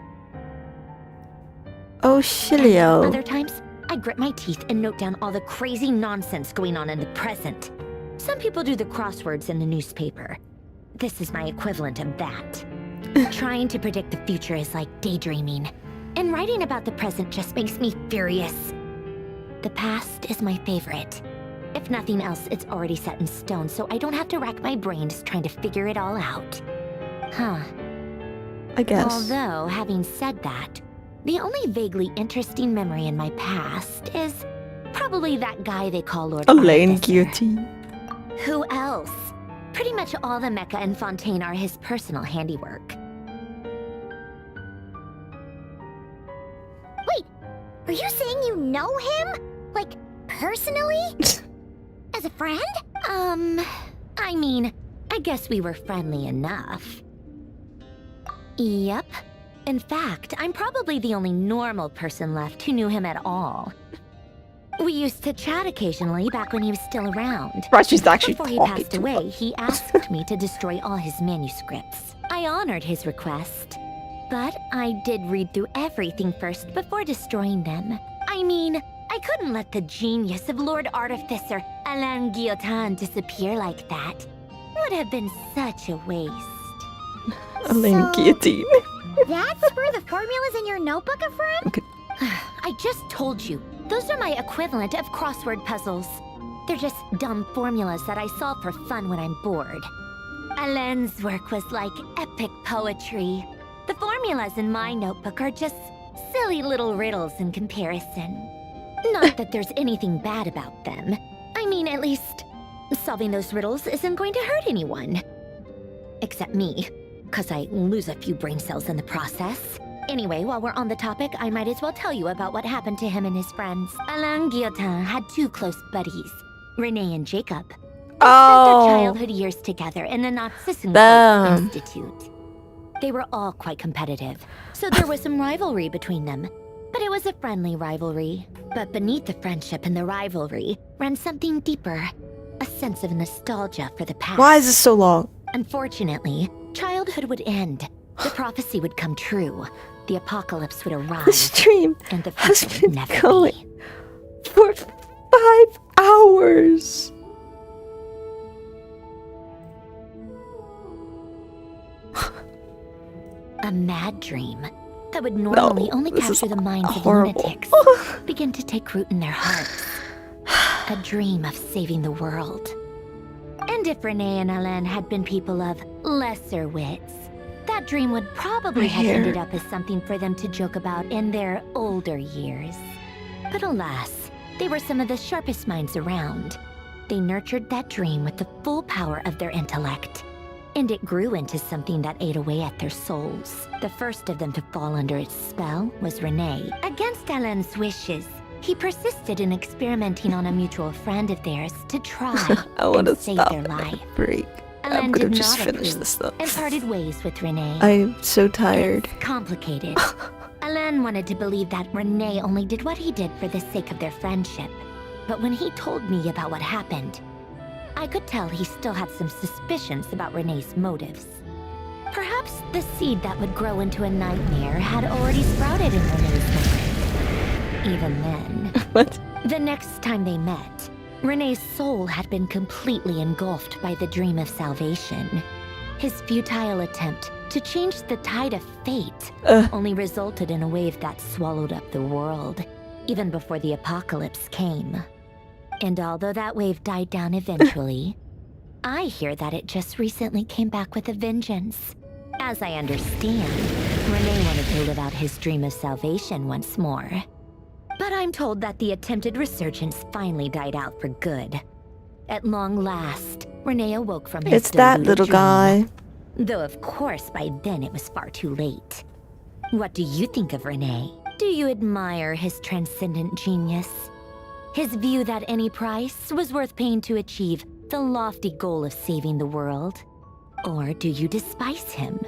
Oh, Shilio. Other times, I grit my teeth and note down all the crazy nonsense going on in the present. Some people do the crosswords in the newspaper. This is my equivalent of that. Trying to predict the future is like daydreaming, and writing about the present just makes me furious. The past is my favorite. If nothing else, it's already set in stone, so I don't have to rack my brains trying to figure it all out. Huh. I guess. Although, having said that, the only vaguely interesting memory in my past is probably that guy they call Lord Elaine Artificer. Guillotine. Who else? Pretty much all the mecha and Fontaine are his personal handiwork. Wait, are you saying you know him? Like, personally? As a friend? I mean, I guess we were friendly enough. Yep. In fact, I'm probably the only normal person left who knew him at all. We used to chat occasionally back when he was still around. Right, she's actually Before he talking passed to away, him. he asked me to destroy all his manuscripts. I honored his request, but I did read through everything first before destroying them. I mean, I couldn't let the genius of Lord Artificer Alain Guillotin disappear like that. Would have been such a waste. Elaine Guillotine. That's where the formulas in your notebook are from? I just told you, those are my equivalent of crossword puzzles. They're just dumb formulas that I solve for fun when I'm bored. Alain's work was like epic poetry. The formulas in my notebook are just silly little riddles in comparison. Not that there's anything bad about them. I mean, at least, solving those riddles isn't going to hurt anyone. Except me, 'cause I lose a few brain cells in the process. Anyway, while we're on the topic, I might as well tell you about what happened to him and his friends. Alain Guillotin had two close buddies, Renee and Jacob. They spent their childhood years together in the Narzissenkult Institute. They were all quite competitive, so there was some rivalry between them. But it was a friendly rivalry. But beneath the friendship and the rivalry ran something deeper, a sense of nostalgia for the past. Why is this so long? Unfortunately, childhood would end. The prophecy would come true. The apocalypse would arrive. The stream and the has future would been never going be. for 5 hours. A mad dream that would normally only capture the minds of horrible. lunatics begin to take root in their hearts. A dream of saving the world. And if Renee and Alain had been people of lesser wits, that dream would probably have ended up as something for them to joke about in their older years. But alas, they were some of the sharpest minds around. They nurtured that dream with the full power of their intellect, and it grew into something that ate away at their souls. The first of them to fall under its spell was Renee. Against Alain's wishes, he persisted in experimenting on a mutual friend of theirs to try I want and to save stop their and life. break. Alain I'm gonna did just not finish approve this though. and parted ways with Renee. I'm so tired. It's complicated. Alain wanted to believe that Renee only did what he did for the sake of their friendship. But when he told me about what happened, I could tell he still had some suspicions about Renee's motives. Perhaps the seed that would grow into a nightmare had already sprouted in Renee's mind. Even then. What? The next time they met, Renee's soul had been completely engulfed by the dream of salvation. His futile attempt to change the tide of fate only resulted in a wave that swallowed up the world, even before the apocalypse came. And although that wave died down eventually, I hear that it just recently came back with a vengeance. As I understand, Renee wanted to live out his dream of salvation once more. But I'm told that the attempted resurgence finally died out for good. At long last, Renee awoke from his It's that deluded little dream. guy. Though of course by then it was far too late. What do you think of Renee? Do you admire his transcendent genius? His view that any price was worth paying to achieve the lofty goal of saving the world? Or do you despise him?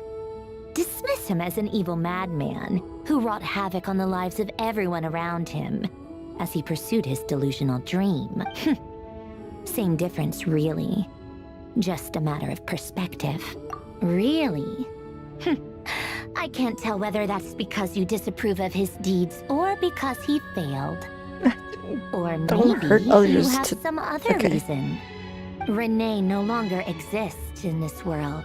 Dismiss him as an evil madman who wrought havoc on the lives of everyone around him as he pursued his delusional dream? Same difference, really. Just a matter of perspective. Really? I can't tell whether that's because you disapprove of his deeds or because he failed. Or Don't maybe hurt you others have to- some other okay. reason. Renee no longer exists in this world,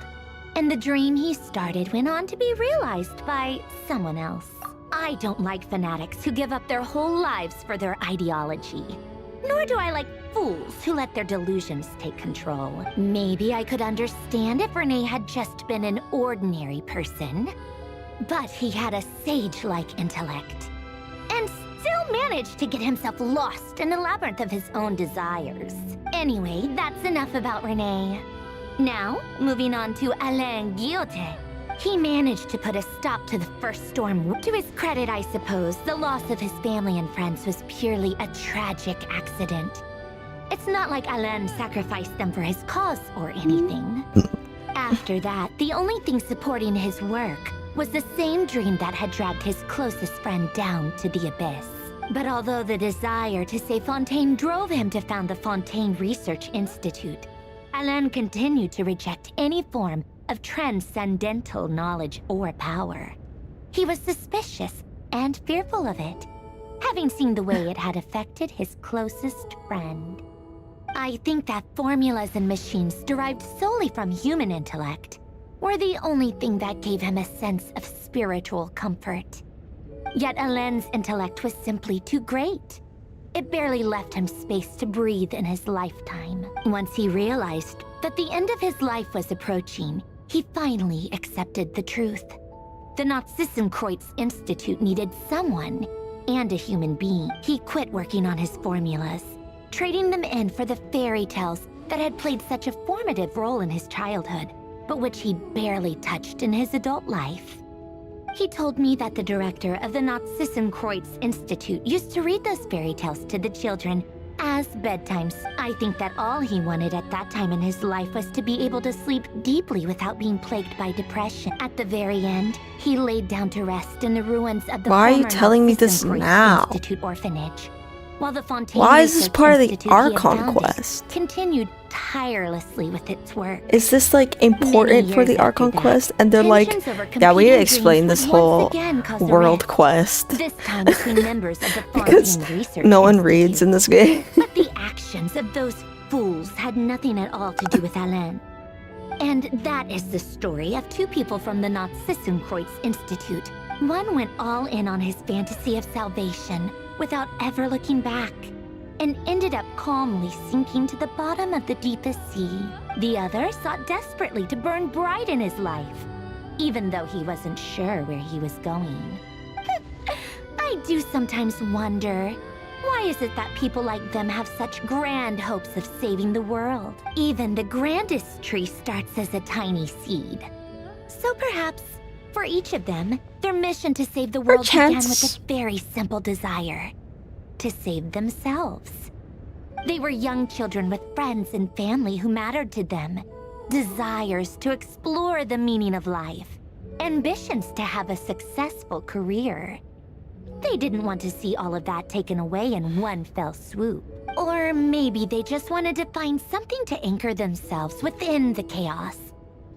and the dream he started went on to be realized by someone else. I don't like fanatics who give up their whole lives for their ideology. Nor do I like fools who let their delusions take control. Maybe I could understand if Renee had just been an ordinary person. But he had a sage-like intellect, and still managed to get himself lost in a labyrinth of his own desires. Anyway, that's enough about Renee. Now, moving on to Alain Guillotin. He managed to put a stop to the first storm. To his credit, I suppose, the loss of his family and friends was purely a tragic accident. It's not like Alain sacrificed them for his cause or anything. After that, the only thing supporting his work was the same dream that had dragged his closest friend down to the abyss. But although the desire to save Fontaine drove him to found the Fontaine Research Institute, Alain continued to reject any form of transcendental knowledge or power. He was suspicious and fearful of it, having seen the way it had affected his closest friend. I think that formulas and machines derived solely from human intellect were the only thing that gave him a sense of spiritual comfort. Yet Alain's intellect was simply too great. It barely left him space to breathe in his lifetime. Once he realized that the end of his life was approaching, he finally accepted the truth. The Nazissenkreuz Institute needed someone, and a human being. He quit working on his formulas, trading them in for the fairy tales that had played such a formative role in his childhood, but which he barely touched in his adult life. He told me that the director of the Nazissenkreuz Institute used to read those fairy tales to the children as bedtimes. I think that all he wanted at that time in his life was to be able to sleep deeply without being plagued by depression. At the very end, he laid down to rest in the ruins of the Why are you former telling me this Nazissenkreuz now? Institute orphanage. While the Fontaine Why is this Research part of the Institute he had Archon founded quest? continued tirelessly with its work. Is this like important for the Archon quest? And they're like, tensions over yeah, we need to competing explain dreams this would whole once again cause a world rift. quest. This time between members of the Because Fontaine Research no one Institute. reads in this game. But the actions of those fools had nothing at all to do with Alain. And that is the story of two people from the Nazissenkreuz Institute. One went all in on his fantasy of salvation without ever looking back, and ended up calmly sinking to the bottom of the deepest sea. The other sought desperately to burn bright in his life, even though he wasn't sure where he was going. I do sometimes wonder, why is it that people like them have such grand hopes of saving the world? Even the grandest tree starts as a tiny seed. So perhaps, for each of them, their mission to save the world began with a very simple desire: to save themselves. They were young children with friends and family who mattered to them, desires to explore the meaning of life, ambitions to have a successful career. They didn't want to see all of that taken away in one fell swoop. Or maybe they just wanted to find something to anchor themselves within the chaos,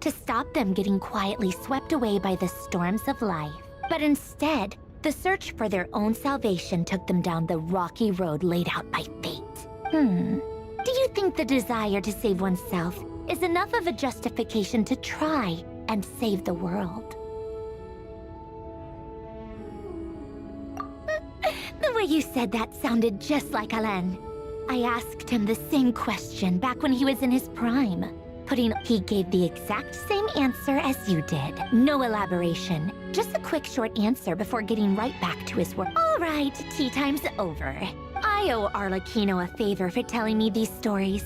to stop them getting quietly swept away by the storms of life. But instead, the search for their own salvation took them down the rocky road laid out by fate. Do you think the desire to save oneself is enough of a justification to try and save the world? The way you said that sounded just like Alain. I asked him the same question back when he was in his prime. He gave the exact same answer as you did. No elaboration. Just a quick short answer before getting right back to his work. All right, tea time's over. I owe Arlecchino a favor for telling me these stories.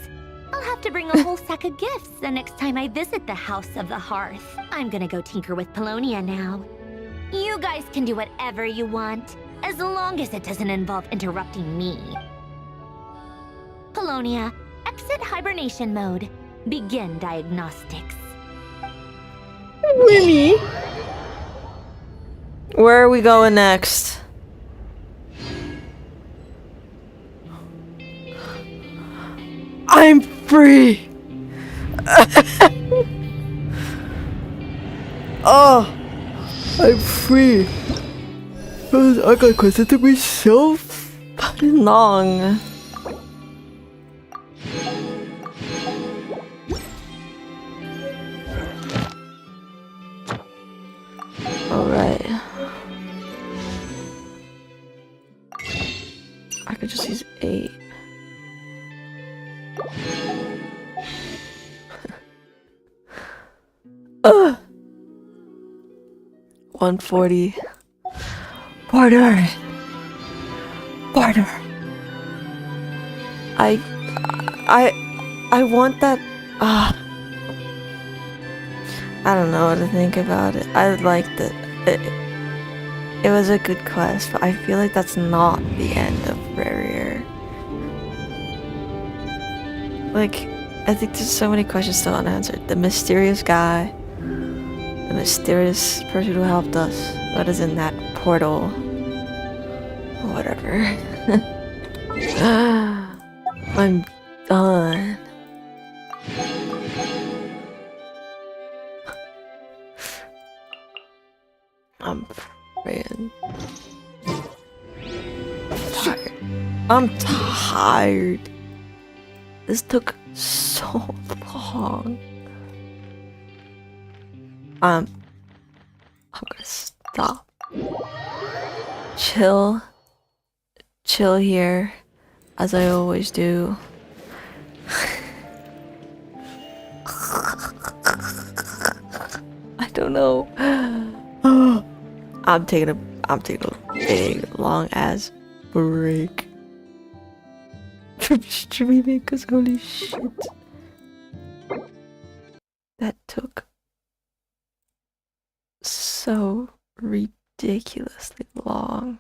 I'll have to bring a whole sack of gifts the next time I visit the House of the Hearth. I'm gonna go tinker with Polonia now. You guys can do whatever you want, as long as it doesn't involve interrupting me. Polonia, exit hibernation mode. Begin diagnostics. Winnie? Where are we going next? I'm free! Oh! I'm free! Those Archon quests took me so fucking long. Alright. I could just use 8. Ugh. 140. Barter. I want that. I don't know what to think about it. I liked it. It was a good quest, but I feel like that's not the end of Rarier. Like, I think there's so many questions still unanswered. The mysterious guy, the mysterious person who helped us, what is in that portal? Whatever. I'm done. I'm freaking tired. I'm tired. This took so long. I'm gonna stop. Chill here, as I always do. I don't know. I'm taking a big long ass break from streaming because holy shit, that took so ridiculously long.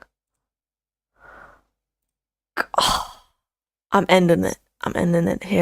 I'm ending it here.